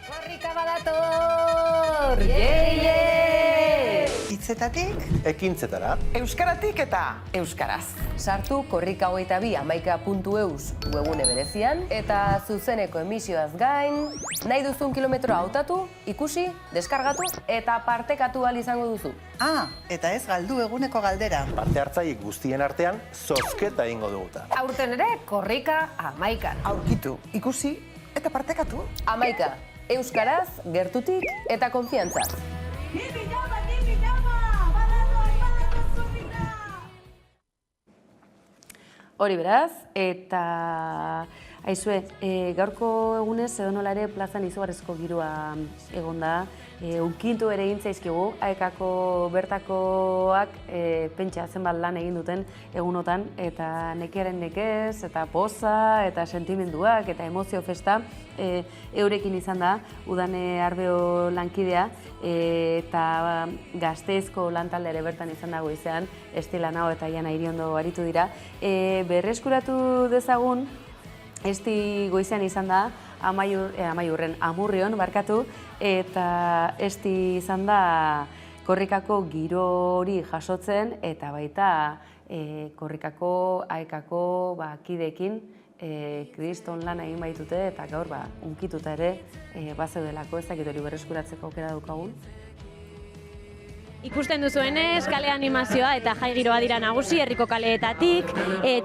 Korrika badator! Hitzetatik, ekintzetara, euskaratik eta euskaraz. Sartu korrika22amaika.eus webune berezian, eta zuzeneko emisioaz gain, nahi duzun kilometroa hautatu, ikusi, deskargatu eta partekatu ahal izango duzu. Eta ez galdu eguneko galdera. Parte hartzaile guztien artean, zozketa egingo duguta. Aurten ere, korrika 11. Aurkitu, ikusi eta partekatu. 11. Euskaraz, gertutik eta konfiantzaz. Hori beraz, eta aizue, gaurko egunez edo nola ere plazan izugarrizko giroa egon da. Ukintu ere egin zaizkigu, aekako bertakoak pentsa zenbat lan egin duten egunotan, eta nekearen nekez, eta poza, eta sentimenduak, eta emozio festa eurekin izan da, Udane Arbeo lankidea, eta Gasteizko lantalde ere bertan izan dago izan, Estela Nao eta Iana Iriondo aritu dira. Berreskuratu dezagun, esti goizean izan da, Amurrion, barkatu, eta esti izan da korrikako giro hori jasotzen, eta baita korrikako, aekako kideekin kriston lan egin baitute, eta gaur unkituta ere bazeudelako, ez dakit hori berreskuratzeko aukera daukagun. Ikusten duzuenez, kale animazioa eta jai giroa dira nagusi herriko kaleetatik.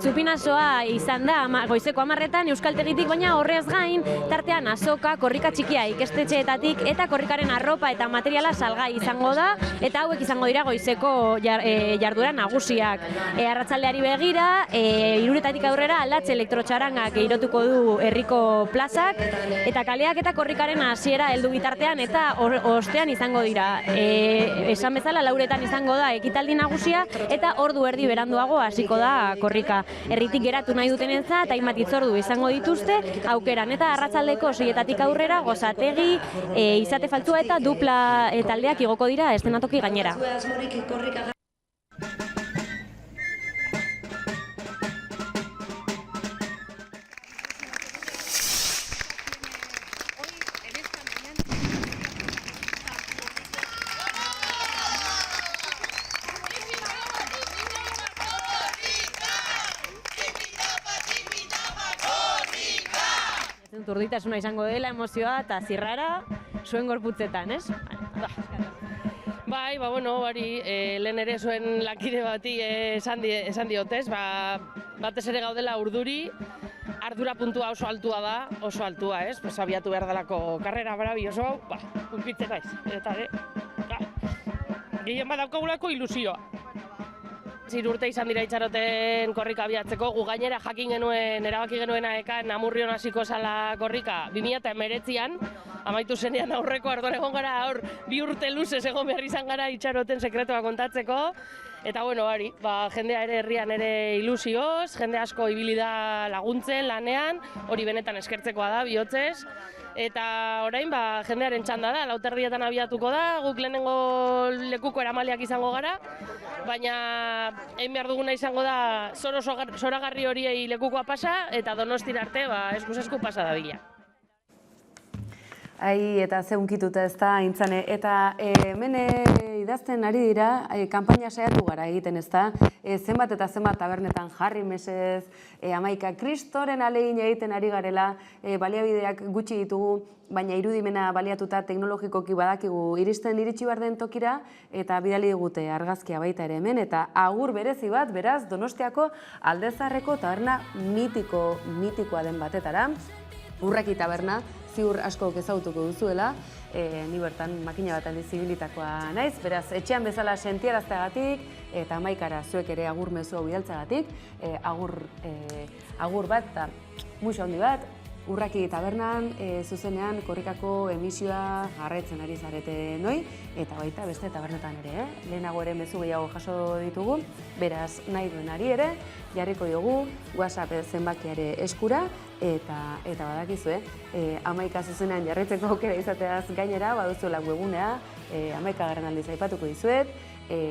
Txupinazoa izan da goizeko 10etan euskaltegitik, baina horrez gain, tartean azoka, korrika txikia ikestetxeetatik eta korrikaren arropa eta materiala salgai izango da, eta hauek izango dira goizeko jarduera nagusiak. Arratsaldeari begira, 3:00 aurrera aldatze elektrotxarangak girotuko du herriko plazak, eta kaleak eta korrikaren hasiera heldu bitartean eta ostean izango dira. Esan bezala 4:00 izango da ekitaldi nagusia, eta ordu erdi beranduago hasiko da korrika. Herritik geratu nahi dutenentzat hainbat hitzordu izango dituzte aukeran, eta arratsaldeko 6:00 aurrera gozategi, izate faltzua eta dupla taldeak igoko dira eszenatoki gainera. Urditasuna izango dela, emozioa eta zirrara zuen gorputzetan, ez? Bai, lehen ere zuen lankide bati esan diotez, batez ere gaudela urduri, ardura puntua oso altua da, oso altua, ez? Abiatu behar delako karrera barabi oso hau, unkitzen naiz, eta gehien badaukagulako ilusioa. Zir urte izan dira itxaroten korrika abiatzeko, gu gainera jakin genuen, erabaki genuen aekan Amurrion hasiko zala korrika 2019an, amaitu zenean aurreko arduan egon gara, bi urte luzez egon behar izan gara itxaroten sekretua kontatzeko, eta bueno, jendea ere herrian ere ilusioz, jende asko ibili da laguntzen, lanean, hori benetan eskertzekoa da, bihotzez. Eta orain jendearen txanda da, 4:00 abiatuko da, guk lehenengo lekuko eramaliak izango gara, baina egin behar duguna izango da zoragarri horiei lekukoa pasa, eta Donostira arte eskuz-esku pasa da bila. Eta ze unkituta ez da, intzane, eta hemen idazten ari dira, kanpaina saiatu gara egiten ez da, zenbat eta zenbat tabernetan jarri mesez, Amaika Kristoren alegin egiten ari garela, baliabideak gutxi ditugu, baina irudimena baliatuta teknologikoki badakigu iritsi behar den tokira, eta bidali digute argazkia baita ere hemen, eta agur berezi bat, beraz, Donostiako Aldezarreko taberna mitikoa den batetara, Urraki taberna, ziur asko ezagutuko duzuela, ni bertan makina bat aldiz zibilitakoa naiz, beraz, etxean bezala sentiarazteagatik, eta Amaikara zuek ere agur mezua bidaltzeagatik, agur bat eta muxo handi bat, Urraki tabernan, zuzenean korrikako emisioa jarraitzen ari zarete noi, eta baita beste tabernetan ere, lehenago ere mezu gehiago jaso ditugu, beraz nahi duenari ere, jarriko diogu WhatsApp zenbakiare eskura, eta badakizue, Amaika zuzenean jarraitzeko aukera izateaz gainera, baduzuela webgunea, Amaikagarren aldiz aipatuko dizuet,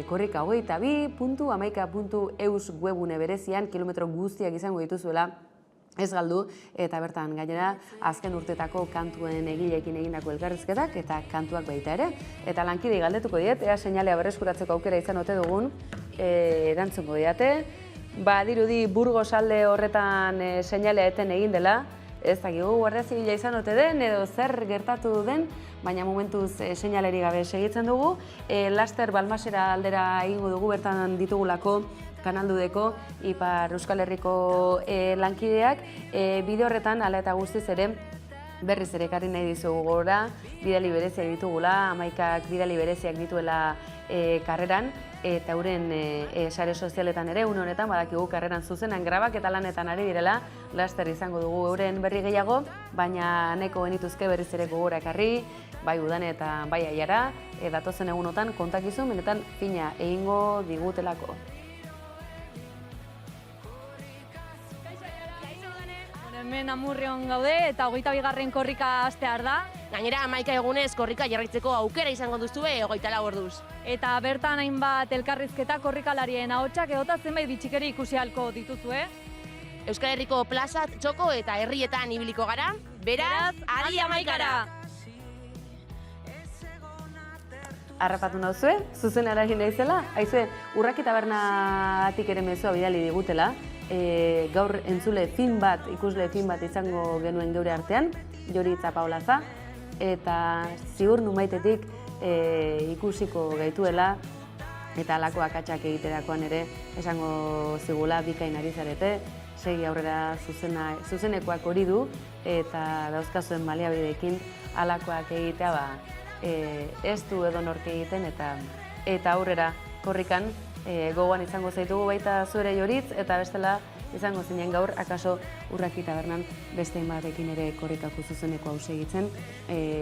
korrika22.amaika.eus webgune berezian, kilometro guztiak izango dituzuela, ez galdu, eta bertan gainera azken urtetako kantuen egileekin egindako elkarrizketak eta kantuak baita ere. Eta lankidei galdetuko diet, ea seinalea berreskuratzeko aukera izan ote dugun, erantzungo diate. Dirudi Burgos alde horretan seinalea eten egin dela, ez dakigu Guardia Zibila izan ote den edo zer gertatu den, baina momentuz seinalerik gabe segitzen dugu. Laster Balmasera aldera egingo dugu, bertan ditugulako Kanaldudeko Ipar Euskal Herriko lankideak, bide horretan hala eta guztiz ere berriz ere ekarri nahi dizugu gora, bidali bereziak ditugula, Amaikak bidali bereziak dituela karreran, eta euren sare sozialetan ere, une honetan badakigu karreran zuzenan grabak eta lanetan ari direla, laster izango dugu euren berri gehiago, baina neko genituzke berriz ere gogora ekarri, bai udan eta bai aiara, datozen egunotan kontakizun, benetan fina egingo digutelako. Hemen Amurrion gaude eta 22. korrika hastear da. Gainera, 11 egunez korrika jarraitzeko aukera izango duzue 24 orduz. Eta bertan hainbat elkarrizketa korrikalarien ahotsak edota zenbait bitxikeri ikusi ahalko dituzue. Euskal Herriko plazat, txoko eta herrietan ibiliko gara, beraz, adi Amaikara! Harrapatu nauzue, zuzenera egin daizela, haizue, Urraki tabernatik ere mezua bidali digutela, gaur entzule ikusle film bat izango genuen geure artean, Joritza Paolaza, eta ziur numaitetik ikusiko gaituela, eta halako akatsak egiterakoan ere esango zigula bikain ari zarete, segi aurrera zuzenekoak hori du, eta dauzkazuen baliabideekin halakoak egitea ez du edo nork egiten, eta aurrera korrikan gogoan izango zaitugu baita zuere Joritz, eta bestela izango zinen gaur, akaso Urraki tabernan beste batekin ere korrikako zuzeneko hause egiten,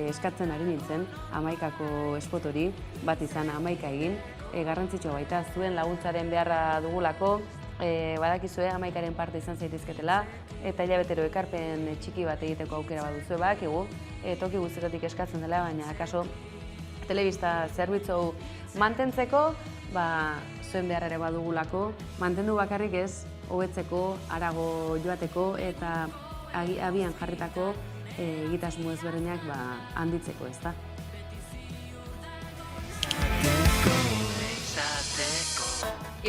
eskatzen ari nintzen, Amaikako spot hori, bat izan Amaika egin, garrantzitsua baita zuen laguntzaren beharra dugulako, badakizue Amaikaren parte izan zaitezketela, eta hilabetero ekarpen txiki bat egiteko aukera baduzue badakigu, toki guztetatik eskatzen dela, baina akaso telebista zerbitzu mantentzeko, zuen behar ere badugulako, mantendu bakarrik ez, hobetzeko, harago joateko eta abian jarritako egitasmo ezberdinak handitzeko, ez da.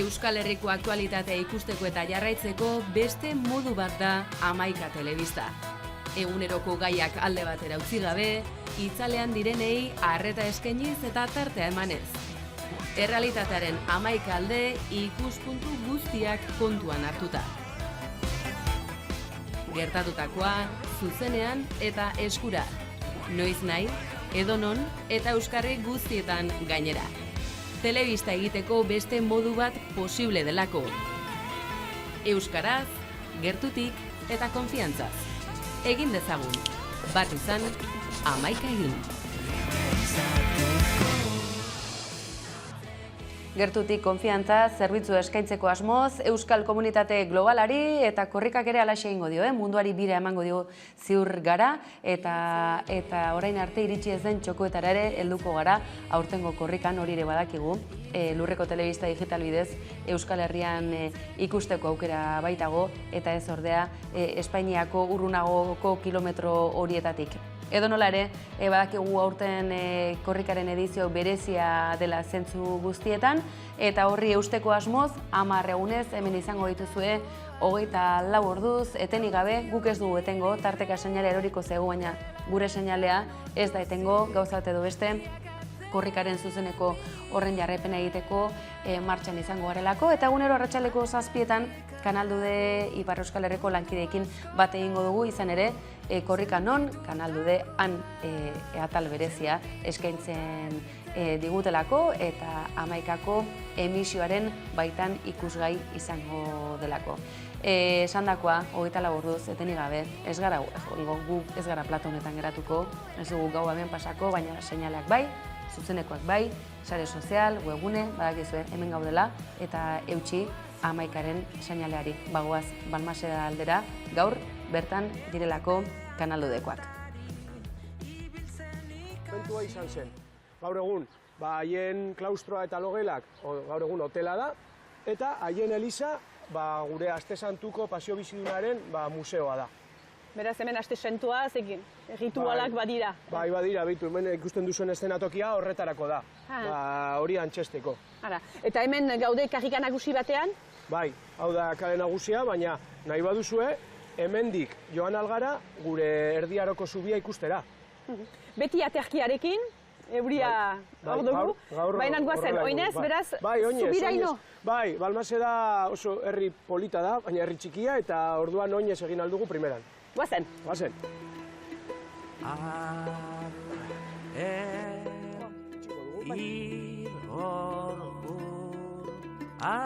Euskal Herriko aktualitatea ikusteko eta jarraitzeko beste modu bat da Amaika Telebista. Eguneroko gaiak alde batera utzi gabe, itzalean direnei arreta eskainiz eta tartea emanez. Errealitatearen 11 alde ikuspuntu guztiak kontuan hartuta. Gertatutakoa, zuzenean eta eskura. Noiz nahi, edonon eta euskarri guztietan gainera. telebista egiteko beste modu bat posible delako. Euskaraz, gertutik eta konfiantzaz. Egin dezagun, bat izan, 11 egin. Gertutik konfiantza, zerbitzu eskaintzeko asmoz, euskal komunitate globalari eta korrikak ere alaxe egingo dio, munduari bira emango dio ziur gara eta orain arte iritsi ez den txokoetara ere helduko gara aurtengo korrikan hori ere badakigu. Lurreko telebista digital bidez Euskal Herrian ikusteko aukera baitago eta ez ordea Espainiako urrunagoko kilometro horietatik. Edo nola ere, badakigu aurten korrikaren edizio berezia dela zentzu guztietan, eta horri eusteko asmoz, 10 egunez hemen izango dituzue 24 orduz, etenik gabe, guk ez dugu etengo, tarteka seinale eroriko zego, baina gure seinalea ez da etengo, gauza bat edo beste, korrikaren zuzeneko horren jarraipena egiteko martxan izango garelako, eta egunero arratsaldeko 7etan Kanal Dude Ipar Euskal Herriko lankideekin bat egingo dugu, izan ere, korrika non, Kanal Dude han atal berezia eskaintzen digutelako eta 11ako emisioaren baitan ikusgai izango delako. Esandakoa, 24 orduz, etenik gabe, ez gara plato honetan geratuko, ez dugu gau hemen pasako, baina seinaleak bai, zuzenekoak bai, sare sozial, webgune, badakizue hemen gaudela, eta eutxi 11aren seinaleari. Bagoaz, Balmaseda aldera, gaur bertan direlako Kanal Dudekoak. Momentua izan zen. Gaur egun, haien klaustroa eta logelak, gaur egun hotela da, eta haien eliza, gure Aste Santuko Pasio Bizidunaren museoa da. Beraz, hemen Aste Santua, ritualak badira. Bai, badira, bitu, hemen ikusten duzuen eszenatokia horretarako da, hori antxesteko. Eta hemen gaude karrika nagusi batean? Bai, hau da kale nagusia, baina nahi baduzue, hemendik joan algara gure Erdiaroko zubia ikustera. Beti aterkiarekin, euria hor dugu, baina guazen, oinez, beraz, zubiraino? Bai, Balmaseda oso herri polita da, baina herri txikia, eta orduan oinez egin aldugu primeran. Guazen? Guazen. Ir